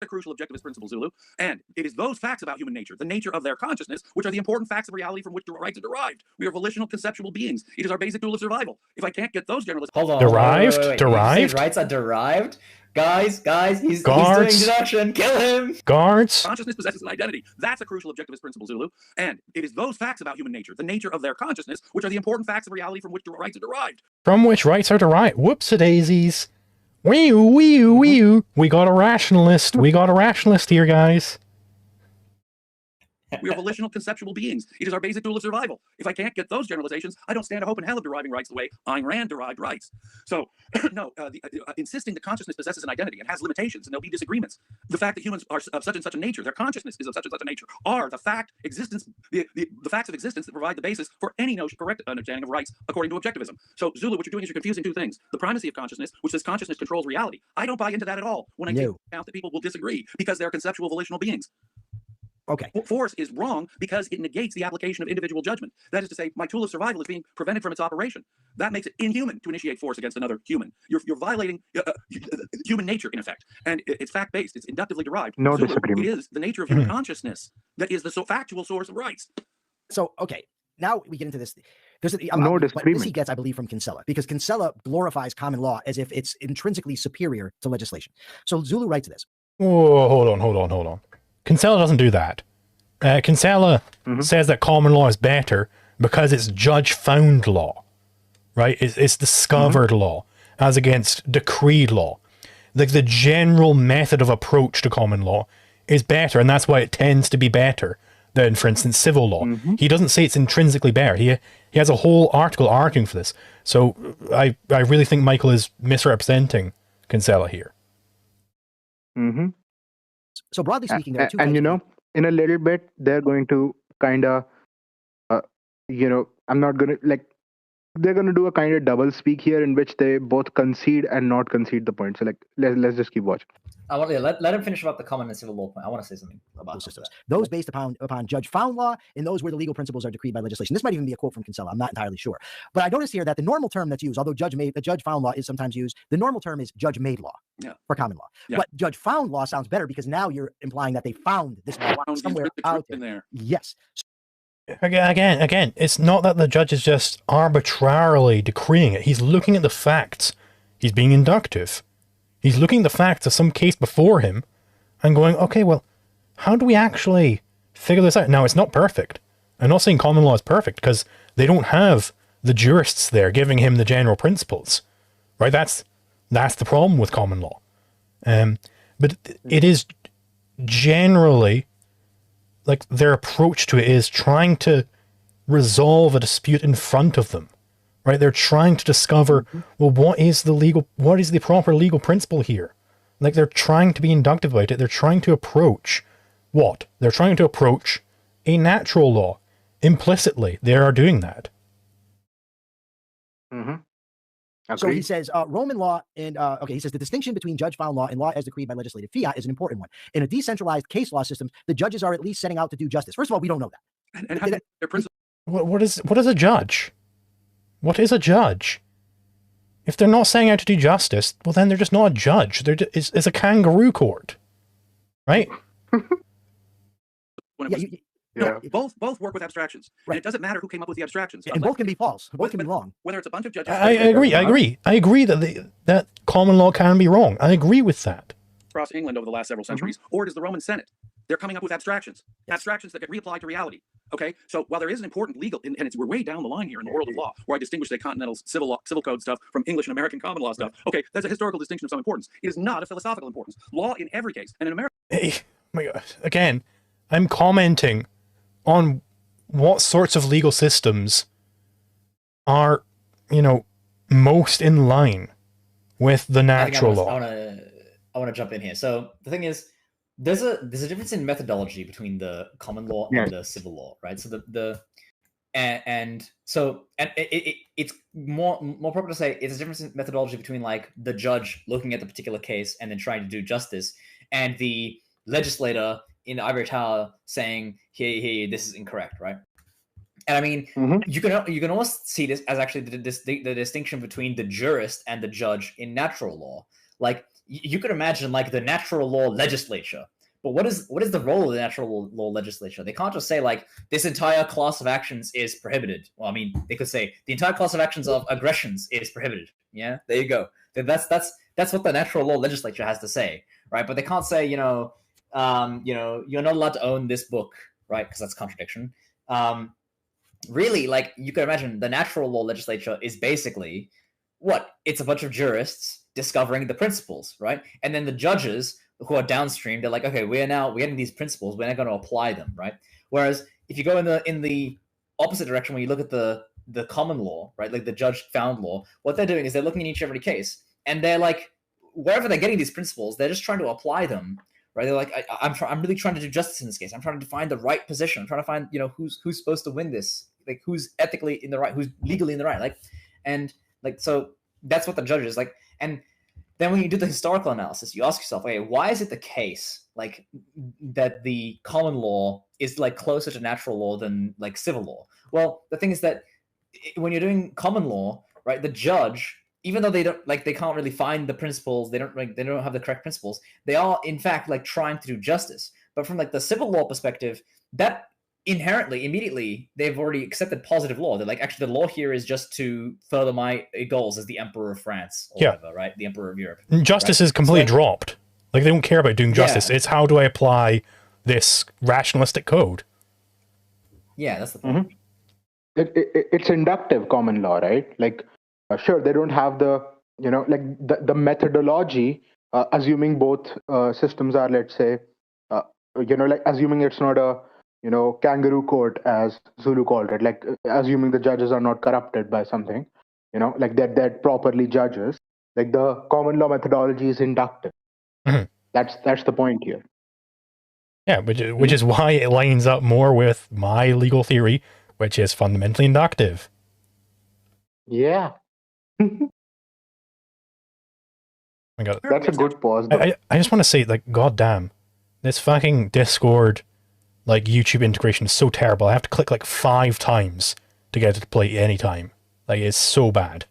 The crucial objectivist principle, Zulu, and it is those facts about human nature, the nature of their consciousness, which are the important facts of reality from which the rights are derived. We are volitional, conceptual beings. It is our basic tool of survival. If I can't get those generalizations... Hold on. Derived? Wait. Derived? You say rights are derived? Guys, he's Guards. doing deduction. Kill him. Guards? Consciousness possesses an identity. That's a crucial objectivist principle, Zulu. And it is those facts about human nature, the nature of their consciousness, which are the important facts of reality from which the rights are derived. From which rights are derived. Whoops-a-daisies. Wee-oo. We got a rationalist. We got a rationalist here, guys. We are volitional, conceptual beings. It is our basic tool of survival. If I can't get those generalizations, I don't stand a hope in hell of deriving rights the way Ayn Rand derived rights. So, no, insisting that consciousness possesses an identity and has limitations, and there'll be disagreements. The fact that humans are of such and such a nature, their consciousness is of such and such a nature, are the fact existence, the facts of existence that provide the basis for any notion, correct understanding of rights according to objectivism. So, Zulu, what you're doing is you're confusing two things: the primacy of consciousness, which says consciousness controls reality. I don't buy into that at all when I take into account that people will disagree because they're conceptual, volitional beings. Okay. Force is wrong because it negates the application of individual judgment. That is to say, my tool of survival is being prevented from its operation. That makes it inhuman to initiate force against another human. You're violating human nature, in effect. And it's fact-based. It's inductively derived. No So disagreement. it is the nature of human consciousness that is the factual source of rights. So, okay. Now we get into this. There's No what this disagreement. he gets, I believe, from Kinsella, because Kinsella glorifies common law as if it's intrinsically superior to legislation. So Zulu writes this. Whoa, hold on. Kinsella doesn't do that. Kinsella says that common law is better because it's judge-found law, right? It's discovered law as against decreed law. Like the general method of approach to common law is better, and that's why it tends to be better than, for instance, civil law. He doesn't say it's intrinsically better. He has a whole article arguing for this. So I really think Michael is misrepresenting Kinsella here. So broadly speaking, there are two. And you know, in a little bit, they're going to kind of, I'm not going to, like, they're going to do a kind of double speak here in which they both concede and not concede the point. So, like, let's just keep watching. I want to let him finish about the common and civil law point. I want to say something about systems. Those based upon judge-found law, and those where the legal principles are decreed by legislation. This might even be a quote from Kinsella. I'm not entirely sure. But I noticed here that the normal term that's used, although judge-found law is sometimes used, the normal term is judge-made law for common law. But judge-found law sounds better because now you're implying that they found this law somewhere out there. Yes. Again, it's not that the judge is just arbitrarily decreeing it. He's looking at the facts. He's being inductive. He's looking at the facts of some case before him and going, okay, well, how do we actually figure this out? Now, it's not perfect. I'm not saying common law is perfect because they don't have the jurists there giving him the general principles, right? That's the problem with common law. But it is generally, like, their approach to it is trying to resolve a dispute in front of them. Right, they're trying to discover, well, what is the proper legal principle here? Like, they're trying to be inductive about it. They're trying to approach what? They're trying to approach a natural law. Implicitly, they are doing that. So he says Roman law and he says the distinction between judge-found law and law as decreed by legislative fiat is an important one. In a decentralized case law system, the judges are at least setting out to do justice. First of all, we don't know that. And how their principle? What is a judge? What is a judge? If they're not setting out to do justice, well, then they're just not a judge. It's a kangaroo court, right? Both work with abstractions, and it doesn't matter who came up with the abstractions. And both can be false. Both can be wrong. Whether it's a bunch of judges. I agree that common law can be wrong. I agree with that. Across England over the last several centuries, or it is the Roman Senate. They're coming up with abstractions that get reapplied to reality. Okay, so while there is an important legal, and we're way down the line here in the world of law, where I distinguish the continental civil code stuff from English and American common law stuff. Okay, that's a historical distinction of some importance. It is not a philosophical importance. Law in every case, and in America. Hey, my God. Again, I'm commenting on what sorts of legal systems are, most in line with the natural law. I want to jump in here. So the thing is, there's a difference in methodology between the common law and the civil law, right? So the and it's more proper to say it's a difference in methodology between like the judge looking at the particular case and then trying to do justice, and the legislator in the ivory tower saying, "Hey, this is incorrect," right? And I mean, you can also see this as actually the distinction between the jurist and the judge in natural law. Like you could imagine like the natural law legislature. But what is the role of the natural law legislature? They can't just say like this entire class of actions is prohibited. Well, I mean, they could say the entire class of actions of aggressions is prohibited. Yeah, there you go. That's what the natural law legislature has to say, right? But they can't say, you're not allowed to own this book, right? Because that's contradiction. Really, like you could imagine, the natural law legislature is basically what? It's a bunch of jurists discovering the principles, right? And then the judges who are downstream, they're like, okay, we're getting these principles, we're not going to apply them, right? Whereas if you go in the opposite direction, when you look at the common law, right, like the judge found law, what they're doing is they're looking at each and every case, and they're like, wherever they're getting these principles, they're just trying to apply them, right? They're like, I'm really trying to do justice in this case. I'm trying to find the right position. I'm trying to find, who's supposed to win this, like who's ethically in the right, who's legally in the right, like, and like so that's what the judge is like, and then when you do the historical analysis, you ask yourself, okay, why is it the case like that the common law is like closer to natural law than like civil law? Well, the thing is that when you're doing common law, right, the judge, even though they can't really find the principles, they don't have the correct principles, they are in fact like trying to do justice. But from like the civil law perspective, that inherently, immediately, they've already accepted positive law. They're like, actually, the law here is just to further my goals as the Emperor of France, or whatever, right? The Emperor of Europe. Justice is completely dropped. Like, they don't care about doing justice. It's how do I apply this rationalistic code? Yeah, that's the point. It's inductive common law, right? Like, sure, they don't have the, the methodology, assuming both systems are, let's say, assuming it's not a, kangaroo court, as Zulu called it, like assuming the judges are not corrupted by something, like they're properly judges. Like the common law methodology is inductive. That's the point here. Yeah, which is why it lines up more with my legal theory, which is fundamentally inductive. Yeah. I got it. That's a good pause. I just want to say, like, goddamn, this fucking Discord, like, YouTube integration is so terrible. I have to click like 5 times to get it to play anytime. Like, it's so bad.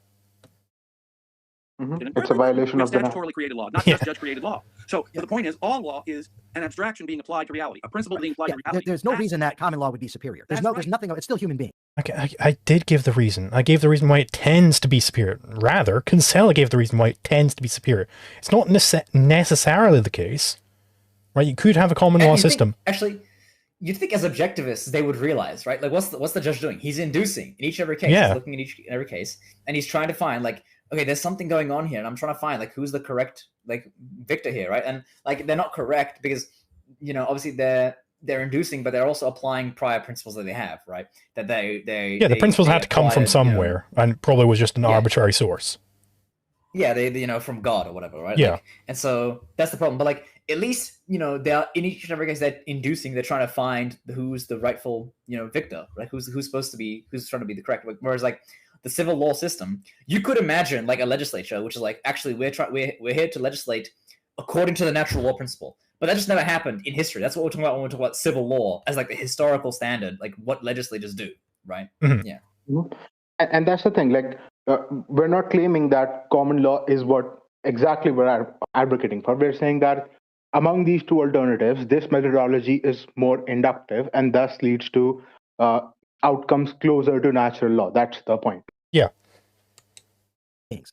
It's a violation of the statutorily created law, not just judge-created law. So the point is, all law is an abstraction being applied to reality, a principle being applied to reality. There's no reason that common law would be superior. There's nothing. It's still human being. I did give the reason. I gave the reason why it tends to be superior. Rather, Kinsella gave the reason why it tends to be superior. It's not necessarily the case, right? You could have a common law system. Actually, you'd think as objectivists they would realize, right? Like, what's the judge doing? He's inducing in each and every case. Yeah. He's looking at each and every case, and he's trying to find, like, okay, there's something going on here, and I'm trying to find, like, who's the correct, like, victor here, right? And, like, they're not correct because, obviously they're inducing, but they're also applying prior principles that they have, right? That the principles had to come from somewhere, and probably was just an arbitrary source. Yeah, they from God or whatever, right? Yeah. Like, and so that's the problem. But, like, at least, they are in each and every case they're inducing, they're trying to find who's the rightful, victor, right? Who's trying to be the correct. Whereas, like, the civil law system, you could imagine like a legislature, which is like, actually, we're here to legislate according to the natural law principle. But that just never happened in history. That's what we're talking about when we talk about civil law as like the historical standard, like what legislators do, right? Yeah. And that's the thing. Like, we're not claiming that common law is what exactly we're advocating for. We're saying that among these two alternatives, this methodology is more inductive and thus leads to outcomes closer to natural law. That's the point. Yeah.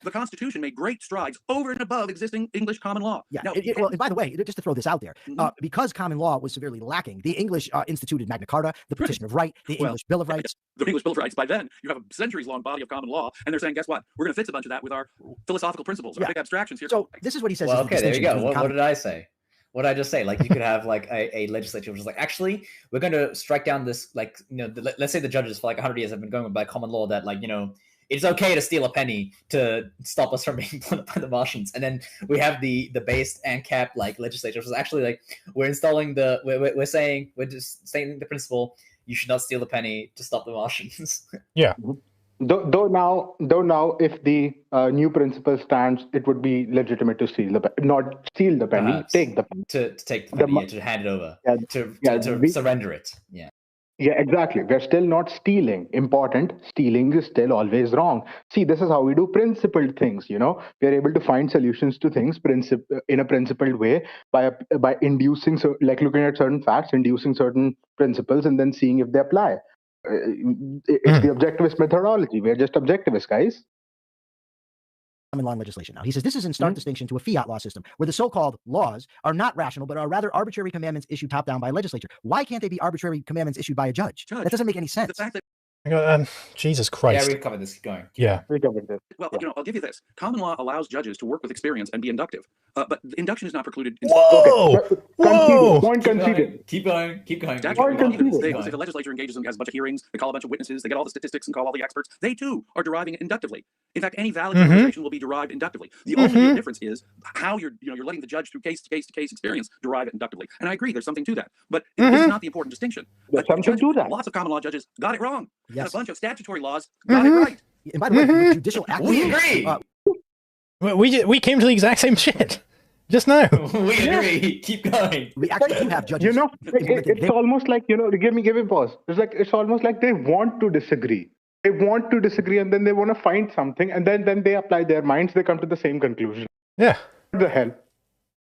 The Constitution made great strides over and above existing English common law. Yeah. Well, and by the way, just to throw this out there, because common law was severely lacking, the English instituted Magna Carta, the Petition of Right, the English Bill of Rights. The English Bill of Rights, by then, you have a centuries-long body of common law, and they're saying, guess what? We're going to fix a bunch of that with our philosophical principles, our big abstractions here. So this is what he says. Well, okay, there you go. What did I say? What did I just say? Like, you could have like a legislature which is like, actually, we're going to strike down this, like, let's say the judges for like 100 years have been going by common law that, like, it's okay to steal a penny to stop us from being blown up by the Martians. And then we have the based and capped like legislature, which is actually like, we're just saying the principle, you should not steal a penny to stop the Martians. Yeah. Though now, if the new principle stands, it would be legitimate to not steal the penny, Perhaps. take the penny. to take the penny, to hand it over, to surrender it. Yeah. Yeah, exactly. We're still not stealing. Important. Stealing is still always wrong. See, this is how we do principled things. We're able to find solutions to things in a principled way by inducing, like looking at certain facts, inducing certain principles, and then seeing if they apply. It's the objectivist methodology. We're just objectivists, guys. Common law and legislation. Now, he says this is in stark distinction to a fiat law system, where the so-called laws are not rational, but are rather arbitrary commandments issued top-down by a legislature. Why can't they be arbitrary commandments issued by a judge? That doesn't make any sense. The fact that Jesus Christ. Yeah, we've covered this. Keep going. Yeah. We covered this. Well, I'll give you this. Common law allows judges to work with experience and be inductive. But induction is not precluded. Whoa! Okay. Whoa! Point conceded. Keep going. If a legislature engages them, has a bunch of hearings, they call a bunch of witnesses, they get all the statistics and call all the experts, they too are deriving it inductively. In fact, any valid conversation will be derived inductively. The only difference is how you're letting the judge through case to case experience derive it inductively. And I agree, there's something to that. But it's not the important distinction. There's something to that. Lots of common law judges got it wrong. Yes. And a bunch of statutory laws got it right. And by the way, with judicial act, We agree. We came to the exact same shit just now. We agree. Keep going. we actually do have judges. It's almost like, give me pause. It's almost like they want to disagree. They want to disagree, and then they want to find something, and then they apply their minds, they come to the same conclusion. Yeah. What the hell?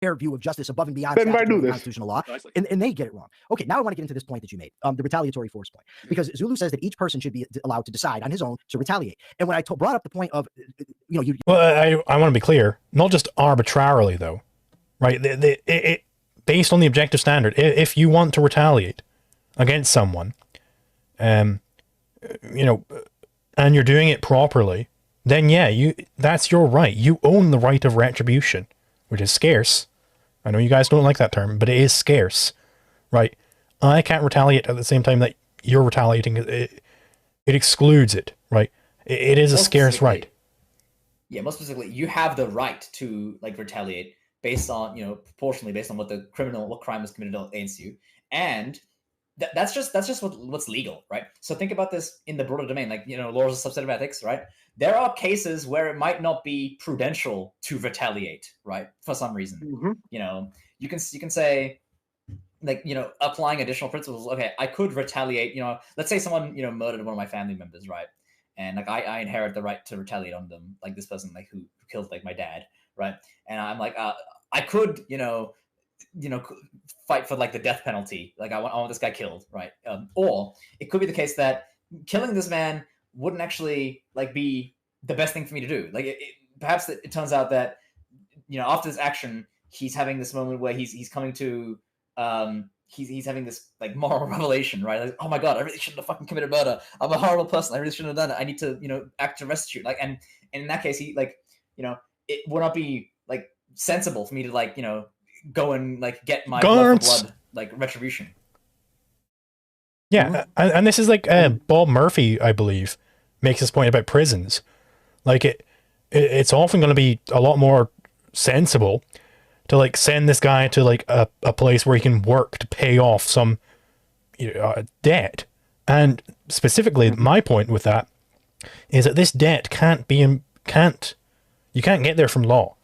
Fair view of justice above and beyond Then why do this? constitutional law, and they get it wrong. Okay, now I want to get into this point that you made, the retaliatory force point, because Zulu says that each person should be allowed to decide on his own to retaliate. And when I brought up the point of, Well, I want to be clear, not just arbitrarily though, right? Based on the objective standard, if you want to retaliate against someone, and you're doing it properly, then yeah, that's your right. You own the right of retribution, which is scarce. I know you guys don't like that term, but it is scarce, right? I can't retaliate at the same time that you're retaliating. It excludes it, right? It is a scarce right. Yeah, most specifically, you have the right to retaliate based on, proportionally based on what crime was committed against you, and that's just what's legal, right? So think about this in the broader domain, laws are a subset of ethics, right? There are cases where it might not be prudential to retaliate, right? For some reason, you can say, applying additional principles. Okay, I could retaliate. Let's say someone murdered one of my family members, right? And I inherit the right to retaliate on them, like this person who killed my dad, right? And I'm I could fight for the death penalty. I want this guy killed, right? Or it could be the case that killing this man wouldn't actually be the best thing for me to do. Perhaps it turns out that after this action, he's having this moment where he's coming to he's having this moral revelation, right? Oh my god, I really shouldn't have fucking committed murder. I'm a horrible person. I really shouldn't have done it. I need to act to restitute. And in that case, he it would not be sensible for me to go and get my blood retribution. Yeah, and this is Bob Murphy, I believe, makes this point about prisons. It's often going to be a lot more sensible to send this guy to a place where he can work to pay off some debt. And specifically, my point with that is that this debt you can't get there from law,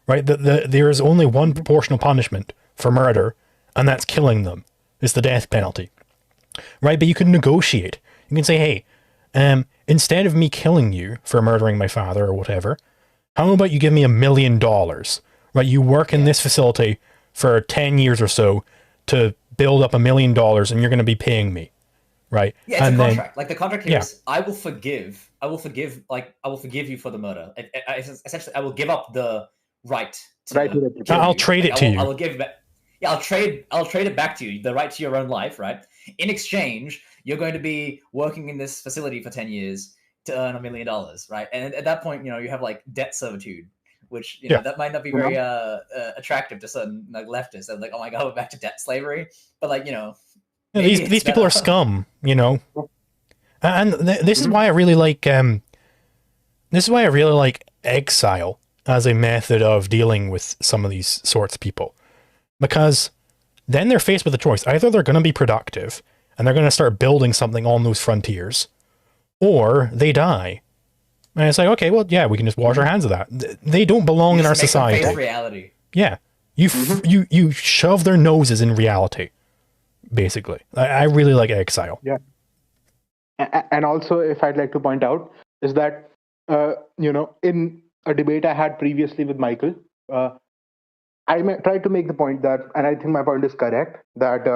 right? There is only one proportional punishment for murder, and that's killing them. It's the death penalty. Right, but you can negotiate. You can say, hey, instead of me killing you for murdering my father or whatever, how about you give me $1 million? Right, you work in this facility for 10 years or so to build up $1 million, and you're going to be paying me, right? Yeah, it's a contract. The contract here is, I will forgive you for the murder. Essentially, I will give up the right to I'll trade it to you. I will give back. Yeah, I'll trade it back to you, the right to your own life, right? In exchange, you're going to be working in this facility for 10 years to earn $1 million, right? And at that point, you have debt servitude, which that might not be very attractive to certain leftists. They're oh my god, we're back to debt slavery. But these people are scum, And this is why I really like exile as a method of dealing with some of these sorts of people. Because then they're faced with a choice. Either they're going to be productive and they're going to start building something on those frontiers, or they die. And it's like, okay, well, yeah, we can just wash our hands of that. They don't belong in our society. Face reality. Yeah, you shove their noses in reality, basically. I really like Exile. Yeah. And also, if I'd like to point out, is that, in a debate I had previously with Michael, I tried to make the point that, and I think my point is correct, that,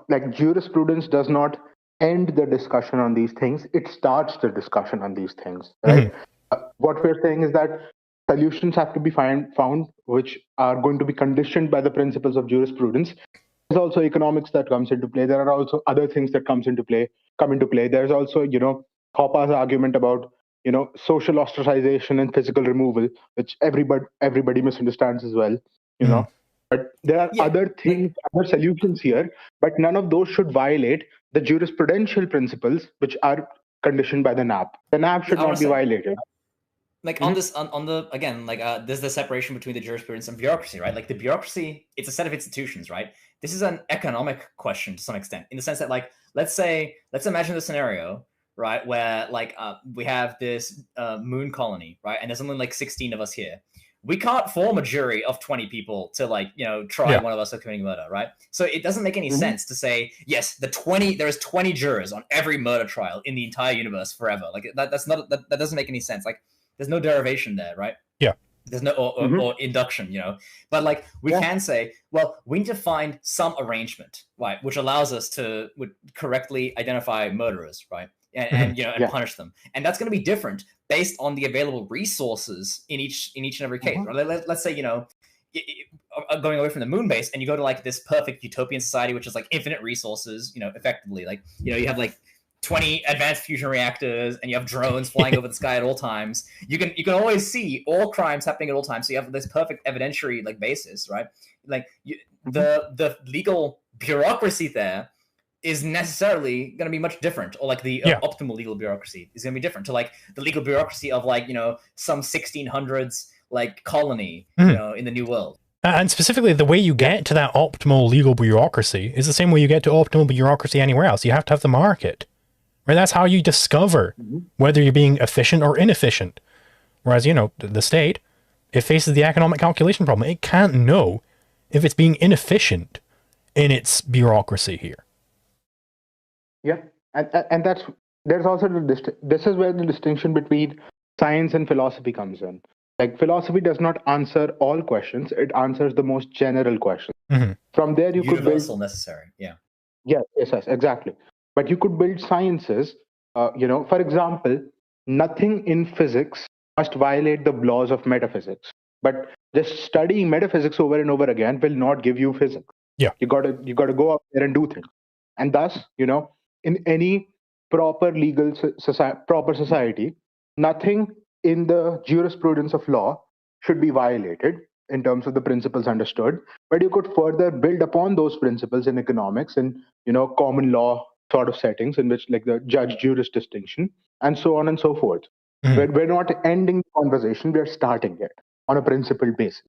like jurisprudence does not end the discussion on these things. It starts the discussion on these things, right? What we're saying is that solutions have to be found which are going to be conditioned by the principles of jurisprudence. There's also economics that comes into play. There are also other things that come into play. There's also, Hoppe's argument about, social ostracization and physical removal, which everybody misunderstands as well, But there are other things, other solutions here, but none of those should violate the jurisprudential principles which are conditioned by the NAP. The NAP should not be violated. Like on this, on the, again, like there's the separation between the jurisprudence and bureaucracy, right? Like the bureaucracy, it's a set of institutions, right? This is an economic question to some extent, in the sense that, like, let's imagine the scenario, right, where like we have this moon colony, right, and there's only like 16 of us here. We can't form a jury of 20 people to, like, try one of us for committing murder, right? So it doesn't make any sense to say, yes, there is 20 jurors on every murder trial in the entire universe forever. Like that doesn't make any sense. Like there's no derivation there, right? Yeah. There's no or induction, But like we can say, well, we need to find some arrangement, right, which allows us to correctly identify murderers, right, and punish them, and that's going to be different based on the available resources in each and every case. Right? Let's say going away from the moon base, and you go to like this perfect utopian society, which is like infinite resources, effectively, like you have like 20 advanced fusion reactors, and you have drones flying over the sky at all times. You can always see all crimes happening at all times. So you have this perfect evidentiary like basis, right? Like the legal bureaucracy there is necessarily going to be much different, or like the optimal legal bureaucracy is going to be different to like the legal bureaucracy of like some 1600s like colony in the New World. And specifically, the way you get to that optimal legal bureaucracy is the same way you get to optimal bureaucracy anywhere else. You have to have the market. Right? That's how you discover whether you're being efficient or inefficient. Whereas, the state, it faces the economic calculation problem. It can't know if it's being inefficient in its bureaucracy here. Yeah, and there's also this is where the distinction between science and philosophy comes in. Like philosophy does not answer all questions; it answers the most general questions. From there, you could build necessary. Yeah. Yes, exactly. But you could build sciences. For example, nothing in physics must violate the laws of metaphysics. But just studying metaphysics over and over again will not give you physics. Yeah, you got to go out there and do things. And thus, in any proper legal proper society, nothing in the jurisprudence of law should be violated in terms of the principles understood. But you could further build upon those principles in economics and common law sort of settings in which, like, the judge-juris distinction and so on and so forth. We're not ending the conversation, we're starting it on a principled basis.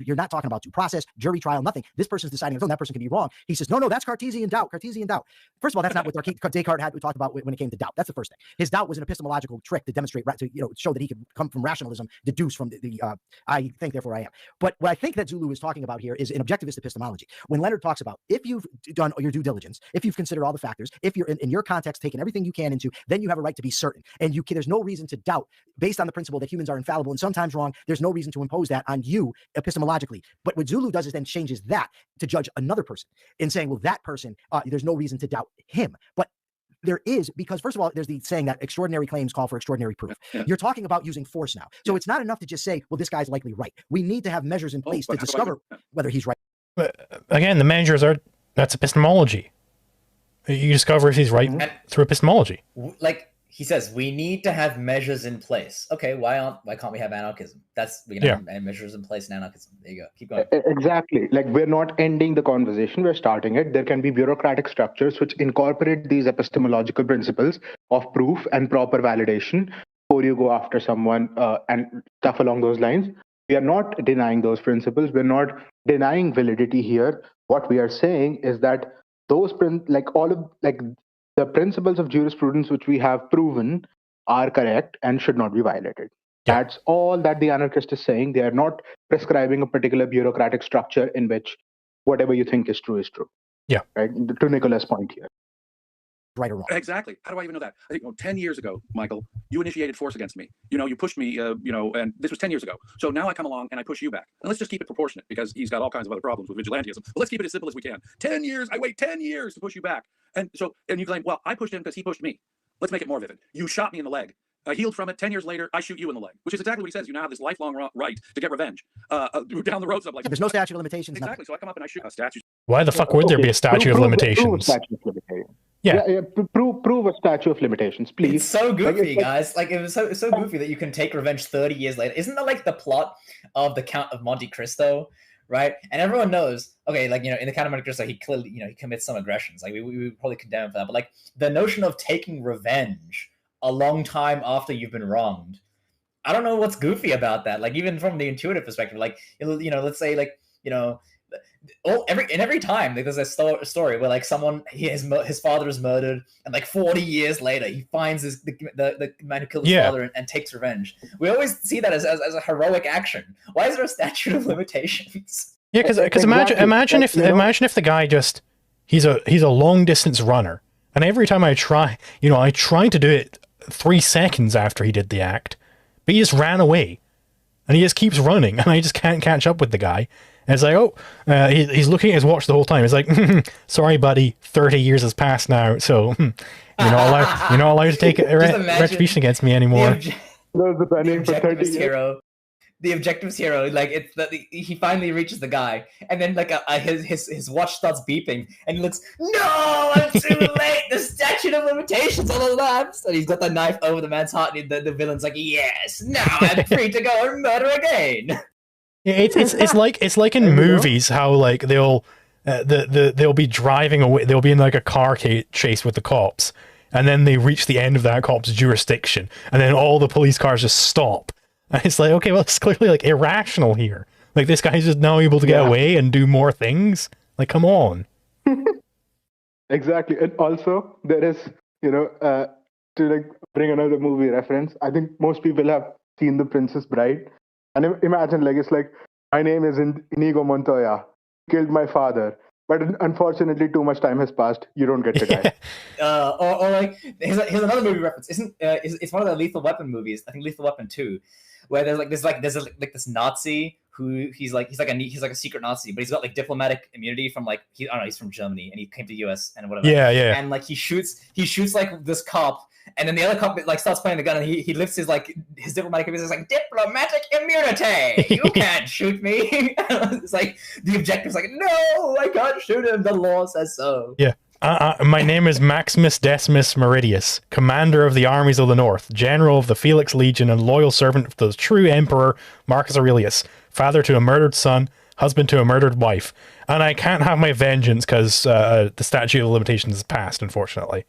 You're not talking about due process, jury trial, nothing. This person's deciding his own, that person can be wrong. He says, no, that's Cartesian doubt. First of all, that's not what Descartes had. We talked about when it came to doubt. That's the first thing. His doubt was an epistemological trick to demonstrate, to show that he could come from rationalism, deduce from the I think, therefore I am. But what I think that Zulu is talking about here is an objectivist epistemology. When Leonard talks about, if you've done your due diligence, if you've considered all the factors, if you're in your context taken everything you can into, then you have a right to be certain. And there's no reason to doubt based on the principle that humans are infallible and sometimes wrong. There's no reason to impose that on you epistemologically. But what Zulu does is then changes that to judge another person in saying, well, that person, there's no reason to doubt him. But there is, because first of all, there's the saying that extraordinary claims call for extraordinary proof. You're talking about using force now. So it's not enough to just say, well, this guy's likely right. We need to have measures in place to discover whether he's right. But again, the measures that's epistemology. You discover if he's right through epistemology. Like he says, we need to have measures in place. Okay, why can't we have anarchism? We can have measures in place in anarchism. There you go. Keep going. Exactly. Like, we're not ending the conversation, we're starting it. There can be bureaucratic structures which incorporate these epistemological principles of proof and proper validation before you go after someone and stuff along those lines. We are not denying those principles. We're not denying validity here. What we are saying is that all of the principles of jurisprudence which we have proven are correct and should not be violated. Yeah. That's all that the anarchist is saying. They are not prescribing a particular bureaucratic structure in which whatever you think is true. Yeah. Right. To Nicola's point here. Right or wrong. Exactly. How do I even know that? I think 10 years ago, Michael, you initiated force against me. You pushed me, and this was 10 years ago. So now I come along and I push you back. And let's just keep it proportionate because he's got all kinds of other problems with vigilantism. But let's keep it as simple as we can. 10 years, I wait 10 years to push you back. And you claim, well, I pushed him because he pushed me. Let's make it more vivid. You shot me in the leg. I healed from it. 10 years later, I shoot you in the leg, which is exactly what he says. You now have this lifelong right to get revenge. Down the road, something like There's no statute of limitations. exactly. So I come up and I shoot a statute. Why the fuck would there be a statute of limitations? Prove a statute of limitations. Yeah. Prove a statute of limitations, please. It's so goofy, guys. Like, it was so goofy that you can take revenge 30 years later. Isn't that like the plot of the Count of Monte Cristo, right? And everyone knows, okay, like, in the Count of Monte Cristo, he clearly, he commits some aggressions. Like, we would probably condemn him for that. But like, the notion of taking revenge a long time after you've been wronged, I don't know what's goofy about that. Like, even from the intuitive perspective, like, let's say, like, every time like, there's a story where like his father is murdered, and like 40 years later he finds the man who killed his father and takes revenge. We always see that as a heroic action. Why is there a statute of limitations? Yeah, because imagine if the guy just he's a long distance runner, and every time I try to do it 3 seconds after he did the act, but he just ran away, and he just keeps running, and I just can't catch up with the guy. And it's like, he's looking at his watch the whole time. It's like, sorry, buddy, 30 years has passed now, so you're not allowed to take retribution against me anymore. The objectivist hero, like, it's that he finally reaches the guy, and then like his watch starts beeping, and he looks, no, I'm too late. The statute of limitations on the lapse, and he's got the knife over the man's heart, and the villain's like, yes, now I'm free to go and murder again. It's like in movies how like they'll be driving away, they'll be in like a car chase with the cops, and then they reach the end of that cop's jurisdiction, and then all the police cars just stop. And it's like, okay, well, it's clearly like irrational here. Like, this guy's just now able to get away and do more things. Like, come on. Exactly. And also there is, to like bring another movie reference, I think most people have seen The Princess Bride. And imagine, like, it's like, my name is Inigo Montoya, killed my father, but unfortunately too much time has passed. You don't get to die. Or like, here's another movie reference. It's one of the Lethal Weapon movies. I think Lethal Weapon 2, where there's this Nazi who he's like a secret Nazi, but he's got like diplomatic immunity from like he's from Germany, and he came to US and whatever. Yeah. And like he shoots like this cop. And then the other cop like starts playing the gun, and he lifts his diplomatic immunity. It's like, diplomatic immunity. You can't shoot me. It's like the objective's like, no, I can't shoot him. The law says so. Yeah. My name is Maximus Decimus Meridius, commander of the armies of the North, general of the Felix Legion, and loyal servant of the true emperor Marcus Aurelius, father to a murdered son, husband to a murdered wife. And I can't have my vengeance because the statute of limitations is passed, unfortunately.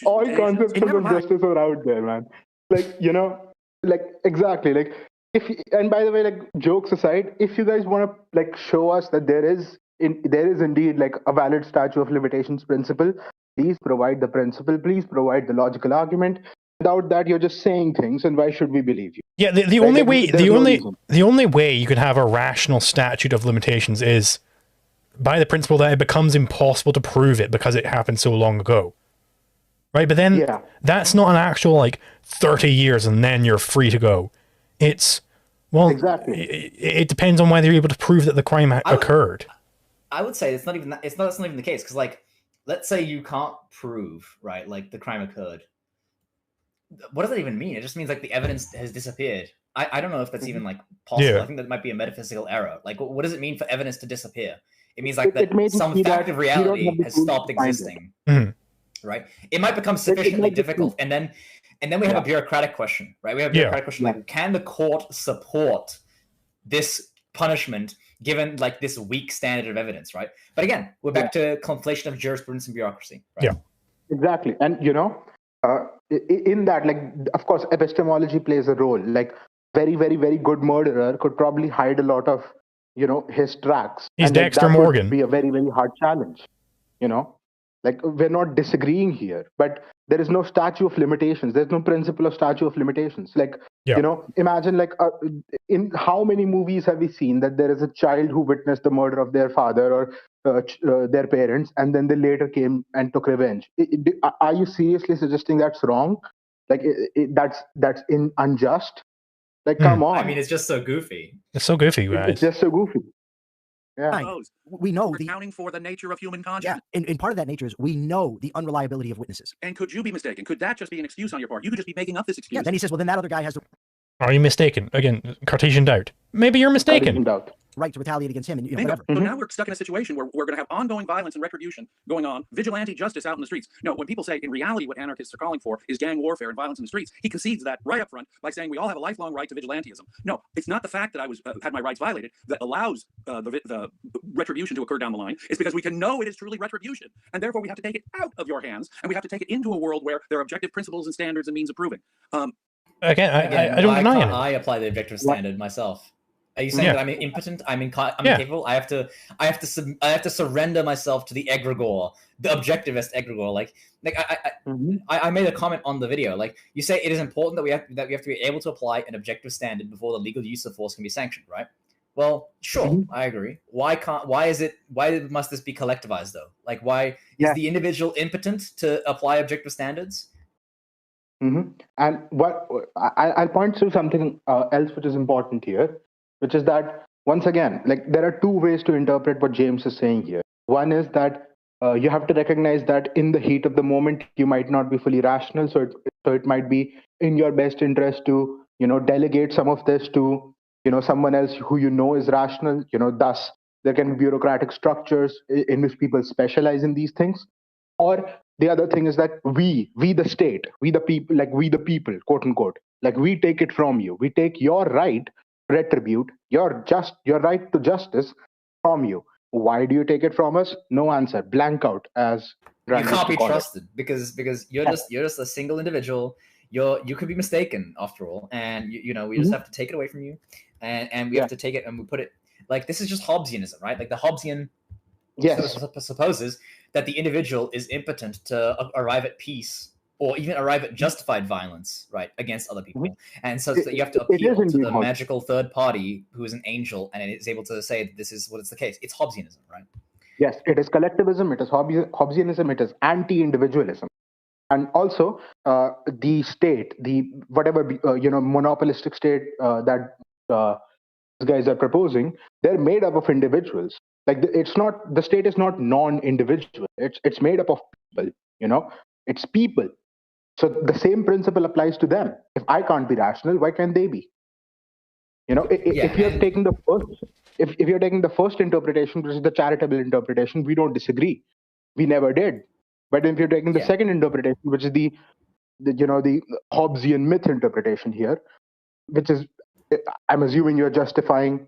All concepts of justice are out there, man. Like, like, exactly. Like, and by the way, like, jokes aside, if you guys want to like show us that there is indeed like a valid statute of limitations principle, please provide the principle. Please provide the logical argument. Without that, you're just saying things, and why should we believe you? Yeah, the only way you could have a rational statute of limitations is by the principle that it becomes impossible to prove it because it happened so long ago. Right, but then that's not an actual like 30 years and then you're free to go. It's exactly. It depends on whether you're able to prove that the crime occurred. I would say it's not even the case, because like, let's say you can't prove, right, like the crime occurred. What does that even mean? It just means like the evidence has disappeared. I don't know if that's even like possible. Yeah. I think that might be a metaphysical error. Like, what does it mean for evidence to disappear? It means like that some fact of reality has stopped existing. Mm-hmm. Right, it might become sufficiently difficult, and then we have a bureaucratic question, right? We have a bureaucratic question like, can the court support this punishment given like this weak standard of evidence, right? But again, we're back to conflation of jurisprudence and bureaucracy. Right? Yeah, exactly. And in that, like, of course, epistemology plays a role. Like, very, very, very good murderer could probably hide a lot of his tracks. He's and Dexter that Morgan. would be a very, very hard challenge. Like, we're not disagreeing here, but there is no statute of limitations. There's no principle of statute of limitations. Like, imagine, like, in how many movies have we seen that there is a child who witnessed the murder of their father or their parents, and then they later came and took revenge? Are you seriously suggesting that's wrong? Like, that's unjust? Like, come on. I mean, it's just so goofy. It's so goofy, guys. It's just so goofy. Yeah. We know We're accounting for the nature of human consciousness. Yeah, and part of that nature is we know the unreliability of witnesses. And could you be mistaken? Could that just be an excuse on your part? You could just be making up this excuse. Yeah, then he says, well, then that other guy has the Are you mistaken? Again, Cartesian doubt. Maybe you're mistaken. Cartesian doubt. right to retaliate against him, and Bingo. whatever. So now we're stuck in a situation where we're going to have ongoing violence and retribution going on, vigilante justice out in the streets. No, when people say in reality what anarchists are calling for is gang warfare and violence in the streets, he concedes that right up front by saying we all have a lifelong right to vigilantism. No, it's not the fact that I was had my rights violated that allows the retribution to occur down the line. It's because we can know it is truly retribution, and therefore we have to take it out of your hands, and we have to take it into a world where there are objective principles and standards and means of proving. Again, I don't deny it. I apply the objective standard myself. Are you saying that I'm impotent? I'm incapable. I have to surrender myself to the egregore, the objectivist egregore. Like I made a comment on the video. Like, you say it is important that we have to be able to apply an objective standard before the legal use of force can be sanctioned, right? Well, sure, I agree. Why must this be collectivized though? Like, why is the individual impotent to apply objective standards? And what I'll point to something else which is important here, which is that, once again, like, there are two ways to interpret what James is saying here. One is that you have to recognize that in the heat of the moment, you might not be fully rational. So it might be in your best interest to, delegate some of this to, someone else who is rational. Thus there can be bureaucratic structures in which people specialize in these things. Or the other thing is that we the state, we the people, quote unquote, like, we take it from you. We take your right to retribute, your right to justice from you. Why do you take it from us? No answer. Blank out, as you can't be trusted because you're just a single individual. You could be mistaken after all, and we just have to take it away from you, and we have to take it and we put it, like, this is just Hobbesianism, right? Like, the Hobbesian supposes that the individual is impotent to arrive at peace or even arrive at justified violence, right, against other people. And so that you have to appeal to the magical third party who is an angel and is able to say that this is what is the case. It's Hobbesianism, right? Yes, it is collectivism, it is Hobbesianism, it is anti-individualism. And also, the state, the whatever, monopolistic state that these guys are proposing, they're made up of individuals. Like, the state is not non-individual. It's made up of people, it's people. So the same principle applies to them. If I can't be rational, why can't they be? If you're taking the first interpretation, which is the charitable interpretation, we don't disagree. We never did. But if you're taking the second interpretation, which is the Hobbesian myth interpretation here, which is, I'm assuming you're justifying,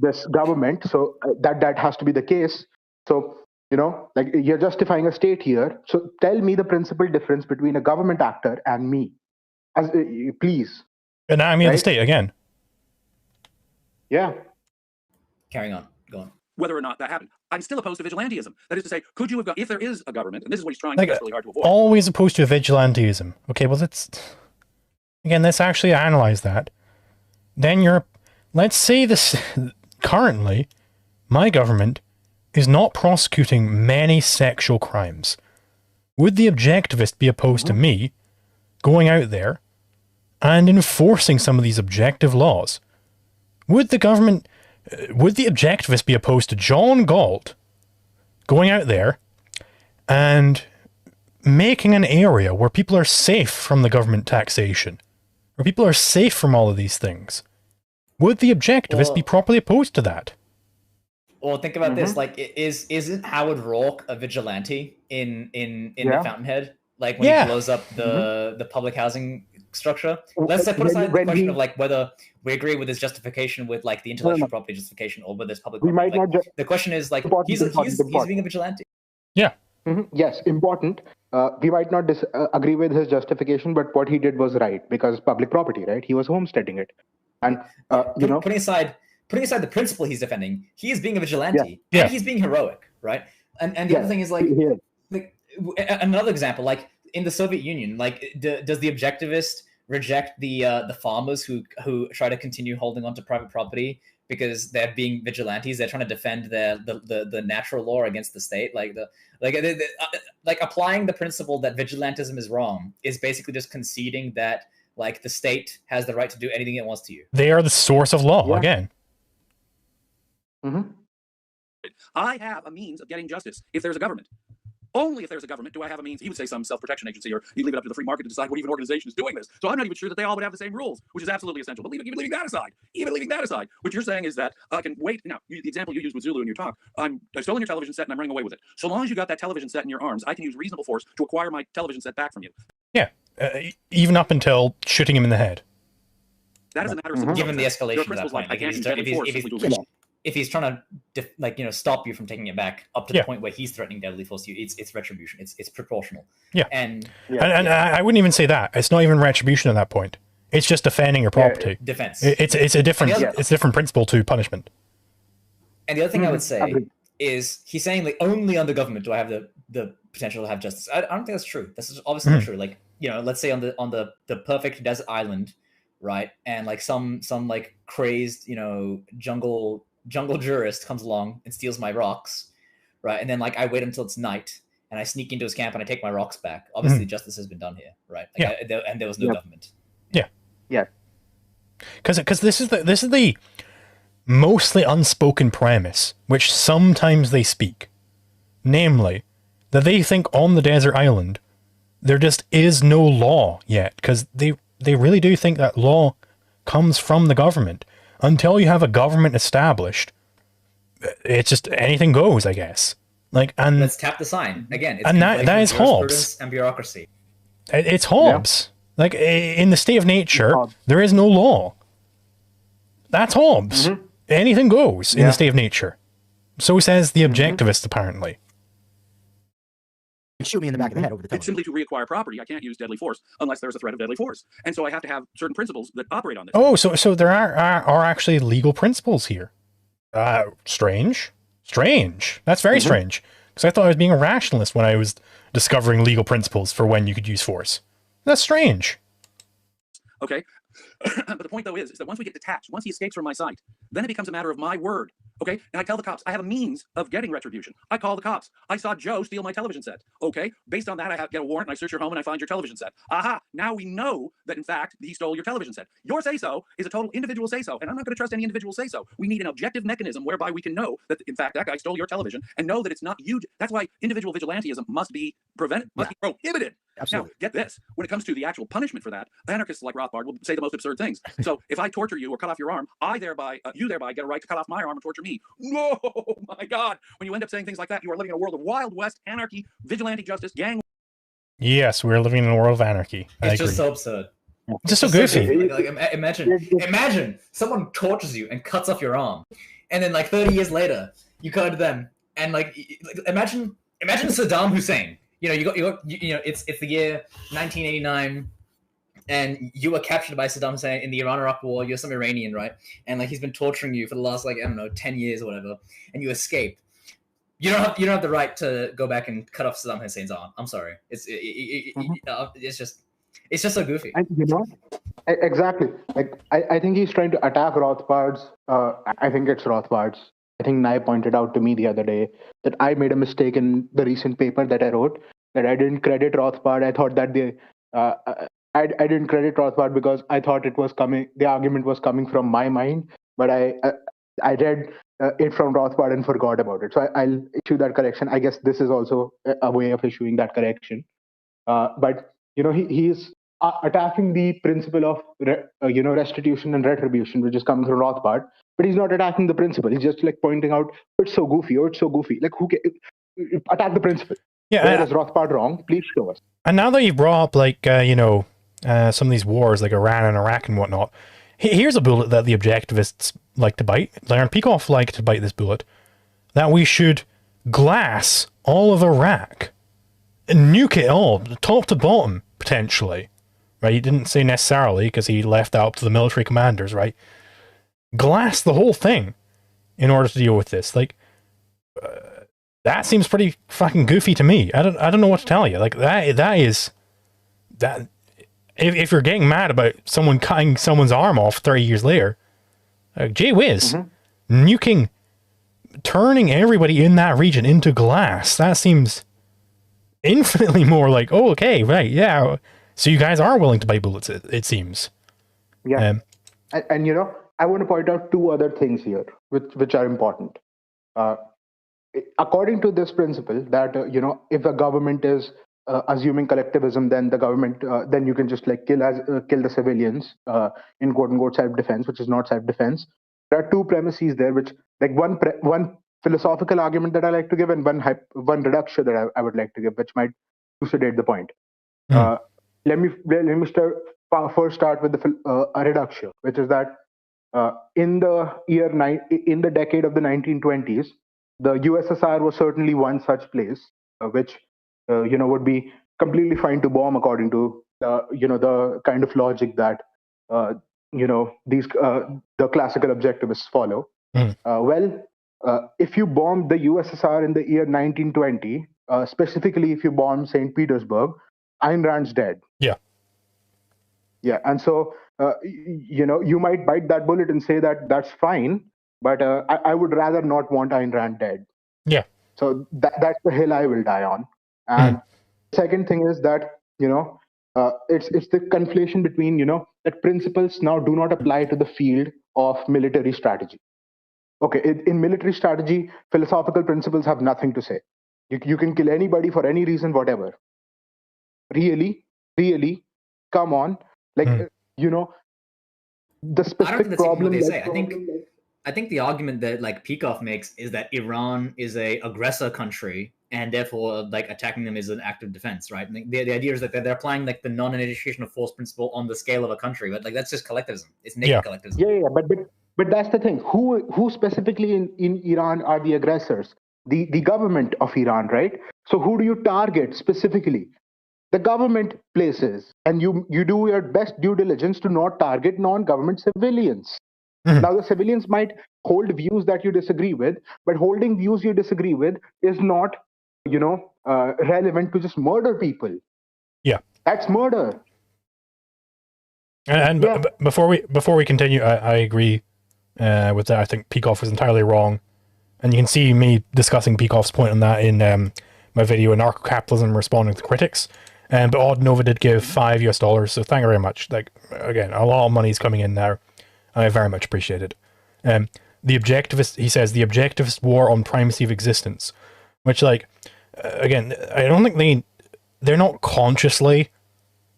this government, so that has to be the case. So, like, you're justifying a state here. So tell me the principal difference between a government actor and me, please. And I'm in the state again. Yeah. Carrying on. Go on. Whether or not that happened, I'm still opposed to vigilantism. That is to say, could you have if there is a government, and this is what he's trying really hard to avoid. Always opposed to vigilantism. Okay, well, let's actually analyze that. Then let's say this, currently, my government is not prosecuting many sexual crimes. Would the objectivist be opposed to me going out there and enforcing some of these objective laws? Would the objectivist be opposed to John Galt going out there and making an area where people are safe from the government taxation, where people are safe from all of these things? Would the objectivist be properly opposed to that? Well, think about this. Like, isn't Howard Rourke a vigilante in the Fountainhead? Like, when he blows up the public housing structure. Let's put aside the question of, like, whether we agree with his justification with, like, the intellectual property justification or whether there's public property. Like, the question is, like, he's being a vigilante. Yeah. Yes, important. We might not agree with his justification, but what he did was right, because public property, right? He was homesteading it. And, putting aside putting aside the principle he's defending, he is being a vigilante Yeah. and he's being heroic, right? And the other thing is like another example, like in the Soviet Union, like does the objectivist reject the farmers who try to continue holding on to private property because they're being vigilantes? They're trying to defend the natural law against the state. Like applying the principle that vigilantism is wrong is basically just conceding that like the state has the right to do anything it wants to you. They are the source of law again. Mm-hmm. I have a means of getting justice if there's a government. Only if there's a government do I have a means. He would say some self-protection agency, or he'd leave it up to the free market to decide what even organization is doing this. So I'm not even sure that they all would have the same rules, which is absolutely essential. But even leaving that aside, what you're saying is that I can wait. Now, the example you used with Zulu in your talk, I've stolen your television set and I'm running away with it. So long as you got that television set in your arms, I can use reasonable force to acquire my television set back from you. Yeah, even up until shooting him in the head. That is a matter of given the escalation of that point. I can't use deadly force simply to if he's trying to stop you from taking it back up to the point where he's threatening deadly force to you, it's retribution. It's proportional. Yeah. And I wouldn't even say that. It's not even retribution at that point. It's just defending your property. Defense. It's a different it's a different principle to punishment. And the other thing I would say is he's saying like only under government do I have the potential to have justice. I don't think that's true. This is obviously not true. Like, let's say on the perfect desert island, right? And like some like crazed, jungle jurist comes along and steals my rocks, right? And then like I wait until it's night and I sneak into his camp and I take my rocks back. Obviously, justice has been done here, right? Like and there was no government. Yeah. Because this is the mostly unspoken premise, which sometimes they speak, namely that they think on the desert island there just is no law yet, because they really do think that law comes from the government. Until you have a government established, it's just anything goes, I guess. Like, and let's tap the sign again. It's and that is Hobbes and bureaucracy. It's Hobbes. Yeah. Like in the state of nature, there is no law. That's Hobbes. Anything goes in the state of nature. So says the objectivist, apparently. Shoot me in the back of the head over the television. It's simply to reacquire property. I can't use deadly force unless there's a threat of deadly force. And so I have to have certain principles that operate on this. Oh, so there are actually legal principles here. Strange. That's very strange. Because I thought I was being a rationalist when I was discovering legal principles for when you could use force. That's strange. Okay. But the point, though, is that once we get detached, once he escapes from my sight, then it becomes a matter of my word. Okay. And I tell the cops, I have a means of getting retribution. I call the cops. I saw Joe steal my television set. Okay. Based on that, I get a warrant and I search your home and I find your television set. Aha. Now we know that, in fact, he stole your television set. Your say-so is a total individual say-so. And I'm not going to trust any individual say-so. We need an objective mechanism whereby we can know that, in fact, that guy stole your television and know that it's not you. That's why individual vigilantism must be prevented, must be prohibited. Absolutely. Now, get this. When it comes to the actual punishment for that, anarchists like Rothbard will say the most absurd things. So if I torture you or cut off your arm, you thereby get a right to cut off my arm and torture me. No, my God. When you end up saying things like that, you are living in a world of Wild West, anarchy, vigilante justice, gang. Yes, we're living in a world of anarchy. It's just so absurd. Just so goofy. Like, imagine someone tortures you and cuts off your arm, and then like 30 years later, you go to them and like imagine Saddam Hussein. It's the year 1989, and you were captured by Saddam Hussein in the Iran-Iraq War. You're some Iranian, right? And like he's been torturing you for the last 10 years or whatever, and you escaped. You don't have the right to go back and cut off Saddam Hussein's arm. I'm sorry. It's just so goofy. And exactly. Like I think he's trying to attack Rothbard's. I think it's Rothbard's. I think Nye pointed out to me the other day that I made a mistake in the recent paper that I wrote, that I didn't credit Rothbard. I thought that I didn't credit Rothbard because I thought the argument was coming from my mind, but I read it from Rothbard and forgot about it. So I'll issue that correction. I guess this is also a way of issuing that correction. But he is attacking the principle of restitution and retribution, which is coming from Rothbard. But he's not attacking the principle. He's just like pointing out, it's so goofy. Like, attack the principle. Yeah. Where is Rothbard wrong? Please show us. And now that you've brought up, some of these wars like Iran and Iraq and whatnot, here's a bullet that the objectivists like to bite. Leon Peikoff liked to bite this bullet, that we should glass all of Iraq and nuke it all, top to bottom, potentially. Right? He didn't say necessarily, because he left that up to the military commanders, right? glass the whole thing in order to deal with this. Like, that seems pretty fucking goofy to me. I don't know what to tell you. Like, that is if you're getting mad about someone cutting someone's arm off 30 years later, gee whiz, nuking, turning everybody in that region into glass, that seems infinitely more like, oh, okay, right, yeah. So you guys are willing to buy bullets, it seems. Yeah. And you know, I want to point out two other things here, which are important. According to this principle that, you know, if a government is assuming collectivism, then the government, then you can just like kill the civilians in quote unquote self-defense, which is not self-defense. There are two premises there, which like one philosophical argument that I like to give, and one reduction that I would like to give, which might elucidate the point. Let me first start with a reduction, which is that in the decade of the 1920s, the USSR was certainly one such place, which you know, would be completely fine to bomb according to the kind of logic that you know, the classical objectivists follow. If you bomb the USSR in the year 1920, specifically if you bomb St. Petersburg, Ayn Rand's dead. Yeah, and so you know, you might bite that bullet and say that that's fine, but I would rather not want Ayn Rand dead. Yeah. So that's the hill I will die on. And second thing is that, you know, it's the conflation between, you know, that principles now do not apply to the field of military strategy. Okay, in military strategy, philosophical principles have nothing to say. You can kill anybody for any reason, whatever. Really, come on. Like, you know, the specific I don't think that's problem even what they say. I think the argument that like Peikoff makes is that Iran is a aggressor country, and therefore like attacking them is an act of defense, right? And the idea is that they're applying like the non-initiation of force principle on the scale of a country, but like that's just collectivism. It's naked collectivism. Yeah, but that's the thing. Who specifically in Iran are the aggressors? The government of Iran, right? So who do you target specifically? The government places, and you do your best due diligence to not target non-government civilians. Now, the civilians might hold views that you disagree with, but holding views you disagree with is not, you know, relevant to just murder people. Yeah, that's murder. And before we continue, I agree with that. I think Peikoff was entirely wrong, and you can see me discussing Peikoff's point on that in my video, Anarcho-Capitalism Responding to Critics. But Odd Nova did give $5 so thank you very much. Like, again, a lot of money is coming in there. I very much appreciate it. The objectivist, he says, the objectivist war on primacy of existence, which, like, again, I don't think they're not consciously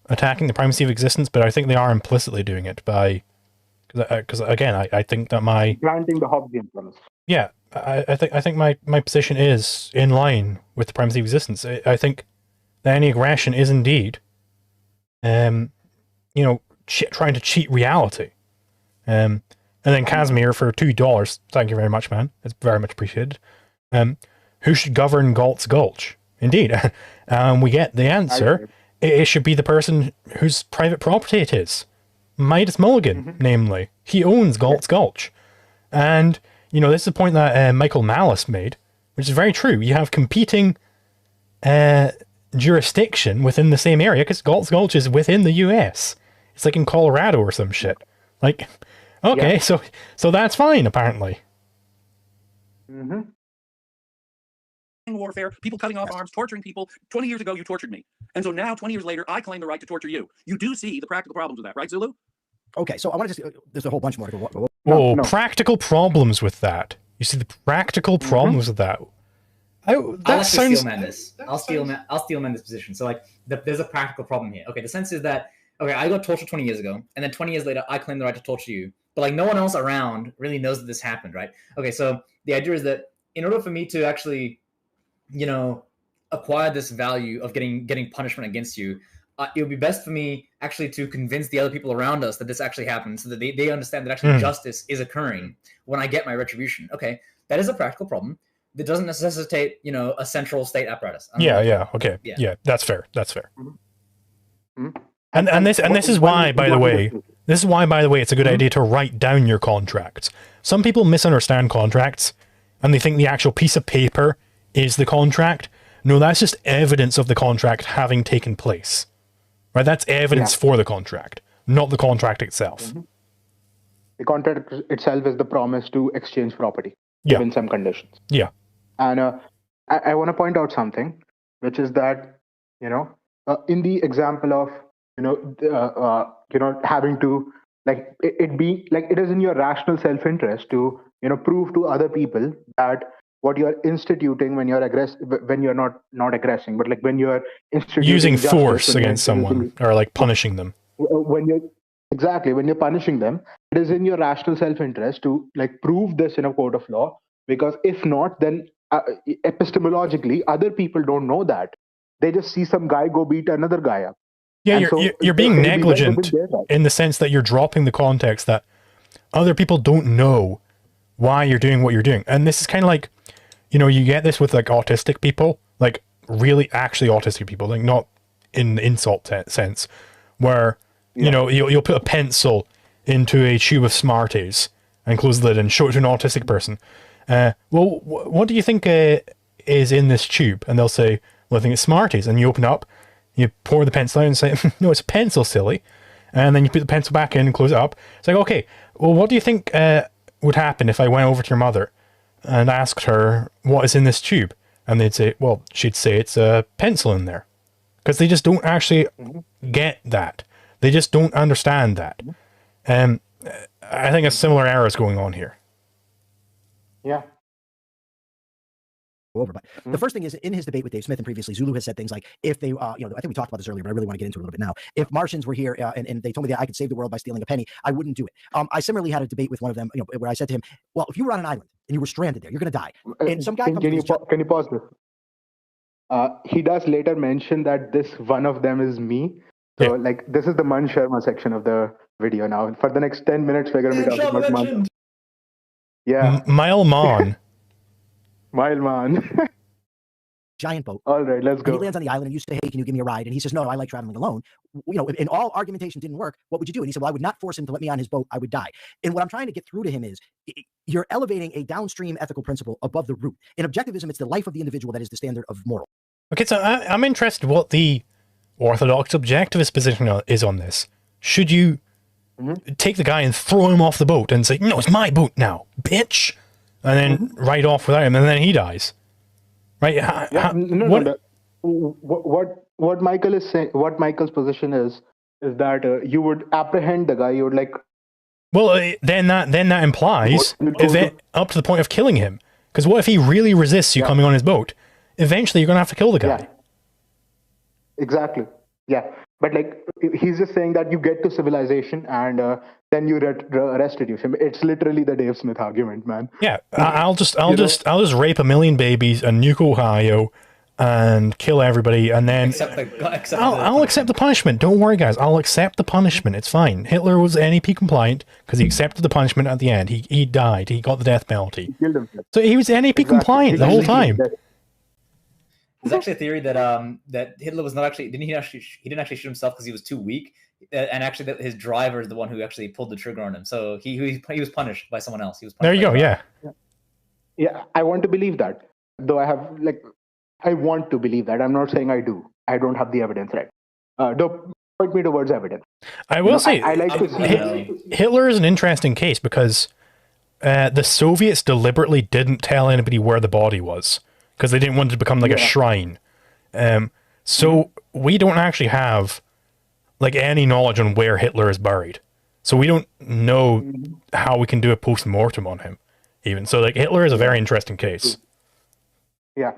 attacking the primacy of existence, but I think they are implicitly doing it by, because again, I think that planting the Hobbesian premise. Yeah, I think my position is in line with the primacy of existence. I think that any aggression is indeed, you know, trying to cheat reality. And then Casimir for $2. Thank you very much, man. It's very much appreciated. Who should govern Galt's Gulch? Indeed. We get the answer. It should be the person whose private property it is. Midas Mulligan, namely. He owns Galt's Gulch. And, you know, this is a point that Michael Malice made, which is very true. You have competing jurisdiction within the same area, because Galt's Gulch is within the US. It's like in Colorado or some shit. Like, okay, so that's fine, apparently. Warfare, people cutting off arms, torturing people. 20 years ago, you tortured me. And so now, 20 years later, I claim the right to torture you. You do see the practical problems with that, right, Zulu? Okay, so I want to just, there's a whole bunch more to go. No. Practical problems with that. You see the practical problems with that. I'll steelman this. I'll steelman this position. So like, there's a practical problem here. Okay, the sense is that, okay, I got tortured 20 years ago, and then 20 years later, I claim the right to torture you. But like, no one else around really knows that this happened, right? Okay, so the idea is that in order for me to actually, you know, acquire this value of getting punishment against you, it would be best for me actually to convince the other people around us that this actually happened, so that they understand that actually justice is occurring when I get my retribution. Okay, that is a practical problem. That doesn't necessitate, you know, a central state apparatus. Okay. Yeah, that's fair. That's fair. And this is why, by the way, This is why, by the way, it's a good idea to write down your contracts. Some people misunderstand contracts, and they think the actual piece of paper is the contract. No, that's just evidence of the contract having taken place. Right? That's evidence for the contract, not the contract itself. The contract itself is the promise to exchange property, given some conditions. Yeah. And I want to point out something, which is that, in the example of, having to, like, it is in your rational self-interest to, prove to other people that what you're instituting when you're when you're not aggressing, but like when you're instituting using justice force against someone, or like punishing them. When you're punishing them, it is in your rational self-interest to like prove this in a court of law, because if not, then epistemologically other people don't know that. They just see some guy go beat another guy up. Yeah, you're being negligent in the sense that you're dropping the context that other people don't know why you're doing what you're doing. And this is kind of like, you get this with like autistic people, like really actually autistic people, like not in the insult sense, where, you'll put a pencil into a tube of Smarties and close the lid and show it to an autistic person. Well, what do you think is in this tube? And they'll say, well, I think it's Smarties. And you open up, you pour the pencil out and say, no, it's a pencil, silly. And then you put the pencil back in and close it up. It's like, okay, well, what do you think would happen if I went over to your mother and asked her what is in this tube? And they'd say, well, she'd say it's a pencil in there. Because they just don't actually get that. They just don't understand that. And I think a similar error is going on here. Yeah. Over, but the first thing is, in his debate with Dave Smith and previously, Zulu has said things like, if they, I think we talked about this earlier, but I really want to get into it a little bit now. If Martians were here and they told me that I could save the world by stealing a penny, I wouldn't do it. I similarly had a debate with one of them, where I said to him, well, if you were on an island and you were stranded there, you're going to die. And some guy can you pause this? He does later mention that this one of them is me. So, like, this is the Man Sharma section of the video now. For the next 10 minutes, we're going to be talking about Man. Yeah. Mile Man. Mile Man. Giant boat. All right, let's go. And he lands on the island and you say, hey, can you give me a ride? And he says, no, I like traveling alone. And all argumentation didn't work. What would you do? And he said, well, I would not force him to let me on his boat. I would die. And what I'm trying to get through to him is, you're elevating a downstream ethical principle above the root. In objectivism, it's the life of the individual that is the standard of moral. Okay, so I'm interested what the orthodox objectivist position is on this. Should you take the guy and throw him off the boat and say, no, it's my boat now, bitch, and then ride off without him, and then he dies? Right? What Michael is saying, what Michael's position is that you would apprehend the guy. You would like. Well, then that implies up to the point of killing him. Because what if he really resists you coming on his boat? Eventually, you're gonna have to kill the guy. Yeah. Exactly. Yeah, but like he's just saying that you get to civilization and then you restitute him. It's literally the Dave Smith argument, man. Yeah, I'll just rape 1 million babies and nuke Ohio and kill everybody, and then I'll accept the punishment. Don't worry, guys. I'll accept the punishment. It's fine. Hitler was NEP compliant because he accepted the punishment at the end. He died. He got the death penalty. So he was NEP compliant the whole time. There's actually a theory that that Hitler was not actually he didn't actually shoot himself because he was too weak, and actually that his driver is the one who actually pulled the trigger on him. So he was punished by someone else. He was punished. There you go. Yeah. I want to believe that, though. I want to believe that. I'm not saying I do. I don't have the evidence, right? Don't point me towards evidence. I will say, I like to see Hitler is an interesting case because the Soviets deliberately didn't tell anybody where the body was, because they didn't want it to become like a shrine. So we don't actually have like any knowledge on where Hitler is buried. So we don't know how we can do a post-mortem on him, even. So like Hitler is a very interesting case. Yeah,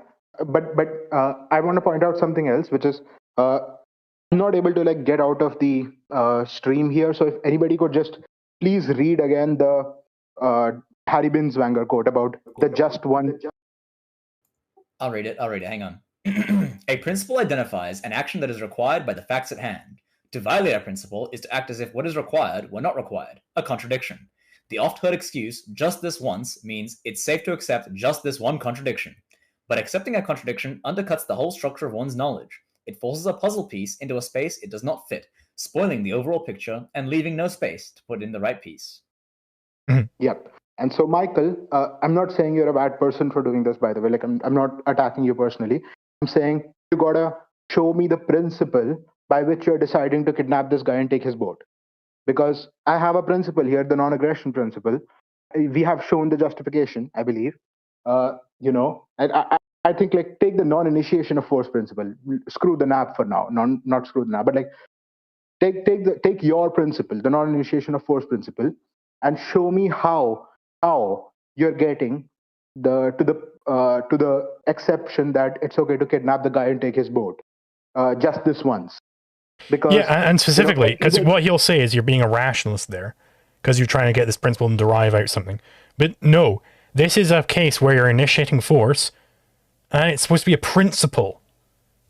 but I want to point out something else, which is I'm not able to like get out of the stream here. So if anybody could just please read again the Harry Binswanger quote about the just one. I'll read it. Hang on. A principle identifies an action that is required by the facts at hand. To violate a principle is to act as if what is required were not required, a contradiction. The oft-heard excuse, just this once, means it's safe to accept just this one contradiction. But accepting a contradiction undercuts the whole structure of one's knowledge. It forces a puzzle piece into a space it does not fit, spoiling the overall picture and leaving no space to put in the right piece. Yep. And so, Michael, I'm not saying you're a bad person for doing this, by the way. Like, I'm not attacking you personally. I'm saying you gotta show me the principle by which you're deciding to kidnap this guy and take his boat. Because I have a principle here, the non-aggression principle. We have shown the justification, I believe. And I think, like, take the non-initiation of force principle. Screw the nap for now. Not screw the nap, but like take your principle, the non-initiation of force principle, and show me how you're getting to the exception that it's okay to kidnap the guy and take his boat just this once. Because and specifically, because what he'll say is you're being a rationalist there, because you're trying to get this principle and derive out something. But no, this is a case where you're initiating force, and it's supposed to be a principle.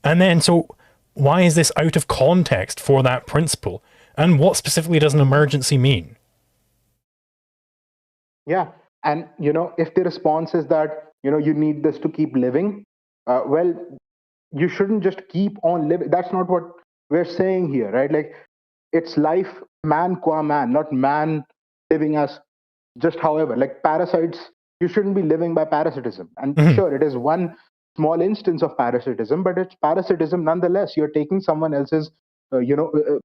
And then, so why is this out of context for that principle? And what specifically does an emergency mean? Yeah, and if the response is that you need this to keep living, well, you shouldn't just keep on living. That's not what we're saying here, right? Like, it's life, man qua man, not man living as just however. Like, parasites, you shouldn't be living by parasitism. And sure, it is one small instance of parasitism, but it's parasitism nonetheless. You're taking someone else's,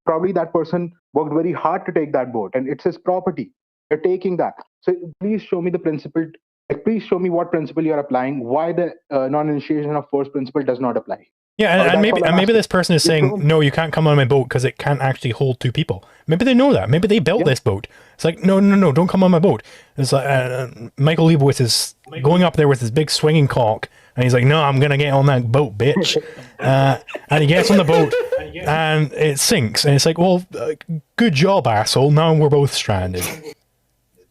probably that person worked very hard to take that boat, and it's his property. You're taking that. So please show me the principle. Like, please show me what principle you're applying, why the non-initiation of force principle does not apply. Yeah, and maybe this person is saying, no, you can't come on my boat because it can't actually hold two people. Maybe they know that. Maybe they built this boat. It's like, no, don't come on my boat. It's like Michael Leibowitz is going up there with his big swinging cock, and he's like, no, I'm going to get on that boat, bitch. And he gets on the boat, and it sinks. And it's like, well, good job, asshole. Now we're both stranded.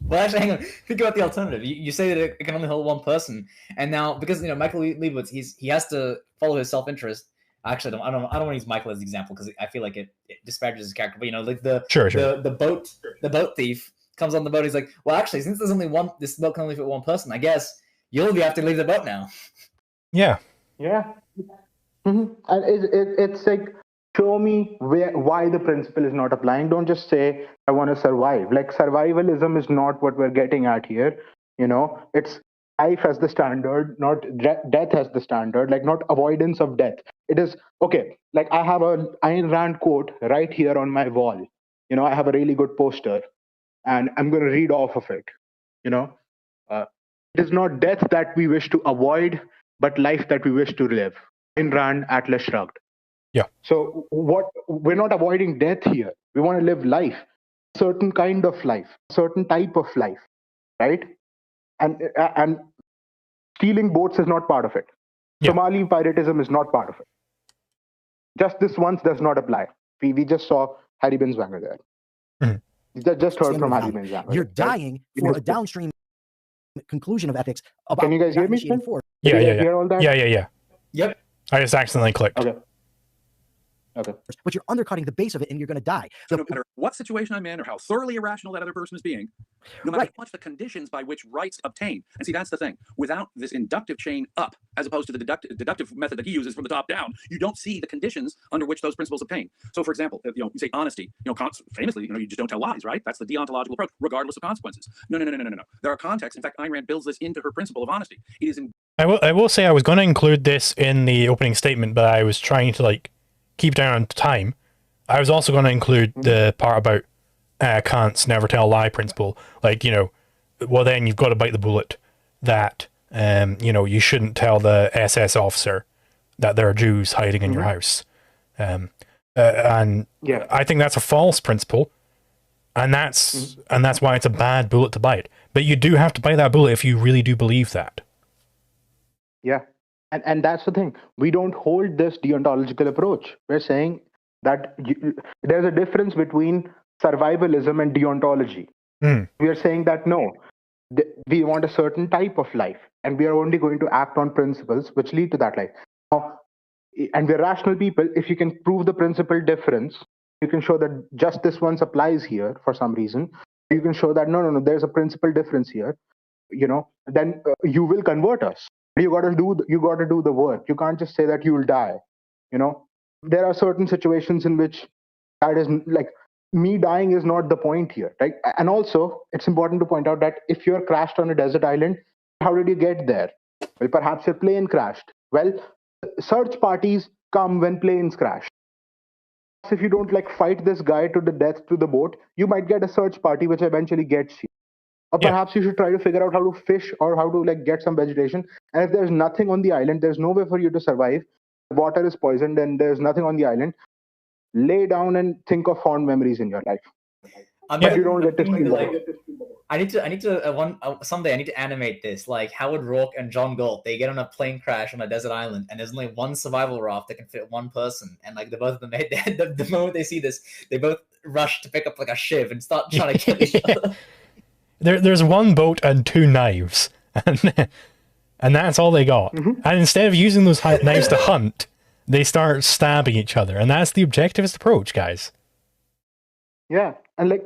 Well, actually, hang on. Think about the alternative. You say that it can only hold one person, and now because Michael Leibowitz, he has to follow his self-interest. Actually, I don't want to use Michael as an example because I feel like it disparages his character. But like the boat thief comes on the boat. He's like, well, actually, since there's only one, this boat can only fit one person. I guess you'll have to leave the boat now. Yeah. And it's like, show me why the principle is not applying. Don't just say, I want to survive. Like, survivalism is not what we're getting at here. It's life as the standard, not death as the standard, like not avoidance of death. It is, okay, like I have a Ayn Rand quote right here on my wall. I have a really good poster, and I'm going to read off of it. It is not death that we wish to avoid, but life that we wish to live. Ayn Rand, Atlas Shrugged. Yeah. So we're not avoiding death here. We want to live life, certain kind of life, certain type of life, right? And stealing boats is not part of it. Yeah. Somali piratism is not part of it. Just this once does not apply. We just saw Harry Binswanger there. Mm-hmm. Just heard from Harry Binswanger. You're dying for a downstream conclusion of ethics. About Can you guys hear me? Yeah. Hear all that? Yeah. Yep. I just accidentally clicked. Okay. But you're undercutting the base of it, and you're going to die. So no matter what situation I'm in or how thoroughly irrational that other person is being, no matter how much the conditions by which rights obtain, and see, that's the thing. Without this inductive chain up, as opposed to the deductive method that he uses from the top down, you don't see the conditions under which those principles obtain. So, for example, you say honesty. Famously, you just don't tell lies, right? That's the deontological approach, regardless of consequences. No. There are contexts. In fact, Ayn Rand builds this into her principle of honesty. It is. I will say I was going to include this in the opening statement, but I was trying to keep down on time. I was also going to include the part about Kant's never tell a lie principle. Well, then you've got to bite the bullet that, you shouldn't tell the SS officer that there are Jews hiding in your house. And I think that's a false principle. And that's why it's a bad bullet to bite. But you do have to bite that bullet if you really do believe that. Yeah. And that's the thing. We don't hold this deontological approach. We're saying that there's a difference between survivalism and deontology. We are saying that no, we want a certain type of life, and we are only going to act on principles which lead to that life. Now, and we're rational people. If you can prove the principle difference, you can show that just this once applies here for some reason. You can show that no, there's a principle difference here. Then you will convert us. You got to do the work. You can't just say that you will die. There are certain situations in which That is like, me dying is not the point here, right? And also, it's important to point out that if you're crashed on a desert island, how did you get there? Well, perhaps your plane crashed. Well, search parties come when planes crash. If you don't like fight this guy to the death to the boat, you might get a search party which eventually gets you. Or perhaps you should try to figure out how to fish or how to like get some vegetation. And if there's nothing on the island, there's no way for you to survive. The water is poisoned and there's nothing on the island. Lay down and think of fond memories in your life. But you don't get to steal someday I need to animate this. Like Howard Rourke and John Galt, they get on a plane crash on a desert island, and there's only one survival raft that can fit one person. And like the both of them, the moment they see this, they both rush to pick up like a shiv and start trying to kill each other. There's one boat and 2 knives, and that's all they got. And instead of using those knives to hunt, they start stabbing each other, and that's the objectivist approach, guys. Yeah, and like,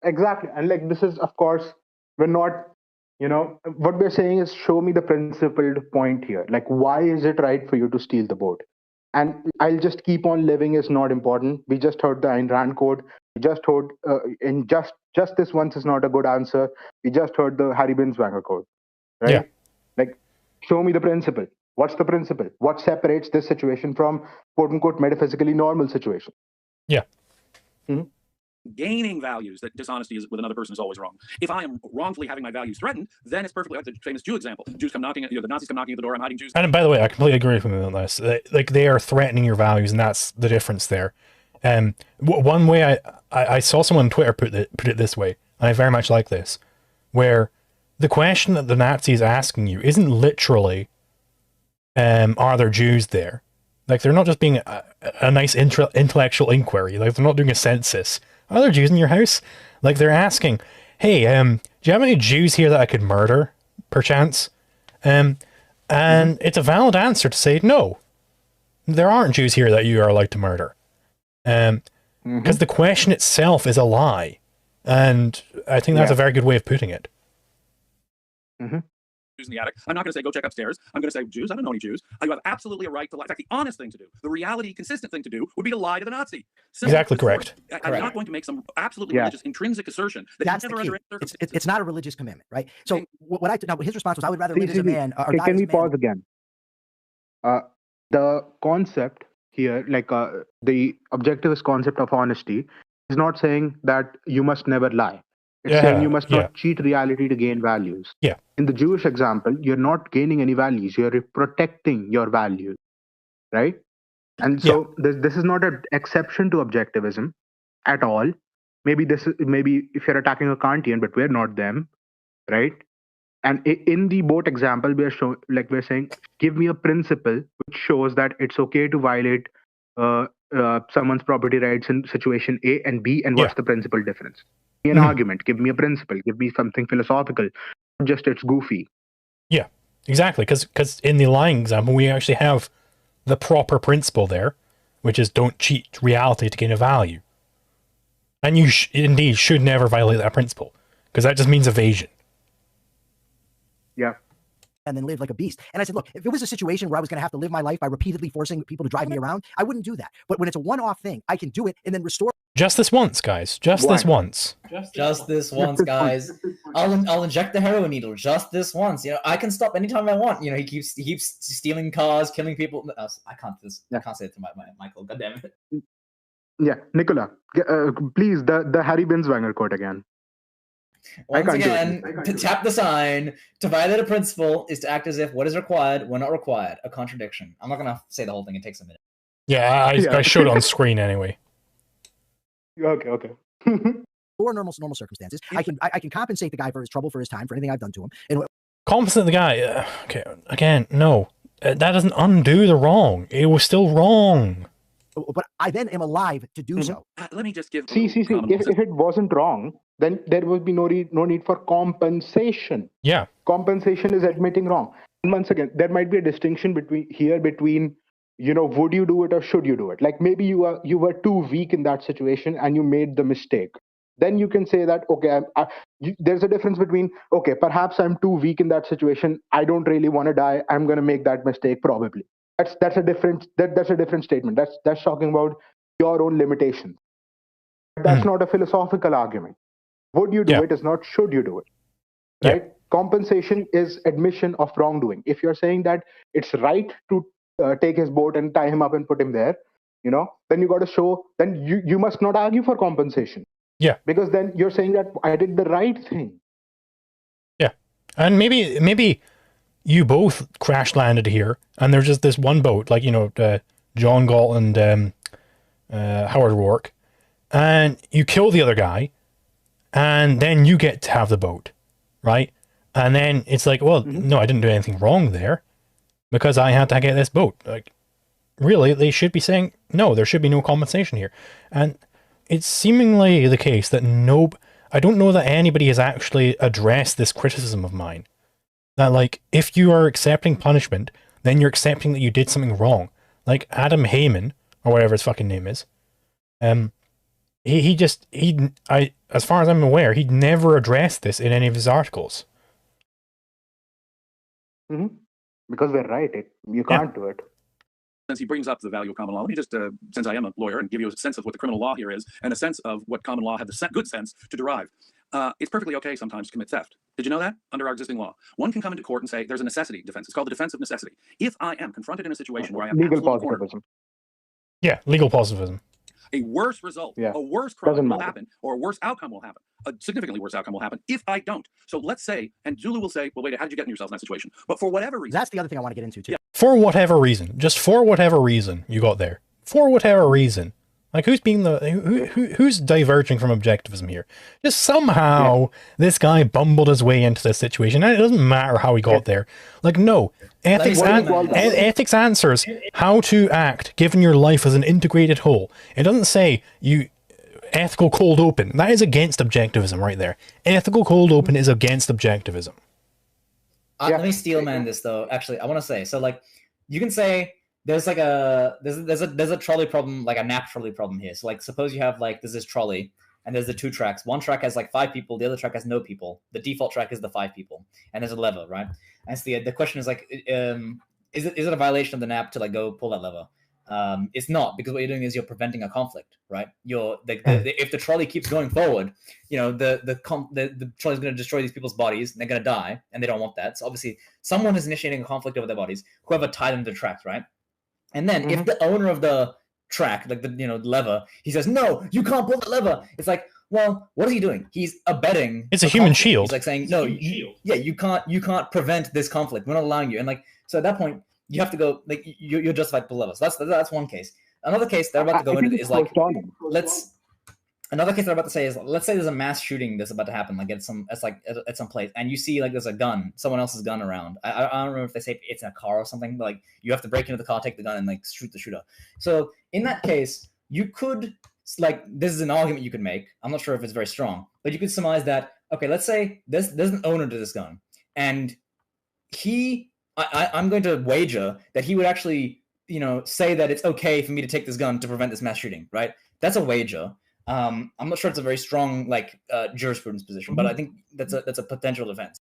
exactly. And like, this is, of course, we're not, what we're saying is show me the principled point here. Like, why is it right for you to steal the boat? And I'll just keep on living is not important. We just heard the Ayn Rand quote. We just heard, in just this once is not a good answer. We just heard the Harry Binswanger quote, right? Yeah. Like, show me the principle. What's the principle? What separates this situation from quote unquote metaphysically normal situation? Yeah. Gaining values that dishonesty is with another person is always wrong. If I am wrongfully having my values threatened, then it's perfectly like the famous Jew example. Jews come knocking, the Nazis come knocking at the door. I'm hiding Jews. And by the way, I completely agree with them on this. Like, they are threatening your values, and that's the difference there. One way I saw someone on Twitter put it this way, and I very much like this, where the question that the Nazi is asking you isn't literally, are there Jews there? Like, they're not just being a nice intellectual inquiry. Like, they're not doing a census. Are there Jews in your house? Like, they're asking, hey, do you have any Jews here that I could murder, perchance? And it's a valid answer to say, no, there aren't Jews here that you are allowed to murder. Because the question itself is a lie. And I think that's a very good way of putting it. Jews in the attic. I'm not going to say, go check upstairs. I'm going to say, Jews, I don't know any Jews. You have absolutely a right to lie. In fact, the honest thing to do, the reality consistent thing to do would be to lie to the Nazi. Exactly correct. I'm not going to make some absolutely religious intrinsic assertion that that's never under any circumstances. It's not a religious commitment, right? So now his response was, I would rather live as a man. Or die Can as we a man. pause again? The concept here, like the objectivist concept of honesty, is not saying that you must never lie. It's saying you must not cheat reality to gain values. Yeah. In the Jewish example, you're not gaining any values. You're protecting your values, right? And so this is not an exception to objectivism at all. Maybe if you're attacking a Kantian, but we're not them, right? And in the boat example, we're saying, give me a principle which shows that it's okay to violate someone's property rights in situation A and B, and what's the principal difference? Give me an argument, give me a principle, give me something philosophical, not just it's goofy. Yeah, exactly. Because in the lying example, we actually have the proper principle there, which is don't cheat reality to gain a value. And you indeed should never violate that principle, because that just means evasion. Yeah. And then live like a beast. And I said, look, if it was a situation where I was going to have to live my life by repeatedly forcing people to drive me around, I wouldn't do that. But when it's a one-off thing, I can do it and then restore. Just this once, guys. Just this once. Just this once, guys. I'll inject the heroin needle just this once. I can stop anytime I want. He keeps stealing cars, killing people. No, I can't I can't say it to my Michael. God damn it. Yeah, Nikola, please, the Harry Binswanger quote again. Once again, to tap the sign, to violate a principle is to act as if what is required when not required. A contradiction. I'm not going to say the whole thing. It takes a minute. Yeah, I showed it on screen anyway. Okay. Or normal circumstances, I can compensate the guy for his trouble, for his time, for anything I've done to him. And compensate the guy. Okay, again, no. That doesn't undo the wrong. It was still wrong. But I then am alive to do so. Let me just give. See. If it wasn't wrong, then there would be no need for compensation. Yeah. Compensation is admitting wrong. And once again, there might be a distinction between would you do it or should you do it? Like maybe you were too weak in that situation and you made the mistake. Then you can say that, okay, there's a difference between, okay, perhaps I'm too weak in that situation. I don't really want to die. I'm going to make that mistake probably. That's a different statement. That's talking about your own limitations. That's not a philosophical argument. Would you do it is not should you do it, right? Compensation is admission of wrongdoing. If you're saying that it's right to take his boat and tie him up and put him there, then you got to show, then you must not argue for compensation. Yeah. Because then you're saying that I did the right thing. Yeah. And maybe you both crash landed here and there's just this one boat, like, John Galt and Howard Rourke, and you kill the other guy and then you get to have the boat, right? And then it's like, well, no, I didn't do anything wrong there because I had to get this boat. Like, really, they should be saying, no, there should be no compensation here. And it's seemingly the case that I don't know that anybody has actually addressed this criticism of mine. That, like, if you are accepting punishment, then you're accepting that you did something wrong. Like Adam Heyman, or whatever his fucking name is, as far as I'm aware, he'd never addressed this in any of his articles. Because we're right. You can't do it. Since he brings up the value of common law, let me just, since I am a lawyer, and give you a sense of what the criminal law here is, and a sense of what common law had the good sense to derive. It's perfectly okay sometimes to commit theft. Did you know that? Under our existing law, one can come into court and say there's a necessity defense. It's called the defense of necessity. If I am confronted in a situation where I am legal positivism. Yeah, legal positivism. A worse result, a worse crime will happen, or a worse outcome will happen. A significantly worse outcome will happen if I don't. So let's say, and Zulu will say, well, wait, how did you get yourself in that situation? But for whatever reason. That's the other thing I want to get into too. Yeah. For whatever reason. Just for whatever reason you got there. For whatever reason. Like, who's being who's diverging from objectivism here? Just somehow this guy bumbled his way into this situation, and it doesn't matter how he got there. Like, no, ethics answers how to act given your life as an integrated whole. It doesn't say ethical cold open. That is against objectivism right there. Ethical cold open is against objectivism. Let me steel man this though. Actually, I want to say, so like, you can say. There's like there's a trolley problem, like a nap trolley problem here. So like, suppose you have there's this trolley and there's the two tracks. One track has like 5 people, the other track has no people. The default track is the 5 people, and there's a lever, right? And so the question is like, is it a violation of the nap to like go pull that lever? It's not, because what you're doing is you're preventing a conflict, right? If the trolley keeps going forward, the trolley's going to destroy these people's bodies, and they're going to die, and they don't want that. So obviously, someone is initiating a conflict over their bodies. Whoever tied them to the tracks, right? And then if the owner of the track, like the lever, he says, no, you can't pull the lever. It's like, well, what is he doing? He's abetting. It's a human shield. He's like saying, no, you can't prevent this conflict. We're not allowing you. And like, so at that point, you have to go, like, you're justified to pull the lever. So that's one case. Another case that I'm about to go into is like, another case that I'm about to say is, let's say there's a mass shooting that's about to happen, like at some place, and you see like there's a gun, someone else's gun around. I don't remember if they say it's in a car or something, but like you have to break into the car, take the gun, and like shoot the shooter. So in that case, you could, like, this is an argument you could make. I'm not sure if it's very strong, but you could surmise that, okay, let's say there's an owner to this gun, and I'm going to wager that he would actually, say that it's okay for me to take this gun to prevent this mass shooting, right? That's a wager. I'm not sure it's a very strong jurisprudence position, but I think that's a potential defense.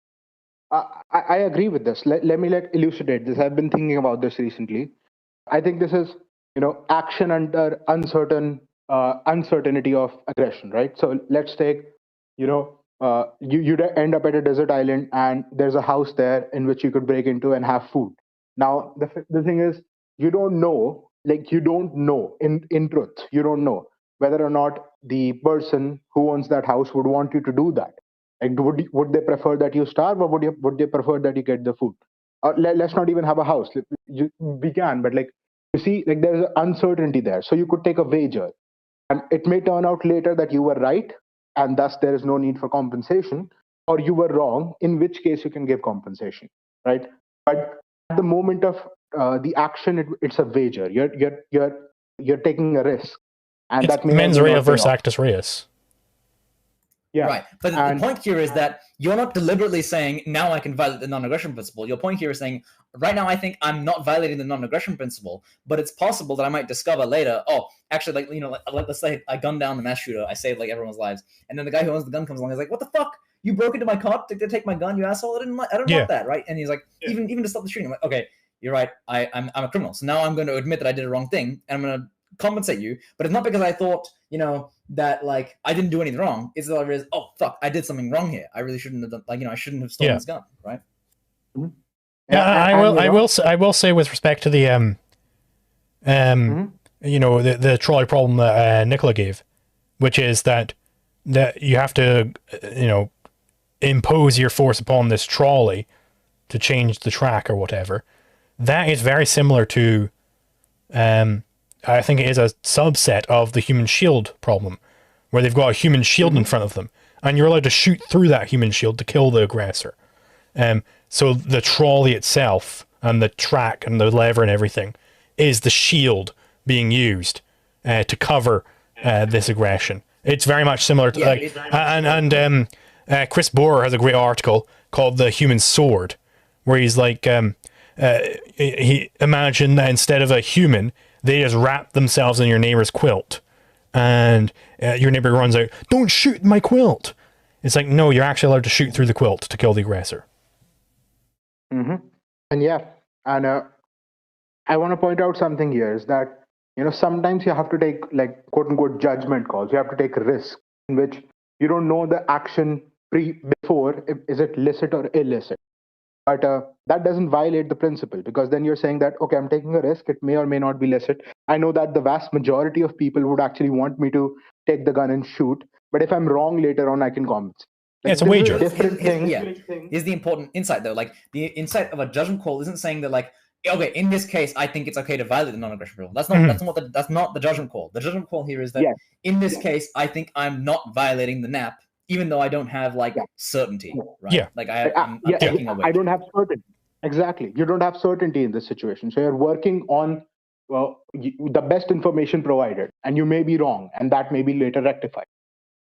I agree with this. Let me elucidate this. I've been thinking about this recently. I think this is action under uncertainty of aggression, right? So let's take you end up at a desert island and there's a house there in which you could break into and have food. Now the thing is, you don't know in truth, you don't know whether or not the person who owns that house would want you to do that. Like, would they prefer that you starve, or would they prefer that you get the food? Or let's not even have a house. We can, but like, you see, like, there's uncertainty there. So you could take a wager, and it may turn out later that you were right, and thus there is no need for compensation, or you were wrong, in which case you can give compensation, right? But at the moment of the action, it's a wager. You're taking a risk. And it's that mens rea versus actus reus. Yeah. Right. But the point here is that you're not deliberately saying, now I can violate the non-aggression principle. Your point here is saying, right now I think I'm not violating the non-aggression principle, but it's possible that I might discover later, oh, actually, let's say I gun down the mass shooter, I saved like everyone's lives, and then the guy who owns the gun comes along, he's like, what the fuck? You broke into my car to take my gun, you asshole? I don't want that, right? And he's like, even to stop the shooting, I'm like, okay, you're right, I'm a criminal. So now I'm going to admit that I did a wrong thing, and I'm going to compensate you, but it's not because I thought, you know, that like I didn't do anything wrong. It's that I realized, oh fuck, I did something wrong here. I really shouldn't have done, like, you know, I shouldn't have stolen this gun, right? I will say with respect to the you know, the trolley problem that Nikola gave, which is that you have to, you know, impose your force upon this trolley to change the track or whatever. That is very similar to, I think it is a subset of the human shield problem, where they've got a human shield in front of them, and you're allowed to shoot through that human shield to kill the aggressor. So the trolley itself and the track and the lever and everything is the shield being used to cover this aggression. It's very much similar to Chris Bohrer has a great article called "The Human Sword," where he's like, he imagine that instead of a human, they just wrap themselves in your neighbor's quilt, and your neighbor runs out, "Don't shoot my quilt!" It's like, no, you're actually allowed to shoot through the quilt to kill the aggressor. And yeah, and I want to point out something here is that, you know, sometimes you have to take, like, quote unquote judgment calls. You have to take a risk in which you don't know the action before, is it licit or illicit. But that doesn't violate the principle, because then you're saying that, okay, I'm taking a risk. It may or may not be licit. I know that the vast majority of people would actually want me to take the gun and shoot. But if I'm wrong later on, I can compensate. Like, it's a wager. Different thing. Here's the important insight, though. Like, the insight of a judgment call isn't saying that, like, okay, in this case, I think it's okay to violate the non-aggression rule. That's not that's not the judgment call. The judgment call here is that in this case, I think I'm not violating the NAP, even though I don't have like certainty. Right? Yeah. Like I'm taking a wager. I don't have certainty. Exactly. You don't have certainty in this situation. So you're working on the best information provided, and you may be wrong, and that may be later rectified.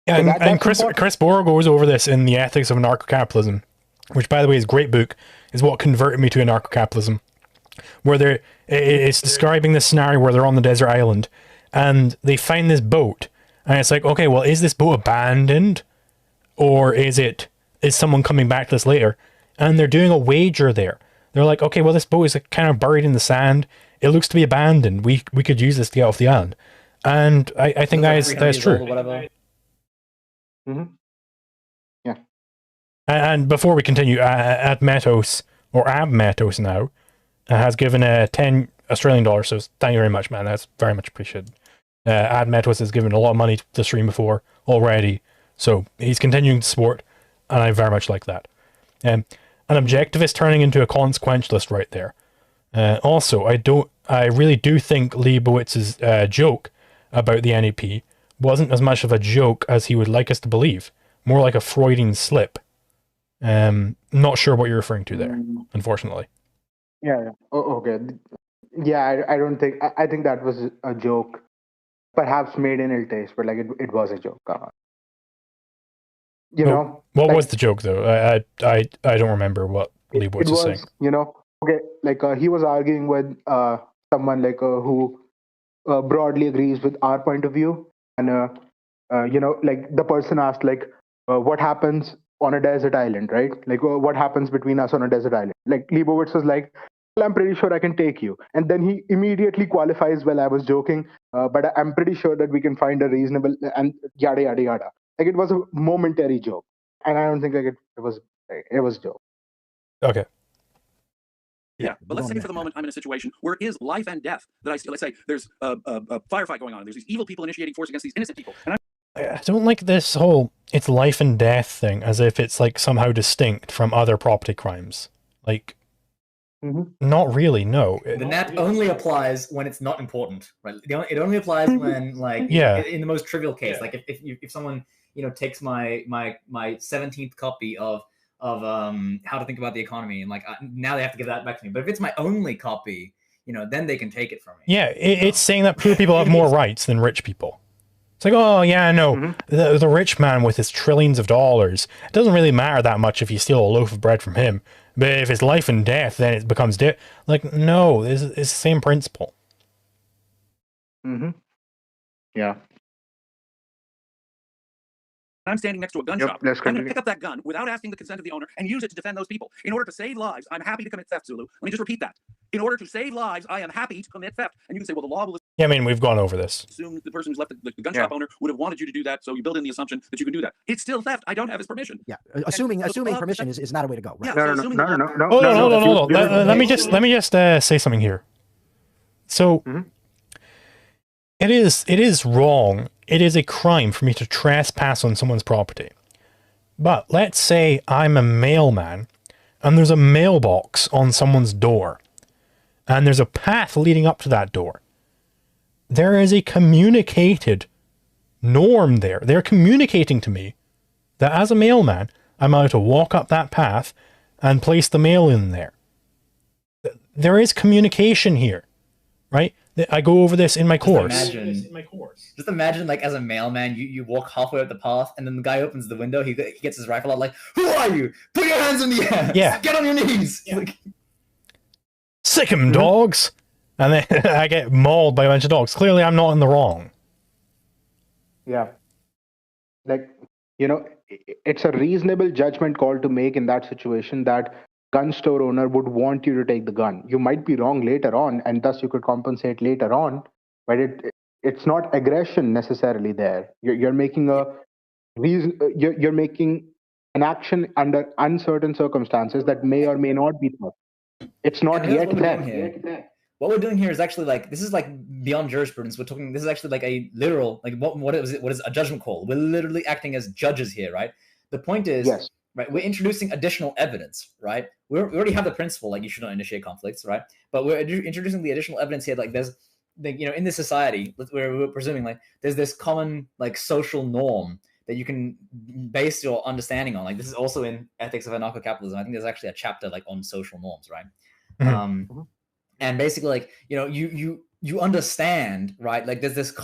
Yeah, so and Chris Bohrer goes over this in The Ethics of Anarcho-Capitalism, which, by the way, is a great book, is what converted me to anarcho-capitalism, where it's describing this scenario where they're on the desert island, and they find this boat, and it's like, okay, well, is this boat abandoned, or is someone coming back to this later? And they're doing a wager there. They're like, okay, well, this boat is kind of buried in the sand. It looks to be abandoned. We could use this to get off the island. And I think that is true. Yeah. And before we continue, Admetos, or Abmetos now, has given 10 Australian dollars. So thank you very much, man. That's very much appreciated. Admetos has given a lot of money to the stream before already. So he's continuing to support, and I very much like that. An objectivist turning into a consequentialist right there. Also, I really do think Leibowitz's joke about the NEP wasn't as much of a joke as he would like us to believe. More like a Freudian slip. Not sure what you're referring to there, unfortunately. Yeah. Oh, okay. Yeah, I don't think... I think that was a joke. Perhaps made in ill taste, but like it was a joke. You know? What was the joke, though? I don't remember what Leibowitz was saying. You know, okay, like he was arguing with someone like who broadly agrees with our point of view. And, you know, like the person asked, like, what happens on a desert island, right? Like, what happens between us on a desert island? Like, Leibowitz was like, well, I'm pretty sure I can take you. And then he immediately qualifies, well, I was joking, but I'm pretty sure that we can find a reasonable, and yada, yada, yada. Like, it was a momentary joke. And I don't think like it was a joke. Okay. Yeah, but let's say for the moment I'm in a situation where it is life and death that I see. Let's say there's a firefight going on. There's these evil people initiating force against these innocent people. And I don't like this whole it's life and death thing as if it's like somehow distinct from other property crimes. Like, not really, no. The NAP only applies when it's not important, right? It only applies when, like, in the most trivial case, like if someone, you know, takes my 17th copy of How to Think About the Economy, and like now they have to give that back to me. But if it's my only copy, you know, then they can take it from me. Yeah, it's saying that poor people have more rights than rich people. It's like, oh yeah, no, the rich man with his trillions of dollars, it doesn't really matter that much if you steal a loaf of bread from him. But if it's life and death, then it becomes like, no, it's the same principle. Yeah. I'm standing next to a gun shop. I'm going to pick up that gun without asking the consent of the owner and use it to defend those people. In order to save lives, I'm happy to commit theft, Zulu. Let me just repeat that. In order to save lives, I am happy to commit theft. And you can say, well, the law will Yeah, I mean, we've gone over this. assume the person who's left the gun shop owner would have wanted you to do that, so you build in the assumption that you can do that. It's still theft. I don't have his permission. Yeah, assuming permission is not a way to go. Right? Yeah, No. Hold on. Let me just say something here. So, it is wrong. It is a crime for me to trespass on someone's property. But let's say I'm a mailman, and there's a mailbox on someone's door, and there's a path leading up to that door. There is a communicated norm there. They're communicating to me that as a mailman, I'm allowed to walk up that path and place the mail in there. There is communication here, right? I go over this in my course. Just imagine, like, as a mailman, you walk halfway up the path, and then the guy opens the window, he gets his rifle out, like, who are you? Put your hands in the air! Yeah. Get on your knees! Yeah. Like, sick 'em, dogs! And then I get mauled by a bunch of dogs. Clearly, I'm not in the wrong. Yeah. Like, you know, it's a reasonable judgment call to make in that situation that gun store owner would want you to take the gun. You might be wrong later on, and thus you could compensate later on, but it's not aggression necessarily there. You're making a reason. You're making an action under uncertain circumstances that may or may not be theft. It's not yet theft. What we're doing here is actually, like, this is like beyond jurisprudence. We're talking. This is actually like a literal, like, what is it? What is a judgment call? We're literally acting as judges here, right? The point is, yes. Right, we're introducing additional evidence, right? We already have the principle, like, you should not initiate conflicts, right? But we're introducing the additional evidence here, like, there's, like, you know, in this society, we're presuming, like, there's this common, like, social norm that you can base your understanding on. Like, this is also in Ethics of Anarcho-Capitalism. I think there's actually a chapter, like, on social norms, right? And basically, like, you know, you understand, right? Like, there's this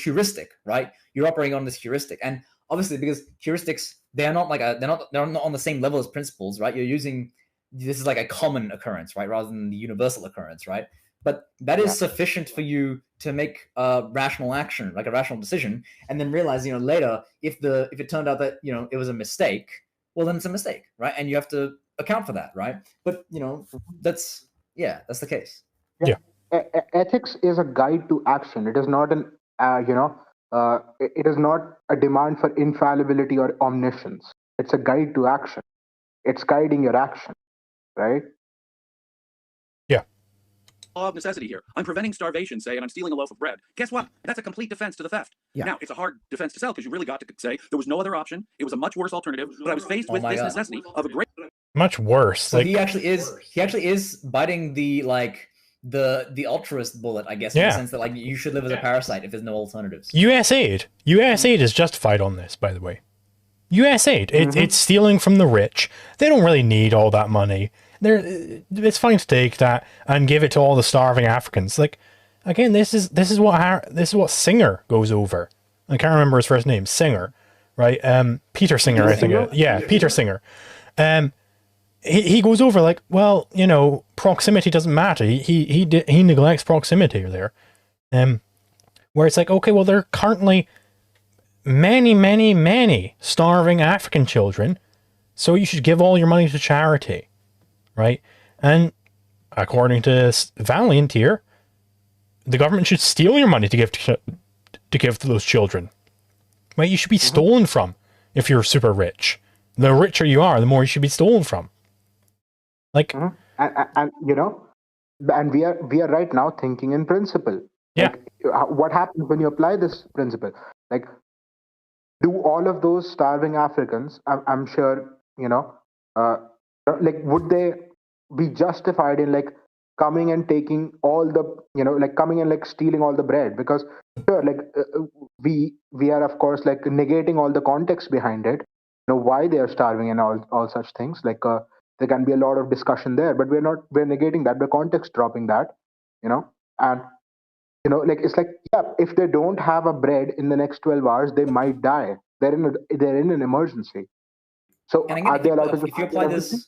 heuristic, right? You're operating on this heuristic, and obviously, because heuristics, they're not on the same level as principles, right? You're using, this is like a common occurrence, right, rather than the universal occurrence, right? But that is sufficient for you to make a rational action, like a rational decision, and then realize, you know, later, if it turned out that, you know, it was a mistake, well, then it's a mistake, right? And you have to account for that, right? But, you know, that's the case. Yeah. Ethics is a guide to action. It is not an, it is not a demand for infallibility or omniscience. It's a guide to action. It's guiding your action, right? Yeah. Law of necessity here. I'm preventing starvation, say, and I'm stealing a loaf of bread. Guess what? That's a complete defense to the theft. Yeah. Now, it's a hard defense to sell because you really got to say there was no other option. It was a much worse alternative, but I was faced with this necessity of a great... Much worse. So like, he actually is biting the, like, the altruist bullet, I guess, in the sense that, like, you should live as a parasite if there's no alternatives. USAID is justified on this, by the way. USAID, it's stealing from the rich. They don't really need all that money. It's fine to take that and give it to all the starving Africans. Like, again, this is what Singer goes over. I can't remember his first name. Singer, right? Peter Singer, I think. Peter Singer. He goes over, like, well, you know, proximity doesn't matter. He neglects proximity there. Where it's like, okay, well, there are currently many starving African children, so you should give all your money to charity, right? And according to Valliant here, the government should steal your money to give to those children. Right? You should be stolen from if you're super rich. The richer you are, the more you should be stolen from. Like, and you know, and we are right now thinking in principle. Yeah. Like, what happens when you apply this principle? Like, do all of those starving Africans, I'm sure, you know, like, would they be justified in, like, coming and taking all the, you know, like, coming and, like, stealing all the bread? Because sure, like, we are, of course, like, negating all the context behind it, you know, why they are starving and all such things. Like, there can be a lot of discussion there, but we're negating that, we're context dropping that, you know. And, you know, like, it's like, yeah, if they don't have a bread in the next 12 hours, they might die. They're in an emergency. So and again, are they allowed to if you apply this,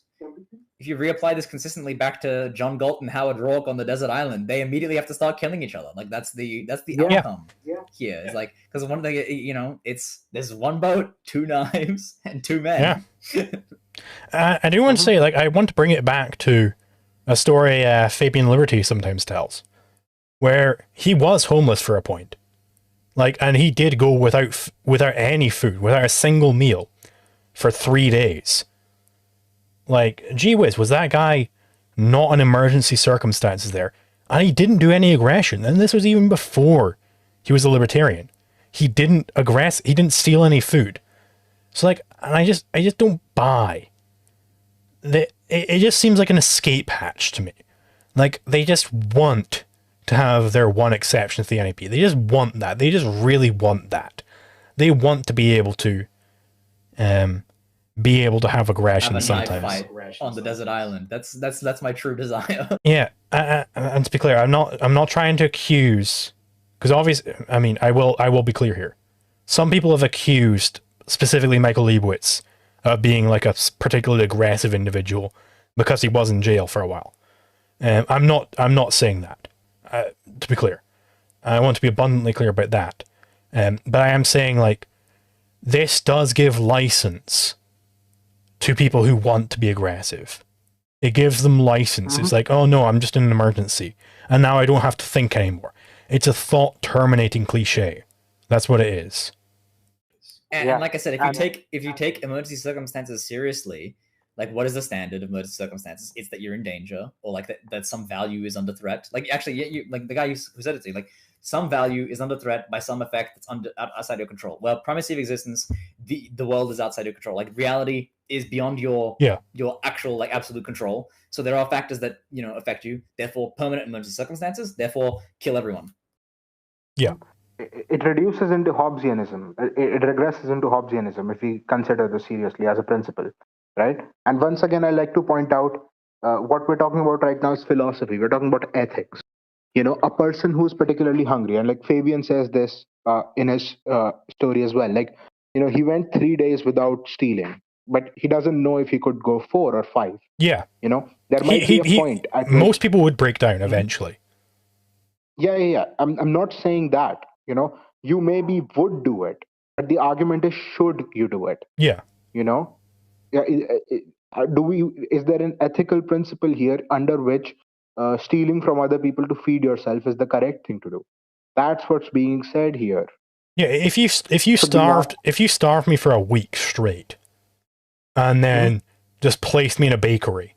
if you reapply this consistently back to John Galt and Howard Rourke on the desert island, they immediately have to start killing each other. Like, that's the outcome here. It's like, because one thing, you know, there's one boat, 2 knives, and 2 men. Yeah. I do want to say, like, I want to bring it back to A story Fabian Liberty sometimes tells, where he was homeless for a point. Like, and he did go without any food, without a single meal for 3 days. Like, gee whiz, was that guy not in emergency circumstances there? And he didn't do any aggression. And this was even before he was a libertarian. He didn't he didn't steal any food. So like, and I just don't buy that. It just seems like an escape hatch to me. Like, they just want to have their one exception to the NAP. They just want that. They just really want that. They want to be able to have aggression have a sometimes. Fight on the desert island. That's my true desire. Yeah, and to be clear, I'm not trying to accuse, because obviously, I mean, I will be clear here. Some people have accused, specifically Michael Leibowitz, of being like a particularly aggressive individual because he was in jail for a while. I'm not saying that. To be clear, I want to be abundantly clear about that. But I am saying, like, this does give license to people who want to be aggressive. It gives them license. It's like, oh no, I'm just in an emergency, and now I don't have to think anymore. It's a thought terminating cliche. That's what it is. And like I said, if you take emergency circumstances seriously, like, what is the standard of emergency circumstances? It's that you're in danger, or like that some value is under threat. Like, actually, you like the guy who said it to you, like, some value is under threat by some effect that's outside your control. Well, primacy of existence, the world is outside your control. Like, reality is beyond your actual, like, absolute control. So there are factors that, you know, affect you. Therefore, permanent emergency circumstances. Therefore, kill everyone. Yeah. It reduces into Hobbesianism. It regresses into Hobbesianism if we consider this seriously as a principle, right? And once again, I like to point out what we're talking about right now is philosophy. We're talking about ethics. You know, a person who's particularly hungry, and like Fabian says this in his story as well. Like, you know, he went 3 days without stealing, but he doesn't know if he could go 4 or 5. Yeah. You know, there might be a point. Most people would break down eventually. Yeah. I'm not saying that. You know, you maybe would do it, but the argument is, should you do it? Yeah. You know, is there an ethical principle here under which stealing from other people to feed yourself is the correct thing to do? That's what's being said here. Yeah, if you starved me for a week straight, and then just placed me in a bakery,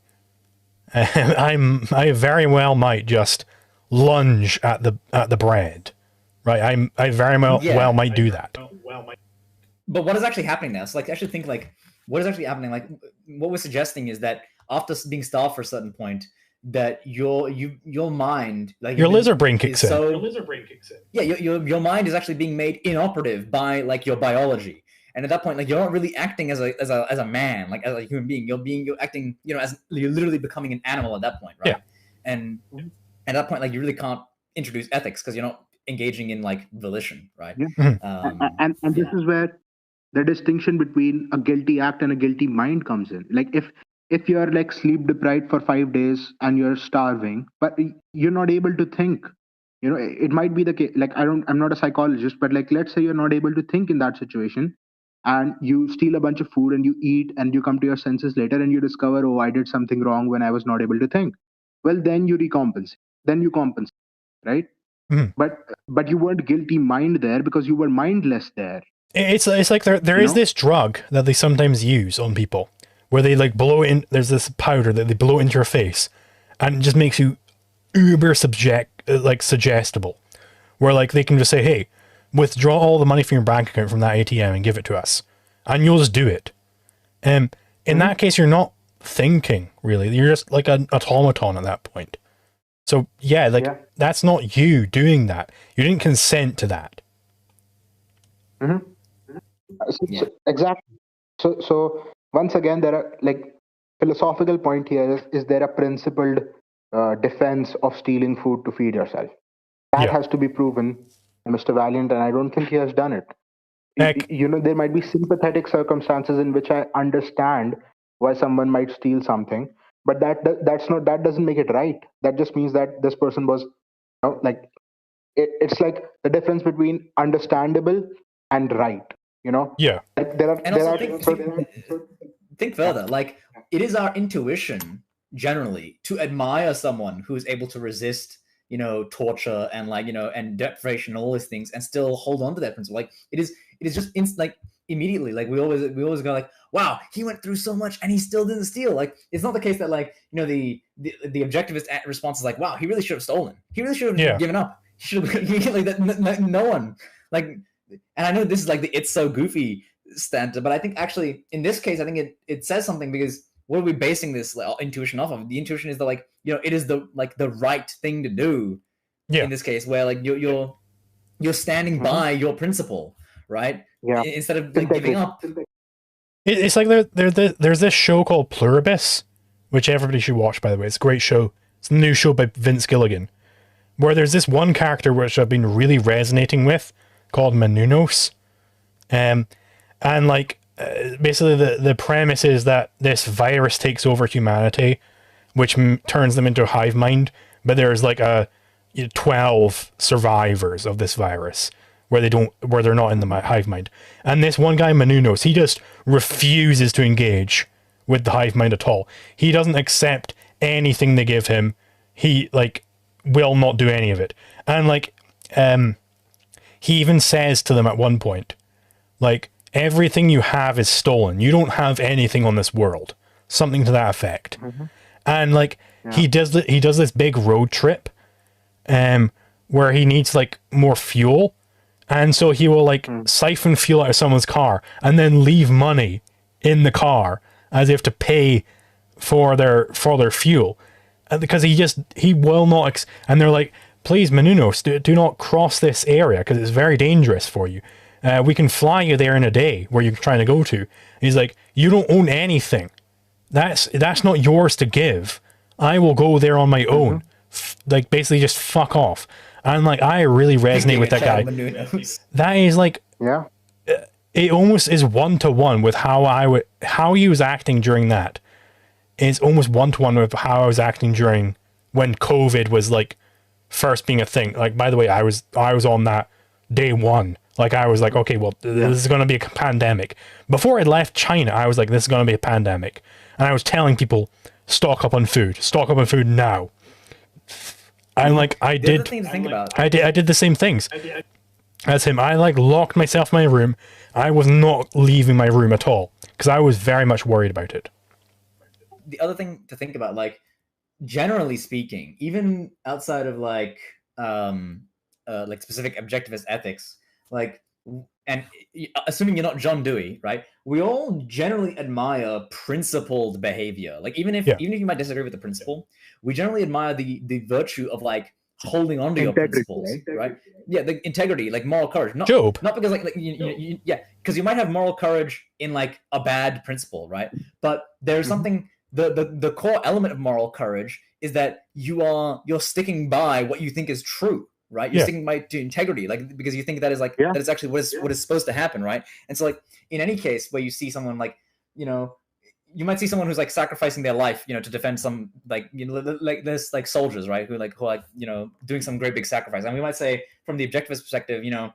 I very well might just lunge at the bread. Right, I very well might do that. But what is actually happening now? So, like, actually think, like, what is actually happening? Like, what we're suggesting is that after being starved for a certain point, that your mind, like, your lizard brain kicks in. Your lizard brain kicks in. Yeah, your mind is actually being made inoperative by, like, your biology, and at that point, like, you're not really acting as a man, like, as a human being. You're acting, you know, as you're literally becoming an animal at that point, right? Yeah. And at that point, like, you really can't introduce ethics because you're not engaging in, like, volition, right? Yeah. And this is where the distinction between a guilty act and a guilty mind comes in. Like, if you're, like, sleep deprived for 5 days and you're starving, but you're not able to think, you know, it might be the case. Like, I'm not a psychologist, but, like, let's say you're not able to think in that situation, and you steal a bunch of food and you eat, and you come to your senses later and you discover, oh, I did something wrong when I was not able to think. Well, then you recompensate. Then you compensate, right? But you weren't guilty mind there because you were mindless there. It's like there is this drug that they sometimes use on people where they, like, blow in. There's this powder that they blow into your face, and it just makes you uber suggestible. Where, like, they can just say, "Hey, withdraw all the money from your bank account from that ATM and give it to us," and you'll just do it. In that case, you're not thinking really. You're just like an automaton at that point. So yeah, that's not you doing that. You didn't consent to that. So, exactly. So once again, there are, like, philosophical point here is there a principled defense of stealing food to feed yourself? That has to be proven by Mr. Valliant, and I don't think he has done it. You know, there might be sympathetic circumstances in which I understand why someone might steal something, but that doesn't make it right. That just means that this person was, you know, like, it's like the difference between understandable and right. You know. Yeah. Like, think further. Like, it is our intuition generally to admire someone who is able to resist, you know, torture and like, you know, and deprivation and all these things and still hold on to that principle. Like it is just like immediately, like we always go like, wow, he went through so much and he still didn't steal. Like it's not the case that like, you know, the objectivist response is like, wow, he really should have stolen. He really should have given up. He should have like that. No one like, and I know this is like the it's so goofy stanza, but I think actually in this case, I think it says something, because what are we basing this intuition off of? The intuition is that like, you know, it is the right thing to do in this case, where like you're standing by your principle, right? Yeah. Instead of like giving up. It's like there's this show called Pluribus, which everybody should watch, by the way. It's a great show. It's a new show by Vince Gilligan, where there's this one character which I've been really resonating with called Menounos. And like basically the premise is that this virus takes over humanity, which turns them into a hive mind. But there's like 12 survivors of this virus where they're not in the hive mind. And this one guy, Menounos, he just refuses to engage with the hive mind at all. He doesn't accept anything they give him. He like will not do any of it. And like he even says to them at one point, like, everything you have is stolen. You don't have anything on this world. Something to that effect. And like he does this big road trip where he needs like more fuel. And so he will like siphon fuel out of someone's car and then leave money in the car as if to pay for their fuel. Because he will not and they're like, please, Menounos, do not cross this area because it's very dangerous for you. We can fly you there in a day where you're trying to go to. And he's like, you don't own anything. That's not yours to give. I will go there on my own. Like basically just fuck off. And like, I really resonate with that guy. That is like, it almost is 1-to-1 with how he was acting during that. It's almost 1-to-1 with how I was acting during when COVID was like first being a thing. Like, by the way, I was on that day one. Like, I was like, okay, well, this is going to be a pandemic. Before I left China, I was like, this is going to be a pandemic. And I was telling people, stock up on food now. And like, I did the same things as him. I like locked myself in my room. I was not leaving my room at all because I was very much worried about it. The other thing to think about, like, generally speaking, even outside of like specific objectivist ethics, like, and assuming you're not John Dewey, right? We all generally admire principled behavior. Like even if you might disagree with the principle, we generally admire the virtue of like holding on to your principles, right? Yeah, the integrity, like moral courage. Not because like because you might have moral courage in like a bad principle, right? But there's something. The core element of moral courage is that you're sticking by what you think is true, right? You're sticking by to integrity, like because you think that is like that is actually what is supposed to happen, right? And so like in any case where you see someone like, you know, you might see someone who's like sacrificing their life, you know, to defend some like, you know, like there's like soldiers, right, who are you know, doing some great big sacrifice, and we might say from the objectivist perspective, you know,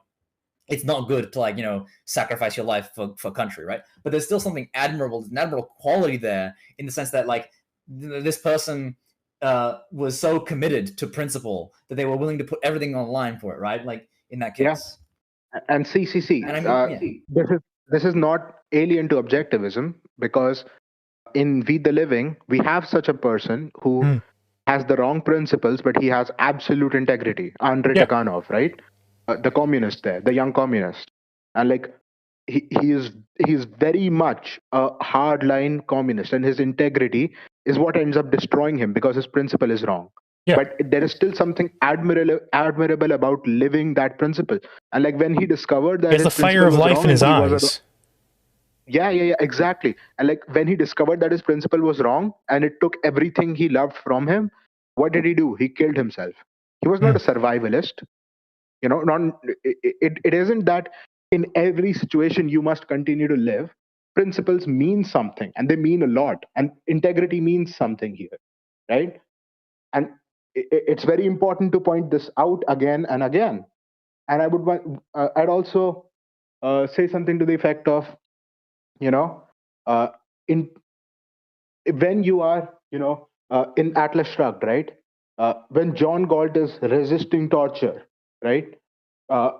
it's not good to like, you know, sacrifice your life for country, right? But there's still something admirable quality there in the sense that like this person was so committed to principle that they were willing to put everything on the line for it, right? Like in that case. Yeah. And see, this is not alien to objectivism, because in We the Living, we have such a person who has the wrong principles, but he has absolute integrity. Andrei Takhanov, right? The communist there, the young communist. And like, he is very much a hardline communist, and his integrity is what ends up destroying him because his principle is wrong. But there is still something admirable about living that principle. And like when he discovered that there's the fire of life in his eyes. Exactly. And like when he discovered that his principle was wrong and it took everything he loved from him, what did he do? He killed himself. He was not a survivalist. You know, it isn't that in every situation you must continue to live. Principles mean something, and they mean a lot. And integrity means something here, right? And it's very important to point this out again and again. And I would want, I'd also say something to the effect of, you know, when you are, you know, in Atlas Shrugged, right? When John Galt is resisting torture, right? Uh,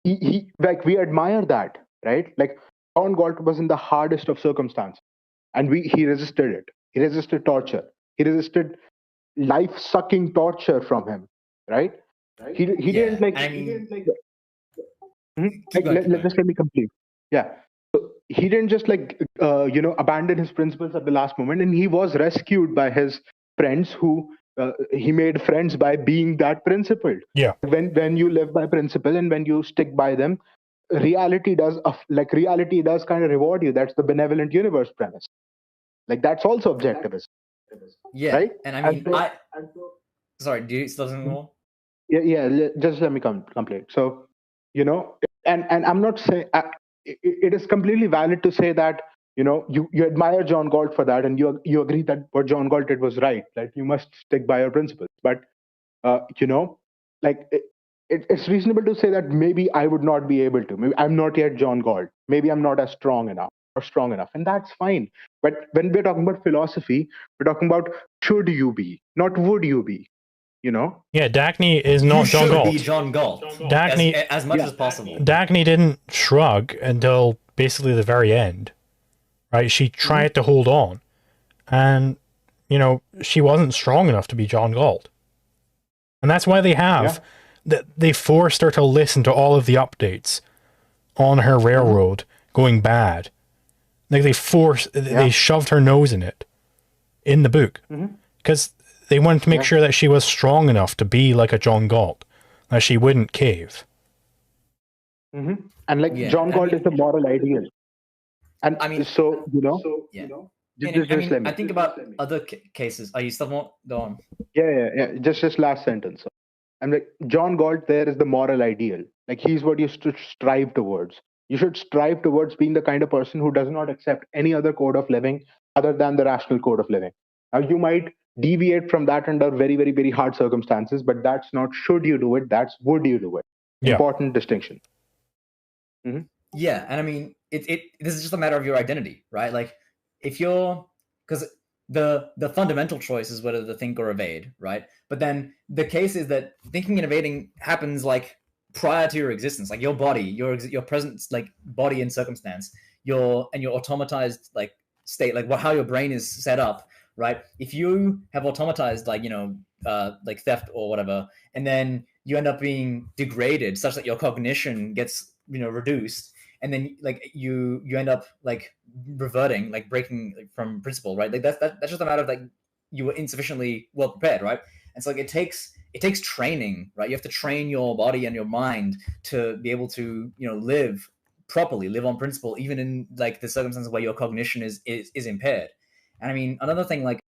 he like we admire that, right? Like John Galt was in the hardest of circumstances, and he resisted it. He resisted torture. He resisted life-sucking torture from him, right? He Yeah, didn't like. I He mean, didn't like. keep going, keep Let going. just let me complete. Yeah. So he didn't just like abandon his principles at the last moment, and he was rescued by his friends who he made friends by being that principled. Yeah. When you live by principle and when you stick by them, reality does kind of reward you. That's the benevolent universe premise. Like that's also objectivism, Yeah, right? and I And mean, so, sorry, do you still have something more? just let me complete. So, and I'm not saying it is completely valid to say that you admire John Galt for that, and you agree that what John Galt did was right. Like you must stick by your principles. But like it's reasonable to say that maybe I would not be able to. Maybe I'm not yet John Galt. Maybe I'm not as strong enough or strong enough, and that's fine. But when we're talking about philosophy, we're talking about should you be, not would you be. Yeah, Dagny is You not John should Galt. be John Galt Dagny, as much as possible. Dagny didn't shrug until basically the very end, right? She tried to hold on, and she wasn't strong enough to be John Galt, and that's why they forced her to listen to all of the updates on her railroad going bad. Like they shoved her nose in it in the book because they wanted to make sure that she was strong enough to be like a John Galt, that she wouldn't cave. And like John Galt is the moral ideal. And I mean, I think about other cases. Are you still more? Go on. Yeah. Just last sentence. I'm like, John Galt there is the moral ideal. Like he's what you should strive towards. You should strive towards being the kind of person who does not accept any other code of living other than the rational code of living. Now you might deviate from that under very, very, very hard circumstances, but that's not should you do it, that's would you do it. Yeah. Important distinction. Yeah, and I mean, this is just a matter of your identity, right? Like, if you're, because the fundamental choice is whether to think or evade, right? But then the case is that thinking and evading happens like prior to your existence, like your body, your present like body and circumstance, your automatized like state, like how your brain is set up, right? If you have automatized like theft or whatever, and then you end up being degraded such that your cognition gets reduced, and then like you end up like reverting, like breaking from principle, right? Like that's just a matter of like you were insufficiently well prepared, right? And so like it takes training, right? You have to train your body and your mind to be able to live properly, live on principle, even in like the circumstances where your cognition is impaired. And I mean, another thing, like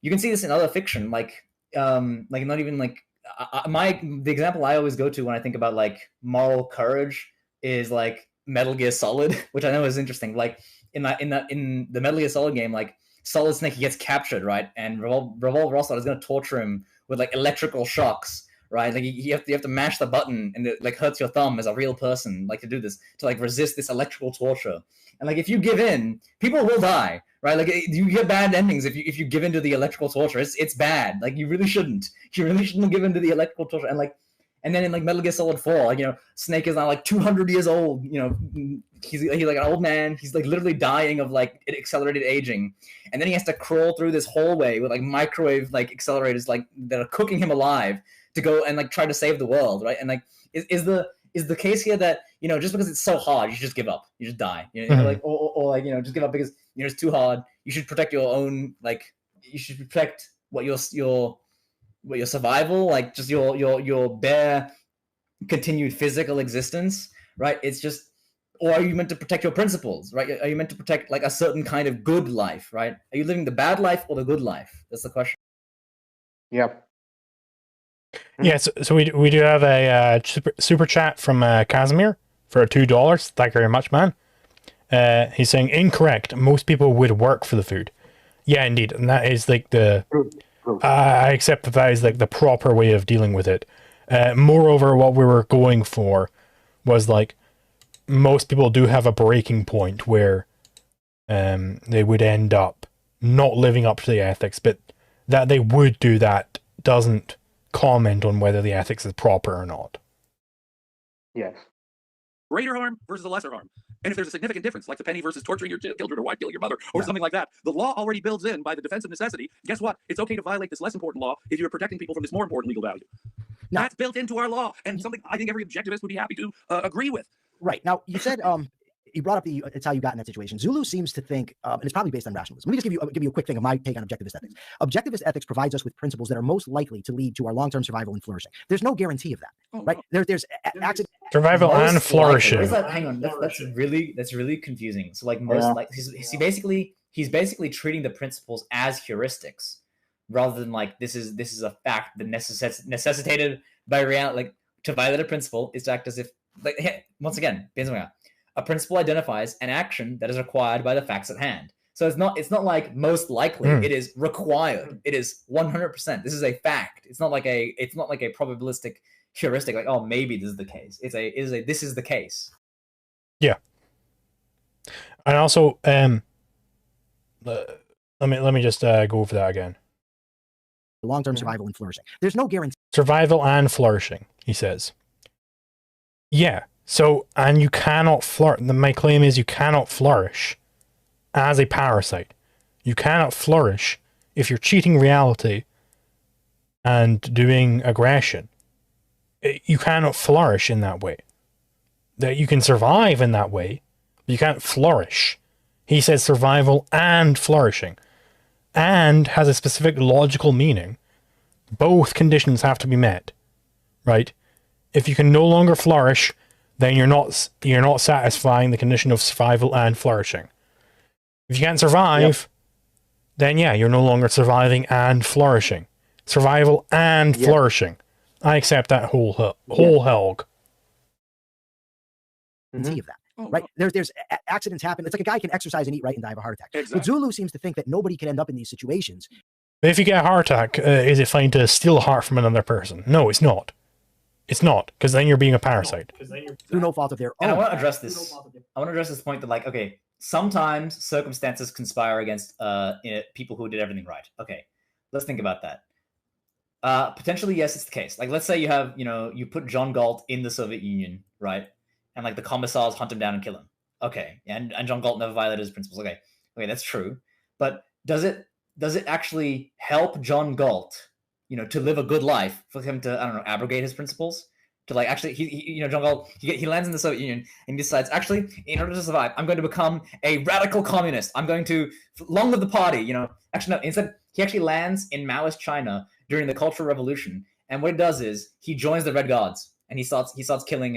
you can see this in other fiction, like not even like the example I always go to when I think about like moral courage is like Metal Gear Solid, which I know is interesting. Like in the Metal Gear Solid game, like Solid Snake, he gets captured, right? And Revolver Ocelot is going to torture him with like electrical shocks, right? Like you have to mash the button, and it like hurts your thumb as a real person, like to do this, to like resist this electrical torture. And like if you give in, people will die, right? Like you get bad endings if you give in to the electrical torture. It's bad. Like you really shouldn't. You really shouldn't give in to the electrical torture. And then in like Metal Gear Solid 4, like Snake is now like 200 years old. He's like an old man. He's like literally dying of like accelerated aging, and then he has to crawl through this hallway with like microwave like accelerators like that are cooking him alive to go and like try to save the world, right? And like is the case here that just because it's so hard you should just give up, you just die, like or like just give up because it's too hard. You should protect your own, like you should protect what your survival, like just your bare continued physical existence, right? It's just, or are you meant to protect your principles, right? Are you meant to protect like a certain kind of good life, right? Are you living the bad life or the good life? That's the question. Yep. Yeah, so we do have a super chat from Casimir for $2. Thank you very much, man. He's saying, incorrect. Most people would work for the food. Yeah, indeed. And that is like the... I accept that is like the proper way of dealing with it. Moreover, what we were going for was like most people do have a breaking point where they would end up not living up to the ethics, but that they would do that doesn't comment on whether the ethics is proper or not. Yes. Greater harm versus a lesser harm. And if there's a significant difference, like the penny versus torturing your children or wife, killing your mother, or something like that, the law already builds in by the defense of necessity. Guess what? It's okay to violate this less important law if you're protecting people from this more important legal value. Now, that's built into our law, and something I think every objectivist would be happy to agree with. Right. Now, you said you brought up it's how you got in that situation. Zulu seems to think, and it's probably based on rationalism. Let me just give you a quick thing of my take on objectivist ethics. Objectivist ethics provides us with principles that are most likely to lead to our long-term survival and flourishing. There's no guarantee of that, right? There's accident. Survival and flourishing. Hang on, that's really confusing. So like he's basically treating the principles as heuristics, rather than like this is a fact that necessitated by reality. Like to violate a principle is to act as if, like, once again, a principle identifies an action that is required by the facts at hand. So it's not like most likely. It is required. It is 100%. This is a fact. It's not like a probabilistic heuristic. Like, oh, maybe this is the case. This is the case. Yeah. And also, let me just go over that again. Long-term survival and flourishing. There's no guarantee. Survival and flourishing, he says. Yeah. So, and you cannot flourish. My claim is you cannot flourish as a parasite. You cannot flourish if you're cheating reality and doing aggression. You cannot flourish in that way. That you can survive in that way, but you can't flourish. He says survival and flourishing. And has a specific logical meaning. Both conditions have to be met. Right? If you can no longer flourish, then you're not satisfying the condition of survival and flourishing. If you can't survive, then yeah, you're no longer surviving and flourishing. Survival and flourishing. I accept that whole hog. Of that, right? There's accidents happen. It's like a guy can exercise and eat right and die of a heart attack. Exactly. But Zulu seems to think that nobody can end up in these situations. But if you get a heart attack, is it fine to steal a heart from another person? No, it's not. It's not, because then you're being a parasite. Through no fault of their own. And I want to address this. I want to address this point that, like, okay, sometimes circumstances conspire against people who did everything right. Okay, let's think about that. Potentially, yes, it's the case. Like, let's say you have, you put John Galt in the Soviet Union, right? And like the commissars hunt him down and kill him. Okay, and John Galt never violated his principles. Okay, that's true. But does it actually help John Galt, to live a good life, for him to, I don't know, abrogate his principles? To like actually, John Galt, he lands in the Soviet Union and he decides, actually, in order to survive, I'm going to become a radical communist. I'm going to long live the party. Actually no. Instead, he actually lands in Maoist China during the Cultural Revolution, and what he does is he joins the Red Guards and he starts killing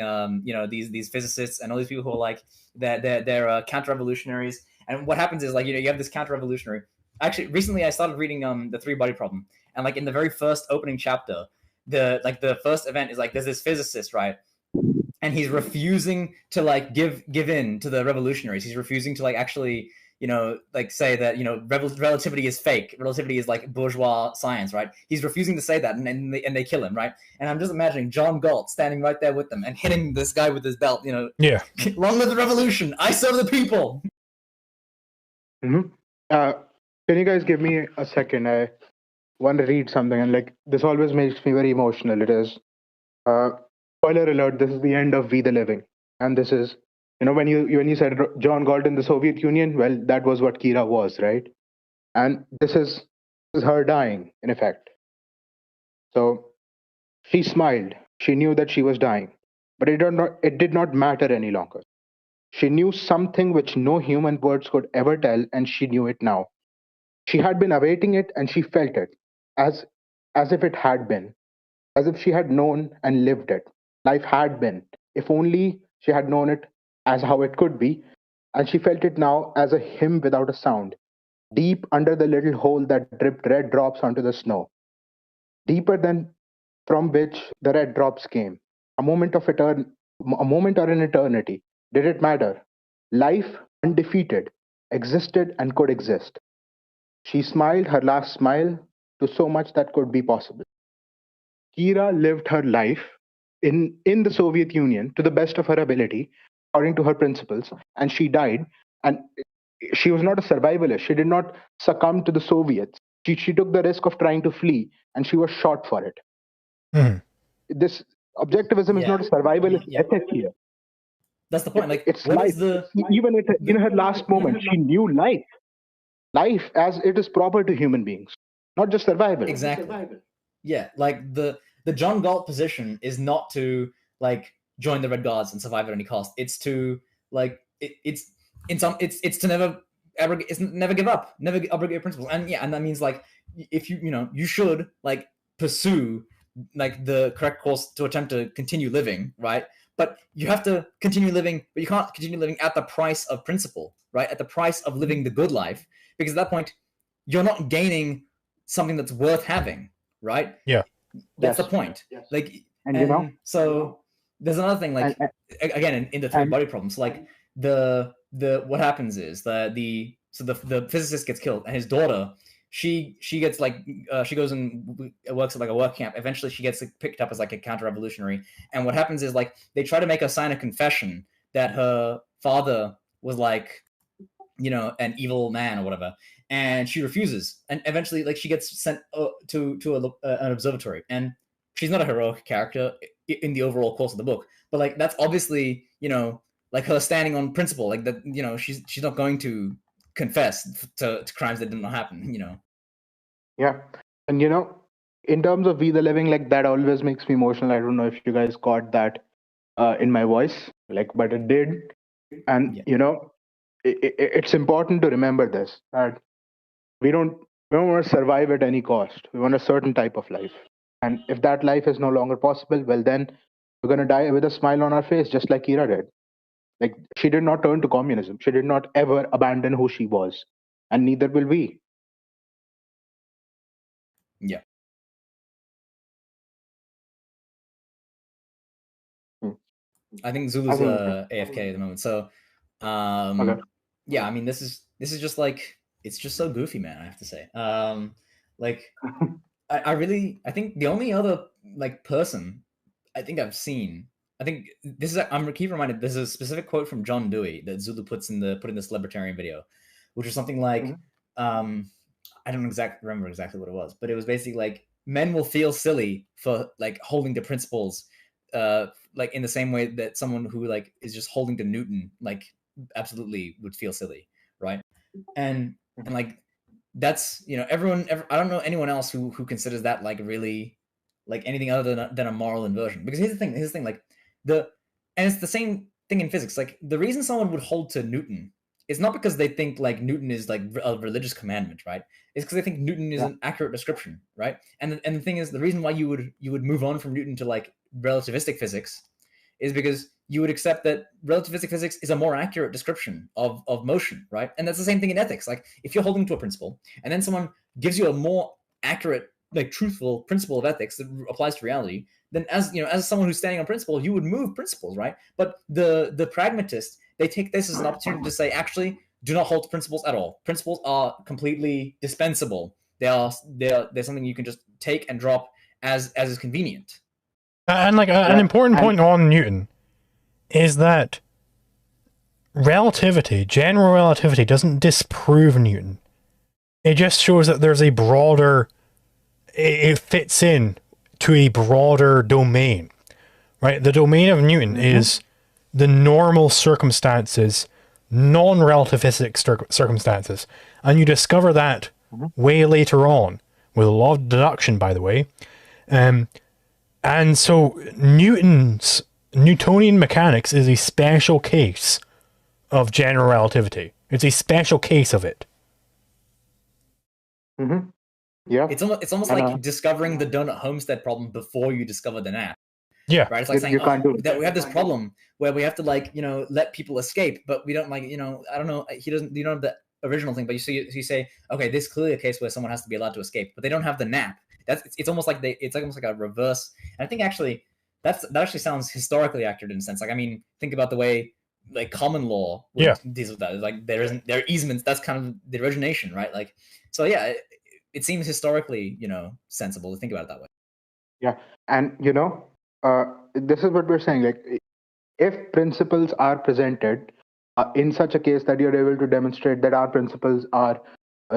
these physicists and all these people who are like they're counter-revolutionaries. And what happens is, like, you have this counter-revolutionary. Actually, recently I started reading the Three-Body Problem, and like in the very first opening chapter, the first event is like there's this physicist, right? And he's refusing to like give in to the revolutionaries. He's refusing to like actually, like say that, relativity is fake. Relativity is like bourgeois science, right? He's refusing to say that, and they kill him, right? And I'm just imagining John Galt standing right there with them and hitting this guy with his belt, Yeah. Long live the revolution! I serve the people! Can you guys give me a second? I want to read something, and like this always makes me very emotional. It is spoiler alert, this is the end of We the Living. And this is, when you said John Galt in the Soviet Union, well, that was what Kira was, right? And this is her dying, in effect. So she smiled. She knew that she was dying, but it did not matter any longer. She knew something which no human words could ever tell, and she knew it now. She had been awaiting it, and she felt it, as if it had been, as if she had known and lived it. Life had been, if only she had known it as how it could be, and she felt it now as a hymn without a sound, deep under the little hole that dripped red drops onto the snow, deeper than from which the red drops came. A moment or an eternity. Did it matter? Life, undefeated, existed and could exist. She smiled her last smile to so much that could be possible. Kira lived her life in the Soviet Union to the best of her ability, according to her principles, and she died. And she was not a survivalist. She did not succumb to the Soviets. She took the risk of trying to flee, and she was shot for it. Mhm. This objectivism is not a survivalist ethic here. That's the point. Like, it's what life. is the Even in her last moment, she knew life as it is proper to human beings, not just survival. exactly? Yeah, like the John Galt position is not to like join the Red Guards and survive at any cost. It's to like it's to never give up, never abrogate your principles. And yeah, and that means like if you should like pursue like the correct course to attempt to continue living, right? But you have to continue living, but you can't continue living at the price of principle, right? At the price of living the good life, because at that point you're not gaining something that's worth having, right? Yeah. That's the point. Yes. Like, And so there's another thing, like again in the three body problems, like the what happens is the physicist gets killed, and his daughter, she gets like she goes and works at like a work camp. Eventually she gets picked up as like a counter-revolutionary, and what happens is like they try to make her sign a confession that her father was like an evil man or whatever, and she refuses, and eventually like she gets sent to an observatory, and she's not a heroic character in the overall course of the book, but like that's obviously like her standing on principle, like that she's not going to confess to crimes that did not happen. Yeah. And in terms of We the Living, like that always makes me emotional. I don't know if you guys caught that in my voice, like, but it did. And it's important to remember this, that we don't want to survive at any cost. We want a certain type of life, and if that life is no longer possible, well then we're going to die with a smile on our face, just like Kira did. Like, she did not turn to communism. She did not ever abandon who she was, and neither will we. Yeah. I think Zulu's AFK at the moment. So, Okay. yeah, I mean, this is just like, it's just so goofy, man. I have to say, like, I think the only other like person I think I've seen, I think this is, I'm keep reminded, there's a specific quote from John Dewey that Zulu put in this libertarian video, which was something like, I don't remember exactly what it was, but it was basically like, men will feel silly for like holding to principles, like in the same way that someone who like is just holding to Newton like absolutely would feel silly, right? And like that's everyone. I don't know anyone else who considers that like really like anything other than a moral inversion. Because here's the thing, like and it's the same thing in physics. Like the reason someone would hold to Newton is not because they think like Newton is like a religious commandment, right? It's because they think Newton is an accurate description, right? And the thing is, the reason why you would move on from Newton to like relativistic physics is because you would accept that relativistic physics is a more accurate description of motion, right? And that's the same thing in ethics. Like if you're holding to a principle and then someone gives you a more accurate, like truthful principle of ethics that applies to reality, then as someone who's standing on principle, you would move principles, right? But the pragmatist, they take this as an opportunity to say, actually, do not hold to principles at all. Principles are completely dispensable. They're something you can just take and drop as is convenient. And like an important point on Newton is that general relativity doesn't disprove Newton. It just shows that there's a broader, it fits in to a broader domain, right? The domain of Newton is the normal circumstances, non-relativistic circumstances. And you discover that way later on with a law of deduction, by the way. And so Newtonian mechanics is a special case of general relativity. It's a special case of it. Yeah. It's almost like discovering the donut homestead problem before you discover the nap. Yeah. Right. It's like saying that we have this problem where we have to like, let people escape, but we don't like, I don't know. You don't have the original thing, but you say, okay, this is clearly a case where someone has to be allowed to escape, but they don't have the nap. It's almost like it's almost like a reverse. And I think actually that actually sounds historically accurate in a sense. Like, I mean, think about the way like common law deals with that. It's like there are easements. That's kind of the origination, right? Like, so yeah, it seems historically, sensible to think about it that way. Yeah. And, this is what we're saying. Like, if principles are presented in such a case that you're able to demonstrate that our principles are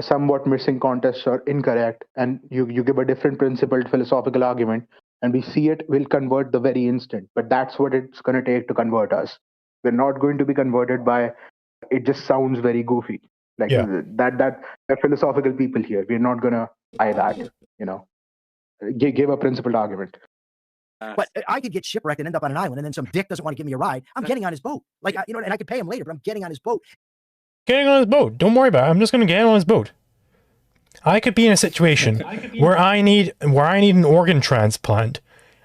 somewhat missing context or incorrect, and you give a different principled philosophical argument, and we see it, will convert the very instant. But that's what it's going to take to convert us. We're not going to be converted by it just sounds very goofy. Like that they're philosophical people here. We're not going to buy that, give a principled argument. But I could get shipwrecked and end up on an island, and then some dick doesn't want to give me a ride. I'm getting on his boat. Like, and I could pay him later, but I'm getting on his boat. Getting on his boat. Don't worry about it. I'm just going to get on his boat. I could be in a situation where I need an organ transplant.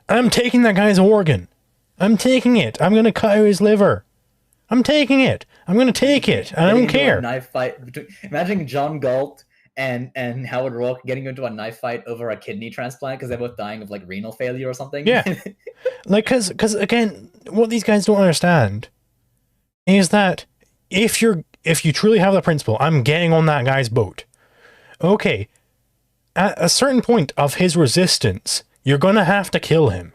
I'm taking that guy's organ. I'm taking it. I'm going to cut out his liver. I'm taking it. I'm going to take it. I don't care. Knife fight between, imagine John Galt and Howard Rourke getting into a knife fight over a kidney transplant because they're both dying of like renal failure or something. Yeah. Like, because again, what these guys don't understand is that if you truly have the principle, I'm getting on that guy's boat. Okay. At a certain point of his resistance, you're going to have to kill him.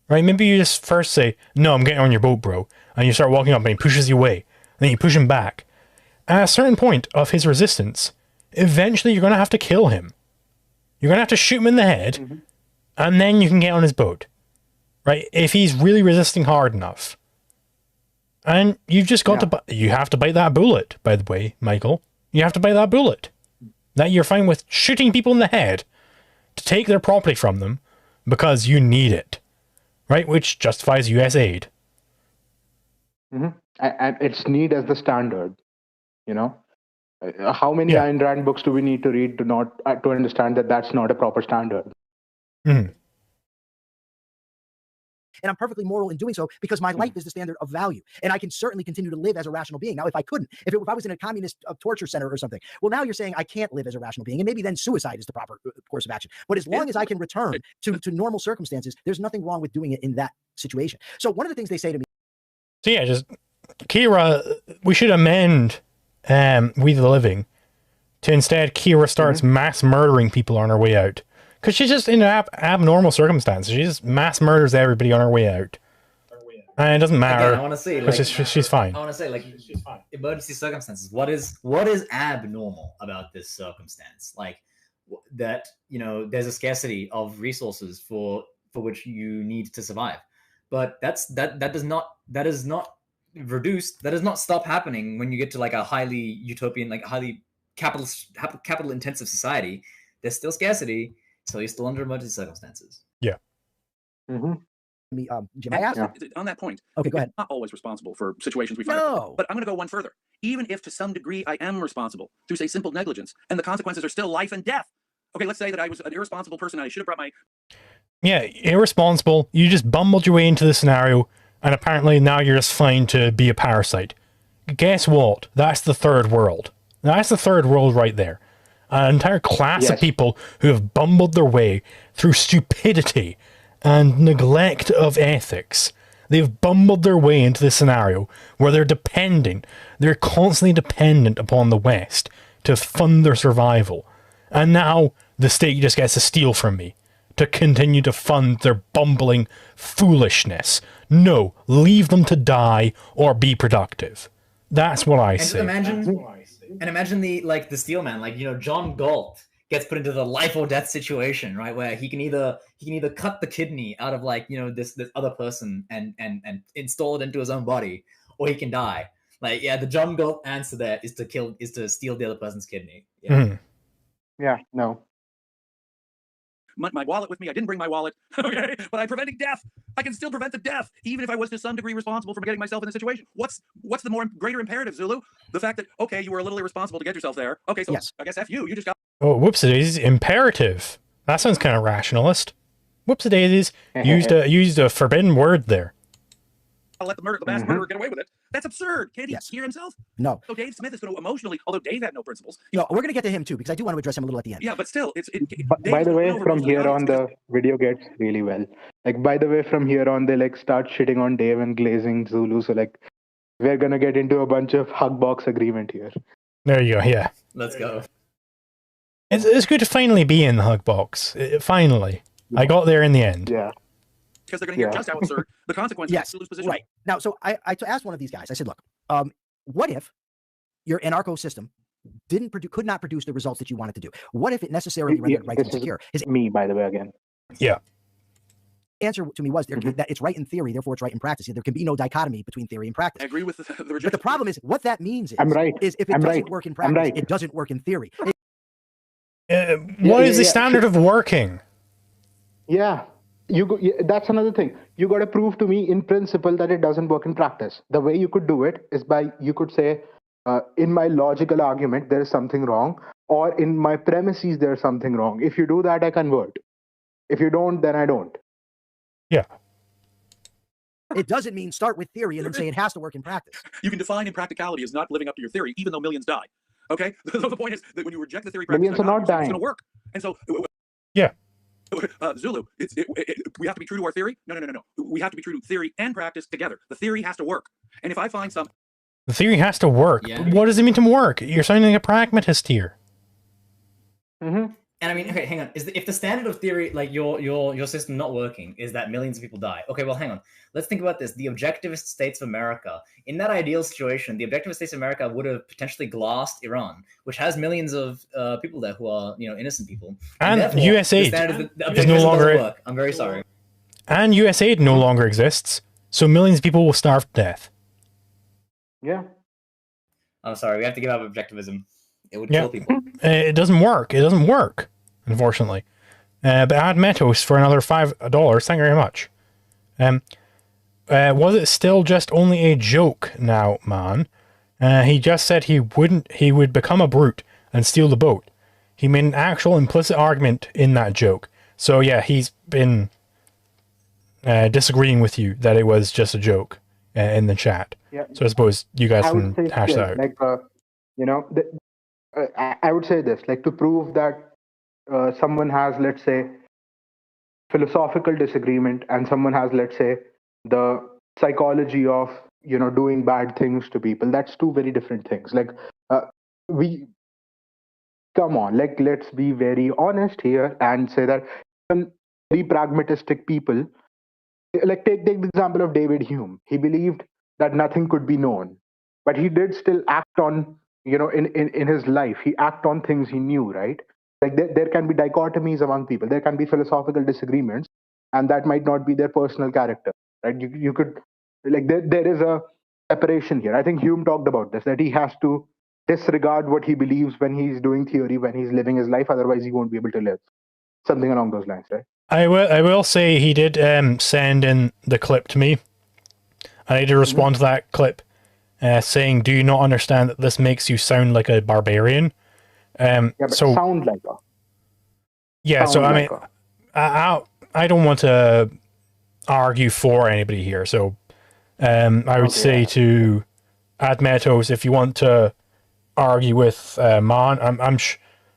Right? Maybe you just first say, no, I'm getting on your boat, bro. And you start walking up and he pushes you away. And then you push him back. At a certain point of his resistance, eventually you're going to have to kill him. You're going to have to shoot him in the head. And then you can get on his boat. Right? If he's really resisting hard enough. And you've just got to... You have to bite that bullet, by the way, Michael. You have to bite that bullet. That you're fine with shooting people in the head to take their property from them because you need it. Right? Which justifies US aid. And it's need as the standard. How many Ayn Rand books do we need to read to understand that that's not a proper standard? And I'm perfectly moral in doing so because my life is the standard of value. And I can certainly continue to live as a rational being. Now, if I couldn't, if I was in a communist torture center or something, well, now you're saying I can't live as a rational being. And maybe then suicide is the proper course of action. But as long as I can return to normal circumstances, there's nothing wrong with doing it in that situation. So one of the things they say to me. So yeah, just Kira, we should amend We the Living to instead Kira starts mass murdering people on her way out. Because she's just in abnormal circumstances. She just mass murders everybody on her way out. And it doesn't matter. Again, I want to say, like, she's fine. I want to say, like, she's fine. Emergency circumstances. What is abnormal about this circumstance? Like, that, there's a scarcity of resources for which you need to survive. But that is not reduced. That does not stop happening when you get to like a highly utopian, like highly capital intensive society. There's still scarcity. So you're still under emergency circumstances. Yeah. Jim, I asked on that point. Okay, go ahead. I'm not always responsible for situations we find. No. But I'm going to go one further. Even if to some degree I am responsible through, say, simple negligence, and the consequences are still life and death. Okay, let's say that I was an irresponsible person and I should have brought my... Yeah, irresponsible. You just bumbled your way into the scenario, and apparently now you're just fine to be a parasite. Guess what? That's the third world. That's the third world right there. An entire class of people who have bumbled their way through stupidity and neglect of ethics. They've bumbled their way into this scenario where they're constantly dependent upon the West to fund their survival. And now the state just gets to steal from me to continue to fund their bumbling foolishness. No, leave them to die or be productive. That's what I say. Imagine the steel man, John Galt gets put into the life or death situation, right? Where he can either cut the kidney out of this other person and install it into his own body, or he can die. The John Galt answer there is to steal the other person's kidney. No. My wallet with me. I didn't bring my wallet. Okay, but I'm preventing death. I can still prevent the death, even if I was to some degree responsible for getting myself in the situation. What's the greater imperative, Zulu? The fact that, okay, you were a little irresponsible to get yourself there. Okay, so I guess F you. You just got... Oh, whoopsie-daisies. Imperative. That sounds kind of rationalist. Whoopsie-daisies. used a forbidden word there. I'll let the mass murderer get away with it. That's absurd. Can't he hear himself? No. So Dave Smith is going to emotionally, although Dave had no principles. No, we're going to get to him too, because I do want to address him a little at the end. Yeah, but still, by the way, from here on, the video gets really well. By the way, from here on, they start shitting on Dave and glazing Zulu. So we're going to get into a bunch of hug box agreement here. There you go. Yeah. Let's go. It's good to finally be in the hug box. Finally. I got there in the end. Yeah. Because they're going to hear just how absurd the consequences of Zulu's position. Right. Now, so I asked one of these guys, I said, look, what if your anarcho system could not produce the results that you wanted to do? What if it necessarily rendered right and secure? His me, by the way, again. Yeah. answer to me was that it's right in theory, therefore it's right in practice. There can be no dichotomy between theory and practice. I agree with the rejection. But the problem is, what that means is, I'm right. is if it I'm doesn't right. work in I'm practice, right. it doesn't work in theory. What is the standard of working? Yeah. That's another thing. You got to prove to me in principle that it doesn't work in practice. The way you could do it is you could say, in my logical argument, there is something wrong, or in my premises, there's something wrong. If you do that, I convert. If you don't, then I don't. Yeah. It doesn't mean start with theory and then say it has to work in practice. You can define impracticality as not living up to your theory, even though millions die. Okay? So the point is that when you reject the theory, Millions are not dying. It's going to work. And so, Yeah. Zulu, we have to be true to our theory? No. We have to be true to theory and practice together. The theory has to work. And if I find some... The theory has to work. Yeah. What does it mean to work? You're sounding like a pragmatist here. Mm-hmm. And I mean, okay, hang on. If the standard of theory, like your system not working, is that millions of people die? Okay, well, hang on. Let's think about this. The objectivist states of America, in that ideal situation, the objectivist states of America would have potentially glassed Iran, which has millions of people there who are, innocent people. And therefore, US aid the is no longer work. I'm very sorry. And US aid no longer exists, so millions of people will starve to death. Yeah. I'm sorry. We have to give up objectivism. It would kill people. It doesn't work. It doesn't work, unfortunately. But add Metos for another $5. Thank you very much. Was it still just only a joke now, man? He just said he would become a brute and steal the boat. He made an actual implicit argument in that joke. So yeah, he's been disagreeing with you that it was just a joke in the chat. Yeah. So I suppose you guys can say hash that out. like I would say this, like, to prove that someone has, let's say, philosophical disagreement, and someone has, let's say, the psychology of doing bad things to people. That's two very different things. Like, come on, like, let's be very honest here and say that some very pragmatistic people, like, take the example of David Hume. He believed that nothing could be known, but he did still act on, in his life, he act on things he knew, right? Like, there can be dichotomies among people. There can be philosophical disagreements, and that might not be their personal character, right? You could, like, there is a separation here. I think Hume talked about this, that he has to disregard what he believes when he's doing theory, when he's living his life. Otherwise, he won't be able to live. Something along those lines, right? I will say he did send in the clip to me. I need to respond to that clip saying, do you not understand that this makes you sound like a barbarian? Yeah, but so sound like a... Yeah, so I mean, I don't want to argue for anybody here. So I would say to Admetos, if you want to argue with Man,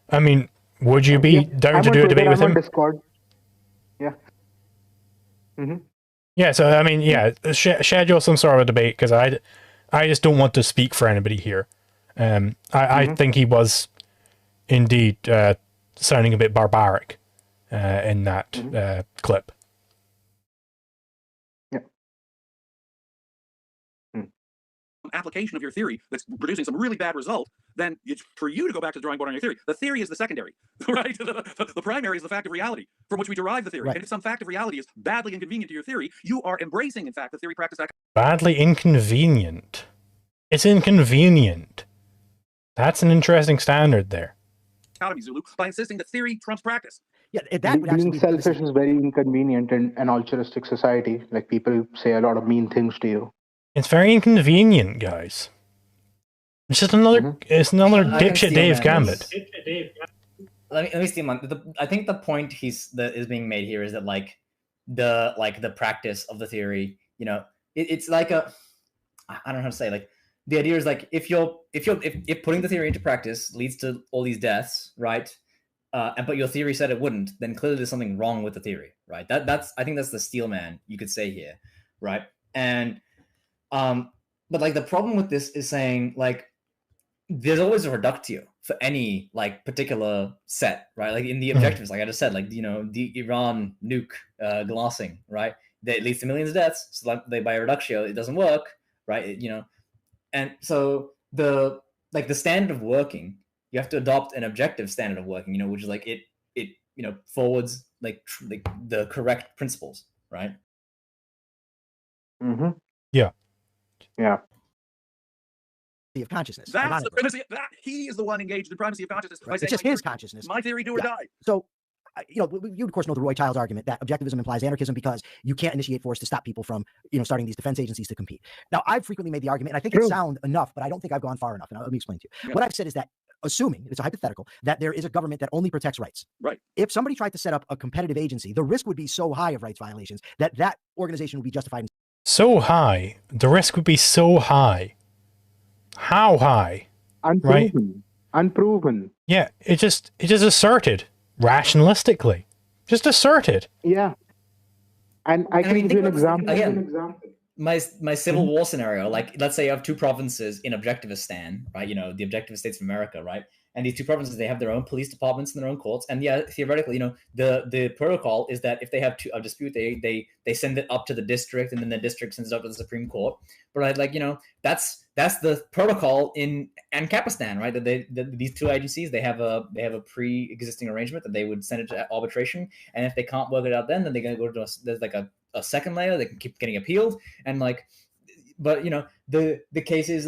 I mean, would you be down to do a debate with him? Discord. Yeah. Mm-hmm. Yeah, so I mean, yeah, schedule some sort of a debate, because I just don't want to speak for anybody here. I think he was indeed sounding a bit barbaric in that clip. Yeah. Application of your theory that's producing some really bad result, then it's for you to go back to the drawing board on your theory. The theory is the secondary, right? The primary is the fact of reality from which we derive the theory. Right. And if some fact of reality is badly inconvenient to your theory, you are embracing, in fact, the theory practice. Badly inconvenient. It's inconvenient. That's an interesting standard there. Zulu, by insisting that theory trumps practice. Yeah, that would actually being selfish is very inconvenient in an altruistic society. Like, people say a lot of mean things to you. It's very inconvenient, guys. It's just another. It's another dipshit Dave Gambit. Let me see, man. I think the point that is being made here is that the practice of the theory, it's like a, I don't know how to say, like, the idea is like, if putting the theory into practice leads to all these deaths, right? But your theory said it wouldn't, then clearly there's something wrong with the theory, right? I think that's the steel man you could say here, right? And but like, the problem with this is saying, like, there's always a reductio for any, like, particular set, right? Like in the objectives, like I just said, like, the Iran nuke glassing, right? That leads to millions of deaths. So like, by reductio, it doesn't work, right? And so the standard of working you have to adopt an objective standard of working, which is like it forwards like the correct principles, right? Mm-hmm. Yeah. Yeah. Of consciousness. That's the ironically. primacy. That he is the one engaged in primacy of consciousness. By Right. It's saying, just like, his consciousness. My theory, do or Yeah. die. So, you of course know the Roy Childs argument that objectivism implies anarchism because you can't initiate force to stop people from, starting these defense agencies to compete. Now, I've frequently made the argument, and I think it's sound enough, but I don't think I've gone far enough. And let me explain to you. Yeah. What I've said is that, assuming it's a hypothetical, that there is a government that only protects rights. Right. If somebody tried to set up a competitive agency, the risk would be so high of rights violations that organization would be justified. So high. The risk would be so high. How high? Unproven. Unproven. Yeah, it just asserted rationalistically. Just asserted. Yeah. And I can give you an example. Again, my Civil War scenario, like let's say you have two provinces in objectivist stand, right? The objectivist states of America, right? And these two provinces, they have their own police departments and their own courts. And yeah, theoretically, the protocol is that if they have a dispute, they send it up to the district, and then the district sends it up to the Supreme Court. But that's the protocol in Ancapistan, right? That these two agencies, they have a pre-existing arrangement that they would send it to arbitration, and if they can't work it out, then they're gonna go to there's like a second layer. They can keep getting appealed, and but the case is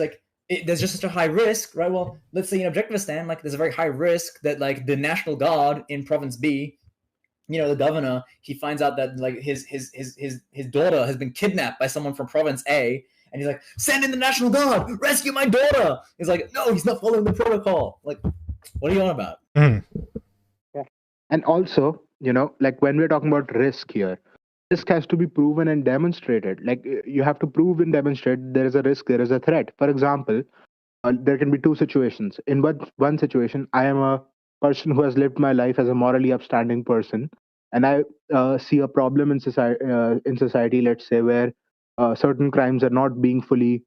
there's just such a high risk, right? Well, let's say in objectivist stand, there's a very high risk that the National Guard in Province B, the governor, he finds out that his daughter has been kidnapped by someone from Province A, and he's like, send in the National Guard, rescue my daughter. He's like, no, he's not following the protocol. What are you on about? Yeah. And also, when we're talking about risk here, risk has to be proven and demonstrated. You have to prove and demonstrate there is a risk, there is a threat. For example, there can be two situations. In one situation, I am a person who has lived my life as a morally upstanding person, and I see a problem in society, let's say, where certain crimes are not being fully,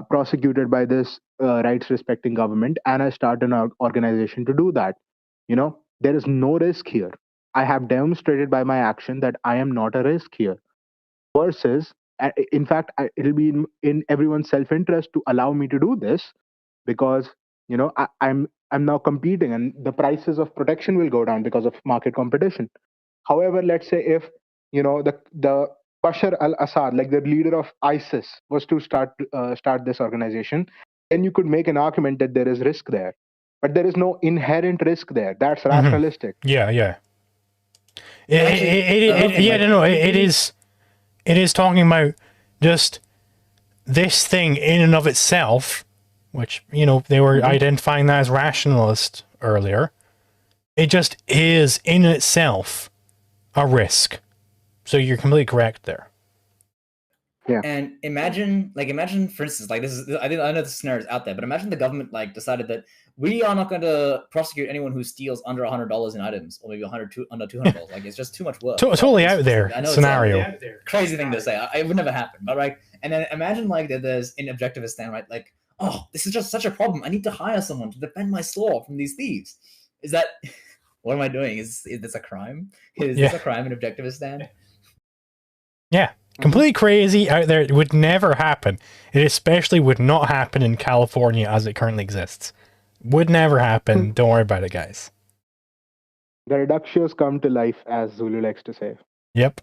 prosecuted by this rights-respecting government, and I start an organization to do that. There is no risk here. I have demonstrated by my action that I am not a risk here. Versus, in fact, it'll be in everyone's self-interest to allow me to do this, because I'm now competing, and the prices of protection will go down because of market competition. However, let's say if the Bashar al-Assad, the leader of ISIS, was to start this organization, then you could make an argument that there is risk there, but there is no inherent risk there. That's rationalistic. Yeah. It is talking about just this thing in and of itself, which, they were identifying that as rationalist earlier. It just is in itself a risk. So you're completely correct there. Yeah. And imagine, for instance, this is, I know this scenario is out there, but imagine the government decided that we are not going to prosecute anyone who steals under $100 in items, or maybe under $200. It's just too much work. Totally out there scenario. It's crazy thing to say. It would never happen, but right. And then imagine that there's an objectivist stand, right? Oh, this is just such a problem. I need to hire someone to defend my store from these thieves. Is that what am I doing? Is this a crime? Is this a crime in objectivist stand? Yeah. Completely crazy out there. It would never happen. It especially would not happen in California as it currently exists. Would never happen. Don't worry about it, guys. The reductios come to life, as Zulu likes to say. Yep.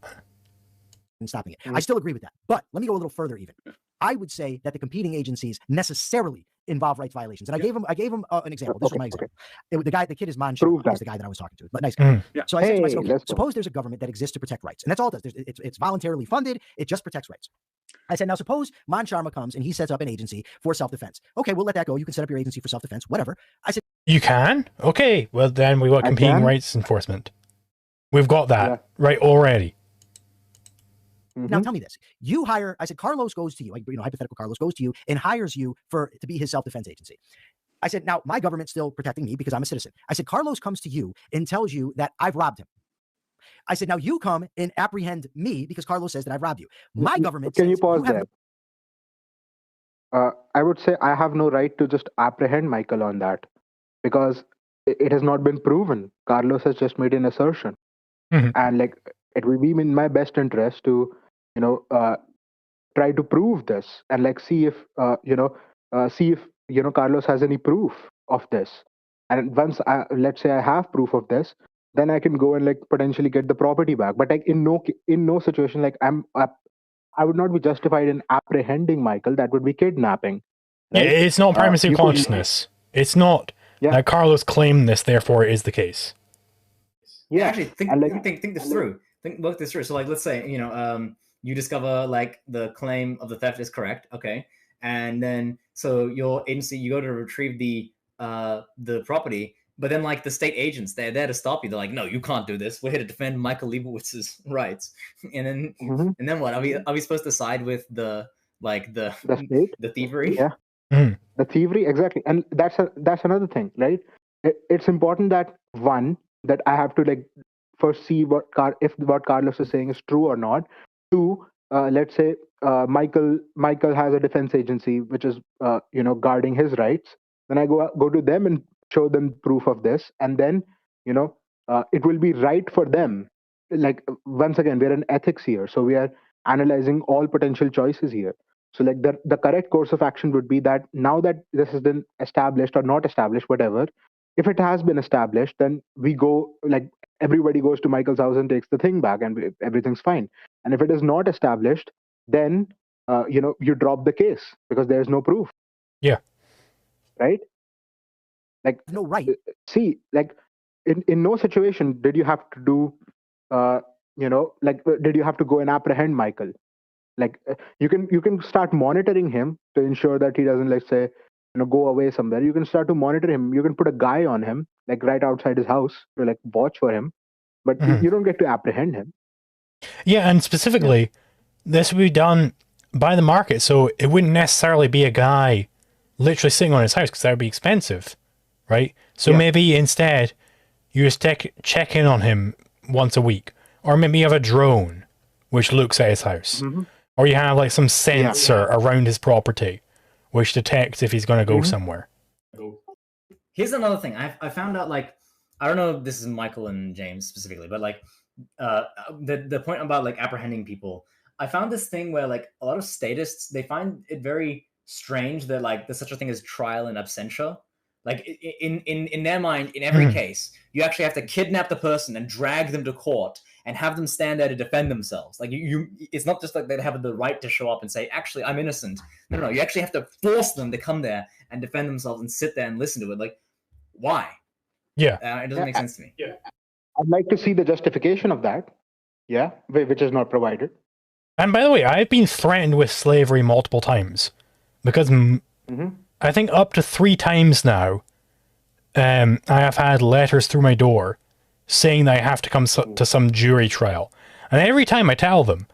And stopping it. I still agree with that. But let me go a little further even. I would say that the competing agencies necessarily involve rights violations. And I gave him an example. This was my example. The kid is Manchar, is the guy that I was talking to. But nice guy. Yeah. So I said to myself, okay, suppose there's a government that exists to protect rights. And that's all it does. It's voluntarily funded. It just protects rights. I said, now suppose Man Sharma comes and he sets up an agency for self-defense. Okay, we'll let that go. You can set up your agency for self-defense, whatever. I said, you can? Okay, well then we've got competing rights enforcement. We've got that right already. Now tell me this. You hire, I said, Carlos goes to you, hypothetical Carlos goes to you and hires you to be his self-defense agency. I said, now my government's still protecting me because I'm a citizen. I said, Carlos comes to you and tells you that I've robbed him. I said, now you come and apprehend me because Carlos says that I've robbed you. My government Can you pause there? I would say I have no right to just apprehend Michael on that, because it has not been proven. Carlos has just made an assertion. And it will be in my best interest to try to prove this and see if Carlos has any proof of this. And once let's say I have proof of this, then I can go and like potentially get the property back. But like in no situation, like I would not be justified in apprehending Michael. That would be kidnapping. Right? Yeah, it's not primacy of consciousness. It's not that Carlos claimed this, therefore it is the case. Yeah, actually, think this through. Look this through. So, like, let's say you discover like the claim of the theft is correct, okay, and then so your agency, you go to retrieve the property, but then like the state agents, they're there to stop you. They're like, no, you can't do this. We're here to defend Michael Leibowitz's rights. And then what? Are we supposed to side with the state? The thievery? Yeah, the thievery, exactly. And that's another thing, right? It's important that that I have to like first see if what Carlos is saying is true or not. Two, let's say Michael has a defense agency which is guarding his rights. Then I go to them and show them proof of this, and then it will be right for them. Like once again, we're in ethics here, so we are analyzing all potential choices here. So like the correct course of action would be that now that this has been established or not established, whatever. If it has been established, then we go, like, everybody goes to Michael's house and takes the thing back, and everything's fine. And if it is not established, then you drop the case because there's no proof. Yeah. Right? Like, no right. See, like in no situation did you have to do did you have to go and apprehend Michael. Like you can start monitoring him to ensure that he doesn't, let's say, go away somewhere. You can start to monitor him. You can put a guy on him, like right outside his house, to like watch for him, but you don't get to apprehend him. Yeah, and specifically, this would be done by the market, so it wouldn't necessarily be a guy literally sitting on his house, because that would be expensive, right? So maybe instead, you just check in on him once a week, or maybe you have a drone which looks at his house, or you have like some sensor around his property which detects if he's going to go somewhere. Here's another thing. I found out, like, I don't know if this is Michael and James specifically, but like the point about like apprehending people, I found this thing where like a lot of statists, they find it very strange that like there's such a thing as trial in absentia. Like in their mind, in every case, you actually have to kidnap the person and drag them to court and have them stand there to defend themselves. Like it's not just like they have the right to show up and say, actually, I'm innocent. No, you actually have to force them to come there and defend themselves and sit there and listen to it. Like, why? Yeah. It doesn't make sense to me. Yeah. I'd like to see the justification of that. Yeah, which is not provided. And by the way, I've been threatened with slavery multiple times because I think up to 3 times now, I have had letters through my door saying that I have to come to some jury trial. And every time I tell them,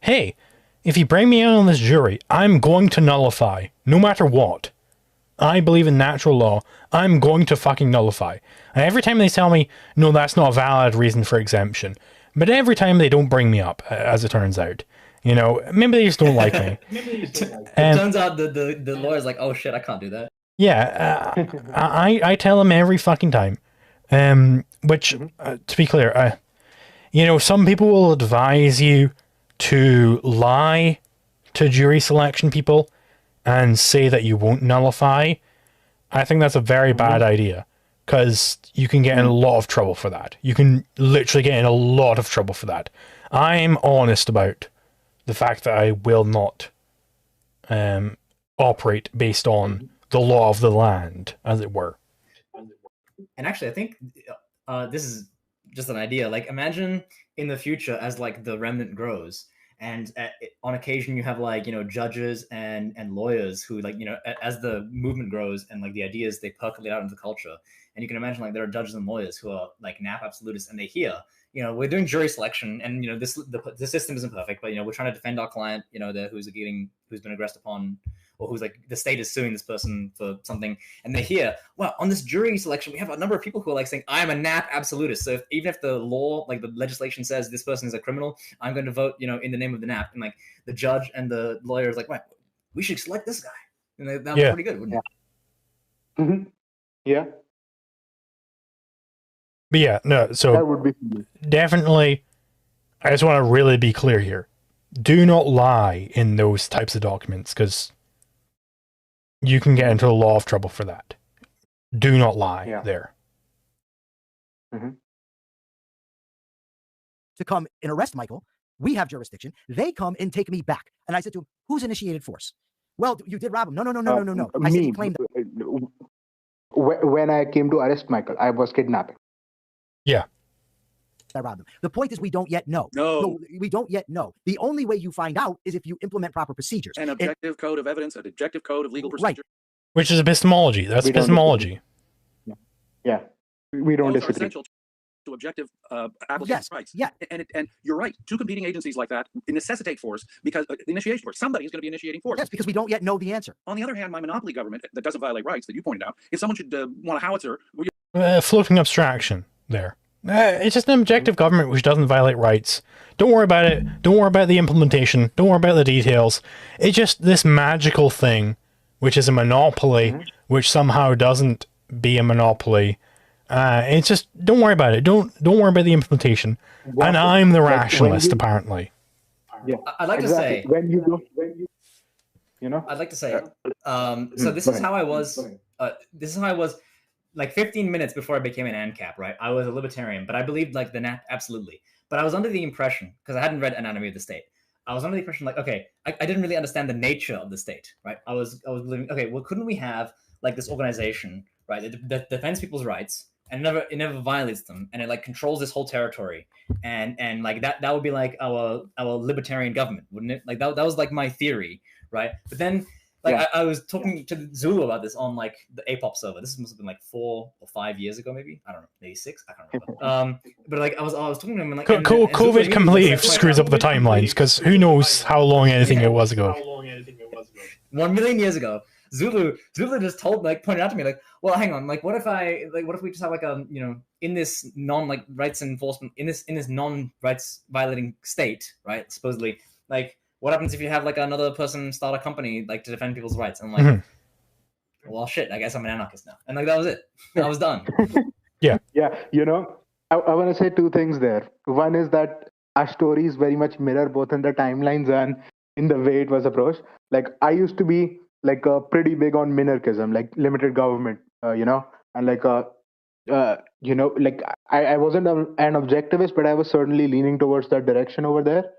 hey, if you bring me in on this jury, I'm going to nullify, no matter what. I believe in natural law. I'm going to fucking nullify. And every time they tell me, no, that's not a valid reason for exemption. But every time they don't bring me up, as it turns out. Maybe they just don't like me. It turns out the lawyer's like, oh shit, I can't do that. Yeah, I tell them every fucking time. Which, to be clear, some people will advise you to lie to jury selection people and say that you won't nullify. I think that's a very bad idea, because you can get in a lot of trouble for that. You can literally get in a lot of trouble for that. I'm honest about the fact that I will not operate based on the law of the land, as it were. And actually, I think this is just an idea. Like, imagine in the future as like the remnant grows, and on occasion you have like judges and lawyers who like as the movement grows and like the ideas, they percolate out into the culture. And you can imagine like there are judges and lawyers who are like nap absolutists, and they hear we're doing jury selection, and the system isn't perfect, but we're trying to defend our client who's been aggressed upon, or who's like the state is suing this person for something, and they hear, well, on this jury selection we have a number of people who are like saying, I'm a nap absolutist, so even if the law, like the legislation, says this person is a criminal, I'm going to vote in the name of the nap. And like the judge and the lawyer is like, well, we should select this guy, and that'd be pretty good, wouldn't it? Yeah. But yeah, no, so that would be definitely, I just want to really be clear here. Do not lie in those types of documents, because you can get into a lot of trouble for that. do not lie Yeah. there. To come and arrest Michael, we have jurisdiction. They come and take me back. And I said to him, who's initiated force? Well, you did rob him. No. I said he claimed When I came to arrest Michael, I was kidnapping. Yeah. I robbed him. The point is we don't yet know. No. We don't yet know. The only way you find out is if you implement proper procedures. An objective code of evidence, an objective code of legal procedure. Right. Which is epistemology. That's We don't epistemology. Yeah. We don't Those are disagree. essential to objective application Yes, of rights. yeah. And you're right. Two competing agencies like that necessitate force because initiation force. Somebody is going to be initiating force. Yes, because we don't yet know the answer. On the other hand, my monopoly government that doesn't violate rights that you pointed out, if someone should want a howitzer, Floating abstraction there. It's just an objective government which doesn't violate rights. Don't worry about it. Don't worry about the implementation. Don't worry about the details. It's just this magical thing, which is a monopoly, which somehow doesn't be a monopoly. It's just, don't worry about it. Don't worry about the implementation. And I'm the rationalist, apparently. Yeah. I'd like to say, when you know, I'd like to say, so this is how I was. This is how I was, like 15 minutes before I became an ANCAP. Right, I was a libertarian, but I believed like the NAP absolutely. But I was under the impression, because I hadn't read Anatomy of the State, I was under the impression like, okay, I didn't really understand the nature of the state. Right, I was believing, okay, well, couldn't we have like this organization, right, that defends people's rights and it never violates them, and it like controls this whole territory, and like that would be like our libertarian government, wouldn't it? Like that was like my theory, right? But then like I was talking to Zulu about this on like the APOP server. This must have been like 4 or 5 years ago, maybe, I don't know, maybe 6, I can't remember. But like I was talking to him and like COVID completely screws up the timelines, because who knows how long anything it was ago. 1 million years ago. Zulu just pointed out to me like, well, hang on, like what if we just have like a, you know, in this rights enforcement, in this non-rights violating state, right, supposedly, like what happens if you have like another person start a company like to defend people's rights? And I'm like, well, shit, I guess I'm an anarchist now. And like that was it. I was done. Yeah, you know, I want to say two things there. One is that our stories very much mirror both in the timelines and in the way it was approached. Like I used to be like pretty big on minarchism, like limited government, you know, and like you know, like I wasn't an objectivist, but I was certainly leaning towards that direction over there.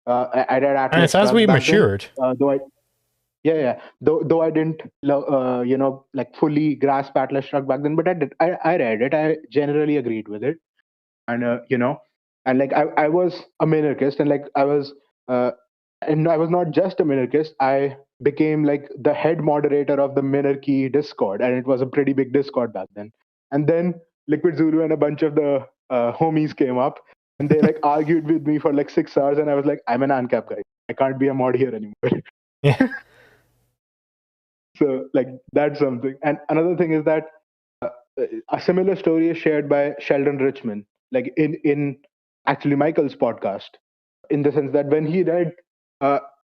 I read Atlas And it's as we matured. though I didn't you know, like fully grasp Atlas Shrugged back then, but I read it. I generally agreed with it, and you know, and like I was a minarchist, and like I was not just a minarchist. I became like the head moderator of the Minarchy Discord, and it was a pretty big Discord back then. And then LiquidZulu and a bunch of the homies came up, and they like argued with me for like 6 hours, and I was like, I'm an ANCAP guy. I can't be a mod here anymore. Yeah. So like that's something. And another thing is that a similar story is shared by Sheldon Richman, like in actually Michael's podcast, in the sense that when he read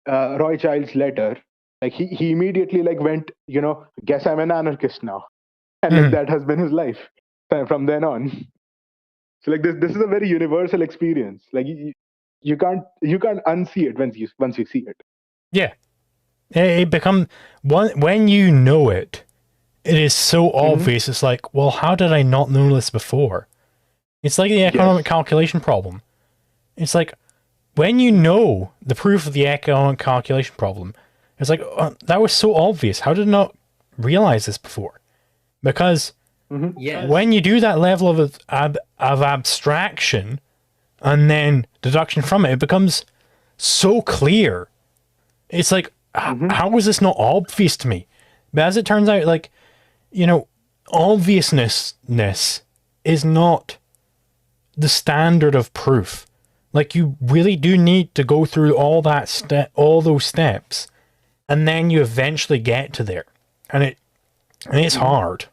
Roy Child's letter, like he immediately like went, you know, guess I'm an anarchist now, and like that has been his life from then on. So like this is a very universal experience. Like you can't unsee it once you see it. Yeah, it becomes when you know it. It is so obvious. It's like, well, how did I not know this before? It's like the economic calculation problem. It's like when you know the proof of the economic calculation problem, it's like, that was so obvious. How did I not realize this before? Because when you do that level of abstraction and then deduction from it, it becomes so clear. It's like, how was this not obvious to me? But as it turns out, like, you know, obviousness is not the standard of proof. Like, you really do need to go through all those steps, and then you eventually get to there, and it's hard.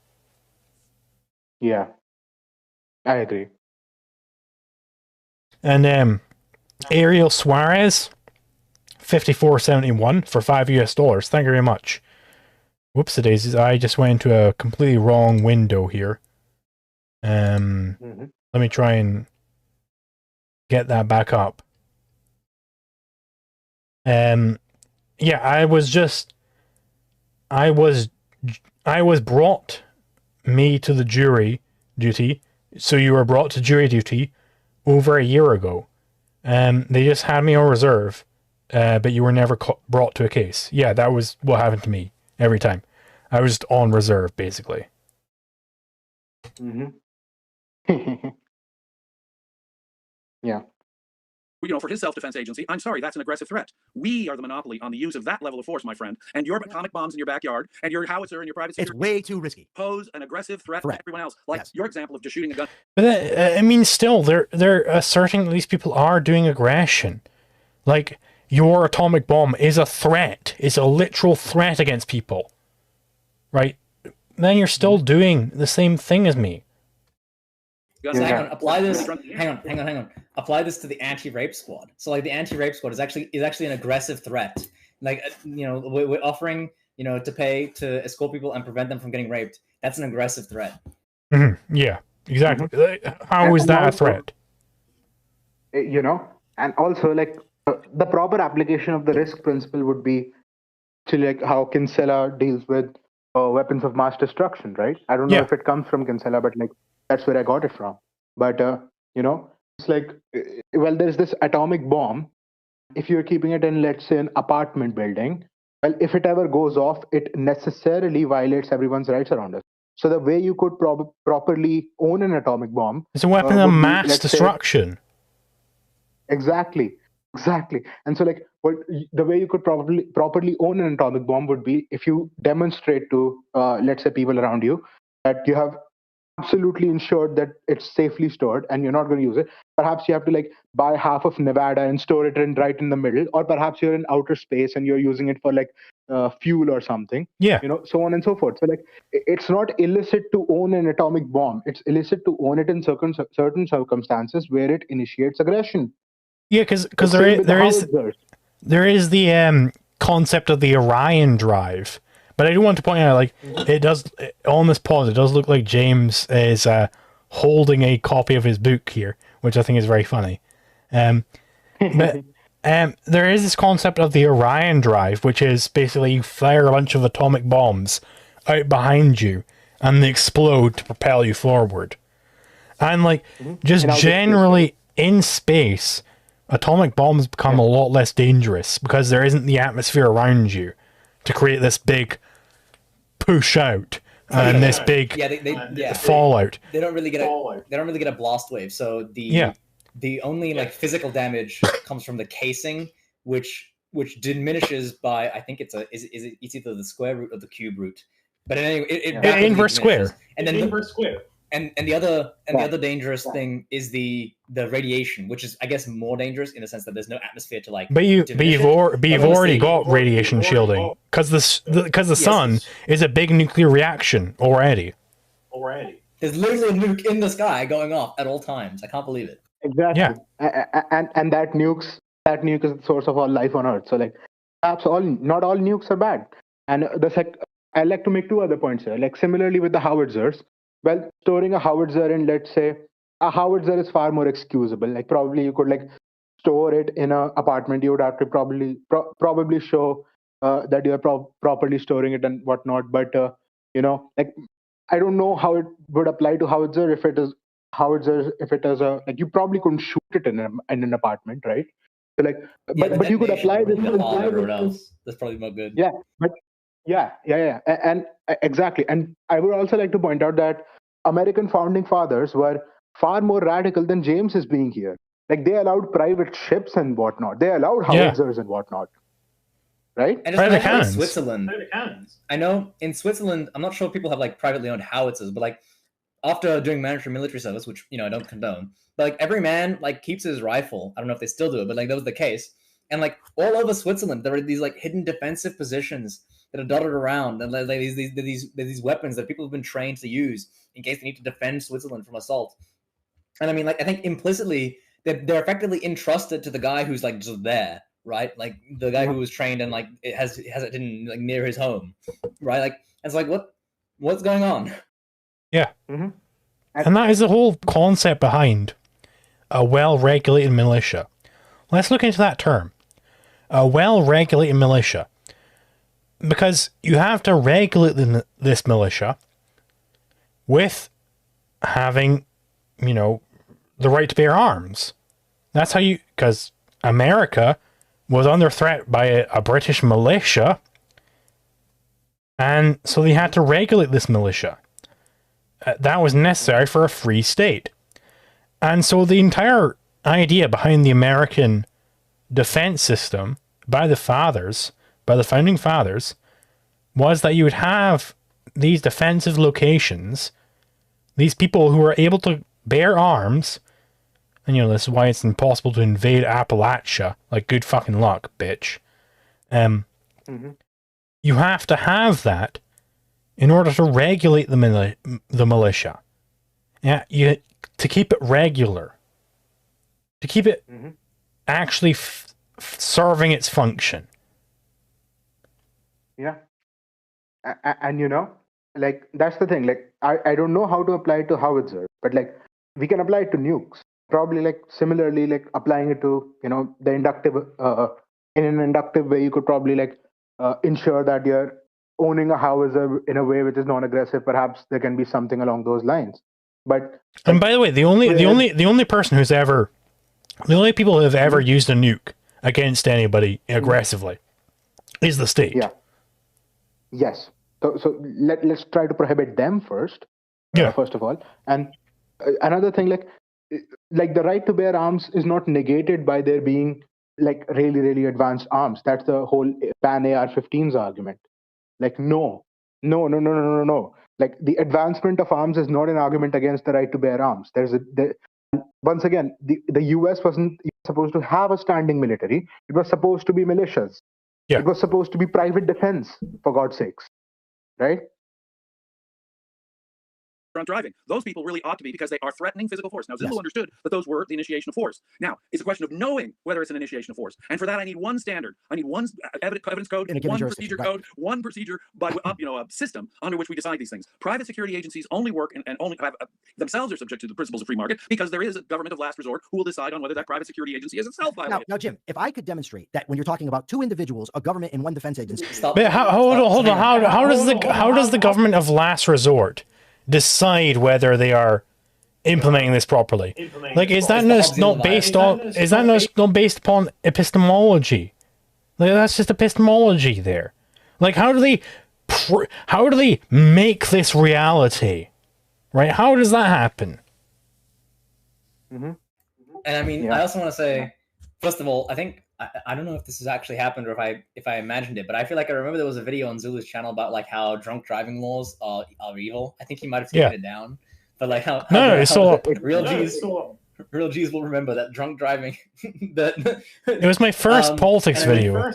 Yeah, I agree. And Ariel Suarez, 54.71 for $5 US. Thank you very much. Whoops, daisies! I just went into a completely wrong window here. Let me try and get that back up. Yeah, I was brought me to the jury duty. So you were brought to jury duty over a year ago. They just had me on reserve, but you were never brought to a case. Yeah, that was what happened to me every time. I was just on reserve, basically. Yeah. For his self-defense agency, I'm sorry, that's an aggressive threat. We are the monopoly on the use of that level of force, my friend. And your atomic bombs in your backyard and your howitzer in your private It's way too risky. pose an aggressive threat to everyone else. Like your example of just shooting a gun. But I mean, still, they're asserting that these people are doing aggression. Like, your atomic bomb is a threat. It's a literal threat against people. Right? Then you're still doing the same thing as me. So hang on, apply this. Hang on. Apply this to the anti-rape squad. So like the anti-rape squad is actually an aggressive threat. Like we're offering to pay to escort people and prevent them from getting raped. That's an aggressive threat. Mm-hmm. Yeah, exactly. How is that a threat? And also like the proper application of the risk principle would be to like how Kinsella deals with weapons of mass destruction, right? I don't know if it comes from Kinsella, but like that's where I got it from. But it's like, well, there's this atomic bomb. If you're keeping it in, let's say, an apartment building, well, if it ever goes off, it necessarily violates everyone's rights around us. So the way you could properly own an atomic bomb, it's a weapon of mass destruction. Exactly. And so like the way you could properly own an atomic bomb would be if you demonstrate to let's say people around you that you have absolutely ensured that it's safely stored and you're not going to use it. Perhaps you have to like buy half of Nevada and store it right in the middle, or perhaps you're in outer space and you're using it for like fuel or something. Yeah. So on and so forth. So like it's not illicit to own an atomic bomb. It's illicit to own it in certain circumstances where it initiates aggression. Yeah, because there is the concept of the Orion drive. But I do want to point out, like, on this pause, it does look like James is holding a copy of his book here, which I think is very funny. But there is this concept of the Orion drive, which is basically you fire a bunch of atomic bombs out behind you, and they explode to propel you forward. And, like, just generally in space, atomic bombs become a lot less dangerous because there isn't the atmosphere around you to create this big push out and this big fallout. They don't really get a blast wave. So the only like physical damage comes from the casing, which diminishes by, I think it's either the square root or the cube root. But anyway, it inverse square. And then inverse square. And the other dangerous thing is the radiation, which is, I guess, more dangerous in the sense that there's no atmosphere to like. But you've already got radiation shielding because the sun is a big nuclear reaction already. There's literally a nuke in the sky going off at all times. I can't believe it. Exactly. Yeah. And that nuke is the source of all life on Earth. So like, perhaps not all nukes are bad. And I like to make two other points here. Like similarly with the howitzers. Well, storing a howitzer in, let's say, a howitzer is far more excusable. Like probably you could like store it in an apartment. You would have to probably show that you are properly storing it and whatnot. But like I don't know how it would apply to howitzer if it is a like you probably couldn't shoot it in an apartment, right? So like, but you could apply this. That's probably not good. Yeah, but yeah, and exactly. And I would also like to point out that American founding fathers were far more radical than James is being here. Like they allowed private ships and whatnot. They allowed howitzers and whatnot. Right? And it's like Switzerland. I know in Switzerland, I'm not sure if people have like privately owned howitzers, but like after doing mandatory military service, which I don't condone, but like every man like keeps his rifle. I don't know if they still do it, but like that was the case. And like all over Switzerland, there are these like hidden defensive positions that are dotted around, and like these weapons that people have been trained to use in case they need to defend Switzerland from assault. And I mean, like I think implicitly they're effectively entrusted to the guy who's like just there, right? Like the guy who was trained and like it has it in like near his home, right? Like it's like what's going on? Yeah, and that is the whole concept behind a well-regulated militia. Let's look into that term, a well-regulated militia. Because you have to regulate this militia with having, you know, the right to bear arms. That's how you, because America was under threat by a British militia, and so they had to regulate this militia. That was necessary for a free state. And so the entire idea behind the American defense system by the founding fathers, was that you would have these defensive locations, these people who are able to bear arms. And, you know, this is why it's impossible to invade Appalachia. Like, good fucking luck, bitch. You have to have that in order to regulate the militia. Yeah, to keep it regular. To keep it actually serving its function. Yeah. And you know, like, that's the thing. Like, I don't know how to apply it to howitzer, but like, we can apply it to nukes. Probably like similarly, like applying it to, you know, the inductive, in an inductive way, you could probably like ensure that you're owning a howitzer in a way which is non-aggressive. Perhaps there can be something along those lines. But and by the way, the only people who have ever used a nuke against anybody aggressively is the state. Yeah. Yes. So let's try to prohibit them first. Yeah. First of all, and another thing, like the right to bear arms is not negated by there being like really, really advanced arms. That's the whole ban AR-15s argument. Like, no. Like, the advancement of arms is not an argument against the right to bear arms. Once again, the US wasn't supposed to have a standing military. It was supposed to be militias. Yeah. It was supposed to be private defense, for God's sakes. Right? Drunk driving. Those people really ought to be, because they are threatening physical force. Now, Zulu understood that those were the initiation of force. Now, it's a question of knowing whether it's an initiation of force. And for that, I need one standard. I need one evidence code, one procedure code, one procedure, by a system under which we decide these things. Private security agencies only work and only have themselves are subject to the principles of free market, because there is a government of last resort who will decide on whether that private security agency is itself violated. Now, Jim, if I could demonstrate that when you're talking about two individuals, a government and one defense agency. But hold on. How does the government of last resort decide whether they are implementing this properly? Like, is that not based upon epistemology? Like, that's just epistemology there. Like, how do they make this reality? Right? How does that happen? And I mean, I also want to say, first of all, I think I don't know if this has actually happened or if I imagined it, but I feel like I remember there was a video on Zulu's channel about like how drunk driving laws are evil. I think he might have taken it down, but like how it's still up. Real G's will remember that drunk driving. It was my first politics video.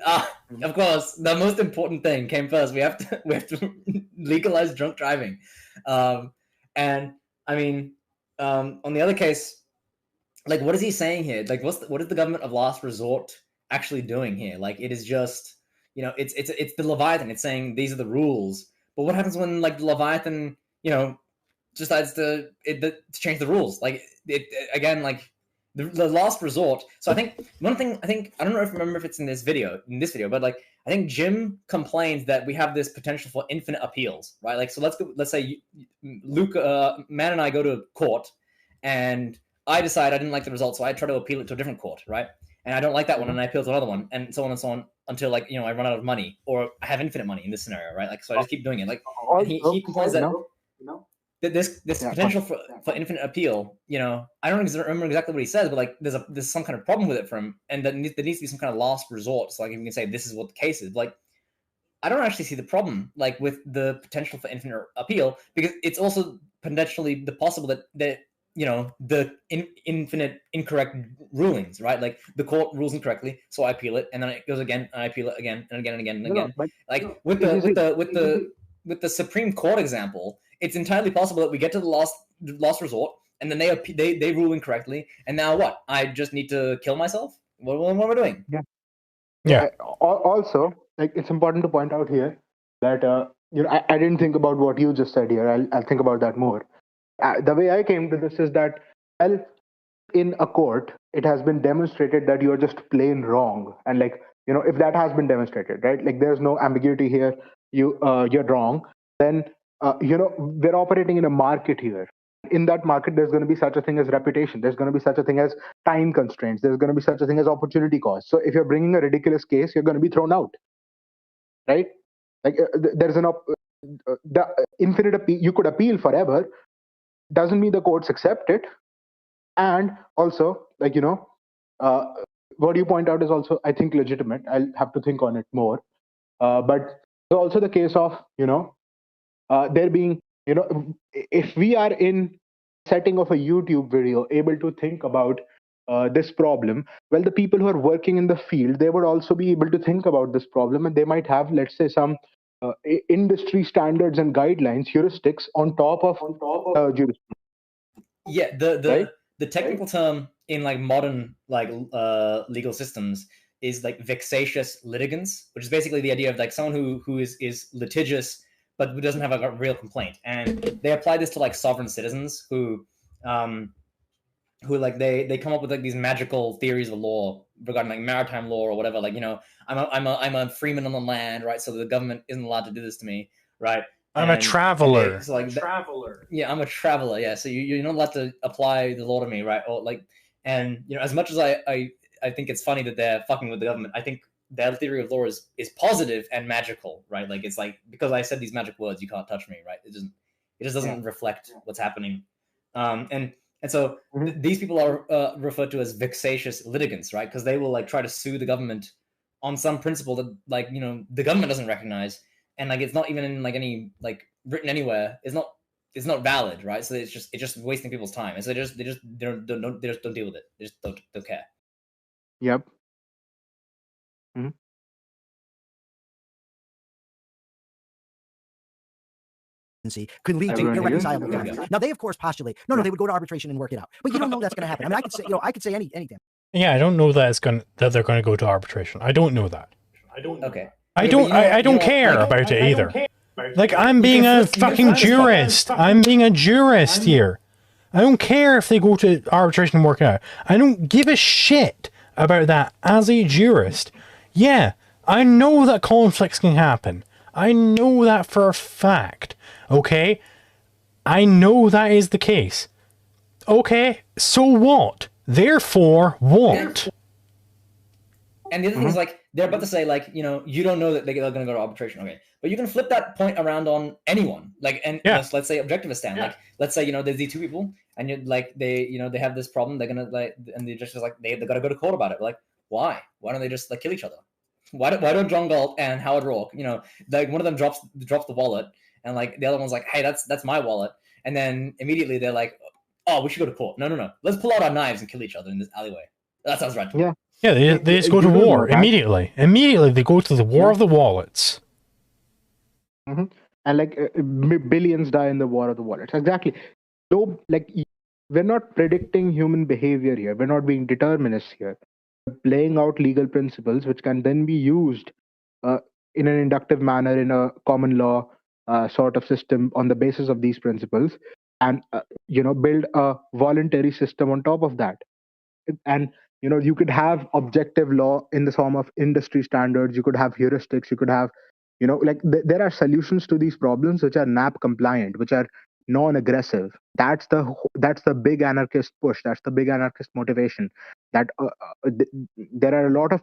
Of course, the most important thing came first. We have to legalize drunk driving, and I mean, on the other case. Like, what is he saying here? Like, what is the government of last resort actually doing here? Like, it is just, you know, it's the Leviathan. It's saying these are the rules. But what happens when like the Leviathan, you know, decides to change the rules? Like, again, like the last resort. So I think one thing I don't remember if it's in this video, but like I think Jim complains that we have this potential for infinite appeals, right? Like, so let's say Luke, Man, and I go to court, and I decide I didn't like the result, so I try to appeal it to a different court, right? And I don't like that one, and I appeal to another one, and so on until, like, you know, I run out of money, or I have infinite money in this scenario, right? Like, so I just keep doing it. Like, he complains that this potential for infinite appeal, you know, I don't remember exactly what he says, but like, there's some kind of problem with it for him, and there needs to be some kind of last resort. So like, you can say this is what the case is. Like, I don't actually see the problem, like, with the potential for infinite appeal, because it's also potentially the possible that you know, the infinite incorrect rulings, right? Like, the court rules incorrectly, so I appeal it, and then it goes again, and I appeal it again and again and again and again. With the Supreme Court example, it's entirely possible that we get to the last resort, and then they rule incorrectly, and now what? I just need to kill myself? What am I doing? Yeah. Also, like, it's important to point out here that you know, I didn't think about what you just said here. I'll think about that more. The way I came to this is that, well, in a court, it has been demonstrated that you're just plain wrong. And like, you know, if that has been demonstrated, right, like there's no ambiguity here, you're wrong, then we're operating in a market here. In that market, there's going to be such a thing as reputation. There's going to be such a thing as time constraints. There's going to be such a thing as opportunity cost. So if you're bringing a ridiculous case, you're going to be thrown out, right? Like there's the infinite appeal. You could appeal forever. Doesn't mean the courts accept it. And also, like, what you point out is also, I think, legitimate. I'll have to think on it more. But there's also the case of, there being, if we are in setting of a YouTube video able to think about this problem, well, the people who are working in the field, they would also be able to think about this problem, and they might have, let's say, some industry standards and guidelines, heuristics on top of jurisprudence. Yeah, the technical term in like modern like legal systems is like vexatious litigants, which is basically the idea of like someone who is litigious but who doesn't have a real complaint. And they apply this to like sovereign citizens who like they come up with like these magical theories of law regarding like maritime law or whatever. Like, I'm a freeman on the land, right? So the government isn't allowed to do this to me, right? I'm a traveler. So like yeah, I'm a traveler. Yeah, so you're not allowed to apply the law to me, right? Or like, and as much as I think it's funny that they're fucking with the government, I think their theory of law is positive and magical, right? Like, it's like, because I said these magic words, you can't touch me, right? It just doesn't reflect what's happening. And so these people are referred to as vexatious litigants, right? Because they will like try to sue the government on some principle that like, the government doesn't recognize, and like it's not even in like any like written anywhere. It's not valid, right? So it's just wasting people's time, and so they just don't deal with it. They just don't care. Yep. Could lead to Everyone irreconcilable here? conflicts. Now they of course postulate, no, they would go to arbitration and work it out. But you don't know that's going to happen. I mean, I could say anything. Yeah, I don't know that they're going to go to arbitration. I don't know that. Okay. I don't care about it either. Like, I'm being a fucking jurist. I'm being a jurist here. I don't care if they go to arbitration and work it out. I don't give a shit about that as a jurist. Yeah, I know that conflicts can happen. I know that for a fact. Okay? I know that is the case. Okay, so what? Therefore, what? And the other thing is, like, they're about to say, like, you don't know that they're going to go to arbitration. Okay. But you can flip that point around on anyone. Like, and let's say objectivist stand. Like, let's say, there's these two people, and you're like, they have this problem. They're going to, like, and the judge is like, they got to go to court about it. We're like, why? Why don't they just, like, kill each other? Why don't John Galt and Howard Rourke, like, one of them drops the wallet, and like the other one's like, hey, that's my wallet, and then immediately they're like, oh, we should go to court. No, let's pull out our knives and kill each other in this alleyway. That sounds right. Yeah. Yeah, they just go to war immediately. Immediately they go to the war of the wallets. And like billions die in the war of the wallets. Exactly. So like, we're not predicting human behavior here. We're not being determinists here. We're playing out legal principles which can then be used in an inductive manner in a common law sort of system on the basis of these principles, and build a voluntary system on top of that. And you could have objective law in the form of industry standards. You could have heuristics. You could have, like there are solutions to these problems which are NAP compliant, which are non-aggressive. That's the big anarchist push. That's the big anarchist motivation. That there are a lot of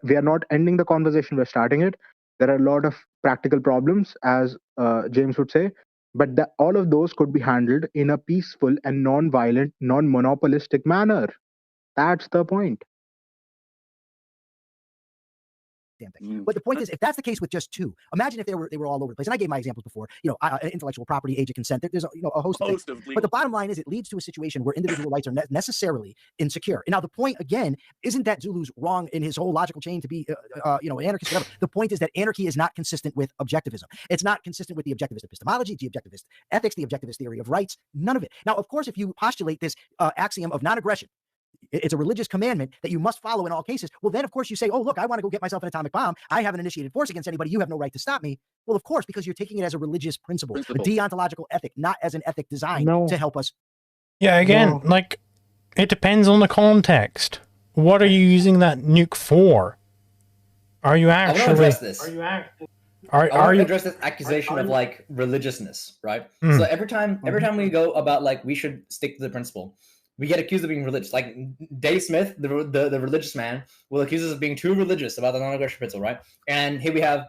we are not ending the conversation. We're starting it. There are a lot of practical problems, as James would say, but all of those could be handled in a peaceful and non-violent, non-monopolistic manner. That's the point. Damn thing. But the point is, if that's the case with just two, imagine if they were all over the place. And I gave my examples before. Intellectual property, age of consent. There's a host of things. But the bottom line is, it leads to a situation where individual rights are necessarily insecure. And now the point again isn't that Zulu's wrong in his whole logical chain to be an anarchist. Whatever. The point is that anarchy is not consistent with objectivism. It's not consistent with the objectivist epistemology, the objectivist ethics, the objectivist theory of rights. None of it. Now, of course, if you postulate this axiom of non-aggression, it's a religious commandment that you must follow in all cases. Well, then, of course, you say, oh, look, I want to go get myself an atomic bomb. I haven't initiated force against anybody. You have no right to stop me. Well, of course, because you're taking it as a religious principle, a deontological ethic, not as an ethic designed to help us. Yeah, again, like, it depends on the context. What are you using that nuke for? Are you actually... Are I want to you? address this accusation of like religiousness, right? Hmm. So every time we go about like we should stick to the principle, we get accused of being religious. Like Dave Smith, the religious man, will accuse us of being too religious about the non-aggression principle, right? And here we have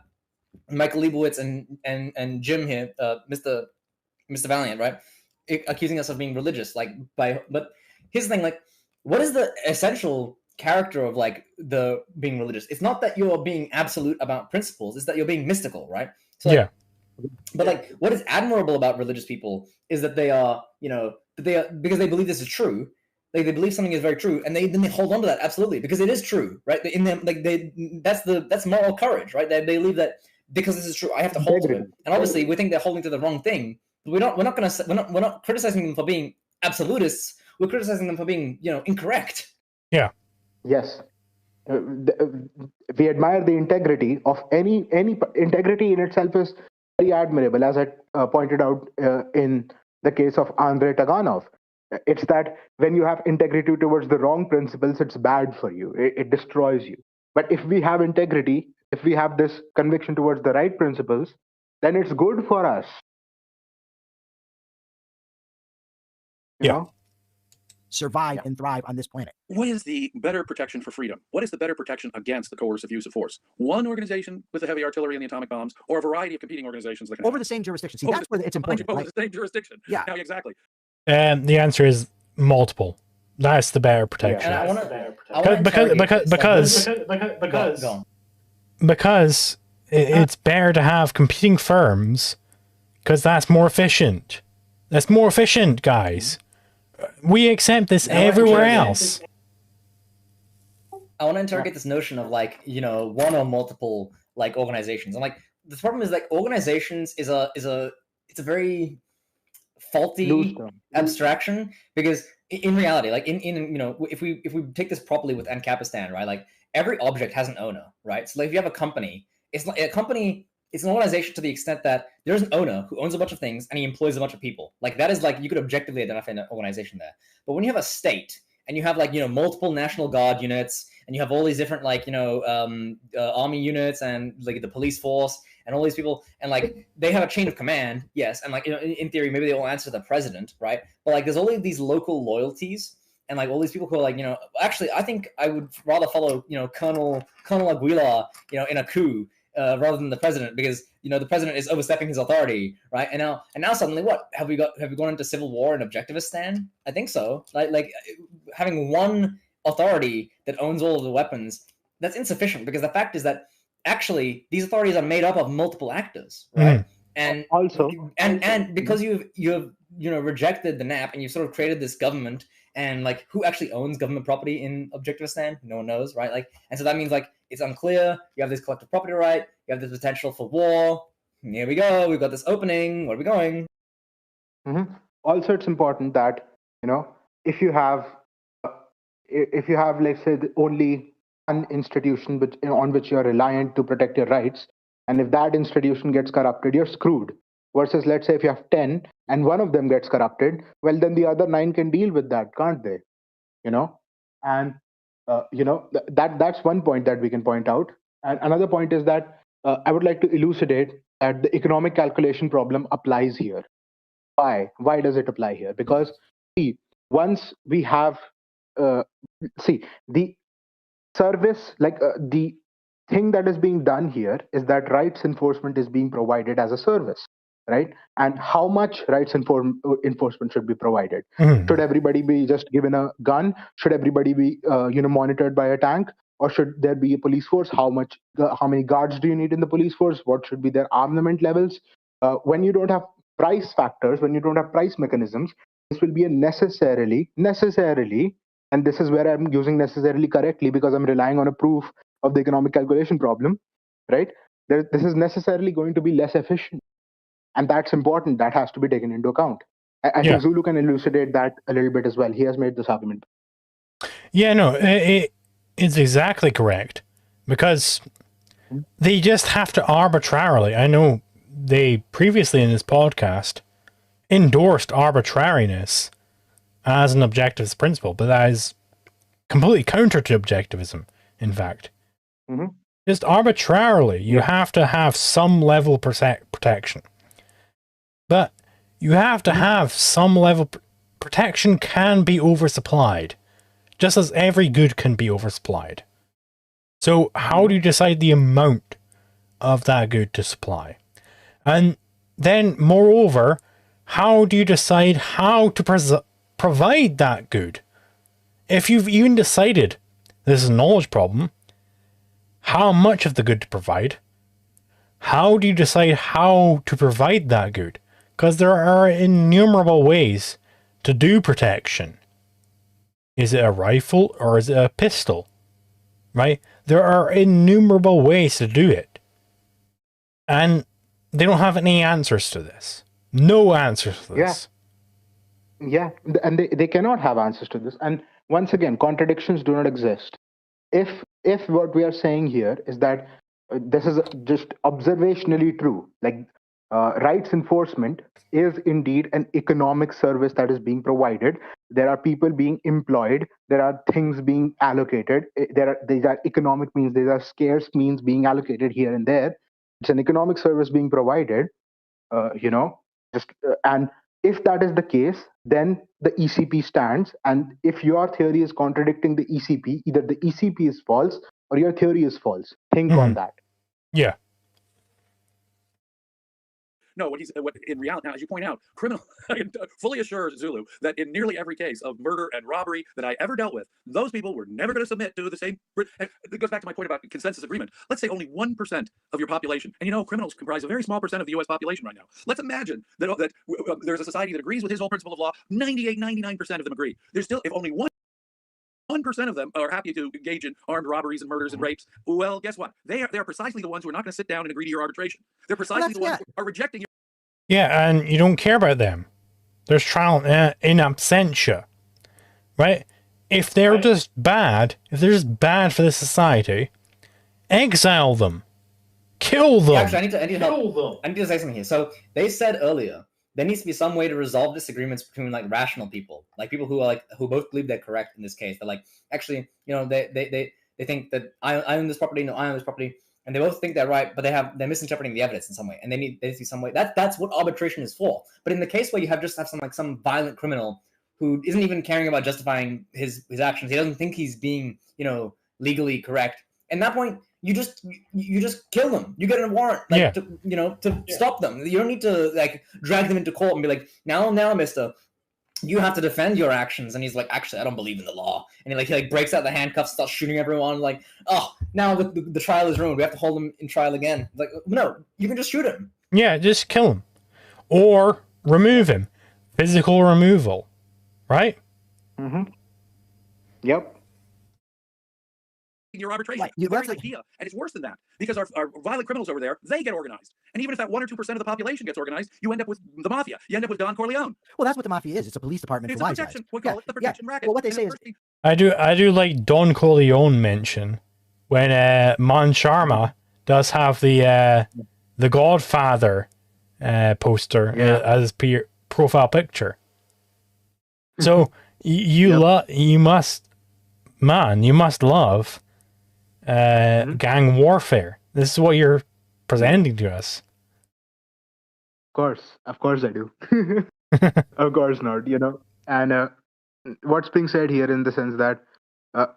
Michael Leibowitz and Jim here, Mr. Valliant, right, accusing us of being religious. But here's the thing, like, what is the essential character of like the being religious? It's not that you're being absolute about principles, it's that you're being mystical, right? So like, but like what is admirable about religious people is that they are, you know, that they are, because they believe this is true, like they believe something is very true, and then they hold on to that absolutely because it is true, right? In them, like that's moral courage, right? They believe that because this is true, I have to hold to it. And obviously we think they're holding to the wrong thing, but we're not criticizing them for being absolutists. We're criticizing them for being, you know, incorrect. Yeah. Yes. We admire the integrity of any integrity in itself is very admirable, as I pointed out in the case of Andrei Taganov. It's that when you have integrity towards the wrong principles, it's bad for you. It destroys you. But if we have integrity, if we have this conviction towards the right principles, then it's good for us. You know? Survive and thrive on this planet. What is the better protection for freedom? What is the better protection against the coercive use of force? One organization with the heavy artillery and the atomic bombs, or a variety of competing organizations that can over the same jurisdiction? See, that's where it's important. Over right? the same jurisdiction. Yeah. Now, exactly. The answer is multiple. That's the better protection. Because it's better to have competing firms, because that's more efficient. That's more efficient, guys. We accept this everywhere else. I want to interrogate this notion of like, you know, one or multiple like organizations. And like the problem is like organizations is a very faulty abstraction, because in reality, like in you know, if we take this properly with Ancapistan, right, like every object has an owner, right? So like if you have a company, it's like a company, it's an organization to the extent that there's an owner who owns a bunch of things and he employs a bunch of people. Like that is like, you could objectively identify an organization there. But when you have a state and you have like, you know, multiple National Guard units and you have all these different like, you know, army units and like the police force and all these people, and like they have a chain of command, yes, and like, you know, in theory maybe they will answer the president, right? But like there's all of these local loyalties and like all these people who are like, you know, actually I think I would rather follow, you know, Colonel Aguilar, you know, in a coup rather than the president, because, you know, the president is overstepping his authority, right? And now suddenly what have we gone into civil war in Objectivistan? I think so. Like having one authority that owns all of the weapons, that's insufficient, because the fact is that actually these authorities are made up of multiple actors, right? And also because you've you know rejected the NAP and you've sort of created this government, and like who actually owns government property in Objectivistan? No one knows, right? Like, and so that means like it's unclear. You have this collective property right. You have this potential for war. Here we go. We've got this opening. Where are we going? Also, it's important that, you know, if you have let's say only one institution on which you're reliant to protect your rights, and if that institution gets corrupted, you're screwed. Versus, let's say if you have 10 and one of them gets corrupted, well, then the other 9 can deal with that, can't they? You know, and you know, that's one point that we can point out. And another point is that I would like to elucidate that the economic calculation problem applies here. Why does it apply here? Because once we have the service, like the thing that is being done here is that rights enforcement is being provided as a service, right? And how much rights enforcement should be provided? Should everybody be just given a gun? Should everybody be monitored by a tank? Or should there be a police force? How many guards do you need in the police force? What should be their armament levels? When you don't have price factors, when you don't have price mechanisms, this will be a necessarily, and this is where I'm using necessarily correctly because I'm relying on a proof of the economic calculation problem, right? This is necessarily going to be less efficient. And that's important. That has to be taken into account. I think Zulu can elucidate that a little bit as well. He has made this argument. Yeah, no, it's exactly correct. Because they just have to arbitrarily, I know they previously in this podcast endorsed arbitrariness as an objectivist principle, but that is completely counter to objectivism, in fact. Just arbitrarily, you have to have some level of protection. But you have to have some level. Protection can be oversupplied, just as every good can be oversupplied. So how do you decide the amount of that good to supply? And then, moreover, how do you decide how to provide that good? If you've even decided this is a knowledge problem, how much of the good to provide? How do you decide how to provide that good? Because there are innumerable ways to do protection. Is it a rifle or is it a pistol? Right? There are innumerable ways to do it. And they don't have any answers to this. No answers to this. Yeah, and they cannot have answers to this. And once again, contradictions do not exist. If what we are saying here is that this is just observationally true, like rights enforcement is indeed an economic service that is being provided. There are people being employed. There are things being allocated. These are economic means. These are scarce means being allocated here and there. It's an economic service being provided. And if that is the case, then the ECP stands. And if your theory is contradicting the ECP, either the ECP is false or your theory is false. Think on that. Yeah. No, what in reality, now, as you point out, criminal, I can fully assure Zulu that in nearly every case of murder and robbery that I ever dealt with, those people were never going to submit to the same. And it goes back to my point about consensus agreement. Let's say only 1% of your population, and criminals comprise a very small percent of the U.S. population right now. Let's imagine that there's a society that agrees with his whole principle of law. 98, 99% of them agree. There's still, if only 1% of them are happy to engage in armed robberies and murders and rapes. Well, guess what? They are precisenely the ones who are not going to sit down and agree to your arbitration. They're precisely the ones who are rejecting your. Yeah, and you don't care about them. There's trial in absentia, right? If they're just bad, if they're just bad for the society, exile them, kill them. Yeah, actually, I need to say something here. So they said earlier there needs to be some way to resolve disagreements between like rational people, like people who are who both believe they're correct in this case. They're like, actually, they think that I own this property, no, I own this property. And they both think they're right, but they're misinterpreting the evidence in some way, and they need to see some way. That's what arbitration is for. But in the case where you have some violent criminal who isn't even caring about justifying his actions, he doesn't think he's being legally correct. At that point, you just kill them. You get a warrant to stop them. You don't need to drag them into court and be like, now, Mister, you have to defend your actions. And he's like, actually, I don't believe in the law. And he breaks out the handcuffs, starts shooting everyone. Like, oh, now the trial is ruined. We have to hold him in trial again. Like, no, you can just shoot him. Yeah, just kill him. Or remove him. Physical removal. Right? Mm-hmm. Yep. Your arbitration. Right. The very idea. And it's worse than that. Because our violent criminals over there, they get organized. And even if that 1 or 2% of the population gets organized, you end up with the mafia. You end up with Don Corleone. Well, that's what the mafia is. It's a police department for wise guys. We call it the protection racket. Well, what they say is... I do like Don Corleone mention when Man Sharma does have the Godfather poster as his profile picture. So you must love gang warfare. This is what you're presenting to us. Of course I do. Of course not, And what's being said here in the sense that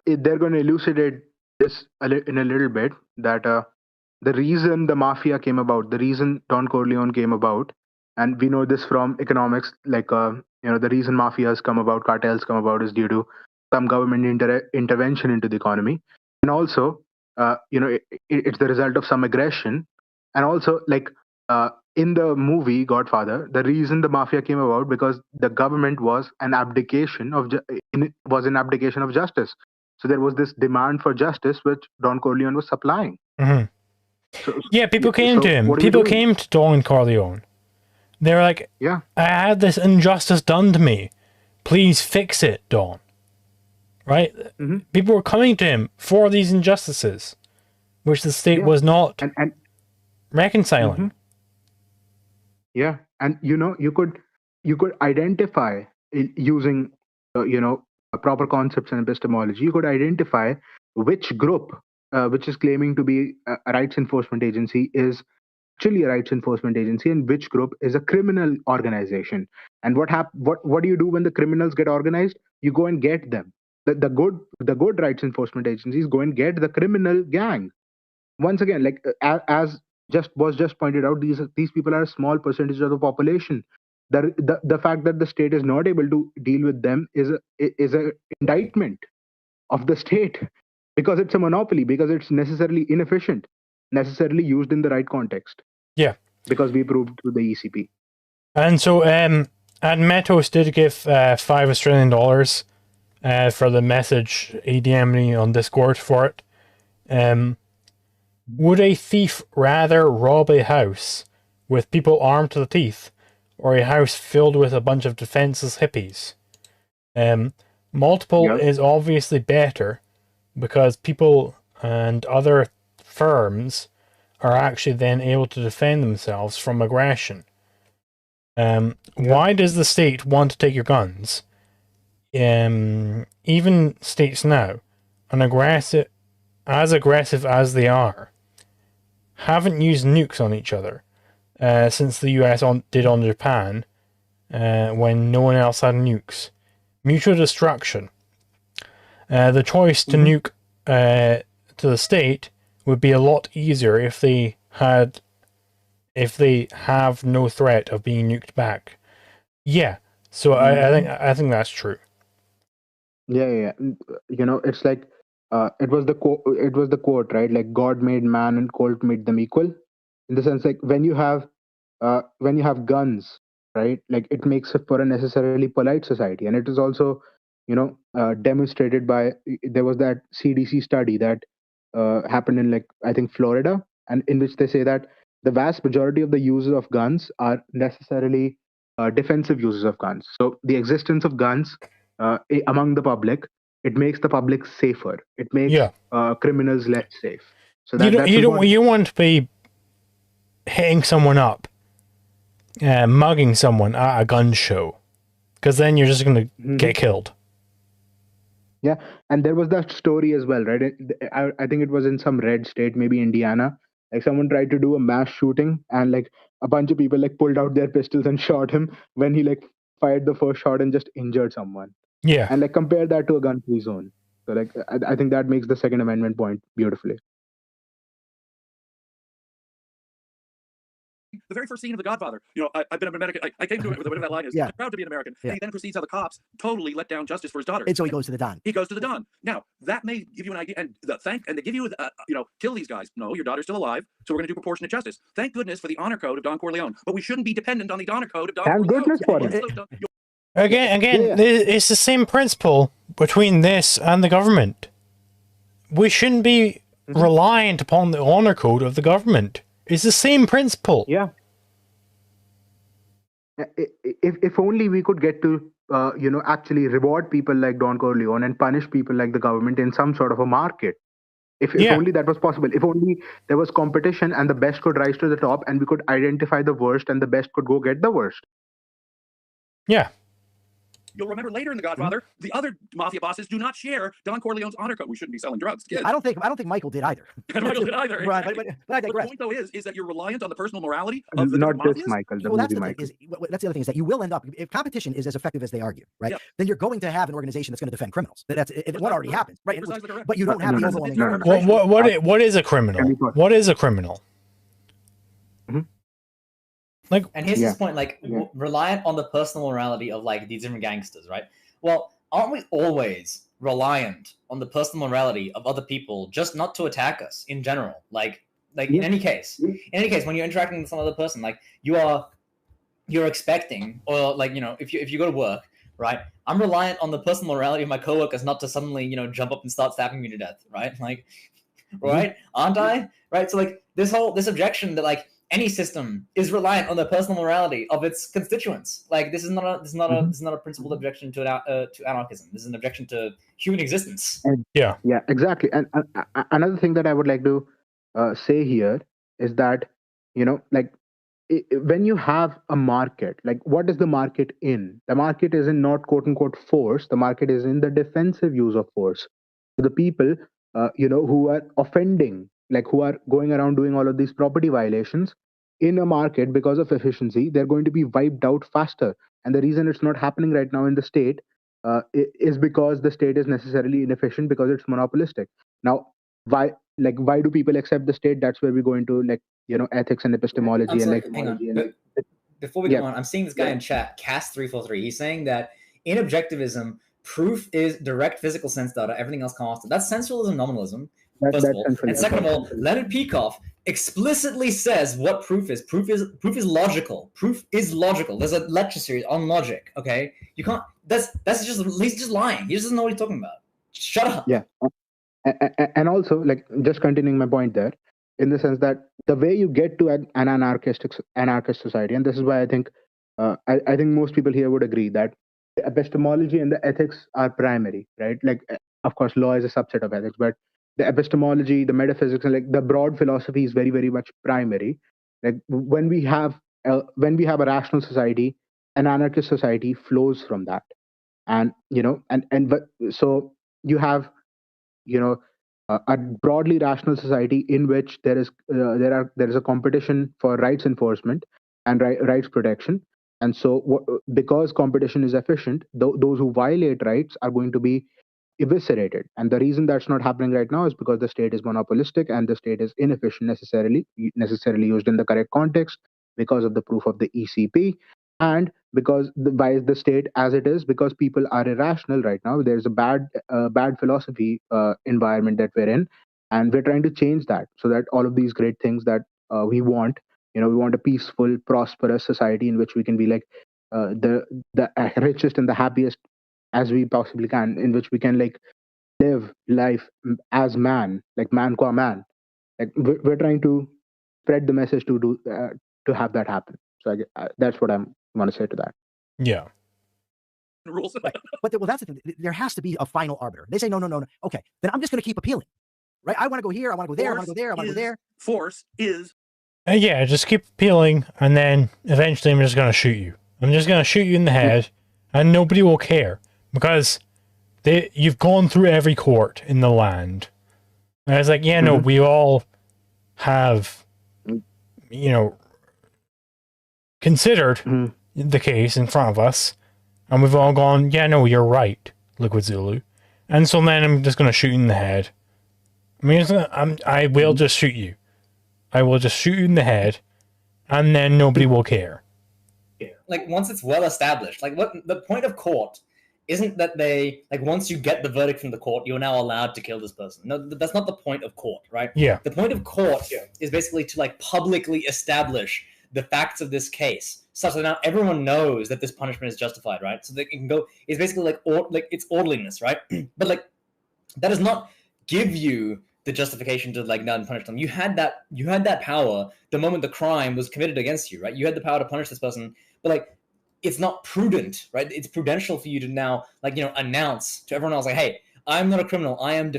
they're going to elucidate this in a little bit, that the reason the mafia came about, the reason Don Corleone came about, and we know this from economics, the reason mafias come about, cartels come about, is due to some government intervention into the economy. And also, it's the result of some aggression. And also, in the movie Godfather, the reason the mafia came about because the government was an abdication of justice. So there was this demand for justice, which Don Corleone was supplying. Mm-hmm. So, people came to him. People came to Don Corleone. They were like, I had this injustice done to me. Please fix it, Don. Right? Mm-hmm. People were coming to him for these injustices, which the state was not reconciling. Mm-hmm. Yeah, and you could identify using proper concepts and epistemology. You could identify which group which is claiming to be a rights enforcement agency is actually a rights enforcement agency, and which group is a criminal organization. And what do you do when the criminals get organized? You go and get them. The good rights enforcement agencies go and get the criminal gang. Once again, like as just pointed out, these people are a small percentage of the population. The fact that the state is not able to deal with them is a indictment of the state, because it's a monopoly, because it's necessarily inefficient, necessarily used in the right context. Yeah. Because we proved through the ECP. And so, and Metos did give $5 Australian for the message he DM'd me on Discord for it. Would a thief rather rob a house with people armed to the teeth, or a house filled with a bunch of defenseless hippies? Multiple is obviously better, because people and other firms are actually then able to defend themselves from aggression. Why does the state want to take your guns? Even states now, as aggressive as they are, haven't used nukes on each other since the US did on Japan when no one else had nukes. Mutual destruction. The choice to nuke to the state would be a lot easier if they have no threat of being nuked back. Yeah, so I think that's true. Yeah. You know, it's like it was the quote, right? Like, God made man and colt made them equal. In the sense, like, when you have guns, right? Like, it makes it for a necessarily polite society, and it is also, demonstrated by, there was that CDC study that happened in, like, I think Florida, and in which they say that the vast majority of the users of guns are necessarily defensive users of guns. So the existence of guns among the public, it makes the public safer. It makes criminals less safe. So you want to be hitting someone up, mugging someone at a gun show, because then you're just going to get killed. Yeah, and there was that story as well, right? I think it was in some red state, maybe Indiana. Like, someone tried to do a mass shooting, and like a bunch of people like pulled out their pistols and shot him when he like fired the first shot and just injured someone. Yeah, and like compare that to a gun-free zone. So like I think that makes the Second Amendment point beautifully. The very first scene of The Godfather, I've been an American. I came to it with whatever that line is. I'm proud to be an American. And he then proceeds how the cops totally let down justice for his daughter. And so he goes to the Don. He goes to the Don. Now, that may give you an idea, and they give you, kill these guys. No, your daughter's still alive, so we're going to do proportionate justice. Thank goodness for the honor code of Don Corleone, but we shouldn't be dependent on the honor code of Don Corleone. Thank goodness for it. Again, it's the same principle between this and the government. We shouldn't be reliant upon the honor code of the government. It's the same principle. Yeah. If only we could get to, actually reward people like Don Corleone and punish people like the government in some sort of a market. If only that was possible. If only there was competition and the best could rise to the top, and we could identify the worst and the best could go get the worst. Yeah. You'll remember later in The Godfather, the other mafia bosses do not share Don Corleone's honor code. We shouldn't be selling drugs to kids. I don't think Michael did either. Michael did either. Right, but I digress. The point, though, is that you're reliant on the personal morality of the not mafias. just Michael. Well, that's the thing. That's the other thing, is that you will end up, if competition is as effective as they argue, right? Then you're going to have an organization that's going to defend criminals. That's what already happens, right? But you don't have the overwhelming. What is a criminal? What is a criminal? Like, and here's his point, like, reliant on the personal morality of like these different gangsters, right? Well, aren't we always reliant on the personal morality of other people just not to attack us in general? Like in any case, when you're interacting with some other person, like you're expecting, or like, if you go to work, right? I'm reliant on the personal morality of my coworkers not to suddenly, jump up and start stabbing me to death, right? Like, right? Aren't I? Right? So like this objection that like any system is reliant on the personal morality of its constituents. Like, this is not a principled objection to anarchism. This is an objection to human existence. Yeah, exactly. And another thing that I would like to say here is that, when you have a market, like, what is the market in? The market is in not quote unquote force. The market is in the defensive use of force. So the people who are offending, like who are going around doing all of these property violations in a market because of efficiency, they're going to be wiped out faster. And the reason it's not happening right now in the state is because the state is necessarily inefficient because it's monopolistic. Now, why do people accept the state? That's where we go into ethics and epistemology. I'm sorry, and hang on. Before we go on, I'm seeing this guy in chat, Cast343. He's saying that in objectivism, proof is direct physical sense data, everything else constant. That's sensualism, nominalism, first of all. And second of all, Leonard Peikoff explicitly says what proof is. Proof is logical. Proof is logical. There's a lecture series on logic, okay? You can't, he's just lying. He just doesn't know what he's talking about. Shut up. Yeah. And also, like, just continuing my point there, in the sense that the way you get to an anarchist society, and this is why I think I think most people here would agree that the epistemology and the ethics are primary, right? Like, of course, law is a subset of ethics, but the epistemology, the metaphysics, and like the broad philosophy is very, very much primary. Like when we have a rational society, an anarchist society flows from that, and but so you have a broadly rational society in which there is a competition for rights enforcement and rights protection. And so because competition is efficient, those who violate rights are going to be eviscerated. And the reason that's not happening right now is because the state is monopolistic and the state is inefficient necessarily used in the correct context because of the proof of the ECP. And because why is the state as it is? Because people are irrational right now. There's a bad philosophy environment that we're in, and we're trying to change that so that all of these great things that we want, we want a peaceful, prosperous society in which we can be like the richest and the happiest as we possibly can, in which we can like live life as man, like man qua man. Like we're trying to spread the message to have that happen. So that's what I'm want to say to that. Yeah. Rules. Right. But well, that's the thing. There has to be a final arbiter. They say, no. Okay, then I'm just going to keep appealing. Right? I want to go here. I want to go there. I want to go there. I want to go there. Force is. Yeah, just keep appealing, and then eventually I'm just going to shoot you. I'm just going to shoot you in the head, and nobody will care because you've gone through every court in the land. And I was like, yeah, no, we all have, considered the case in front of us, and we've all gone, yeah, no, you're right, LiquidZulu. And so then I'm just going to shoot you in the head. I mean, I will just shoot you. I will just shoot you in the head, and then nobody will care. Like, once it's well established, like, what the point of court isn't that they, like, once you get the verdict from the court, you're now allowed to kill this person. No, that's not the point of court, right? Yeah. The point of court is basically to, like, publicly establish the facts of this case, such that now everyone knows that this punishment is justified, right? So they can go. It's basically like it's orderliness, right? But like that does not give you the justification to like not punish them. You had that power the moment the crime was committed against you, right? You had the power to punish this person, but like it's not prudent, right? It's prudential for you to now like announce to everyone else like, hey, I'm not a criminal. I am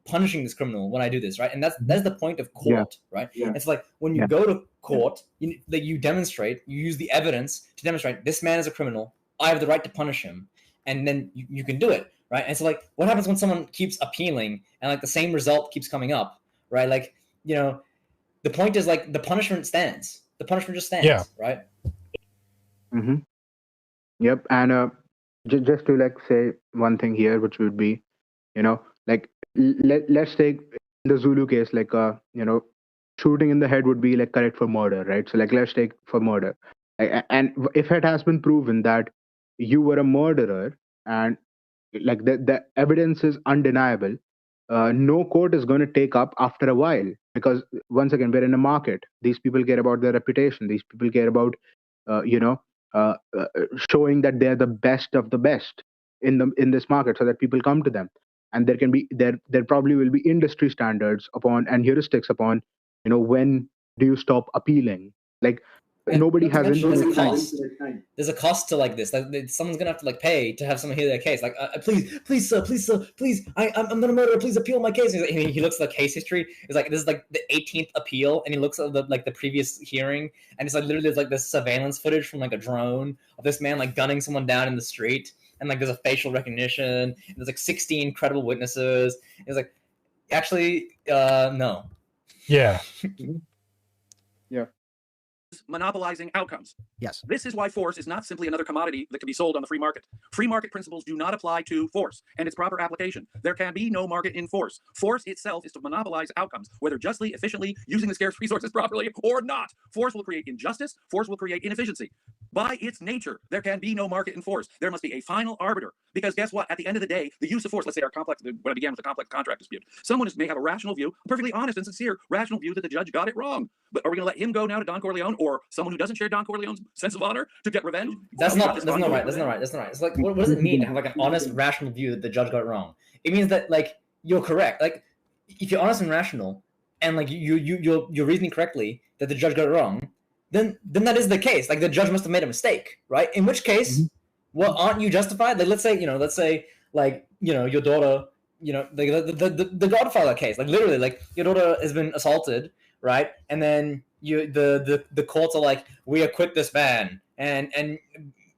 punishing this criminal when I do this, right? And that's the point of court, right? Yeah. It's like when you go to court, you demonstrate, you use the evidence to demonstrate this man is a criminal. I have the right to punish him, and then you can do it, right? And so like, what happens when someone keeps appealing and like the same result keeps coming up, right? Like the point is like the punishment stands. The punishment just stands, right? Mm-hmm. Yep, and just to like say one thing here, which would be, like let's take the Zulu case, like shooting in the head would be like correct for murder, right? So like let's take for murder, and if it has been proven that you were a murderer and like the evidence is undeniable, no court is going to take up after a while, because once again we're in a market. These people care about their reputation. These people care about showing that they're the best of the best in this market, so that people come to them. And there probably will be industry standards upon and heuristics upon when do you stop appealing. Like nobody has infinite time. There's a cost to like this. Like someone's gonna have to like pay to have someone hear their case. Like please sir, I'm gonna murder. Please appeal my case. He looks at the case history. It's like this is like the 18th appeal, and he looks at the previous hearing, and it's like literally there's like this surveillance footage from like a drone of this man like gunning someone down in the street, and like there's a facial recognition. And there's like 16 credible witnesses. It's like Actually, no. Yeah. Monopolizing outcomes. Yes. This is why force is not simply another commodity that can be sold on the free market. Free market principles do not apply to force and its proper application. There can be no market in force. Force itself is to monopolize outcomes, whether justly, efficiently, using the scarce resources properly or not. Force will create injustice. Force will create inefficiency. By its nature, there can be no market in force. There must be a final arbiter. Because guess what? At the end of the day, the use of force, let's say when I began with the complex contract dispute, someone may have a rational view, a perfectly honest and sincere rational view that the judge got it wrong. But are we going to let him go now to Don Corleone or someone who doesn't share Don Corleone's sense of honor to get revenge? That's not right. It's like, what does it mean to have like an honest, rational view that the judge got it wrong? It means that like you're correct. Like if you're honest and rational, and like you're reasoning correctly that the judge got it wrong, then that is the case. Like the judge must have made a mistake, right? In which case, well, aren't you justified? Like let's say like your daughter, the Godfather case, like literally, like your daughter has been assaulted, right? And then the courts are like, we acquit this man, and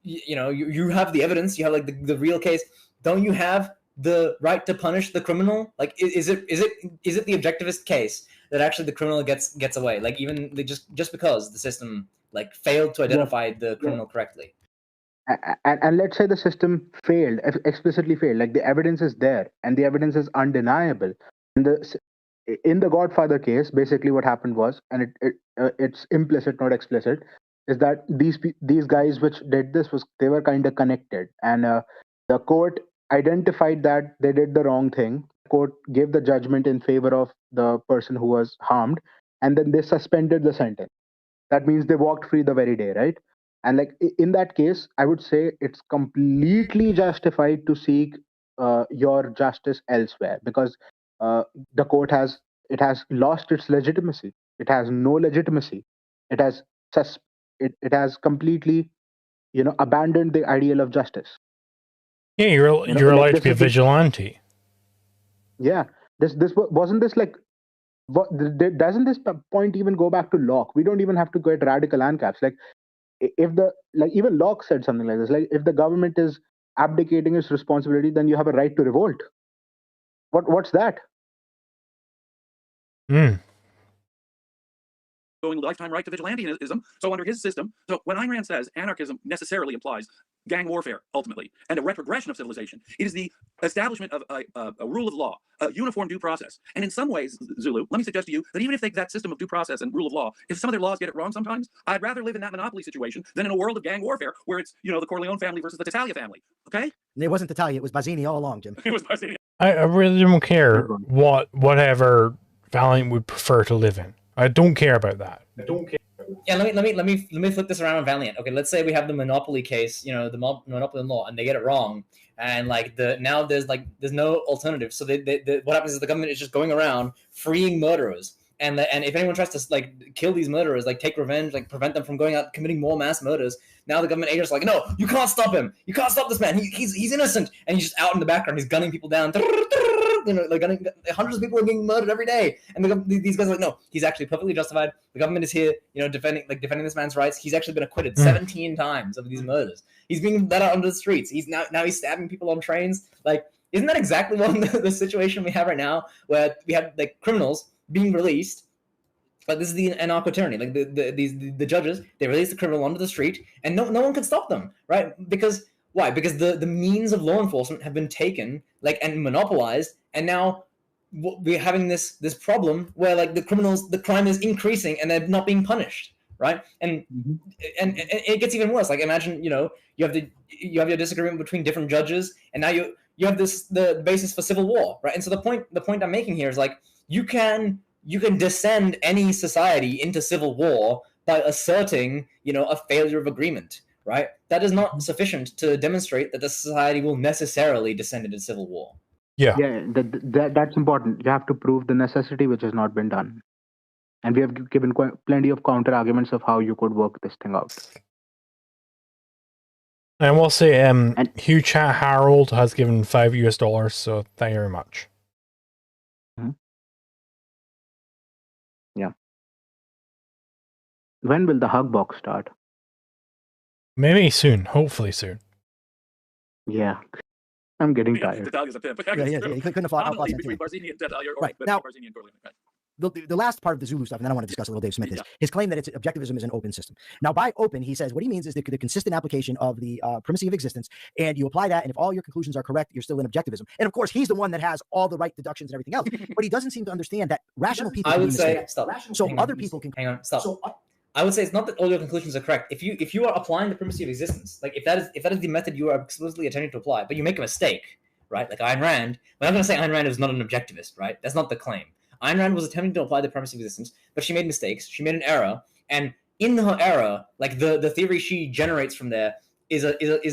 you have the evidence, you have like the real case. Don't you have the right to punish the criminal? Like is it the objectivist case that actually the criminal gets away, like even just because the system like failed to identify the criminal correctly? And let's say the system failed, explicitly failed, like the evidence is there and the evidence is undeniable. In the Godfather case, basically what happened was, and it's implicit, not explicit, is that these guys which did this they were kind of connected, and the court identified that they did the wrong thing. The court gave the judgment in favor of the person who was harmed, and then they suspended the sentence. That means they walked free the very day, right? And like in that case, I would say it's completely justified to seek your justice elsewhere, because the court has lost its legitimacy. It has no legitimacy. It has it has completely abandoned the ideal of justice. Yeah, you're like allowed to be a vigilante. Yeah, this wasn't this like. Doesn't this point even go back to Locke? We don't even have to go at radical ANCAPs. Like if even Locke said something like this, like if the government is abdicating its responsibility, then you have a right to revolt. What's that? Going lifetime right to vigilantism. So under his system, so when Ayn Rand says anarchism necessarily implies gang warfare ultimately and a retrogression of civilization, it is the establishment of a rule of law, a uniform due process. And in some ways, Zulu, let me suggest to you that even if that system of due process and rule of law, if some of their laws get it wrong sometimes, I'd rather live in that monopoly situation than in a world of gang warfare where it's the Corleone family versus the Tattaglia family. Okay? And it wasn't Tattaglia, it was Bazzini all along, Jim. It was Bazzini. I really don't care whatever Valliant would prefer to live in. I don't care about that. I don't care. Yeah, let me flip this around on Valliant. Okay, let's say we have the monopoly case, the monopoly law, and they get it wrong, and like now there's no alternative. So what happens is the government is just going around freeing murderers, and if anyone tries to like kill these murderers, like take revenge, like prevent them from going out committing more mass murders, now the government agents are like, no, you can't stop him. You can't stop this man. He's innocent, and he's just out in the background. He's gunning people down. Like hundreds of people are being murdered every day, and these guys are like, no, he's actually perfectly justified. The government is here, defending this man's rights. He's actually been acquitted 17 times of these murders. He's being let out onto the streets. He's now he's stabbing people on trains. Like, isn't that exactly the situation we have right now, where we have like criminals being released? Like this is the anarcho-tyranny. Like the judges, they release the criminal onto the street, and no one can stop them, right? Because why? Because the means of law enforcement have been taken and monopolized, and now we're having this problem where like the crime is increasing and they're not being punished, right? And and it gets even worse. Like imagine you have your disagreement between different judges, and now you have the basis for civil war, right? And so the point I'm making here is like you can descend any society into civil war by asserting a failure of agreement. Right? That is not sufficient to demonstrate that the society will necessarily descend into civil war. Yeah, that's important. You have to prove the necessity, which has not been done. And we have given plenty of counter arguments of how you could work this thing out. And we'll say, Hugh Chat Harold has given $5 US, so thank you very much. Yeah. When will the hug box start? Maybe soon. Hopefully soon. Yeah. I'm getting tired. Natalia's a pimp. Yeah, he couldn't have fought Nominally Outlaw between Santini. Barzini and Natalia, or Right. Now, Barzini and Corleone. Right. The last part of the Zulu stuff, and then I want to discuss a little Dave Smith, is his claim that it's objectivism is an open system. Now, by open, he says what he means is the consistent application of the primacy of existence, and you apply that, and if all your conclusions are correct, you're still in objectivism. And of course, he's the one that has all the right deductions and everything else, but he doesn't seem to understand that rational people. I would say stop. So other people can. Hang on, stop. I would say it's not that all your conclusions are correct. If you are applying the primacy of existence, like if that is the method you are explicitly attempting to apply, but you make a mistake, right? Like Ayn Rand. We're not going to say Ayn Rand is not an objectivist, right? That's not the claim. Ayn Rand was attempting to apply the primacy of existence, but she made mistakes. She made an error, and in her error, like the theory she generates from there is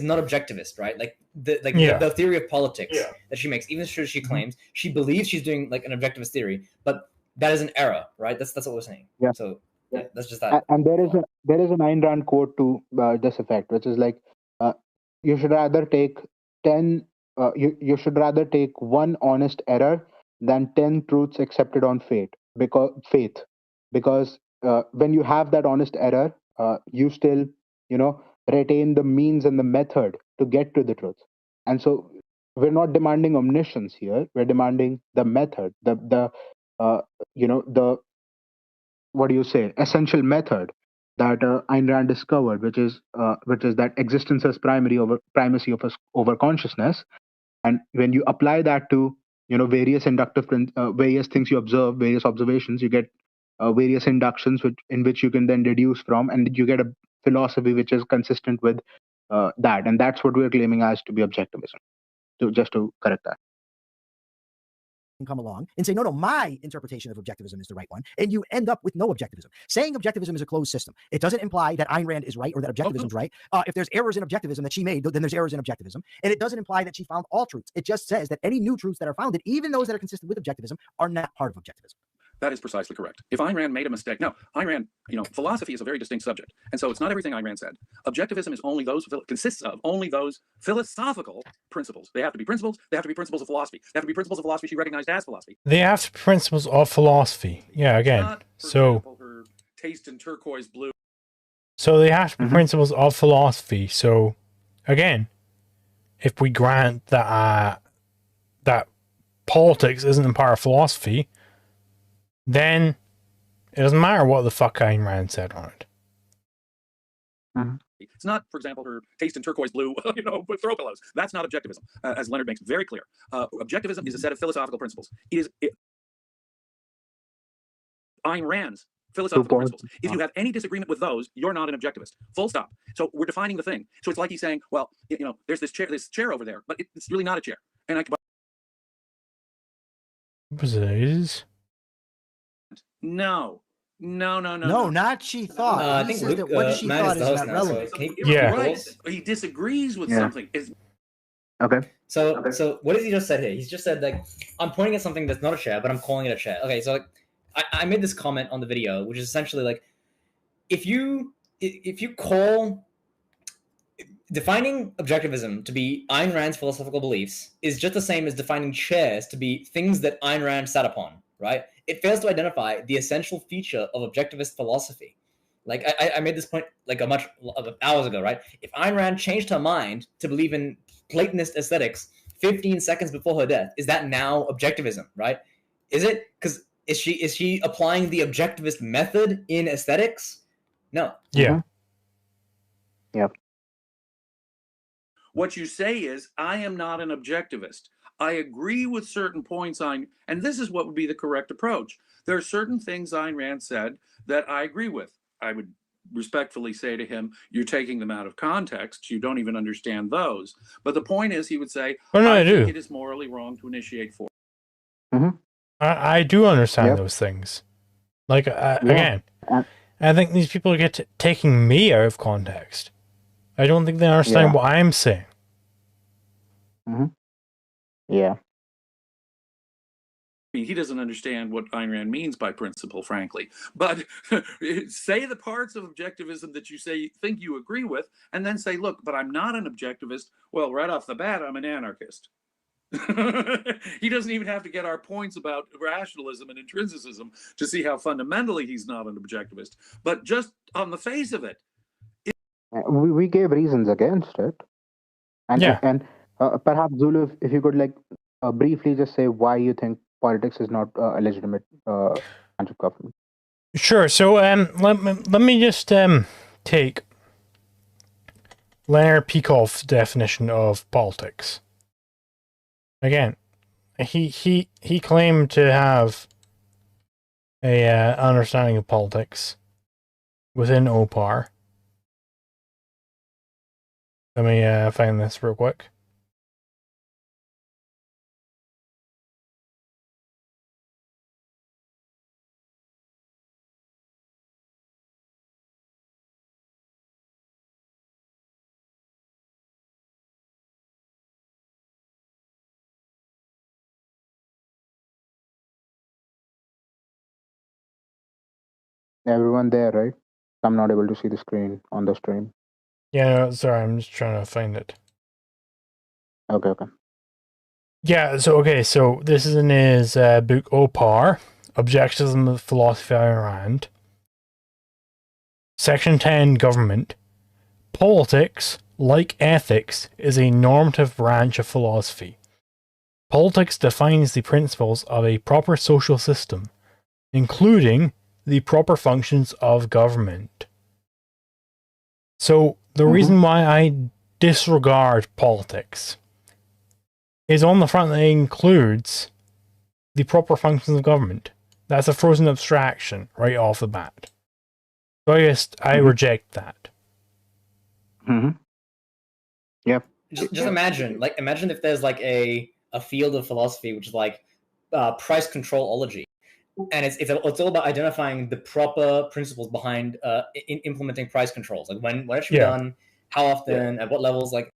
not objectivist, right? Like the theory of politics that she makes, even if she claims she believes she's doing like an objectivist theory, but that is an error, right? That's what we're saying. Yeah. So that's just that. And there is an Ayn Rand quote to this effect, which is like, you should rather take 10. You should rather take one honest error than 10 truths accepted on faith. Because when you have that honest error, you still retain the means and the method to get to the truth. And so we're not demanding omniscience here. We're demanding the method, the what do you say, essential method that Ayn Rand discovered, which is that existence as primacy over consciousness. And when you apply that to various various things you observe, various observations, you get various inductions in which you can then deduce from, and you get a philosophy which is consistent with that. And that's what we're claiming as to be objectivism. Just to correct that. Come along and say, no, my interpretation of objectivism is the right one, and you end up with no objectivism. Saying objectivism is a closed system, it doesn't imply that Ayn Rand is right or that objectivism is right. If there's errors in objectivism that she made, then there's errors in objectivism, and it doesn't imply that she found all truths. It just says that any new truths that are founded, even those that are consistent with objectivism, are not part of objectivism. That is precisely correct. If Ayn Rand made a mistake, no, Ayn Rand, philosophy is a very distinct subject. And so it's not everything Ayn Rand said. Objectivism is consists of only those philosophical principles. They have to be principles. They have to be principles of philosophy. They have to be principles of philosophy she recognized as philosophy. They have to be principles of philosophy. Yeah, again. Not, for example, her taste in turquoise blue. So they have to be principles of philosophy. So, again, if we grant that that politics isn't a part of philosophy, then it doesn't matter what the fuck Ayn Rand said on it. It's not, for example, her taste in turquoise blue, with throw pillows. That's not objectivism, as Leonard makes very clear. Objectivism is a set of philosophical principles. Ayn Rand's philosophical principles. If you have any disagreement with those, you're not an objectivist. Full stop. So we're defining the thing. So it's like he's saying, well, there's this chair over there, but it's really not a chair. And I can. No, not she thought. I think that what she thought is not relevant. Right. He disagrees with something. Okay. So what has he just said here? He's just said, like, I'm pointing at something that's not a chair, but I'm calling it a chair. Okay, so like, I made this comment on the video, which is essentially like, if you call defining objectivism to be Ayn Rand's philosophical beliefs is just the same as defining chairs to be things that Ayn Rand sat upon, right? It fails to identify the essential feature of objectivist philosophy. Like I made this point like hours ago, right? If Ayn Rand changed her mind to believe in Platonist aesthetics 15 seconds before her death, is that now objectivism, right? Is it? Because is she applying the objectivist method in aesthetics? No. Yeah. Yep. What you say is, I am not an objectivist. I agree with certain points and this is what would be the correct approach. There are certain things Ayn Rand said that I agree with. I would respectfully say to him, you're taking them out of context. You don't even understand those. But the point is, he would say, I think it is morally wrong to initiate force. I do understand those things. Like, again, I think these people get taking me out of context. I don't think they understand what I'm saying. Yeah. I mean, he doesn't understand what Ayn Rand means by principle, frankly. But say the parts of objectivism that you think you agree with, and then say, look, but I'm not an objectivist. Well, right off the bat, I'm an anarchist. He doesn't even have to get our points about rationalism and intrinsicism to see how fundamentally he's not an objectivist. But just on the face of it, we gave reasons against it, and Perhaps Zulu, if you could briefly just say why you think politics is not a legitimate branch of government. Sure. So let me just take Leonard Peikoff's definition of politics. Again, he claimed to have a understanding of politics within OPAR. Let me find this real quick. Everyone there, right? I'm not able to see the screen on the stream. Yeah, no, sorry, I'm just trying to find it. Okay. Yeah, so this is in his book OPAR, Objectivism of Philosophy of Iran. Section 10, Government. Politics, like ethics, is a normative branch of philosophy. Politics defines the principles of a proper social system, including the proper functions of government. So, the reason why I disregard politics is on the front that it includes the proper functions of government. That's a frozen abstraction right off the bat. So I reject that. Yep. Just imagine if there's like a field of philosophy which is like price controlology, and it's all about identifying the proper principles behind implementing price controls, like when it should be done, how often, at what levels, like.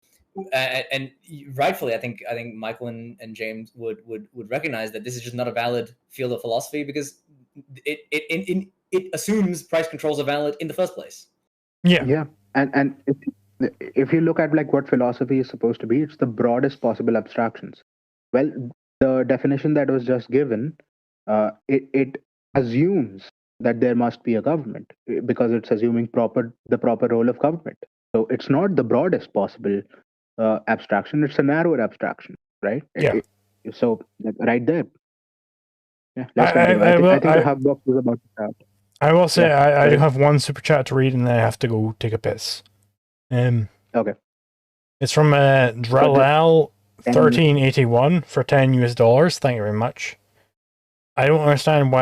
And rightfully, I think Michael and James would recognize that this is just not a valid field of philosophy because it assumes price controls are valid in the first place. Yeah, and if you look at like what philosophy is supposed to be, it's the broadest possible abstractions. Well, the definition that was just given, it assumes that there must be a government because it's assuming the proper role of government. So it's not the broadest possible abstraction; it's a narrower abstraction, right? Yeah. So right there. Yeah, let's continue. I think the hub box was about to start. I will say I do have one super chat to read, and then I have to go take a piss. Okay. It's from Drellal 1381 for $10. Thank you very much. I don't understand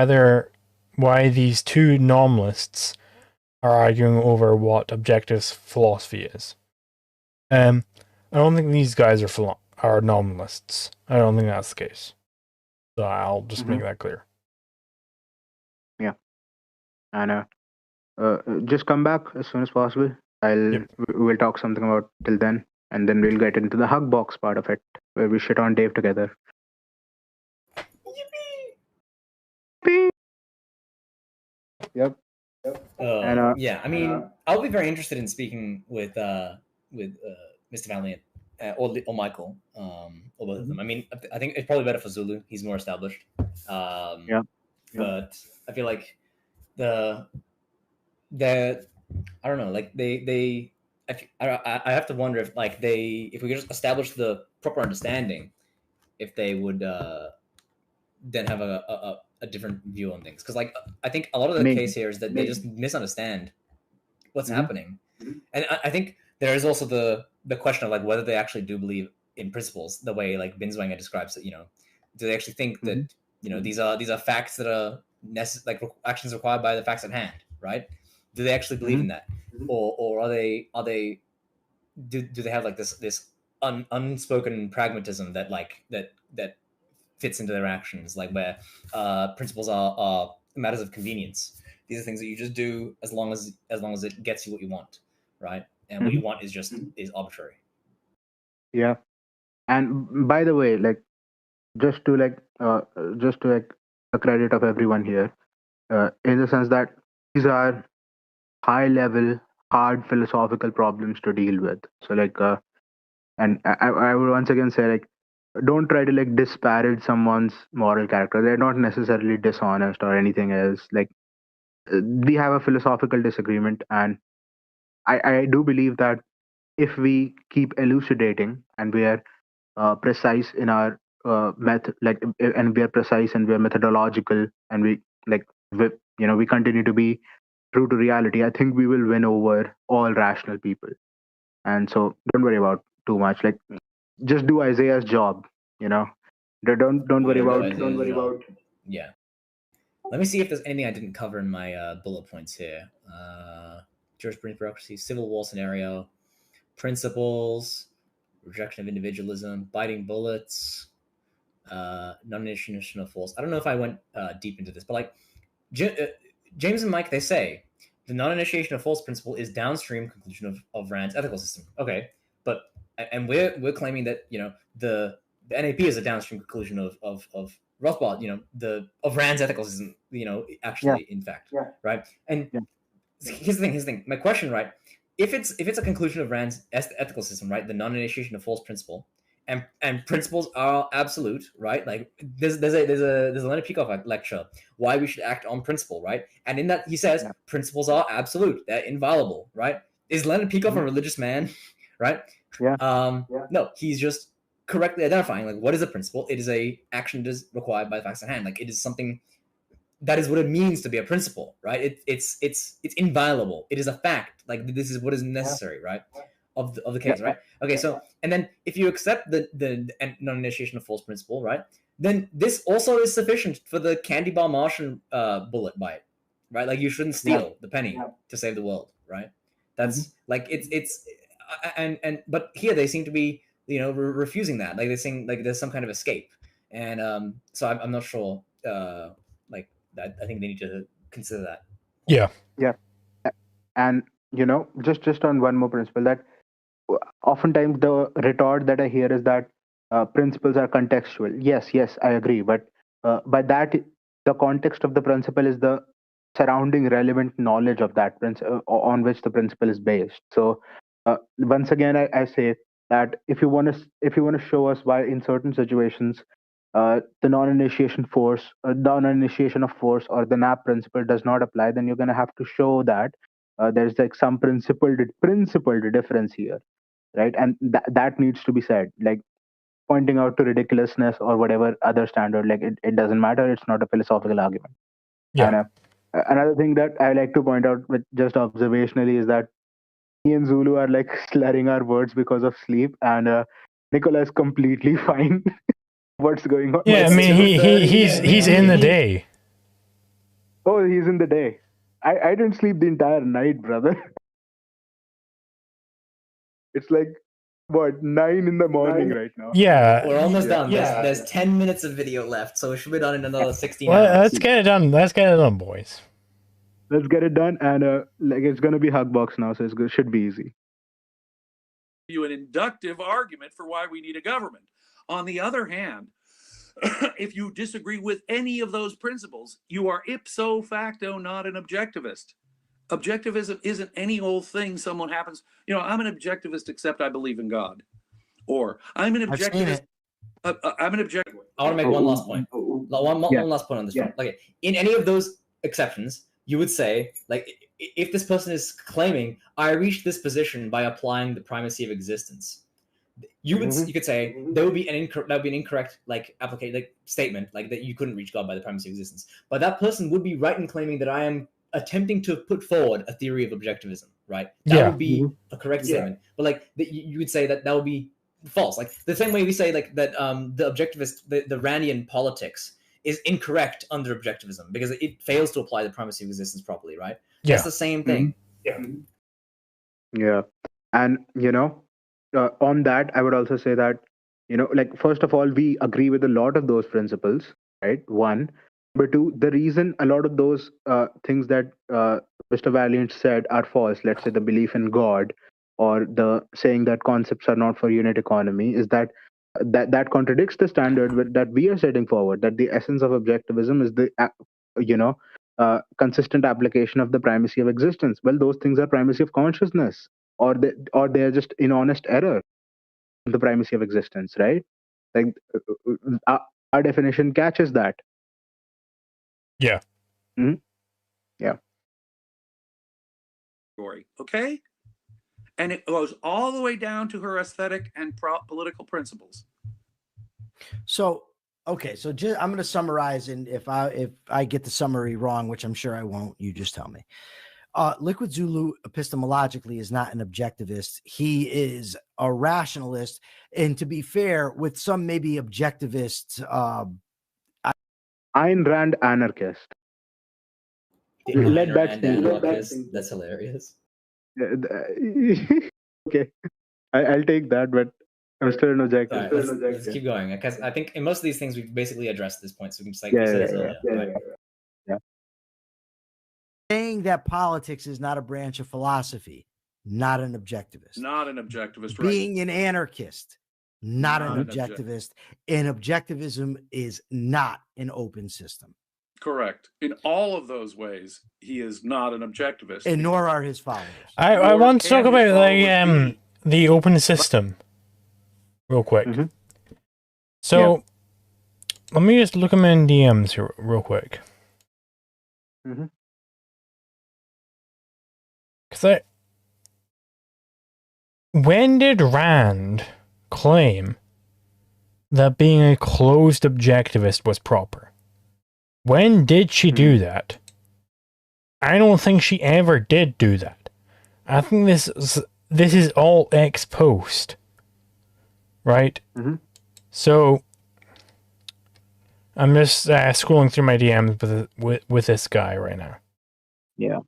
why these two nominalists are arguing over what objectivist philosophy is. I don't think these guys are nominalists. I don't think that's the case. So I'll just make that clear. Yeah. And just come back as soon as possible. We'll talk something about till then, and then we'll get into the hug box part of it, where we shit on Dave together. Yippee! Yep. Yeah, I mean, I'll be very interested in speaking with Mr. Valliant or Michael, or both of them. I mean, I think it's probably better for Zulu. He's more established. But I feel like the I don't know, like I have to wonder if if we could just establish the proper understanding, if they would then have a different view on things. Because I think a lot of the case here is that they just misunderstand what's happening. And I think there is also the question of whether they actually do believe in principles the way Binswanger describes it. Do they actually think that these are facts that are actions required by the facts at hand, right? Do they actually believe in that, or are they do they have this unspoken pragmatism that fits into their actions, where principles are matters of convenience? These are things that you just do as long as it gets you what you want, right? And what you want is just is arbitrary. Yeah. And by the way, just to the credit of everyone here, in the sense that these are high level, hard philosophical problems to deal with. So and I would once again say don't try to disparage someone's moral character. They're not necessarily dishonest or anything else. We have a philosophical disagreement, and I do believe that if we keep elucidating and we are precise in our method, like, and we are precise and we are methodological, and we continue to be true to reality, I think we will win over all rational people. And so don't worry about too much. Like, just do Isaiah's job. Don't worry about. Yeah. Let me see if there's anything I didn't cover in my bullet points here. Jurisprudence, bureaucracy, civil war scenario, principles, rejection of individualism, biting bullets, non-initiation of force. I don't know if I went deep into this, but like James and Mike, they say the non-initiation of force principle is downstream conclusion of Rand's ethical system. Okay, but we're claiming that the NAP is a downstream conclusion of Rothbard, of Rand's ethical system, actually, in fact, right? And here's the thing. My question, right? If it's a conclusion of Rand's ethical system, right, the non-initiation of force principle, and principles are absolute, right? Like there's a Leonard Peikoff lecture, why we should act on principle, right? And in that he says principles are absolute, they're inviolable, right? Is Leonard Peikoff a religious man, right? No, he's just correctly identifying like what is a principle. It is a action that is required by the facts at hand. Like it is something that is what it means to be a principle, right? It's inviolable. It is a fact. Like this is what is necessary, right? Of the case, right? Okay, so and then if you accept the non-initiation of force principle, right? Then this also is sufficient for the candy bar Martian bullet bite, right? Like you shouldn't steal the penny to save the world, right? That's like it's but here they seem to be refusing that. Like they're saying like there's some kind of escape, and so I'm not sure. Like that, I think they need to consider that. Yeah. And just on one more principle, that oftentimes the retort that I hear is that principles are contextual. Yes, I agree. But by that, the context of the principle is the surrounding relevant knowledge of that principle on which the principle is based. So once again, I say that if you want to show us why in certain situations the non-initiation of force or the NAP principle does not apply, then you're going to have to show that there's like some principled difference here, right? And that needs to be said, like pointing out to ridiculousness or whatever other standard. Like it doesn't matter. It's not a philosophical argument. Yeah. And another thing that I like to point out, with just observationally, is that me and Zulu are like slurring our words because of sleep, and Nikola is completely fine. What's going on? Yeah, I mean he's in the day. Oh, he's in the day. I didn't sleep the entire night, brother. It's like what, 9 in the morning right now. Yeah, we're almost done. There's 10 minutes of video left, so we should be done in another 16 well, hours. let's get it done, boys. Let's get it done, and like it's gonna be Hugbox now, so it's good. Should be easy. You an inductive argument for why we need a government. On the other hand, if you disagree with any of those principles, you are ipso facto not an objectivist. Objectivism isn't any old thing someone happens. I'm an objectivist except I believe in God, or I'm an objectivist. I'm an objectivist. I want to make one last point. One last point on this front. Okay, in any of those exceptions, you would say, like, if this person is claiming, I reached this position by applying the primacy of existence, you could say that would be an incorrect like application, like statement, like that you couldn't reach God by the primacy of existence. But that person would be right in claiming that I am attempting to put forward a theory of objectivism, right? That would be a correct statement. But like you would say that would be false. Like the same way we say like that the objectivist, the Randian politics is incorrect under objectivism because it fails to apply the primacy of existence properly, right? That's the same thing. Yeah. And on that, I would also say that like, first of all, we agree with a lot of those principles, right? One. But two, the reason a lot of those things that Mr. Valliant said are false, let's say the belief in God or the saying that concepts are not for unit economy, is that contradicts the standard that we are setting forward, that the essence of objectivism is the consistent application of the primacy of existence. Well, those things are primacy of consciousness, or they are just in honest error in the primacy of existence, right? Like our definition catches that. Yeah. Yeah. Okay. And it goes all the way down to her aesthetic and political principles. So, okay, so I'm going to summarize, and if I get the summary wrong, which I'm sure I won't, you just tell me. LiquidZulu epistemologically is not an objectivist. He is a rationalist, and to be fair, with some maybe objectivists, Ayn Rand anarchist. Let that stand. That's hilarious. Okay, I'll take that, but I'm still an objective. Right, let's keep going, because I think in most of these things we've basically addressed this point, so we can just like Yeah. saying that politics is not a branch of philosophy, not an objectivist. Not an objectivist, right? Being an anarchist, not an objectivist. And objectivism is not an open system. Correct. In all of those ways, he is not an objectivist. And nor are his followers. I want to talk about like the open system real quick. Mm-hmm. So let me just look at my DMs here real quick. Mm-hmm. Because when did Rand claim that being a closed objectivist was proper? When did she do that? I don't think she ever did do that. I think this is all ex post, right? Mm-hmm. So I'm just scrolling through my DMs with this guy right now. Yeah.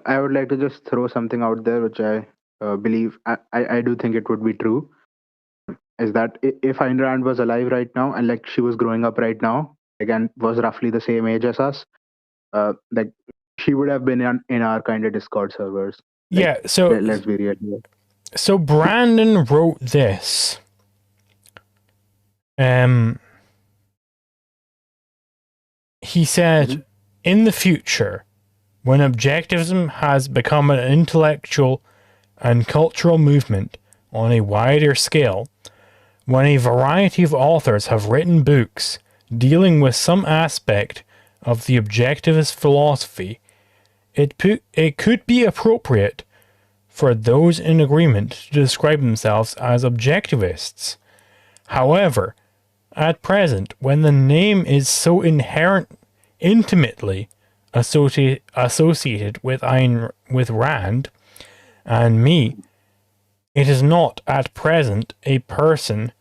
I would like to just throw something out there, which I believe I do think it would be true. Is that if Ayn Rand was alive right now and like she was growing up right now, again, was roughly the same age as us, like she would have been in our kind of Discord servers. Like, yeah, so let's be real here. So Brandon wrote this. He said, in the future, when objectivism has become an intellectual and cultural movement on a wider scale, when a variety of authors have written books dealing with some aspect of the objectivist philosophy, it could be appropriate for those in agreement to describe themselves as objectivists. However, at present, when the name is so intimately associated with Rand and me, it is not at present a person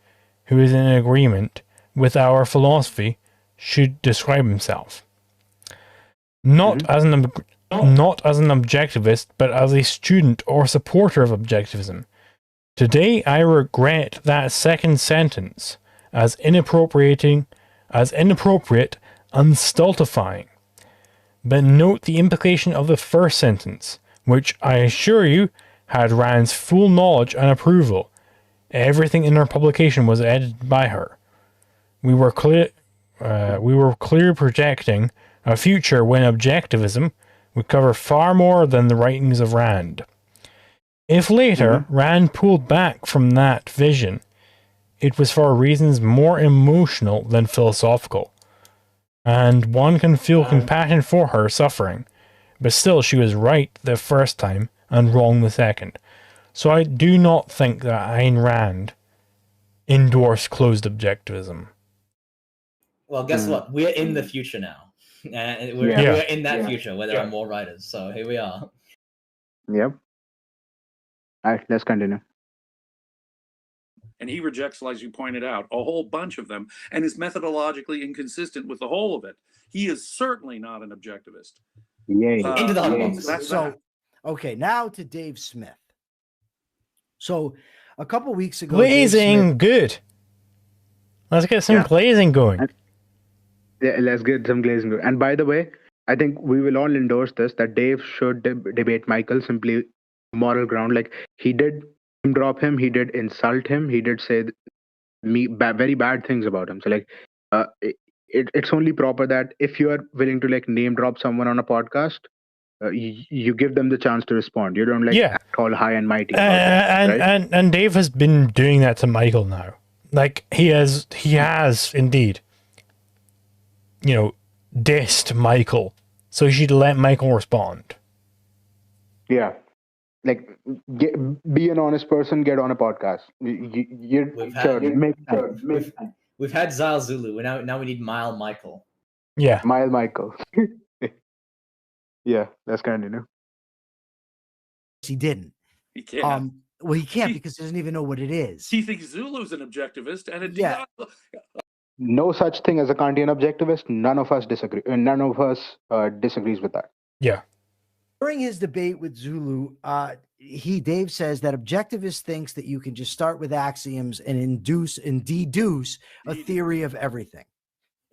who is in agreement with our philosophy should describe himself. Not as an objectivist, but as a student or supporter of objectivism. Today I regret that second sentence as inappropriate and stultifying. But note the implication of the first sentence, which I assure you had Rand's full knowledge and approval. Everything in her publication was edited by her. We were clearly projecting a future when objectivism would cover far more than the writings of Rand. If later Rand pulled back from that vision, it was for reasons more emotional than philosophical, and one can feel compassion for her suffering, but still she was right the first time and wrong the second. So I do not think that Ayn Rand endorsed closed objectivism. Well, guess what? We're in the future now. We're in that future where there are more writers. So here we are. Yep. All right, let's continue. And he rejects, as you pointed out, a whole bunch of them and is methodologically inconsistent with the whole of it. He is certainly not an objectivist. Yay. Into the box. So, okay, now to Dave Smith. So, a couple weeks ago, glazing, good. Let's get some glazing going. Yeah, let's get some glazing going. And by the way, I think we will all endorse this, that Dave should debate Michael simply moral ground. Like, he did drop him, he did insult him, he did say very bad things about him. So like it's only proper that if you are willing to like name drop someone on a podcast, you give them the chance to respond. You don't act all high and mighty and Dave has been doing that to Michael now. Like he has indeed dissed Michael, so you should let Michael respond. Yeah. be an honest person, get on a podcast. We've Sure, had- make We've had Zal Zulu. Now we need Mile Michael. Yeah. Mile Michael. Yeah, let's continue. He didn't. He can't. Well, he can't He- because he doesn't even know what it is. He thinks Zulu's an objectivist and a Yeah. No such thing as a Kantian objectivist. None of us disagree. None of us disagrees with that. Yeah. During his debate with Zulu, Dave says that objectivist thinks that you can just start with axioms and induce and deduce a theory of everything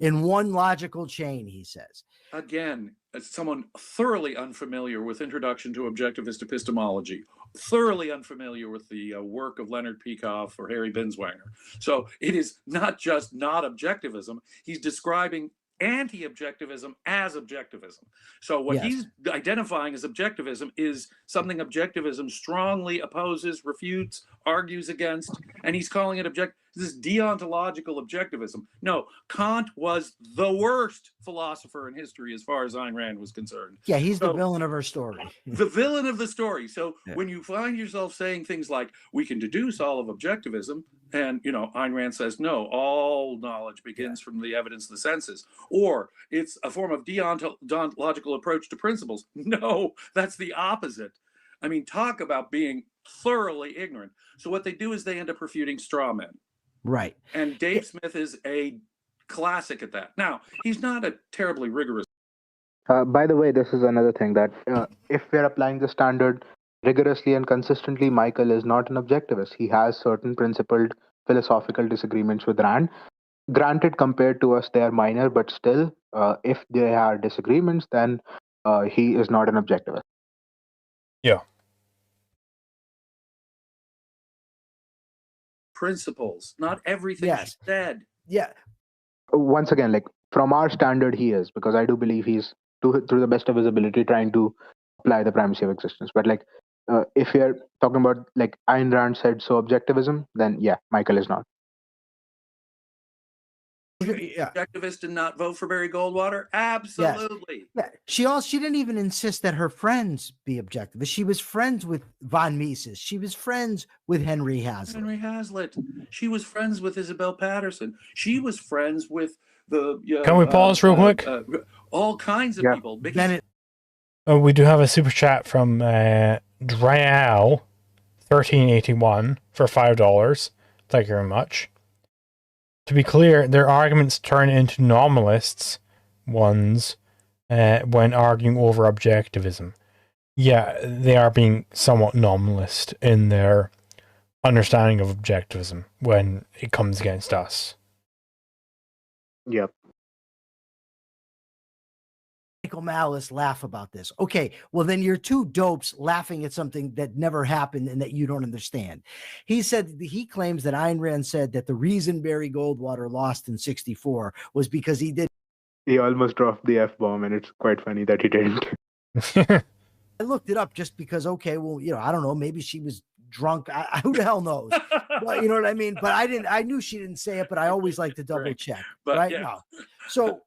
in one logical chain, he says. Again, as someone thoroughly unfamiliar with Introduction to Objectivist Epistemology, thoroughly unfamiliar with the work of Leonard Peikoff or Harry Binswanger. So it is not just not objectivism. He's describing anti-objectivism as objectivism. So what he's identifying as objectivism is something objectivism strongly opposes, refutes, argues against, and he's calling it this is deontological objectivism. No, Kant was the worst philosopher in history as far as Ayn Rand was concerned. Yeah, he's the villain of our story. The villain of the story. So when you find yourself saying things like, we can deduce all of objectivism, and, Ayn Rand says, no, all knowledge begins from the evidence of the senses, or it's a form of deontological approach to principles. No, that's the opposite. I mean, talk about being thoroughly ignorant. So what they do is they end up refuting straw men. Right. And Dave Smith is a classic at that. Now, he's not a terribly rigorous. By the way, this is another thing that if we're applying the standard rigorously and consistently, Michael is not an objectivist. He has certain principled philosophical disagreements with Rand. Granted, compared to us, they are minor, but still, if there are disagreements, then he is not an objectivist. Yeah. Principles, not everything she said. Yeah. Once again, from our standard, he is, because I do believe he's through the best of his ability trying to apply the primacy of existence. But if you're talking about Ayn Rand said so objectivism, then yeah, Michael is not. Objectivist and not vote for Barry Goldwater? Absolutely. Yeah. She didn't even insist that her friends be objectivist. She was friends with von Mises. She was friends with Henry Hazlitt. She was friends with Isabel Patterson. She was friends with the. Can we pause real quick? All kinds of people. Bennett. We do have a super chat from Dryal1381 for $5. Thank you very much. To be clear, their arguments turn into nominalists ones when arguing over objectivism. Yeah, they are being somewhat nominalist in their understanding of objectivism when it comes against us. Yep. Michael Malice laugh about this. Okay, well then you're two dopes laughing at something that never happened and that you don't understand. He claims that Ayn Rand said that the reason Barry Goldwater lost in 64 was because he almost dropped the F-bomb, and it's quite funny that he didn't. I looked it up just because, okay, well, I don't know, maybe she was drunk. Who the hell knows? Well, you know what I mean? But I knew she didn't say it, but I always like to double check. Right? Yeah. No. So,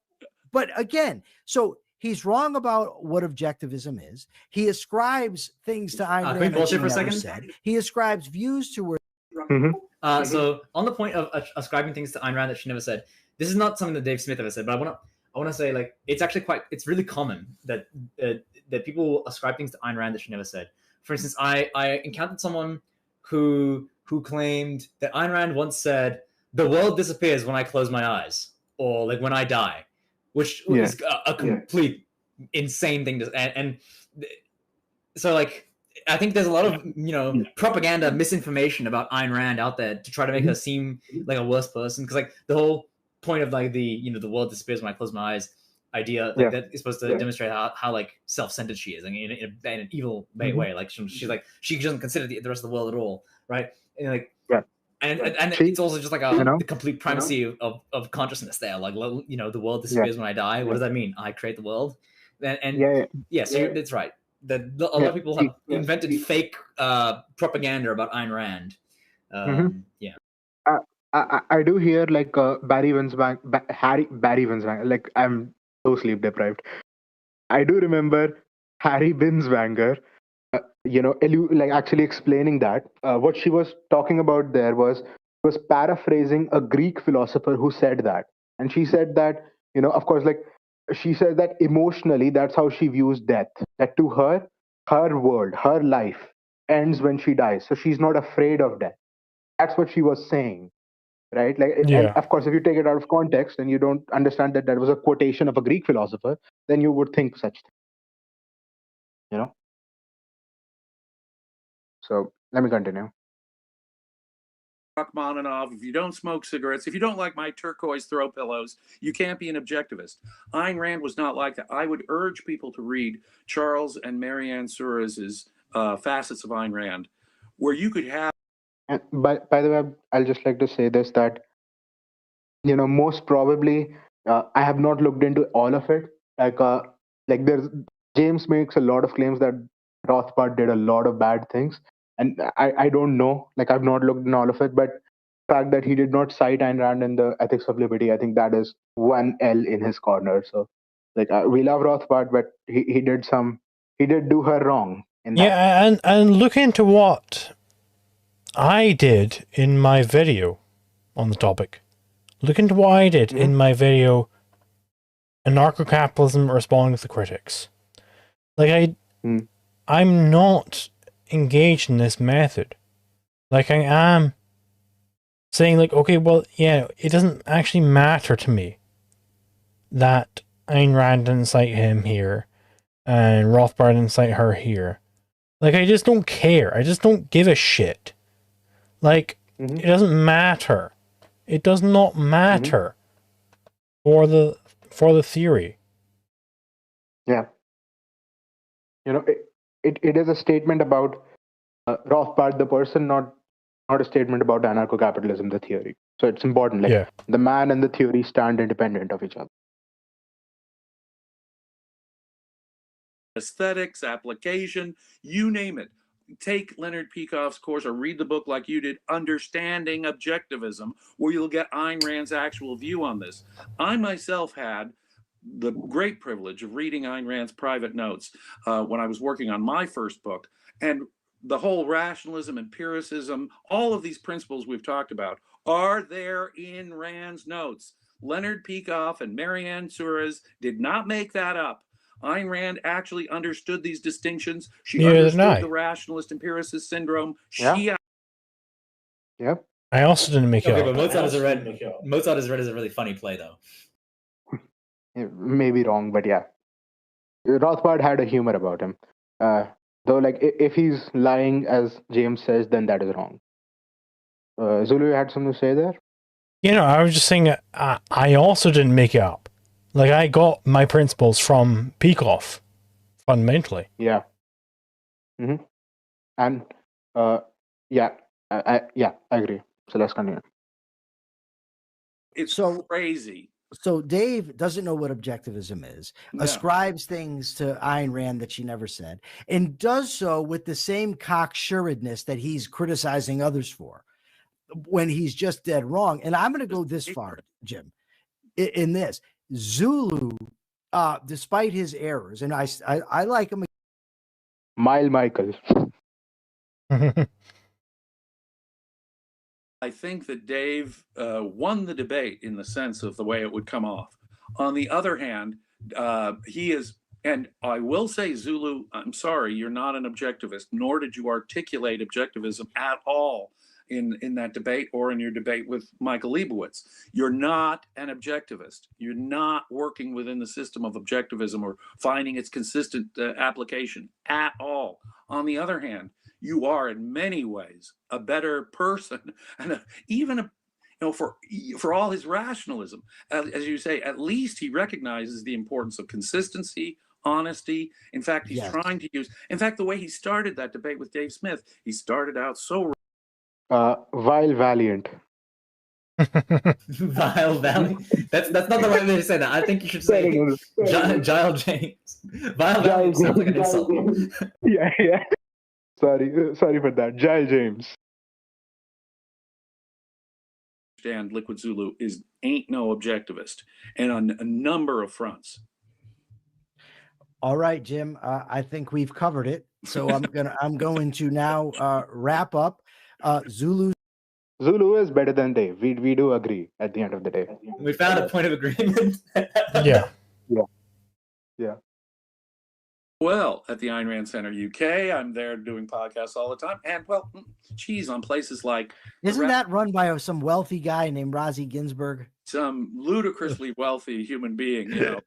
but again, he's wrong about what objectivism is. He ascribes things to Ayn Rand. Can we bullshit for a second? He ascribes views to her. Mm-hmm. So on the point of ascribing things to Ayn Rand that she never said, this is not something that Dave Smith ever said, but I want to say it's actually it's really common that that people ascribe things to Ayn Rand that she never said. For instance, I encountered someone who claimed that Ayn Rand once said, "The world disappears when I close my eyes," or when I die. Which is a complete insane thing to, and so I think there's a lot of propaganda, misinformation about Ayn Rand out there to try to make her seem like a worse person, because the whole point of the world disappears when I close my eyes idea that is supposed to demonstrate how self-centered she is, in an evil way. She doesn't consider the rest of the world at all, right? And And it's also just the complete primacy of consciousness there. The world disappears when I die. What does that mean? I create the world. So that's right. A lot of people have invented fake propaganda about Ayn Rand. I do hear Barry Binswanger. I'm so sleep deprived. I do remember Harry Binswanger like actually explaining that. What she was talking about there was paraphrasing a Greek philosopher who said that, and she said that, of course, like she said that emotionally, that's how she views death. That to her, her world, her life ends when she dies, so she's not afraid of death. That's what she was saying, right? Like, and Yeah. of course, if you take it out of context and you don't understand that that was a quotation of a Greek philosopher, then you would think such things, you know. So let me continue. Rachmaninoff, if you don't smoke cigarettes, if you don't like my turquoise throw pillows, you can't be an objectivist. Ayn Rand was not like that. I would urge people to read Charles and Marianne Suarez's Facets of Ayn Rand, where you could have. And by the way, I'll just like to say this, that most probably, I have not looked into all of it. Like there's James makes a lot of claims that Rothbard did a lot of bad things, and I don't know. Like I've not looked in all of it, but the fact that he did not cite Ayn Rand in the Ethics of Liberty, I think that is one L in his corner. So, like we love Rothbard, but he did do her wrong in that. Yeah, and look into what I did in my video on the topic. Look into what I did in my video, Anarcho-Capitalism Responding to the Critics. Like, I'm not engaged in this method. Like, I am saying, like, okay, well, yeah, it doesn't actually matter to me that Ayn Rand didn't cite him here, and Rothbard didn't cite her here. Like, I just don't care. I just don't give a shit. Like, it doesn't matter. It does not matter for the theory. Yeah. It is a statement about Rothbard, the person, not a statement about anarcho-capitalism, the theory. So it's important. Like the man and the theory stand independent of each other. Aesthetics, application, you name it. Take Leonard Peikoff's course or read the book like you did, Understanding Objectivism, where you'll get Ayn Rand's actual view on this. I myself had the great privilege of reading Ayn Rand's private notes when I was working on my first book. And the whole rationalism, empiricism, all of these principles we've talked about are there in Rand's notes. Leonard Peikoff and Marianne Suarez did not make that up. Ayn Rand actually understood these distinctions. She understood the rationalist empiricist syndrome. Yeah. I also didn't make it up. But Mozart is read as a really funny play, though. Maybe wrong, but yeah. Rothbard had a humor about him. Though, like, if he's lying, as James says, then that is wrong. Zulu, you had something to say there? I was just saying that I also didn't make it up. Like, I got my principles from Peikoff, fundamentally. Yeah. And, yeah, I agree. So let's continue. It's crazy. So Dave doesn't know what objectivism is, ascribes things to Ayn Rand that she never said, and does so with the same cocksuredness that he's criticizing others for when he's just dead wrong. And I'm going to go this far, Jim, in this. Zulu, despite his errors, and I like him. Michael. I think that Dave won the debate in the sense of the way it would come off. On the other hand, he is, and I will say, Zulu, I'm sorry, you're not an objectivist, nor did you articulate objectivism at all in that debate or in your debate with Michael Leibowitz. You're not an objectivist. You're not working within the system of objectivism or finding its consistent application at all. On the other hand, you are in many ways a better person, and for all his rationalism, as you say, at least he recognizes the importance of consistency, honesty. In fact, he's trying to use. In fact, the way he started that debate with Dave Smith, he started out so. Vile Valliant. Vile Valiant. That's not the right way to say that. I think you should say Gile James. Vile Valiant sounds like an insult. Yeah. Sorry for that. Gile James. Understand LiquidZulu ain't no objectivist, and on a number of fronts. All right, Jim. I think we've covered it. So I'm going to now wrap up. Zulu is better than Dave. We do agree at the end of the day. We found a point of agreement. Yeah. Yeah. Well, at the Ayn Rand Center UK, I'm there doing podcasts all the time. And, well, geez, on places like... Isn't that run by some wealthy guy named Razi Ginsburg? Some ludicrously wealthy human being, you know.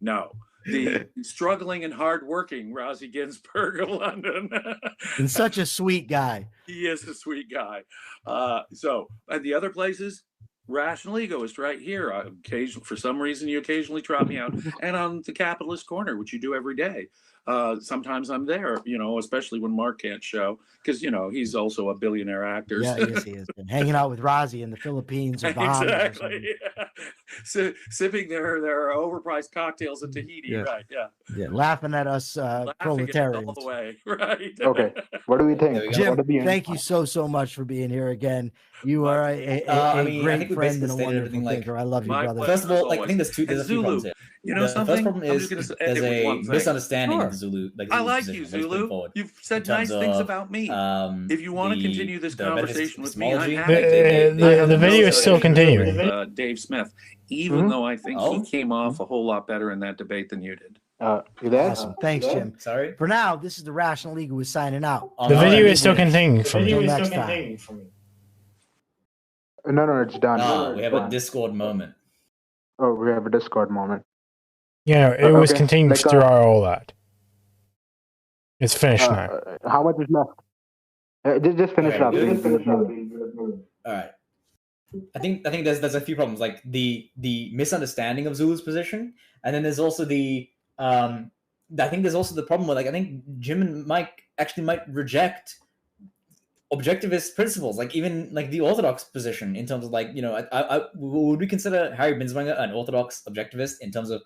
No. The struggling and hardworking Razi Ginsburg of London. And such a sweet guy. He is a sweet guy. So, at the other places... Rational Egoist right here. Occasionally, for some reason, you occasionally trot me out. And on the Capitalist Corner, which you do every day. Sometimes I'm there, you know, especially when Mark can't show, because, you know, he's also a billionaire actor. Yeah, yes, he is. Been hanging out with Razi in the Philippines or Bahamas. Exactly. Yeah. So, sipping their overpriced cocktails in Tahiti, right? Yeah. Laughing at us proletarians all the way, right? Okay. What do we think? Jim, thank you so much for being here again. You are a great friend and a wonderful thinker. I love you, brother. First of all, like, I think there's a few problems here. You know, the first problem is there's a misunderstanding of Zulu. Like, I like you, Zulu. You've said nice things about me. If you want to continue this conversation with me, I'm happy to. The video is still continuing. Dave Smith, even though I think he came off a whole lot better in that debate than you did. You there? Awesome. Thanks, Jim. Sorry. For now, this is the Rational Egoist signing out. The video is still continuing for me. Until next time. No, it's done. No, we have a Discord moment. Oh, we have a Discord moment. Yeah, it was Okay. continued Like, throughout all that. It's finished now. How much is left? Just finish Okay. up. All right. I think there's a few problems, like the misunderstanding of Zulu's position, and then there's also I think there's also the problem with, like, I think Jim and Mike actually might reject objectivist principles, like even like the orthodox position in terms of, like, you know, would we consider Harry Binswanger an orthodox objectivist in terms of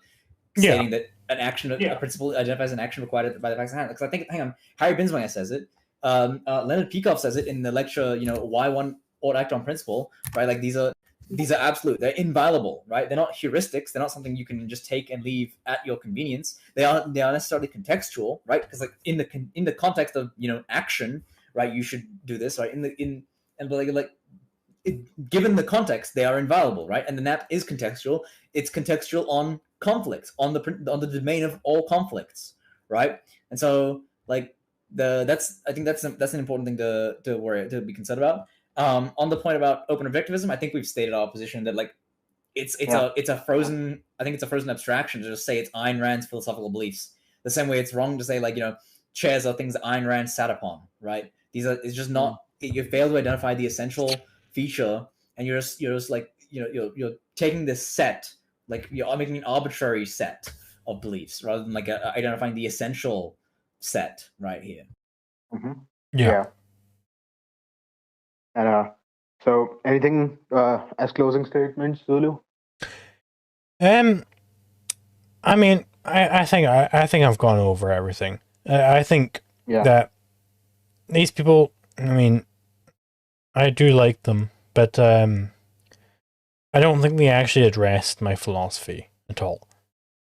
stating that an action, a principle identifies an action required by the facts at hand? Because I think, hang on, Harry Binswanger says it. Leonard Peikoff says it in the lecture, you know, why one ought act on principle, right? Like, these are absolute, they're inviolable, right? They're not heuristics. They're not something you can just take and leave at your convenience. They are necessarily contextual, right? Because, like, in the context of, you know, action, right, you should do this, right? Given the context, they are inviolable, right? And then that is contextual. It's contextual on conflicts, on the domain of all conflicts, right? And so, like, I think that's an important thing to be concerned about. On the point about open objectivism, I think we've stated our position that, like, it's a frozen abstraction to just say it's Ayn Rand's philosophical beliefs. The same way it's wrong to say, like, you know, chairs are things that Ayn Rand sat upon, right? It's just not. You fail to identify the essential feature, and you're just like, you know, you're taking this set, like, you're making an arbitrary set of beliefs rather than, like, identifying the essential set right here. Mm-hmm. Yeah. And so, anything as closing statements, Zulu? I mean, I think I've gone over everything. I think that these people, I mean, I do like them, but I don't think they actually addressed my philosophy at all.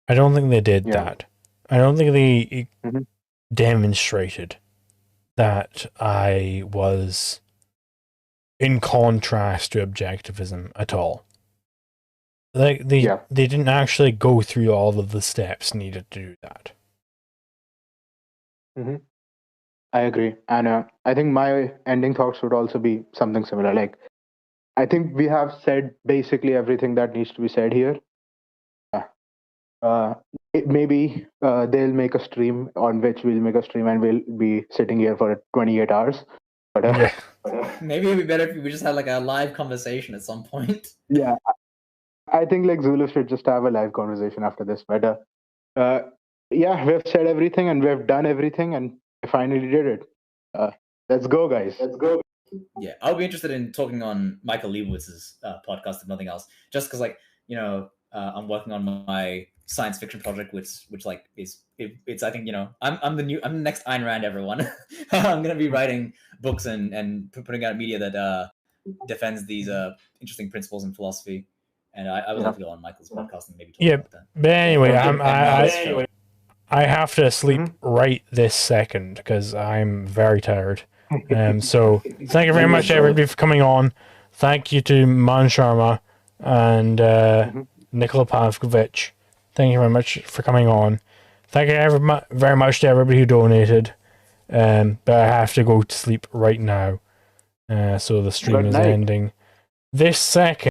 I don't think they did that. I don't think they demonstrated that I was in contrast to objectivism at all. Like, they didn't actually go through all of the steps needed to do that. Mm-hmm. I agree. And I think my ending thoughts would also be something similar. Like, I think we have said basically everything that needs to be said here. Maybe they'll make a stream on which we'll make a stream and we'll be sitting here for 28 hours. But maybe it'd be better if we just had, like, a live conversation at some point. Yeah, I think, like, Zulu should just have a live conversation after this. But yeah, we've said everything and we've done everything and we finally did it. Let's go, guys. Let's go. Yeah, I'll be interested in talking on Michael Leibowitz's podcast, if nothing else, just because, like, you know, I'm working on my science fiction project, which like it's I think, you know, I'm the next Ayn Rand, everyone. I'm gonna be writing books and putting out media that defends these interesting principles in philosophy, and I would love to go on Michael's podcast and maybe talk about that. But anyway, I have to sleep right this second because I'm very tired. So thank you very much, everybody, for coming on. Thank you to Man Sharma and Nikola Pavkovich. Thank you very much for coming on. Thank you very much to everybody who donated. But I have to go to sleep right now. So the stream is ending this second.